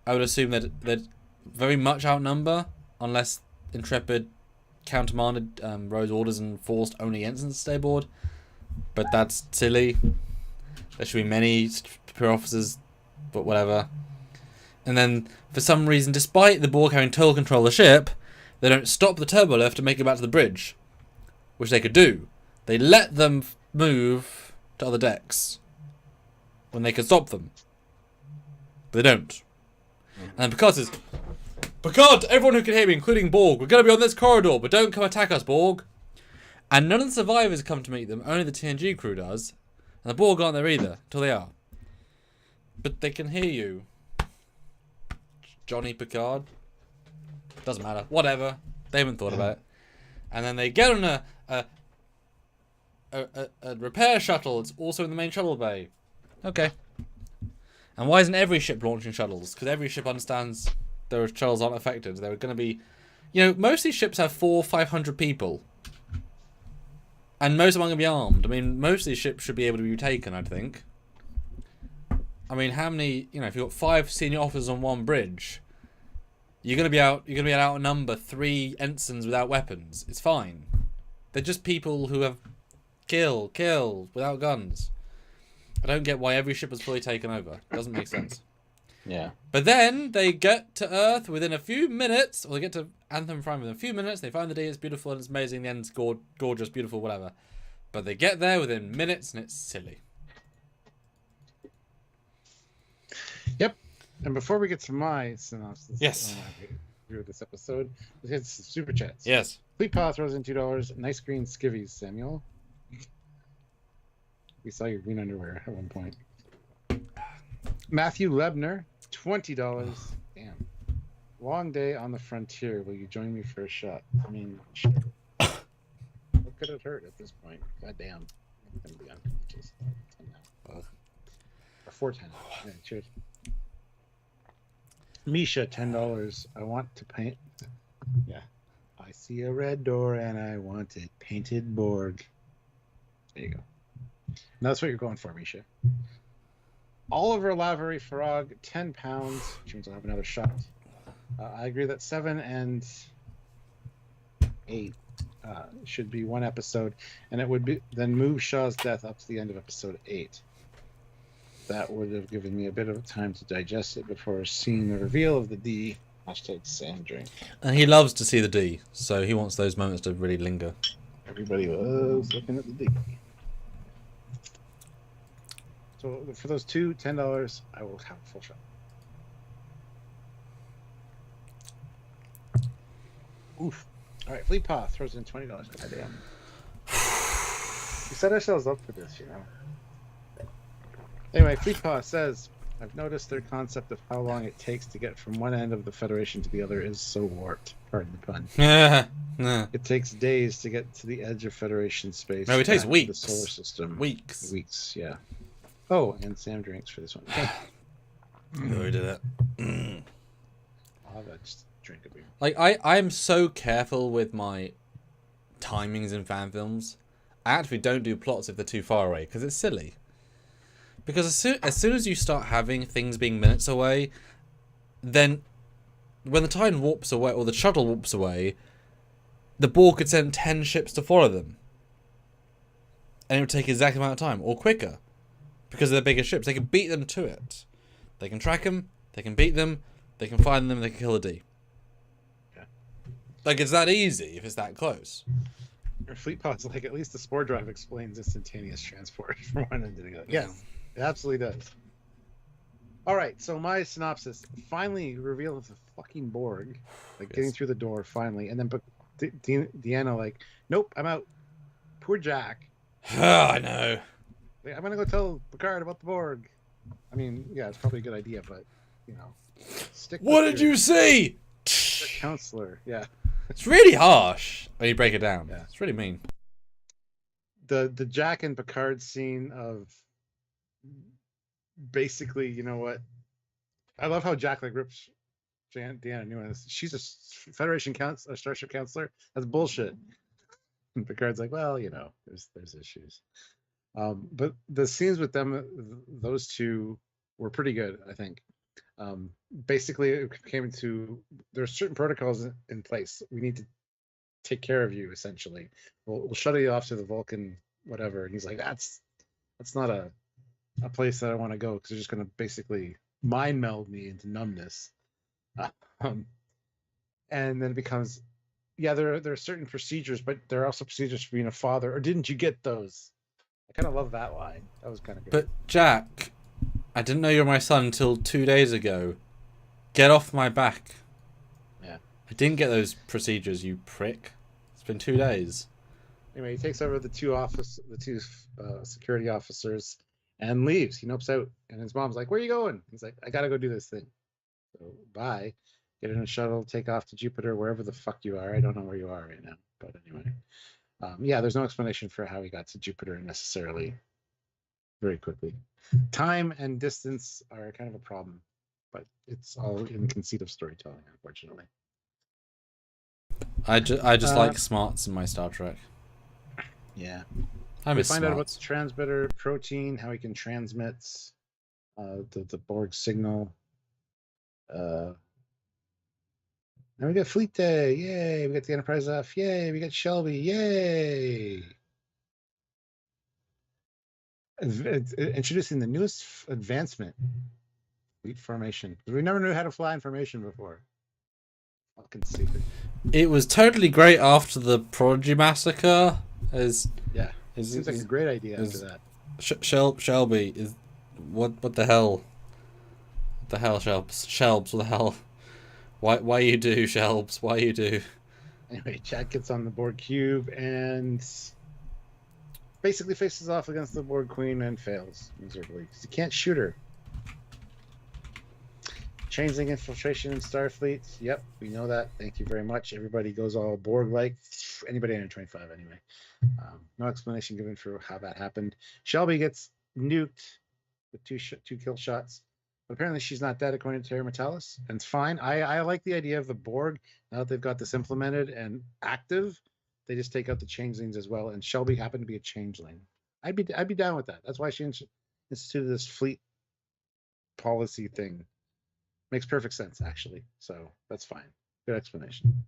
assume that they'd very much outnumber, unless Intrepid countermanded Rose orders and forced only ensigns to stay aboard. But that's silly. There should be many superior officers, but whatever. And then, for some reason, despite the Borg having total control of the ship, they don't stop the turbo lift to make it back to the bridge, which they could do. They let them move to other decks when they could stop them. But they don't. And Picard says, "Picard, everyone who can hear me, including Borg, we're going to be on this corridor, but don't come attack us, Borg." And none of the survivors come to meet them, only the TNG crew does. And the Borg aren't there either, until they are. but they can hear you. Johnny Picard. Doesn't matter. Whatever. They haven't thought about it. And then they get on a repair shuttle. It's also in the main shuttle bay. Okay. And why isn't every ship launching shuttles? Because every ship understands their shuttles aren't affected. They're going to be... most of these ships have 400-500 people. And most of them are going to be armed. I mean, most of these ships should be able to be taken, I think. I mean, how many... if you've got 5 senior officers on one bridge... You're gonna be able to outnumber 3 ensigns without weapons. It's fine. They're just people who have kill without guns. I don't get why every ship is fully taken over. It doesn't make sense. Yeah. But then they get to Earth within a few minutes, or they get to Anthem Prime within a few minutes. They find the day, it's beautiful and it's amazing. The end's gorgeous, beautiful, whatever. But they get there within minutes and it's silly. Yep. And before we get to my synopsis, yes, review of this episode, let's get some super chats. Yes. Fleet Paw throws in $2. Nice green skivvies, Samuel. We saw your green underwear at one point. Matthew Lebner, $20. Damn. Long day on the frontier. Will you join me for a shot? I mean, sure. What could it hurt at this point? God damn. I'm gonna be unconscious. 10 now. Or 410. Yeah, cheers. Misha, $10. I want to paint. Yeah. I see a red door and I want it painted Borg. There you go. Now that's what you're going for, Misha. Oliver Lavery Farag, 10 pounds, which means I'll have another shot. I agree that 7 and 8 should be one episode, and it would be then move Shaw's death up to the end of episode 8. That would have given me a bit of time to digest it before seeing the reveal of the D. Hashtag Sandring. And he loves to see the D, so he wants those moments to really linger. Everybody loves looking at the D. So for those two, $10, I will have a full shot. Oof. All right, Fleet Paw throws in $20. Goddamn. We set ourselves up for this, Anyway, Fleet Paw says, I've noticed their concept of how long it takes to get from one end of the Federation to the other is so warped. Pardon the pun. It takes days to get to the edge of Federation space. No, it takes weeks. The solar system. Weeks, yeah. Oh, and Sam drinks for this one. Okay. We already did it. I'll have that just drink a beer. Like, I'm so careful with my timings in fan films. I actually don't do plots if they're too far away, because it's silly. Because as soon as you start having things being minutes away, then when the Titan warps away, or the shuttle warps away, the Borg could send 10 ships to follow them. And it would take the exact amount of time, or quicker. Because they're bigger ships. They can beat them to it. They can track them, they can beat them, they can find them, they can kill a D. Yeah. Like, it's that easy if it's that close. Your Fleet Pod's like, at least the spore drive explains instantaneous transport from one end to the other. Yes, it absolutely does. All right, so my synopsis. Finally reveal of the fucking Borg. Like, getting through the door, finally. And then Deanna, like, nope, I'm out. Poor Jack. I know. Like, I'm going to go tell Picard about the Borg. I mean, yeah, it's probably a good idea, but, stick with What did you see? Counselor, yeah. It's really harsh when you break it down. Yeah. It's really mean. The Jack and Picard scene of basically, you know what? I love how Jack like rips Deanna Newman. She's a Federation Starship counselor. That's bullshit. And Picard's like, well, there's issues. But the scenes with them, those two, were pretty good, I think. Basically, it came to there's certain protocols in place. We need to take care of you. Essentially, we'll shut you off to the Vulcan, whatever. And he's like, that's not a place that I want to go, because they're just going to basically mind meld me into numbness. And then it becomes, there are certain procedures, but there are also procedures for being a father. Or didn't you get those? I kind of love that line. That was kind of good. But Jack, I didn't know you were my son until 2 days ago. Get off my back. Yeah. I didn't get those procedures, you prick. It's been 2 days. Anyway, he takes over the two security officers, and leaves. He nopes out, and his mom's like, "Where are you going?" He's like, "I gotta go do this thing." So bye. Get in a shuttle, take off to Jupiter, wherever the fuck you are. I don't know where you are right now, but anyway. Yeah, there's no explanation for how he got to Jupiter necessarily very quickly. Time and distance are kind of a problem, but it's all in the conceit of storytelling, unfortunately. I just like smarts in my Star Trek. Yeah. I miss find out about smarts. the transmitter protein, how he can transmit the Borg signal. Now we got Fleet Day, yay! We got the Enterprise F, yay! We got Shelby, yay! Introducing the newest advancement, fleet formation. We never knew how to fly in formation before. Fucking stupid. It was totally great after the Prodigy massacre. Seems like a great idea after that. Shelby is what the hell? What the hell, Shelbs? What the hell? Why you do, Shelbs? Why you do? Anyway, Chad gets on the Borg cube and basically faces off against the Borg Queen and fails miserably because he can't shoot her. Changeling infiltration in Starfleet. Yep, we know that. Thank you very much. Everybody goes all Borg-like. Anybody under 25, anyway. No explanation given for how that happened. Shelby gets nuked with two kill shots. But apparently she's not dead, according to Terry Metalis. And it's fine. I like the idea of the Borg. Now that they've got this implemented and active, they just take out the changelings as well. And Shelby happened to be a changeling. I'd be down with that. That's why she instituted this fleet policy thing. Makes perfect sense, actually. So that's fine. Good explanation.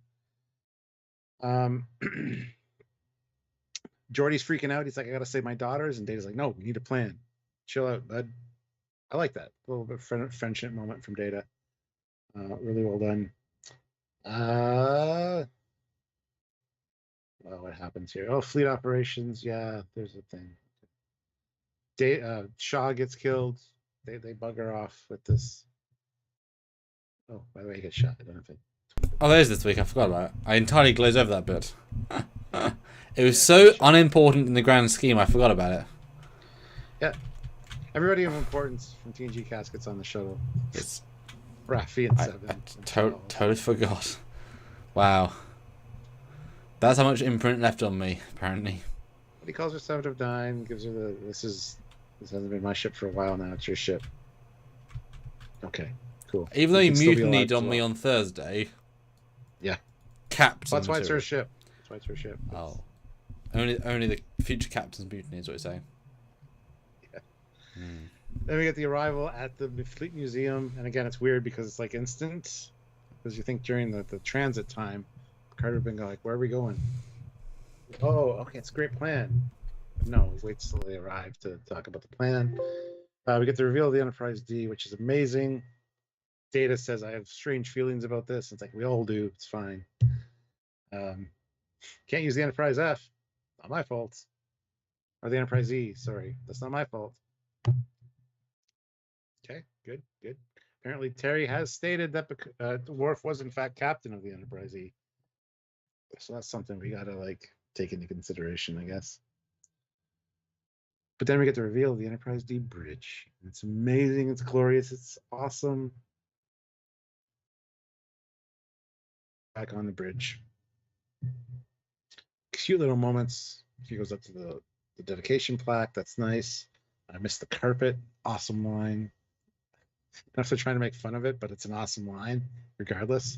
Geordi's freaking out. He's like, I gotta save my daughters. And Data's like, no, we need a plan. Chill out, bud. I like that. A little bit of friendship moment from Data. Really well done. Well, what happens here? Oh, fleet operations. Yeah, there's a thing. Shaw gets killed. They bugger off with this. Oh, by the way, he gets shot. I don't know if it. Oh, there's this week. I forgot about it. I entirely glazed over that bit. It was so unimportant in the grand scheme. I forgot about it. Yeah. Everybody of importance from TNG cast gets on the shuttle. It's Raffi and Seven. I totally forgot. Wow. That's how much imprint left on me, apparently. But he calls her 7 of 9, gives her the this hasn't been my ship for a while now, it's your ship. Okay, cool. Even though he mutinied on me on Thursday. Yeah. Captain. That's why it's her ship. That's why it's her ship. Oh. Only the future captain's mutiny is what you're saying. Yeah. Then we get the arrival at the Fleet Museum, and again it's weird because it's like instant. Because you think during the transit time, Carter would have been like, where are we going? Oh, okay, it's a great plan. No, he waits till they arrive to talk about the plan. We get the reveal of the Enterprise D, which is amazing. Data says, I have strange feelings about this. It's like, we all do. It's fine. Can't use the Enterprise F. Not my fault. Or the Enterprise E, sorry. That's not my fault. Okay, good. Apparently, Terry has stated that Worf was, in fact, captain of the Enterprise E. So that's something we gotta, take into consideration, I guess. But then we get the reveal of the Enterprise D bridge. It's amazing. It's glorious. It's awesome. Back on the bridge. Cute little moments. He goes up to the dedication plaque. That's nice. I missed the carpet. Awesome line. Not if they're trying to make fun of it, but it's an awesome line, regardless.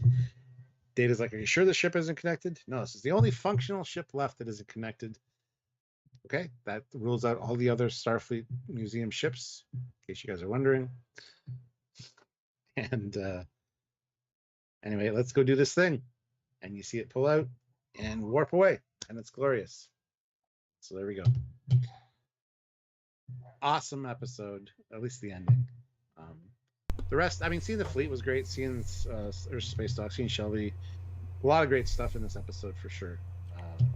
Data's like, are you sure the ship isn't connected? No, this is the only functional ship left that isn't connected. Okay, that rules out all the other Starfleet Museum ships, in case you guys are wondering. And anyway, let's go do this thing. And you see it pull out and warp away, and it's glorious. So there we go. Awesome episode, at least the ending. The rest, I mean, seeing the fleet was great. Seeing Space Dock, seeing Shelby, a lot of great stuff in this episode for sure.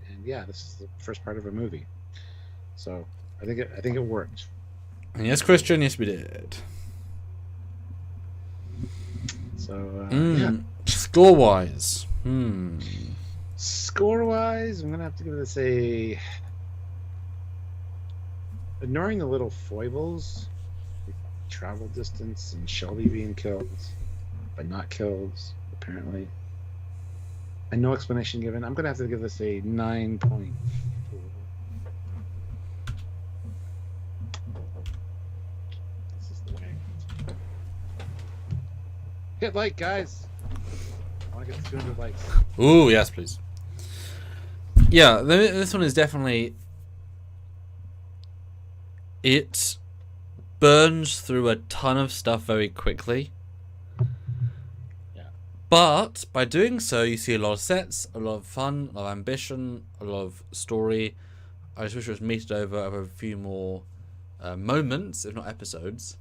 And yeah, this is the first part of a movie. So I think it worked. And yes, Christian, yes, we did. So yeah. Score-wise. Score-wise, I'm gonna have to give this a ignoring the little foibles, like travel distance and Shelby being killed, but not killed, apparently. And no explanation given. I'm going to have to give this a 9.4. This is the way. Hit like, guys. I want to get to 200 likes. Ooh, yes, please. Yeah, this one is definitely... It burns through a ton of stuff very quickly. Yeah. But by doing so, you see a lot of sets, a lot of fun, a lot of ambition, a lot of story. I just wish it was meted over a few more moments, if not episodes.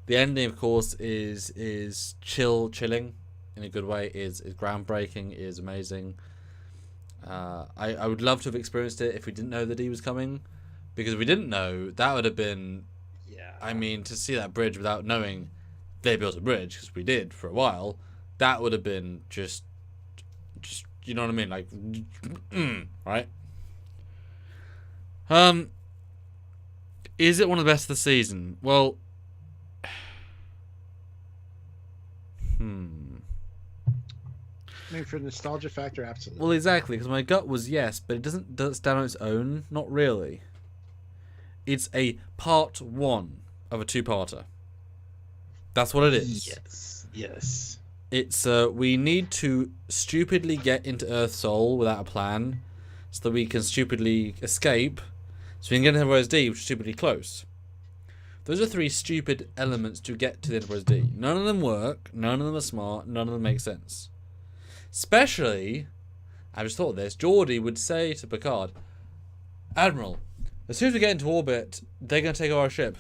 The ending, of course, is chilling in a good way. Is groundbreaking. Is amazing. I would love to have experienced it if we didn't know the D was coming. Because if we didn't know, that would have been... Yeah. I mean, to see that bridge without knowing they built a bridge, because we did for a while, that would have been just you know what I mean? Like, right? Is it one of the best of the season? Well... I mean, for nostalgia factor, absolutely. Well, exactly, because my gut was yes, but it doesn't stand on its own. Not really. It's a part one of a two-parter. That's what it is. Yes. It's we need to stupidly get into Earth Sol without a plan, so that we can stupidly escape, so we can get into Enterprise D, which is stupidly close. Those are three stupid elements to get to the Enterprise D. None of them work. None of them are smart. None of them make sense. Especially, I just thought of this. Geordi would say to Picard, "Admiral, as soon as we get into orbit, they're going to take over our ship."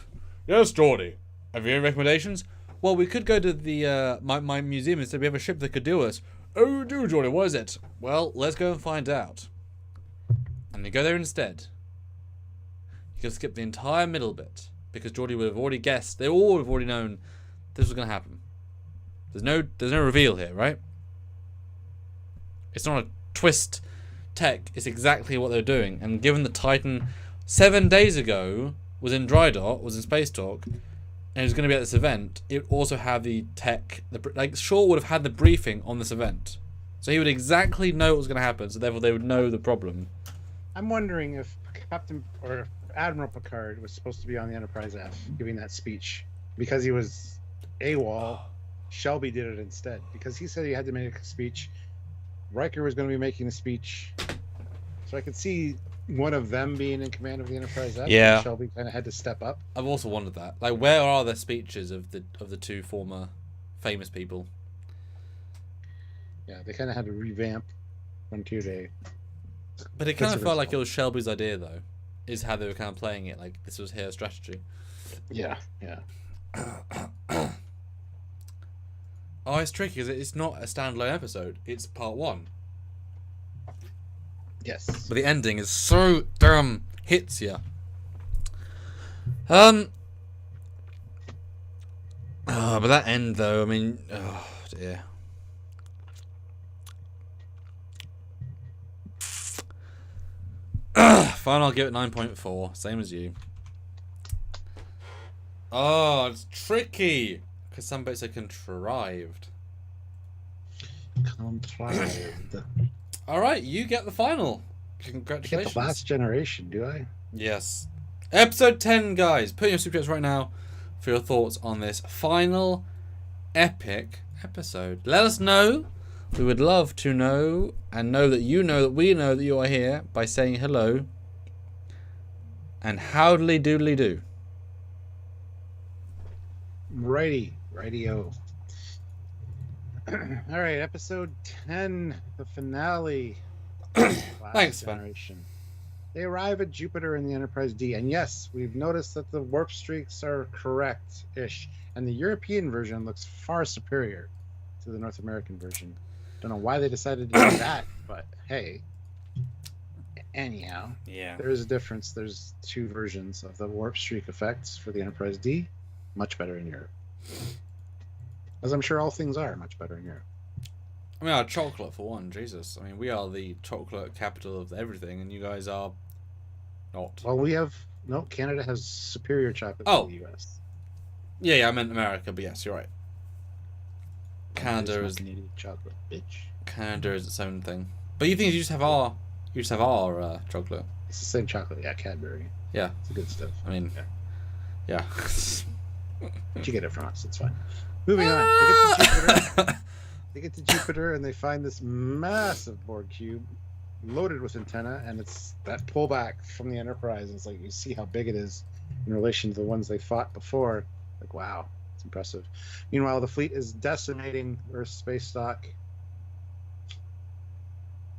"Yes, Geordi. Have you any recommendations?" "Well, we could go to the my museum and say we have a ship that could do us." "Oh, we do, Geordi. What is it?" "Well, let's go and find out." And they go there instead. You can skip the entire middle bit, because Geordi would have already guessed. They all would have already known this was going to happen. There's no reveal here, right? It's not a twist tech. It's exactly what they're doing. And given the Titan 7 days ago was in dry dock, was in space dock, and it was going to be at this event, it also had the tech. Like Shaw would have had the briefing on this event, so he would exactly know what was going to happen. So therefore, they would know the problem. I'm wondering if Captain or Admiral Picard was supposed to be on the Enterprise F giving that speech because he was AWOL. Shelby did it instead because he said he had to make a speech. Riker was going to be making a speech, so I could see one of them being in command of the Enterprise F. Yeah. And Shelby kind of had to step up. I've also wondered that. Like, where are the speeches of the two former famous people? Yeah, they kind of had to revamp Frontier Day. But it kind of felt like it was Shelby's idea, though, is how they were kind of playing it. Like, this was her strategy. Yeah. Oh, it's tricky because it's not a standalone episode. It's part one. Yes. But the ending is so damn hits you. But that end though, I mean, oh dear. Fine, I'll give it 9.4, same as you. Oh, it's tricky because some bits are contrived. All right, you get the final. Congratulations. I get the last generation, do I? Yes. Episode 10, guys. Put in your Superchats right now for your thoughts on this final epic episode. Let us know. We would love to know and know that we know that you are here by saying hello and howdly doodly do. Rightio. All right, episode 10, the finale. Thanks, generation. They arrive at Jupiter in the Enterprise D, and yes, we've noticed that the warp streaks are correct-ish, and the European version looks far superior to the North American version. Don't know why they decided to do that, but hey. Anyhow, yeah, there is a difference. There's two versions of the warp streak effects for the Enterprise D. Much better in Europe. As I'm sure all things are much better in Europe. I mean, our chocolate, for one, Jesus. I mean, we are the chocolate capital of everything, and you guys are not. Well, we have No, Canada has superior chocolate to the U.S. Yeah, I meant America, but yes, you're right. Canada is Canadian chocolate, bitch. Canada is its own thing. But you think you just have our chocolate? It's the same chocolate, yeah, Cadbury. Yeah, it's the good stuff. I mean, yeah. But you get it from us. It's fine. Moving on. They get to Jupiter and they find this massive Borg cube loaded with antenna, and it's that pullback from the Enterprise. It's like you see how big it is in relation to the ones they fought before. Like, wow, it's impressive. Meanwhile, the fleet is decimating Earth's space stock.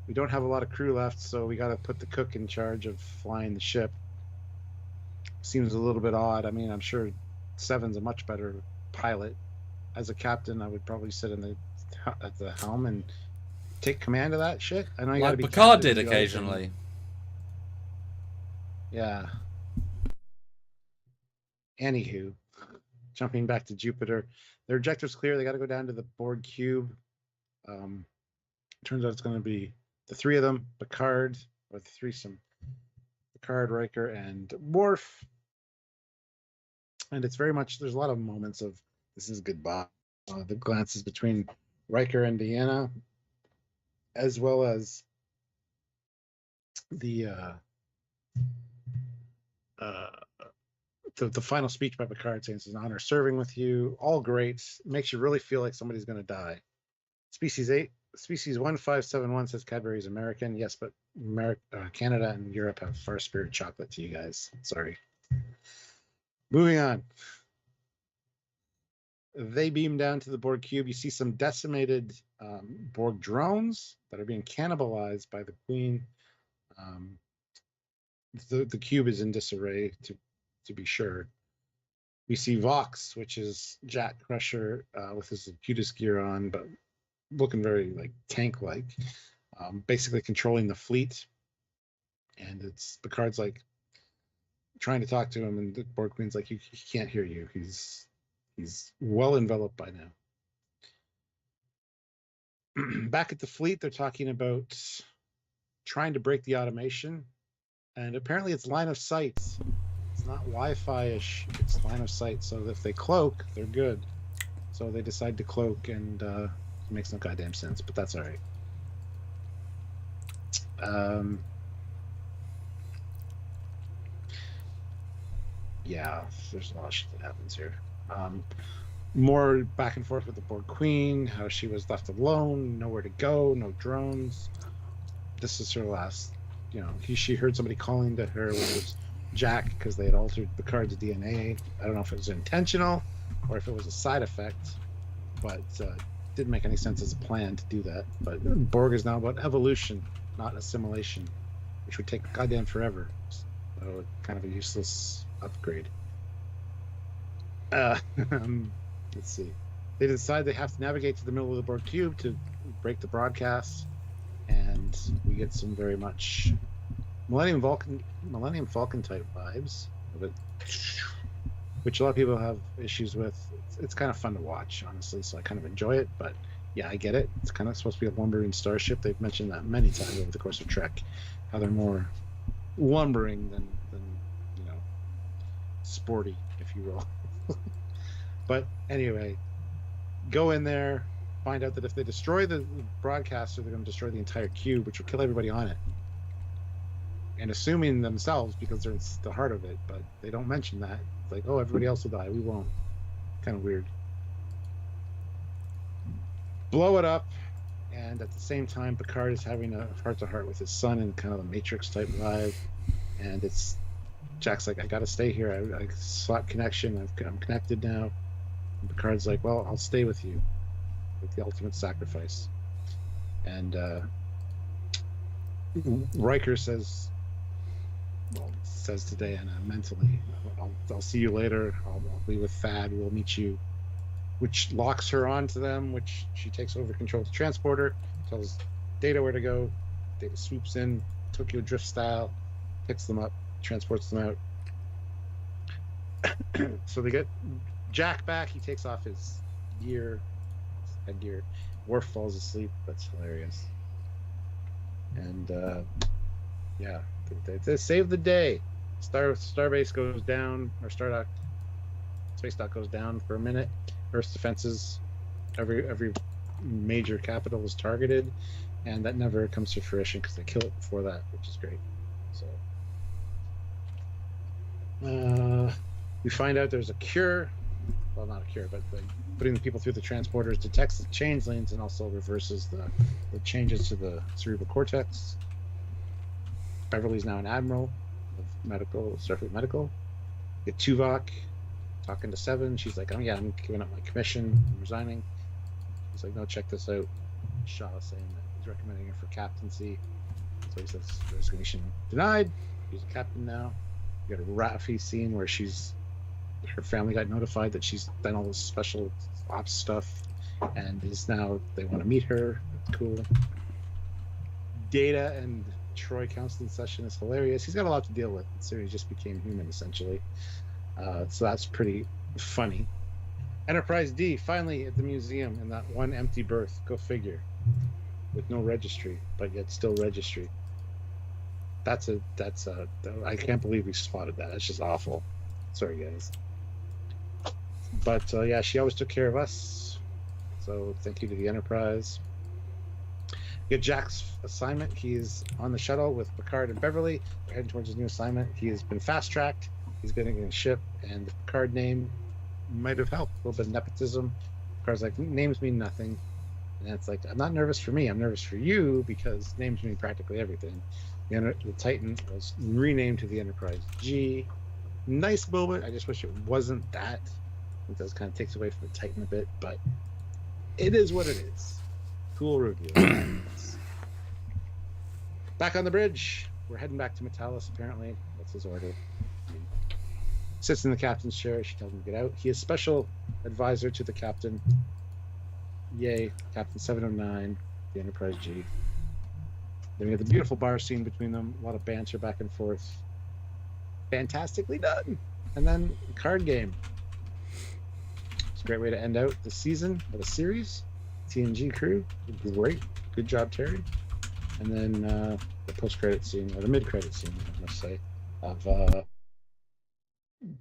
We don't have a lot of crew left, so we got to put the cook in charge of flying the ship. Seems a little bit odd. I mean, I'm sure Seven's a much better pilot. As a captain, I would probably sit at the helm and take command of that shit. I know you gotta be Picard did occasionally. Yeah. Anywho, jumping back to Jupiter, their objective's clear. They got to go down to the Borg cube. Turns out it's going to be the three of them, Picard, or the threesome, Picard, Riker, and Worf. And it's very much, there's a lot of moments of this is goodbye. The glances between Riker and Deanna, as well as the final speech by Picard saying it's an honor serving with you. All great. Makes you really feel like somebody's going to die. Species 1571 says Cadbury is American. Yes, but Canada and Europe have far superior chocolate to you guys. Sorry. Moving on. They beam down to the Borg cube. You see some decimated Borg drones that are being cannibalized by the Queen. The cube is in disarray, to be sure. We see Vox, which is Jack Crusher with his cutest gear on, but looking very like tank-like, basically controlling the fleet. And it's Picard's like trying to talk to him, and the Borg Queen's like, he can't hear you. He's well enveloped by now. Back at the fleet, they're talking about trying to break the automation, and apparently it's line of sight. It's not Wi-Fi-ish, it's line of sight. So if they cloak, they're good. So they decide to cloak, and it makes no goddamn sense, but that's all right. Yeah, there's a lot of shit that happens here. More back and forth with the Borg Queen, how she was left alone, nowhere to go, no drones. This is her last, she heard somebody calling to her, which was Jack, because they had altered Picard's DNA. I don't know if it was intentional or if it was a side effect, but didn't make any sense as a plan to do that. But Borg is now about evolution, not assimilation, which would take goddamn forever. So kind of a useless upgrade. Let's see. They decide they have to navigate to the middle of the Borg cube to break the broadcast, and we get some very much Millennium Falcon type vibes of it, which a lot of people have issues with. It's kind of fun to watch, honestly, so I kind of enjoy it. But yeah, I get it. It's kind of supposed to be a lumbering starship. They've mentioned that many times over the course of Trek, how they're more lumbering than sporty, if you will. But anyway, go in there, find out that if they destroy the broadcaster, they're going to destroy the entire cube, which will kill everybody on it. And assuming themselves, because they're the heart of it, but they don't mention that. It's like, oh, everybody else will die, we won't. Kind of weird. Blow it up, and at the same time, Picard is having a heart-to-heart with his son in kind of a Matrix-type vibe, and Jack's like, I gotta stay here. I sought connection. I'm connected now. And Picard's like, well, I'll stay with you, with the ultimate sacrifice. And Riker says to Diana mentally, I'll see you later. I'll be with Thad. We'll meet you. Which locks her onto them, which she takes over control of the transporter, tells Data where to go. Data swoops in, Tokyo Drift style, picks them up, transports them out. So they get Jack back. He takes off his headgear. Worf falls asleep. That's hilarious. And yeah, they save the day. Starbase goes down, or space dock goes down for a minute. Earth's defenses, every major capital is targeted, and that never comes to fruition because they kill it before that, which is great. So we find out there's a cure. Well, not a cure, but putting the people through the transporters detects the change lanes and also reverses the changes to the cerebral cortex. Beverly's now an admiral of Starfleet Medical. Get Tuvok talking to Seven. She's like, "Oh yeah, I'm giving up my commission. I'm resigning." He's like, "No, check this out." Shaw saying that he's recommending her for captaincy. So he says, "Resignation denied. She's a captain now." You got a Raffi scene where her family got notified that she's done all this special ops stuff, and they want to meet her. That's cool. Data and Troy counseling session is hilarious. He's got a lot to deal with. So he just became human essentially. So that's pretty funny. Enterprise D finally at the museum in that one empty berth. Go figure. With no registry, but yet still registry. That's I can't believe we spotted that. That's just awful. Sorry guys. But yeah, she always took care of us. So thank you to the Enterprise. Get Jack's assignment. He's on the shuttle with Picard and Beverly. They're heading towards his new assignment. He has been fast-tracked. He's getting in a ship, and the Picard name might have helped. A little bit of nepotism. Picard's like, names mean nothing. And it's like, I'm not nervous for me. I'm nervous for you because names mean practically everything. The Titan was renamed to the Enterprise G. Nice moment. I just wish it wasn't that. It does kind of takes away from the Titan a bit, but it is what it is. Cool review. Back on the bridge. We're heading back to Metalis, apparently. That's his order. He sits in the captain's chair. She tells him to get out. He is special advisor to the captain. Yay. Captain 709, the Enterprise G. Then we have the beautiful bar scene between them. A lot of banter back and forth. Fantastically done. And then card game. It's a great way to end out the season of the series. TNG crew, great. Good job, Terry. And then the post-credit scene, or the mid-credit scene, I must say, of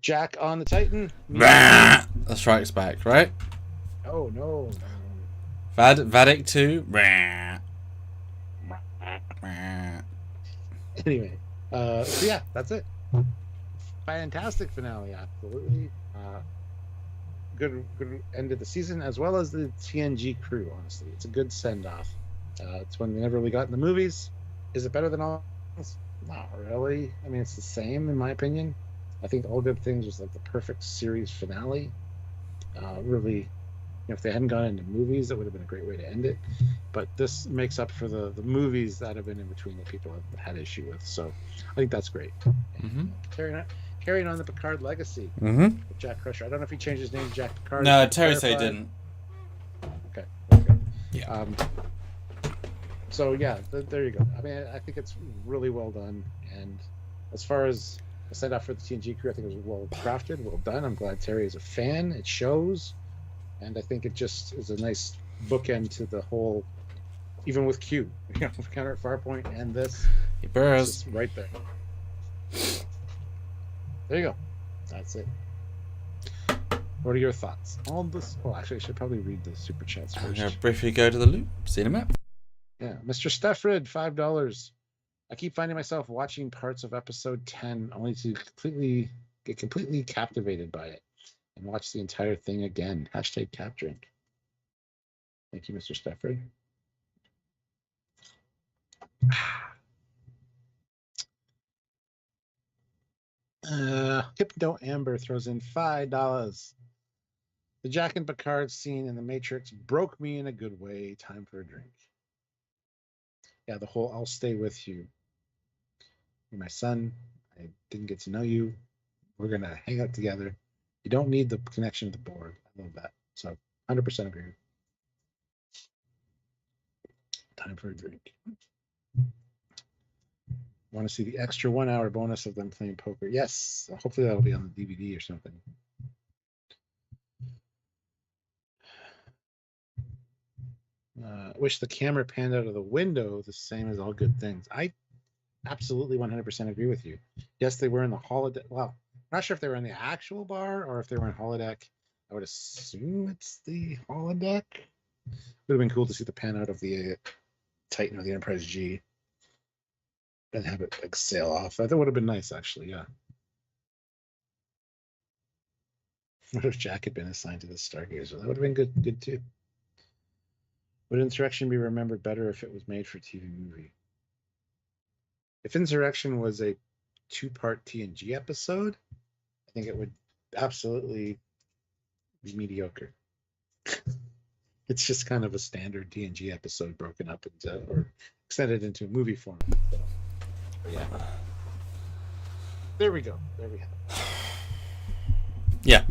Jack on the Titan. The Strikes Back, right? Oh, no. Vatic 2. Anyway, so yeah, that's it. Fantastic finale, absolutely. Good end of the season, as well as the TNG crew, honestly. It's a good send-off. It's one we never really got in the movies. Is it better than all else? Not really. I mean, it's the same, in my opinion. I think All Good Things was like the perfect series finale. Really, if they hadn't gone into movies, that would have been a great way to end it. But this makes up for the movies that have been in between that people have had issue with. So I think that's great. Mm-hmm. Carrying on the Picard legacy. Mm-hmm. With Jack Crusher. I don't know if he changed his name to Jack Picard. No, Terry said he didn't. Okay. Yeah. So yeah, there you go. I mean, I think it's really well done. And as far as a set off for the TNG crew, I think it was well crafted, well done. I'm glad Terry is a fan. It shows. And I think it just is a nice bookend to the whole, even with Q, Counter at Farpoint and this. He burrows. Right there. There you go. That's it. What are your thoughts on this? Oh, actually, I should probably read the super chats first. I'm going to briefly go to the loop. See you in a minute. Yeah. Mr. Steffred, $5. I keep finding myself watching parts of episode 10 only to get completely captivated by it and watch the entire thing again. Hashtag Cap Drink. Thank you, Mr. Steffred. Hypno Amber throws in $5. The Jack and Picard scene in The Matrix broke me in a good way. Time for a drink. Yeah, the whole I'll stay with you. You're my son. I didn't get to know you. We're going to hang out together. You don't need the connection to the board. I love that. So 100% agree. Time for a drink. Want to see the extra 1 hour bonus of them playing poker? Yes. Hopefully that'll be on the DVD or something. Wish the camera panned out of the window the same as All Good Things. I absolutely 100% agree with you. Yes, they were in the holodeck. Well, I'm not sure if they were in the actual bar or if they were in holodeck. I would assume it's the holodeck. Would have been cool to see the pan out of the Titan or the Enterprise G and have it like sail off. That would have been nice, actually. Yeah. What if Jack had been assigned to the Stargazer? That would have been good too. Would Insurrection be remembered better if it was made for TV movie? If Insurrection was a 2-part TNG episode, I think it would absolutely be mediocre. It's just kind of a standard TNG episode broken up into or extended into a movie form. So, yeah. There we go. There we have it. Yeah.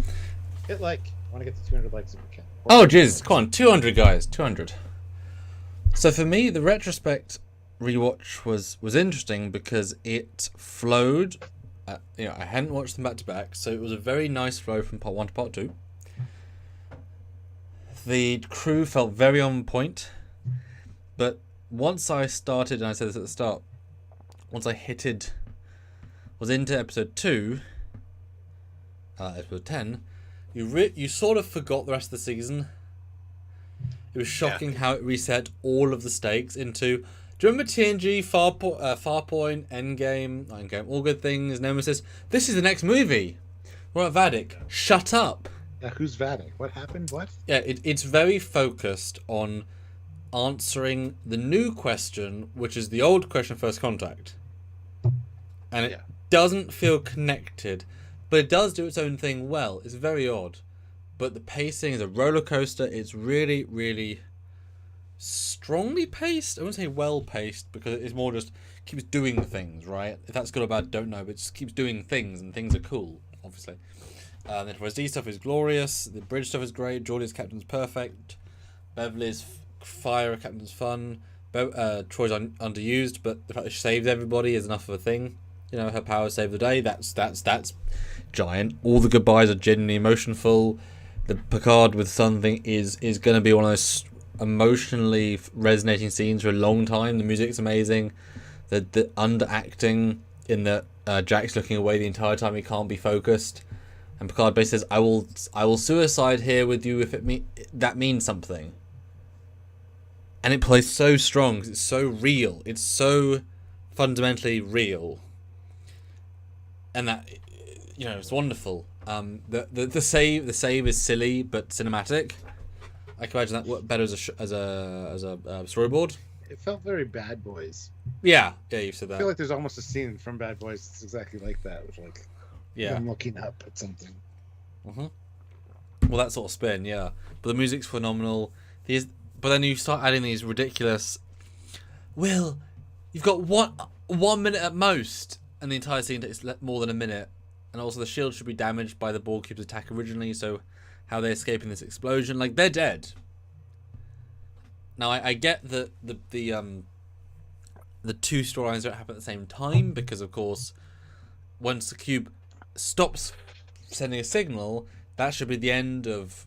Hit like. I want to get to 200 likes if we can. Oh, jeez. Come on. 200, guys. 200. So for me, the retrospect rewatch was interesting because it flowed. I hadn't watched them back to back, so it was a very nice flow from part 1 to part 2. The crew felt very on point, but once I started, and I said this at the start, once I was into episode 2, episode 10, you sort of forgot the rest of the season. It was shocking how it reset all of the stakes into. Do you remember TNG, Farpoint, Endgame, All Good Things, Nemesis? This is the next movie. We're at Vatic. Shut up. Yeah, who's Vatic? What happened? What? Yeah, it's very focused on answering the new question, which is the old question, First Contact. And it doesn't feel connected, but it does do its own thing well. It's very odd. But the pacing is a roller coaster. It's really, really strongly paced. I wouldn't say well paced because it's more just keeps doing things, right? If that's good or bad, don't know, but it just keeps doing things, and things are cool, obviously. The Enterprise D stuff is glorious. The bridge stuff is great. Geordi's captain's perfect. Beverly's fire captain's fun. Troy's underused, but the fact that she saved everybody is enough of a thing. You know, her power saved the day. That's giant. All the goodbyes are genuinely emotionful. The Picard with something is going to be one of those emotionally resonating scenes for a long time. The music's amazing. The underacting in that Jack's looking away the entire time, he can't be focused. And Picard basically says, I will suicide here with you if that means something. And it plays so strong because it's so real. It's so fundamentally real. And that, it's wonderful. The save is silly but cinematic. I can imagine that worked better as a storyboard. It felt very Bad Boys. Yeah, you said that. I feel like there's almost a scene from Bad Boys that's exactly like that, with like I'm looking up at something. Mm-hmm. Well, that sort of spin, yeah. But the music's phenomenal. But then you start adding these ridiculous. Will, you've got 1 minute at most, and the entire scene takes more than a minute. And also, the shield should be damaged by the Borg cube's attack originally. So, how are they escaping this explosion? Like, they're dead. Now, I get that the two storylines don't happen at the same time because, of course, once the cube stops sending a signal, that should be the end of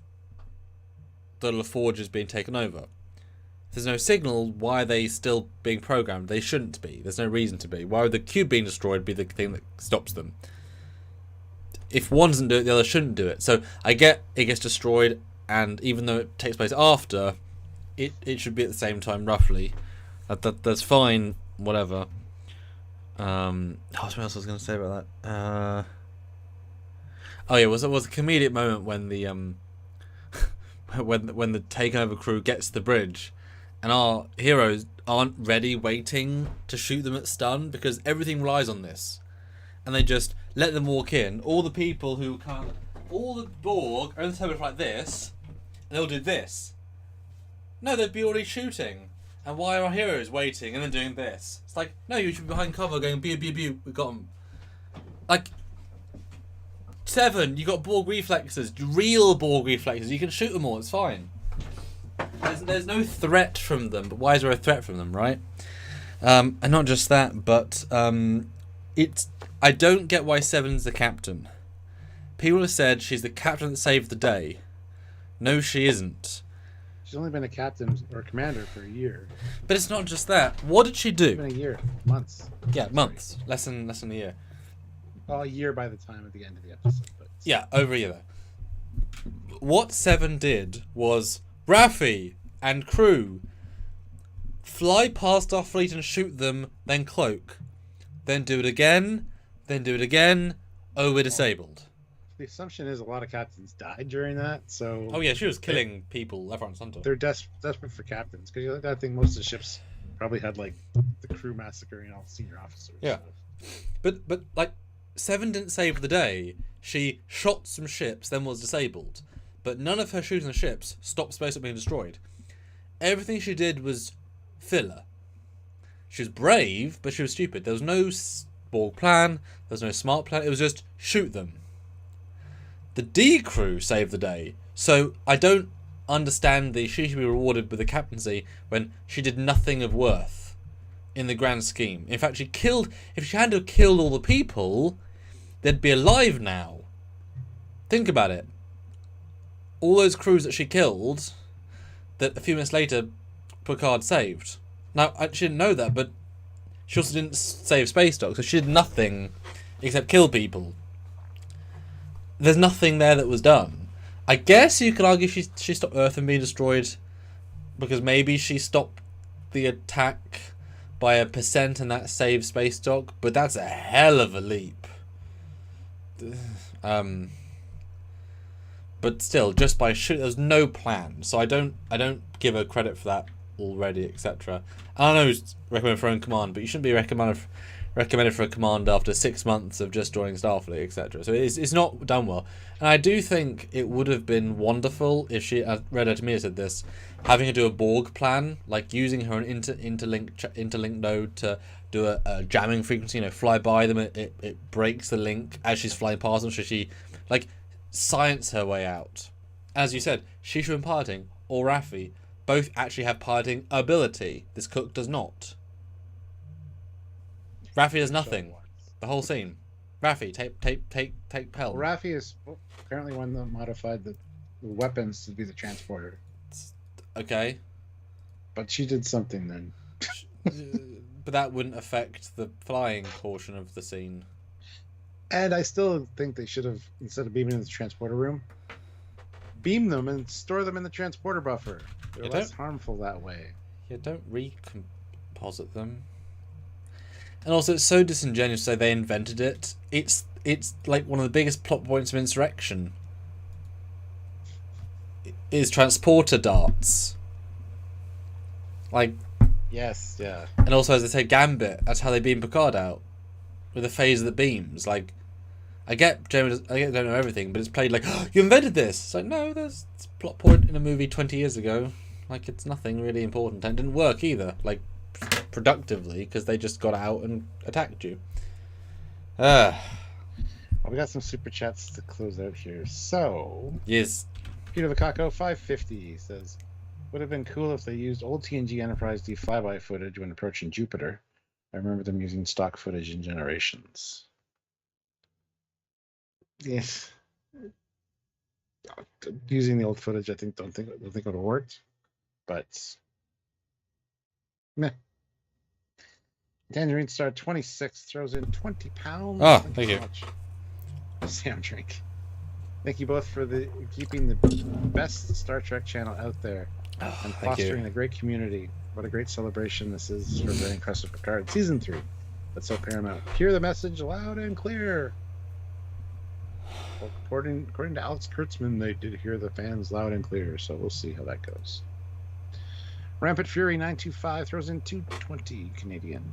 the LaForges being taken over. If there's no signal, why are they still being programmed? They shouldn't be. There's no reason to be. Why would the cube being destroyed be the thing that stops them? If one doesn't do it, the other shouldn't do it. So I get it gets destroyed, and even though it takes place after, it should be at the same time, roughly. That's fine, whatever. What else I was going to say about that? It was a comedic moment when the when the taken over crew gets to the bridge, and our heroes aren't ready, waiting to shoot them at stun because everything relies on this, and they just let them walk in. All the people who can't, all the Borg are in the table like this, and they'll do this. No, they'd be already shooting. And why are our heroes waiting and then doing this? It's like, no, you should be behind cover going, pew, pew, pew, we got them. Like, 7, you got Borg reflexes, real Borg reflexes, you can shoot them all, it's fine. There's no threat from them, but why is there a threat from them, right? And not just that, but I don't get why 7's the captain. People have said she's the captain that saved the day. No, she isn't. She's only been a captain or a commander for a year. But it's not just that. What did she do? It's been a year, months. Yeah, months. Less than a year. Well, a year by the time at the end of the episode. But yeah, over a year though. What Seven did was Raffi and crew fly past our fleet and shoot them, then cloak. Then do it again, then do it again. Oh, we're disabled. The assumption is a lot of captains died during that, so... Oh yeah, she was killing people left, right, and centre. They're desperate for captains, because I think most of the ships probably had, like, the crew massacring all senior officers. Yeah. So. But like, Seven didn't save the day. She shot some ships, then was disabled. But none of her shooting the ships stopped space from being destroyed. Everything she did was filler. She was brave, but she was stupid. There was no Borg plan, there was no smart plan, it was just shoot them. The D crew saved the day, so I don't understand she should be rewarded with the captaincy when she did nothing of worth in the grand scheme. In fact, if she hadn't killed all the people, they'd be alive now. Think about it. All those crews that she killed, that a few minutes later Picard saved. Now, she didn't know that, but she also didn't save space dock, so she did nothing except kill people. There's nothing there that was done. I guess you could argue she stopped Earth from being destroyed because maybe she stopped the attack by 1% and that saved space dock, but that's a hell of a leap. But still, just by shooting, there's no plan, so I don't give her credit for that already, etc. I know it's recommended for her own command, but you shouldn't be recommended for a command after 6 months of just joining Starfleet, etc. So it's not done well. And I do think it would have been wonderful if she, as Red Artemisia said this, having her do a Borg plan, like using her an interlink node to do a jamming frequency, fly by them, it breaks the link as she's flying past them, so she, like, science her way out. As you said, she should have been piloting, or Raffi. Both actually have piloting ability. This cook does not. Raffi does nothing. The whole scene. Raffi, take Pell. Well, Raffi is apparently one that modified the weapons to be the transporter. Okay. But she did something then. But that wouldn't affect the flying portion of the scene. And I still think they should have, instead of beaming in the transporter room, beam them and store them in the transporter buffer. They're less harmful that way. Yeah, don't recomposite them. And also, it's so disingenuous to say they invented it. It's like one of the biggest plot points of Insurrection. Is transporter darts. Like... Yes, yeah. And also, as they say, Gambit. That's how they beam Picard out. With a phase of the beams. Like, I get Jamie don't know everything, but it's played like, oh, you invented this! It's like, no, there's a plot point in a movie 20 years ago. Like, it's nothing really important. And it didn't work either. Like, productively, because they just got out and attacked you. Well, we got some super chats to close out here. So, yes. Peter the Caco 550 says, would have been cool if they used old TNG Enterprise D flyby footage when approaching Jupiter. I remember them using stock footage in Generations. Yes. Using the old footage, I don't think it would have worked. But meh. Tangerine Star 26 throws in 20 pounds. Oh, thank you. Sam Drink. Thank you both for keeping the best Star Trek channel out there and fostering a great community. What a great celebration this is for Very Impressive Picard Season 3. That's so paramount. Hear the message loud and clear. Well, according to Alex Kurtzman, they did hear the fans loud and clear, so we'll see how that goes. Rampant Fury 925 throws in 220 Canadian.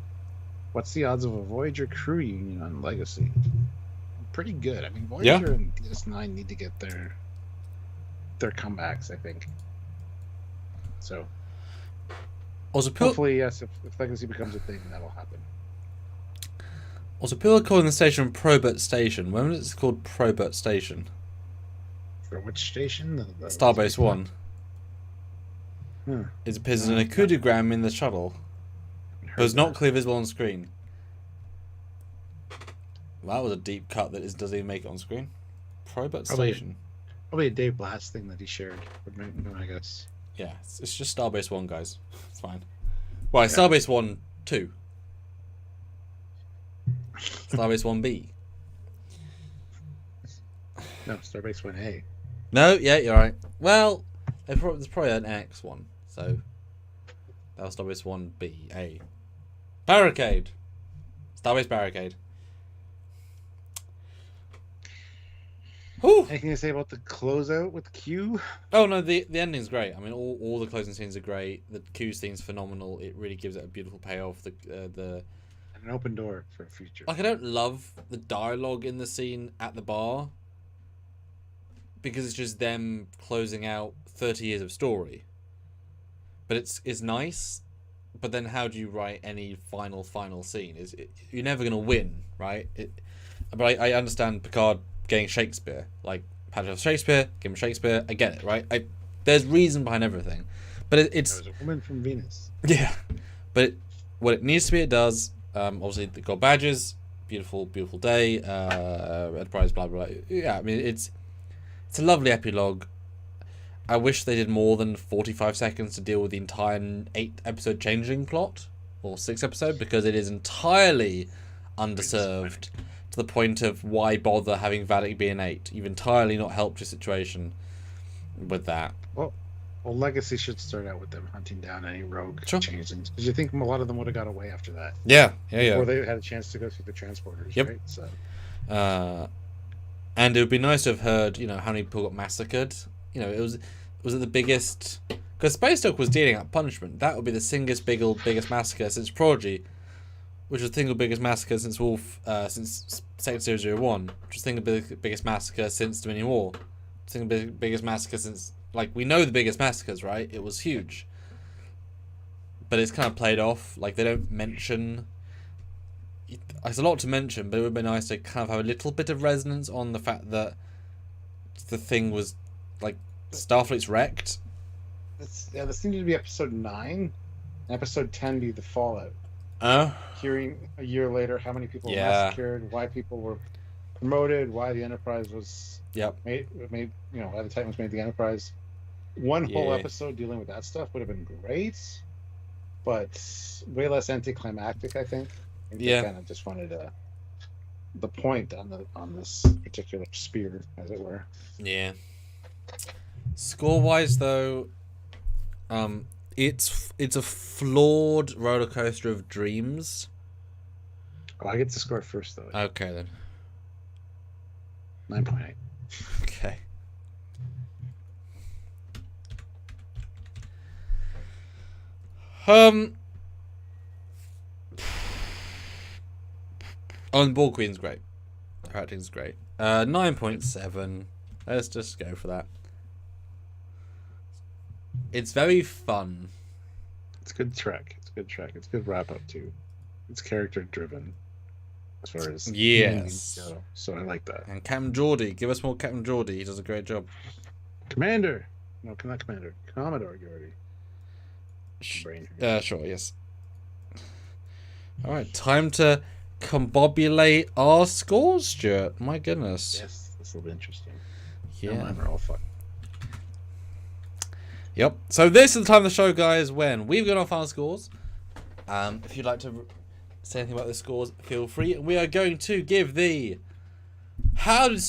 What's the odds of a Voyager crew union on Legacy? Pretty good. I mean, Voyager and DS9 need to get their comebacks, I think. So, also, hopefully, yes, if Legacy becomes a thing, that'll happen. Also, people are calling the station Probert Station. When was it called Probert Station? For which station? The Starbase 1. Hmm. It appears as an ecudogram in the shuttle, but it's not clearly visible on screen. Well, that was a deep cut that doesn't even make it on screen. Probert Station. Probably a Dave Blast thing that he shared, I guess. Yeah, it's just Starbase 1, guys. It's fine. Right, Yeah. Starbase 1, 2. Starbase 1B. No, Starbase 1A. No, yeah, you're right. Well, there's probably an X one, so that was Starbase 1B. A. Barricade. Starbase Barricade. Whew. Anything to say about the closeout with Q? Oh no, the ending's great. I mean, all the closing scenes are great. The Q scene's phenomenal. It really gives it a beautiful payoff. The And an open door for a future. like, I don't love the dialogue in the scene at the bar because it's just them closing out 30 years of story. But it's nice. But then how do you write any final scene? You're never gonna win, right? But I understand Picard getting Shakespeare, like Patrick Shakespeare, give him Shakespeare. I get it, right? There's reason behind everything, but it's There was a woman from Venus. yeah. But what it needs to be, it does. Obviously, they got badges. Beautiful day. Enterprise. Blah blah blah. Yeah, I mean it's a lovely epilogue. I wish they did more than 45 seconds to deal with the entire 8-episode changing plot, or 6-episode, because it is entirely underserved to the point of why bother having Vadic be an 8. You've entirely not helped your situation with that. Well, Legacy should start out with them hunting down any rogue changelings, because you think a lot of them would have got away after that. Yeah. Before they had a chance to go through the transporters, yep. Right? So. And it would be nice to have heard, how many people got massacred. Was it the biggest? Because Space Dock was dealing out punishment. That would be the biggest massacre since Prodigy, which was the single biggest massacre since since Sector 001, which was the single biggest massacre since Dominion War, single biggest massacre since, we know the biggest massacres, right? It was huge, but it's kind of played off. Like, they don't mention. It's a lot to mention, but it would be nice to kind of have a little bit of resonance on the fact that the thing was Starfleet's wrecked. This seemed to be episode 9, episode 10 be the fallout. Hearing a year later how many people were massacred, why people were promoted, why the Enterprise was made. Why the Titans made the Enterprise. One whole episode dealing with that stuff would have been great, but way less anticlimactic, I think. They kind of just wanted the point on this particular spear, as it were. Yeah. Score-wise, though, it's a flawed roller coaster of dreams. Oh, I get to score first, though. Okay, then. 9.8. Okay. Borg Queen's great. Her acting's great. 9.7. Let's just go for that. It's very fun. It's good Trek. It's a good wrap up too. It's character driven as far as go. So I like that. And Captain Geordie, give us more Captain Geordie. He does a great job. Commander, no, not Commander. Commodore Geordie. Sure, yes. All right, time to combobulate our scores, Stuart. My goodness. Yes, this will be interesting. Yeah, mine are all fun. Yep. So this is the time of the show, guys, when we've got our final scores. If you'd like to say anything about the scores, feel free. We are going to give the how did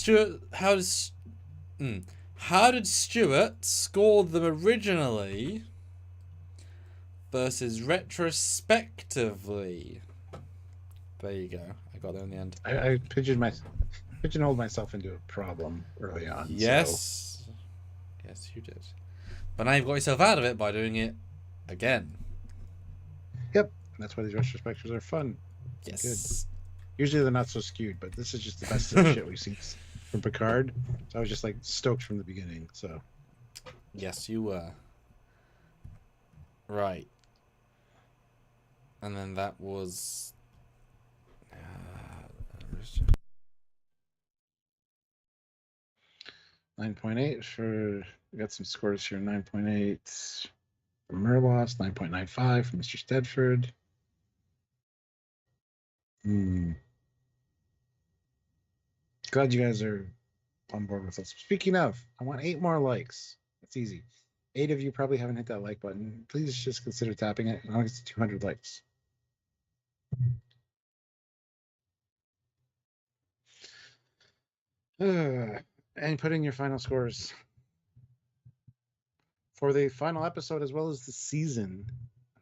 Stuart score them originally versus retrospectively. There you go. I got there in the end. I pigeonholed myself into a problem early on. Yes. So. Yes, you did. But now you've got yourself out of it by doing it again. Yep. That's why these retrospectives are fun. Yes. Good. Usually they're not so skewed, but this is just the best of the shit we've seen from Picard. So I was just stoked from the beginning. So. Yes, you were. Right. And then that was. 9.8 for. We got some scores here. 9.8 for Merlos. 9.95 for Mr. Stedford. Glad you guys are on board with us. Speaking of, I want 8 more likes. That's easy. 8 of you probably haven't hit that like button. Please just consider tapping it. I want to get to 200 likes. And put in your final scores for the final episode as well as the season.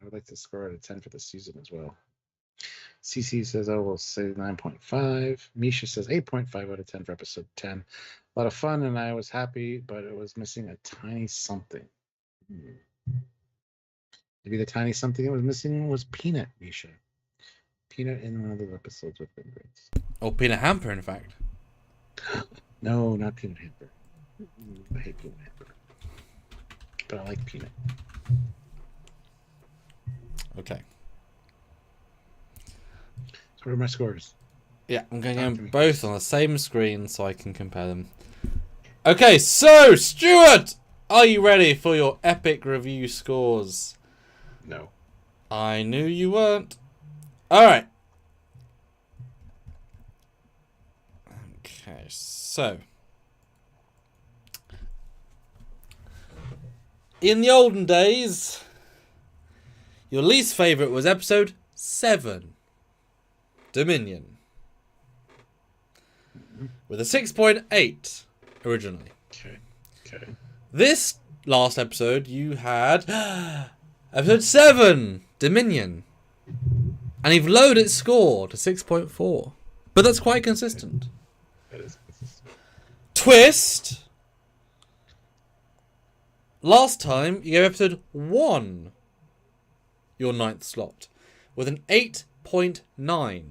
I would like to score out of 10 for the season as well. CC says, I will say 9.5. Misha says 8.5 out of 10 for episode 10. A lot of fun, and I was happy, but it was missing a tiny something. Maybe the tiny something it was missing was Peanut, Misha. Peanut in one of the episodes would have been great. Or Peanut Hamper, in fact. No, not Peanut Hamper. I hate Peanut Hamper. But I like Peanut. Okay. So what are my scores? Yeah, I'm going to get them both on the same screen so I can compare them. Okay, so, Stuart! Are you ready for your epic review scores? No. I knew you weren't. Alright. Okay, so. In the olden days, your least favourite was episode 7. Dominion. With a 6.8 originally. Okay. This last episode, you had episode 7, Dominion. And you've lowered its score to 6.4. But that's quite consistent. That is consistent. Twist. Last time, you gave episode 1 your 9th slot with an 8.9.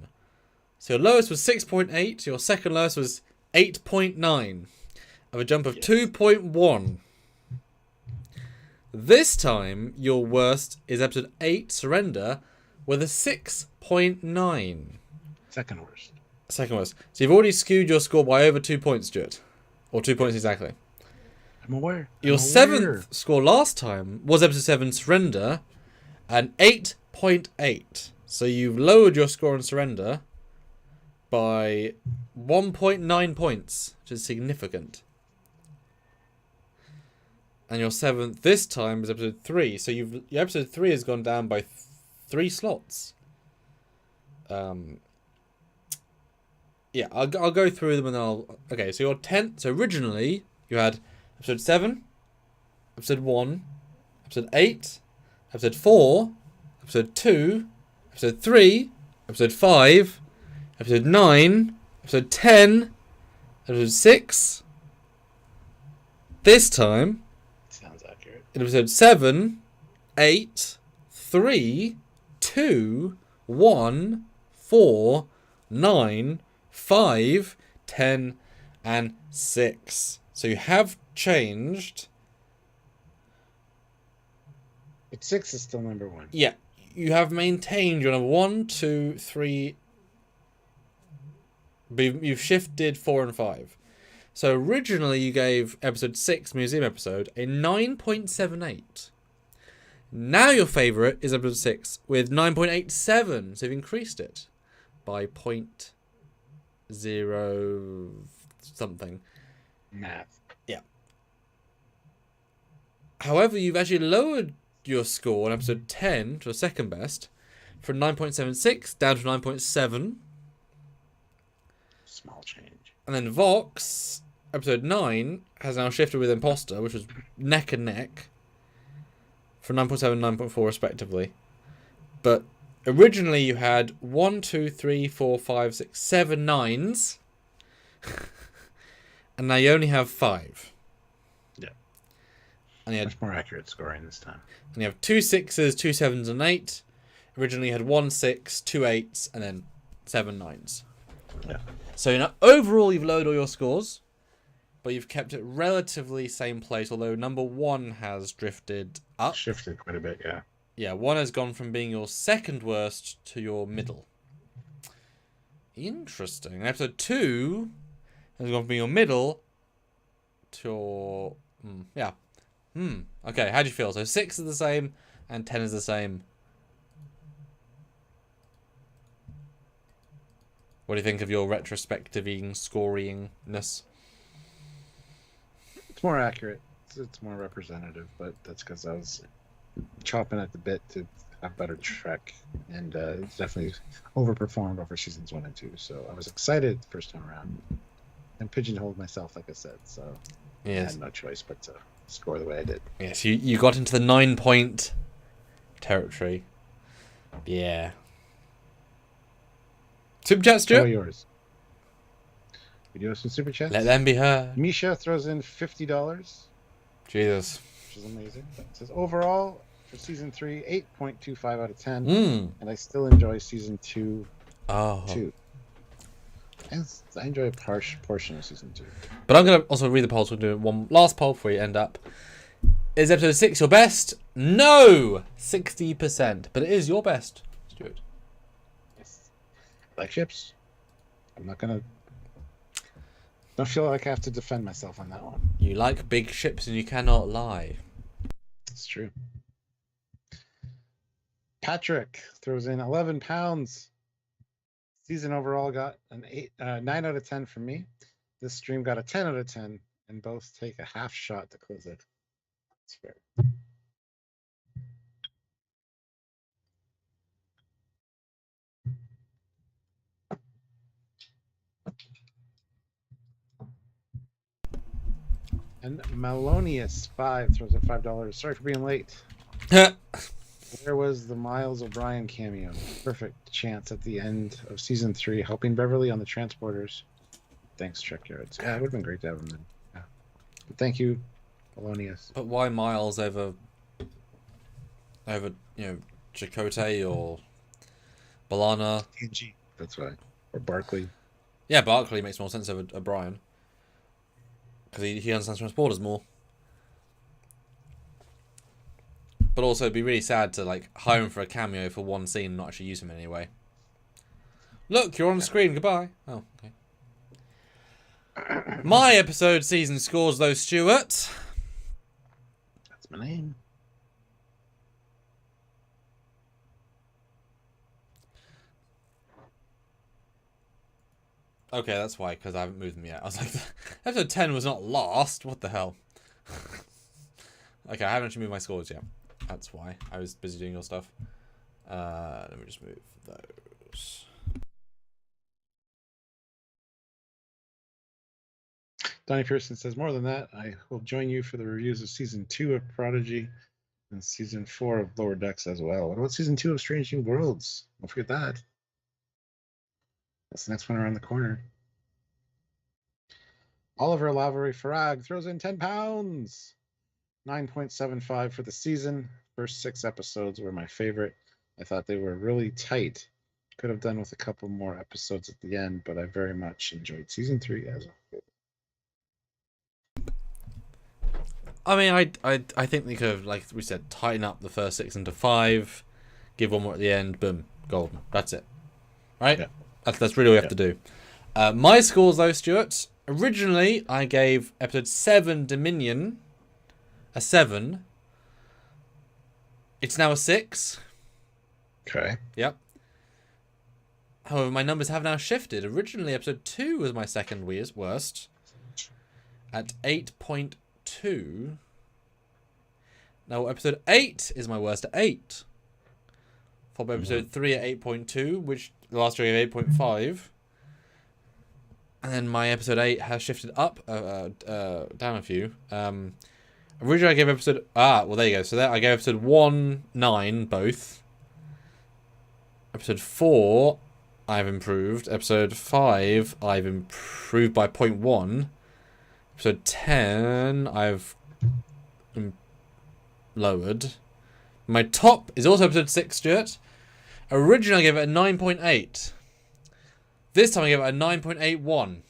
So your lowest was 6.8, your second lowest was 8.9. Of a jump of 2.1. This time, your worst is episode 8, Surrender, with a 6.9. Second worst. Second worst. So you've already skewed your score by over 2 points, Stuart. Or 2 points exactly. I'm aware. Your 7th score last time was episode 7, Surrender, and 8.8. So you've lowered your score on Surrender by 1.9 points, which is significant. And your 7th this time is episode 3. So your episode 3 has gone down by 3 slots. Yeah, I'll go through them and I'll... Okay, so your 10th... So originally, you had episode 7, episode 1, episode 8, episode 4, episode 2, episode 3, episode 5, episode 9, episode 10, episode 6. This time... Sounds accurate. In episode 7, 8, 3, 2, 1, 4, 9, 5, 10, and 6. So you have changed. But 6 is still number 1. Yeah. You have maintained your number 1, 2, 3. But you've shifted 4 and 5. So originally you gave episode 6, Museum episode, a 9.78. Now your favourite is episode 6 with 9.87. So you've increased it by 0.0 something. Math. Yeah. However, you've actually lowered your score on episode 10 to a second best from 9.76 down to 9.7. Small change. And then Vox, episode 9, has now shifted with Imposter, which was neck and neck, from 9.7 and 9.4 respectively. But originally you had 1, 2, 3, 4, 5, 6, 7 9s. And now you only have 5. Yeah. And you had, much more accurate scoring this time. And you have 2 6s, 2 7s, and 8. Originally you had 1 6, 2 8s, and then 7 9s. Yeah. So overall you've lowered all your scores, but you've kept it relatively same place, although number 1 has drifted up. Shifted quite a bit, yeah. Yeah, 1 has gone from being your second worst to your middle. Interesting. Episode 2 has gone from being your middle to your... yeah. Okay, how do you feel? So 6 is the same and 10 is the same. What do you think of your retrospective scoringness? It's more accurate. it's more representative, but that's because I was chopping at the bit to have better Trek, and it's definitely overperformed over seasons 1 and 2. So I was excited the first time around, and pigeonholed myself, like I said. So yes. I had no choice but to score the way I did. Yes, you got into the 9-point territory. Yeah. Super chat, Stuart? How are yours? We do have some super chats. Let them be heard. Misha throws in $50. Jesus. Which is amazing. It says overall for season 3, 8.25 out of 10. And I still enjoy season 2 too. And I enjoy a portion of season 2. But I'm going to also read the polls. We'll do one last poll before we end up. Is episode 6 your best? No! 60%. But it is your best, Stuart. Yes. I like ships. I'm not going to... Don't feel like I have to defend myself on that one. You like big ships and you cannot lie. It's true. Patrick throws in £11. Season overall got an 9 out of 10 from me. This stream got a 10 out of 10, and both take a half shot to close it. It's fair. And Melonius5 throws in $5. Sorry for being late. Where was the Miles O'Brien cameo? Perfect chance at the end of season 3, helping Beverly on the transporters. Thanks, Trekyards. Yeah, it would have been great to have him then. Yeah. But thank you, Melonius. But why Miles over Chakotay or Balana? TNG. That's why. Or Barkley. Yeah, Barkley makes more sense over O'Brien. Because he understands transporters more. But also, it'd be really sad to like hire him for a cameo for one scene and not actually use him in any way. Look, you're on the screen. Goodbye. Oh, okay. My episode season scores, though, Stuart. That's my name. Okay, that's why, because I haven't moved them yet. I was like, episode 10 was not last. What the hell? Okay, I haven't actually moved my scores yet. That's why. I was busy doing your stuff. Let me just move those. Donnie Pearson says, more than that, I will join you for the reviews of season 2 of Prodigy and season 4 of Lower Decks as well. What about season 2 of Strange New Worlds? Don't forget that. That's the next one around the corner. Oliver Lavery Farag throws in £10. 9.75 for the season. First 6 episodes were my favorite. I thought they were really tight. Could have done with a couple more episodes at the end, but I very much enjoyed season 3 as a whole. I mean, I think they could have, like we said, tighten up the first 6 into 5, give one more at the end, boom, golden. That's it. Right? Yeah. That's really all we have to do. My scores, though, Stuart. Originally, I gave episode 7 Dominion a 7. It's now a 6. Okay. Yep. However, my numbers have now shifted. Originally, episode 2 was my second worst at 8.2. Now, episode 8 is my worst at 8. Followed by episode 3 at 8.2, which last year I gave 8.5. And then my episode 8 has shifted up, down a few. Originally I gave episode... well, there you go. So there, I gave episode 1, 9, both. Episode 4, I've improved. Episode 5, I've improved by 0.1. Episode 10, I've lowered. My top is also episode 6, Stuart. Originally, I gave it a 9.8. This time, I gave it a 9.81.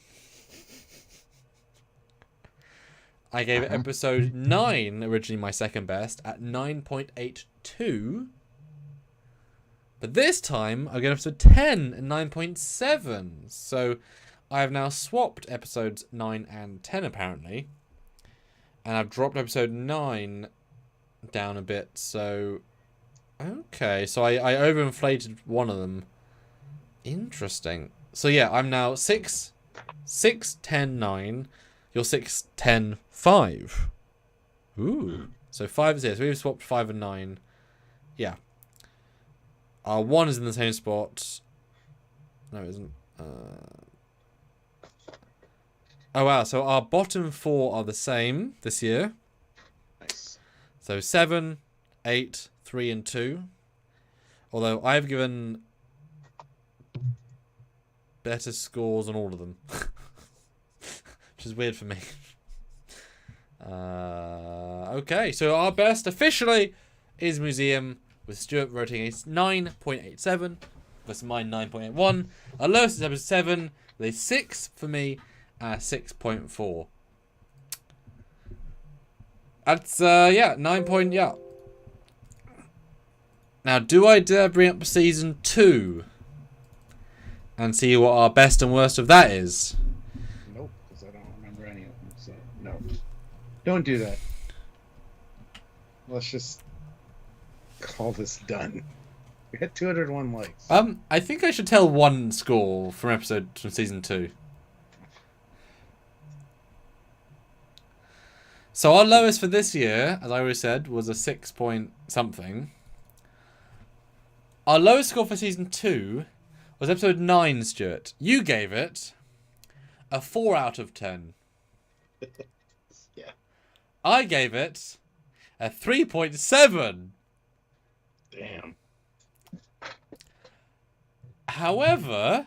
I gave it episode 9, originally my second best, at 9.82. But this time, I gave episode 10 at 9.7. So, I have now swapped episodes 9 and 10, apparently. And I've dropped episode 9 down a bit, so... Okay, so I overinflated one of them. Interesting. So yeah, I'm now 6, 10, 9. You're 6, 10, 5. Ooh. So 5 is here. So we've swapped 5 and 9. Yeah. Our 1 is in the same spot. No, it isn't. Oh, wow. So our bottom 4 are the same this year. Nice. So 7, 8, 3, and 2. Although I've given better scores on all of them. Which is weird for me. Okay, so our best officially is Museum, with Stuart voting a 9.87 versus mine 9.81. Our lowest is episode 7 with a 6 for me and a 6.4. That's 9 point, yeah. Now, do I dare bring up season 2 and see what our best and worst of that is? Nope, because I don't remember any of them. So no, don't do that. Let's just call this done. We had 201 likes. I think I should tell one score from season 2. So our lowest for this year, as I already said, was a 6 point something. Our lowest score for season 2 was episode 9, Stuart. You gave it a 4 out of 10. Yeah. I gave it a 3.7. Damn. However,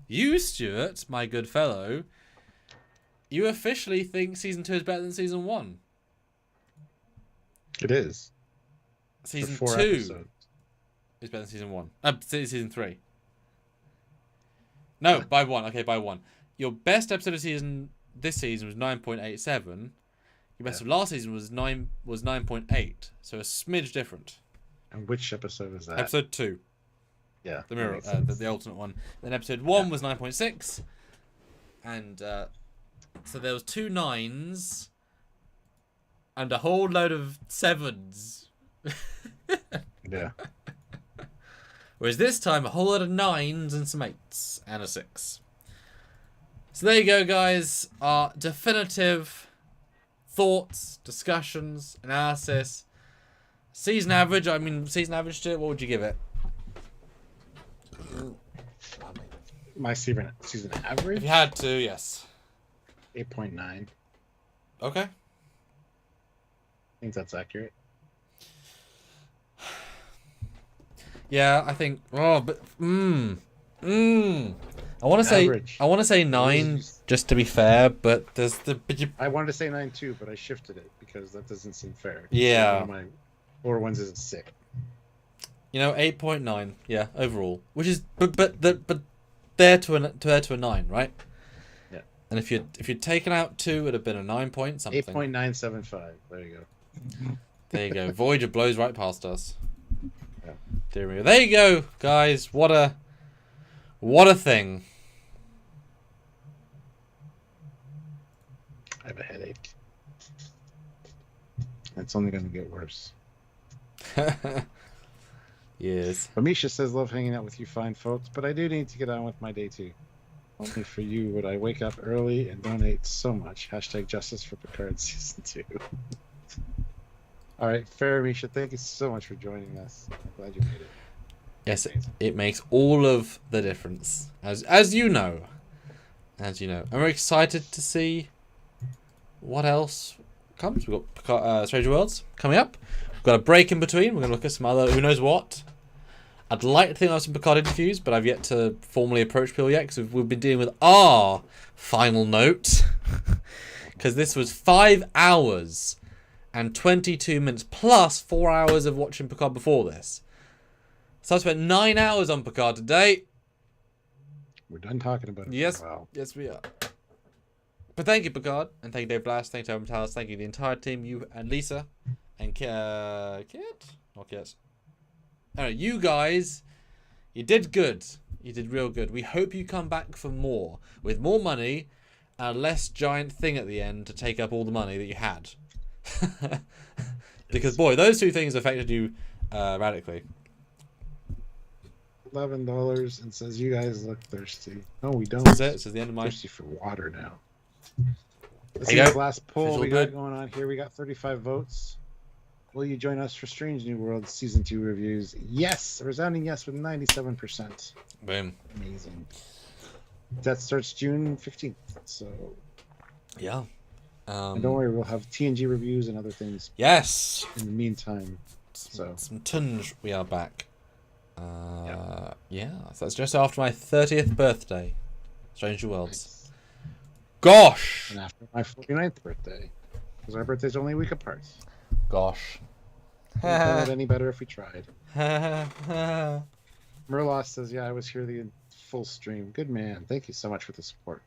you, Stuart, my good fellow, you officially think season 2 is better than season 1. It is. Season 2 episodes. is better than season 1. Season 3. No, by 1. Okay, by 1. Your best episode of this season was 9.87. Your best of last season was 9.8. So a smidge different. And which episode was that? Episode 2. Yeah. The mirror, the alternate one. Then episode 1 was 9.6. And so there was 2 9s and a whole load of 7s. Yeah. Whereas this time, a whole lot of 9s and some 8s and a 6. So there you go, guys. Our definitive thoughts, discussions, analysis. Season average, to it, what would you give it? My season average? If you had to, yes. 8.9. Okay. I think that's accurate. Yeah, I think. Oh, but I want to say 9 just to be fair, but there's I wanted to say 9 too, but I shifted it because that doesn't seem fair. Yeah. One of my 4 ones is a 6. 8.9. Yeah, overall, which is but there to a 9, right? Yeah. And if you'd taken out 2, it would have been a 9 point something. 8.975. There you go. There you go. Voyager blows right past us. Yeah. Dear me. There you go, guys. What a thing. I have a headache. It's only going to get worse. Yes. Amisha says, love hanging out with you fine folks, but I do need to get on with my day too. Only for you would I wake up early and donate so much. Hashtag justice for Picard season 2. All right, fair, Amisha. Thank you so much for joining us. I'm glad you made it. Yes, it makes all of the difference, as you know. As you know. And we're excited to see what else comes. We've got Stranger Worlds coming up. We've got a break in between. We're going to look at some other who knows what. I'd like to think I have some Picard interviews, but I've yet to formally approach people yet because we've been dealing with our final note. Because this was 5 hours and 22 minutes plus 4 hours of watching Picard before this. So I spent 9 hours on Picard today. We're done talking about it. Yes, for a while. yes we are. But thank you, Picard, and thank you, Dave Blast, thank you, Tom Talis, thank you, the entire team, you and Lisa, and Kit? Not Kit. Anyway, you guys, you did good. You did real good. We hope you come back for more, with more money, and a less giant thing at the end to take up all the money that you had. Because, boy, those two things affected you radically. $11 and says, you guys look thirsty. No, we don't. That's it. This is the end of my... Thirsty for water now. This is the last poll Visual we got good. going on here. We got 35 votes. Will you join us for Strange New Worlds Season 2 reviews? Yes! A resounding yes with 97%. Boom. Amazing. That starts June 15th, so... Yeah. And don't worry, we'll have TNG reviews and other things Yes! in the meantime. So Some tunge, we are back. Yeah, so that's just after my 30th birthday. Strange New Worlds. nice. Gosh! And after my 49th birthday. Because our birthday's only a week apart. Gosh. Wouldn't have done it any better if we tried. Merlos says, yeah, I was here the full stream. Good man. Thank you so much for the support.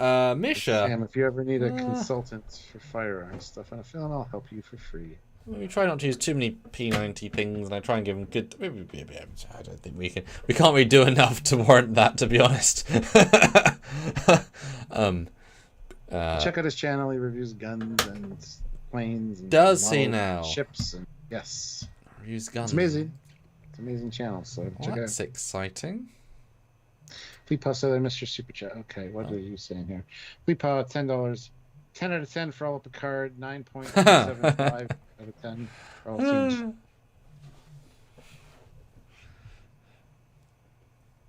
Misha. Sam, if you ever need a consultant for firearms stuff, I'm feeling I'll help you for free. We try not to use too many P90 things, and I try and give them good. I don't think we can. We can't really do enough to warrant that, to be honest. Check out his channel. He reviews guns and planes. And Does he now? Ships. And yes. Reviews guns. It's amazing. It's an amazing channel. So check it out. That's exciting. Fleetpaw said I missed your super chat. Okay, what are you saying here? Fleetpaw, $10. 10 out of 10 for all of Picard. 9.75 out of 10 for all teams.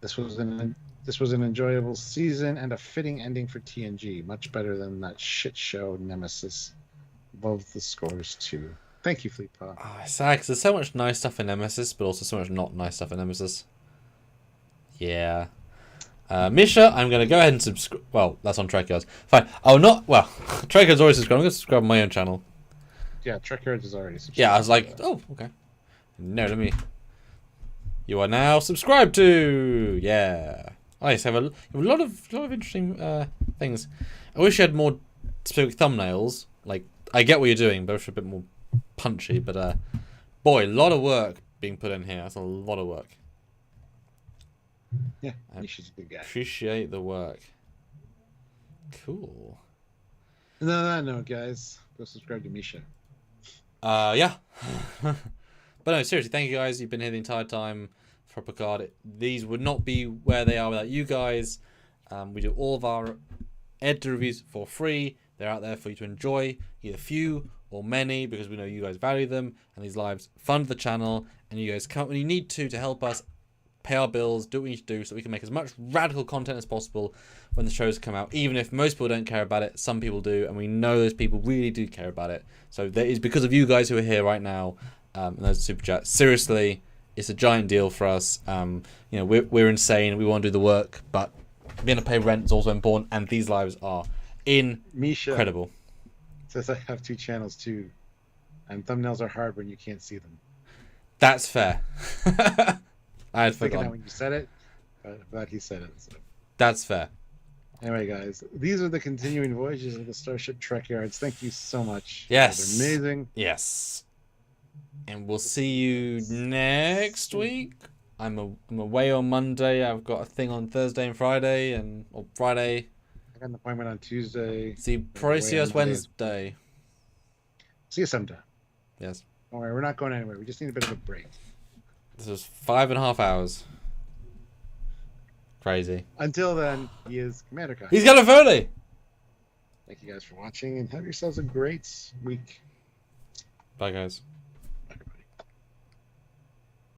This was an enjoyable season and a fitting ending for TNG. Much better than that shit show Nemesis. Love the scores too. Thank you, Fleetpaw. Oh, it's sad because there's so much nice stuff in Nemesis, but also so much not nice stuff in Nemesis. Yeah. Misha, I'm going to go ahead and subscribe. Well, that's on Trekyards. Fine. Oh, not. Well, Trekyards already subscribed. I'm going to subscribe to my own channel. Yeah, Trekyards is already subscribed. Yeah, I was like, oh, okay. No, let me. You are now subscribed to. Yeah. Nice. Have a lot of interesting things. I wish you had more specific thumbnails. Like, I get what you're doing, but it's a bit more punchy. But boy, a lot of work being put in here. That's a lot of work. Yeah, Misha's a good guy. Appreciate the work. Cool. No, guys. Go subscribe to Misha. Yeah. But no, seriously, thank you guys. You've been here the entire time for Picard. These would not be where they are without you guys. We do all of our editor reviews for free. They're out there for you to enjoy, either few or many, because we know you guys value them. And these lives fund the channel, and you guys come when you need to help us pay our bills, do what we need to do so we can make as much radical content as possible when the shows come out. Even if most people don't care about it, some people do, and we know those people really do care about it. So that is because of you guys who are here right now, and those super chats. Seriously, it's a giant deal for us. We're insane. We want to do the work, but being able to pay rent is also important, and these lives are incredible. Misha says I have 2 channels too, and thumbnails are hard when you can't see them. That's fair. I had Thinking forgotten. that when you said it, but I'm glad he said it. So. That's fair. Anyway, guys, these are the continuing voyages of the Starship Trekyards. Thank you so much. Yes. They're amazing. Yes. And we'll see you next week. I'm away on Monday. I've got a thing on Thursday and Friday, or Friday. I got an appointment on Tuesday. Probably see us Wednesday. See you sometime. Yes. Don't worry, we're not going anywhere. We just need a bit of a break. This is 5.5 hours. Crazy. Until then, he is Commander Kai. He's got a Foley. Thank you guys for watching, and have yourselves a great week. Bye, guys.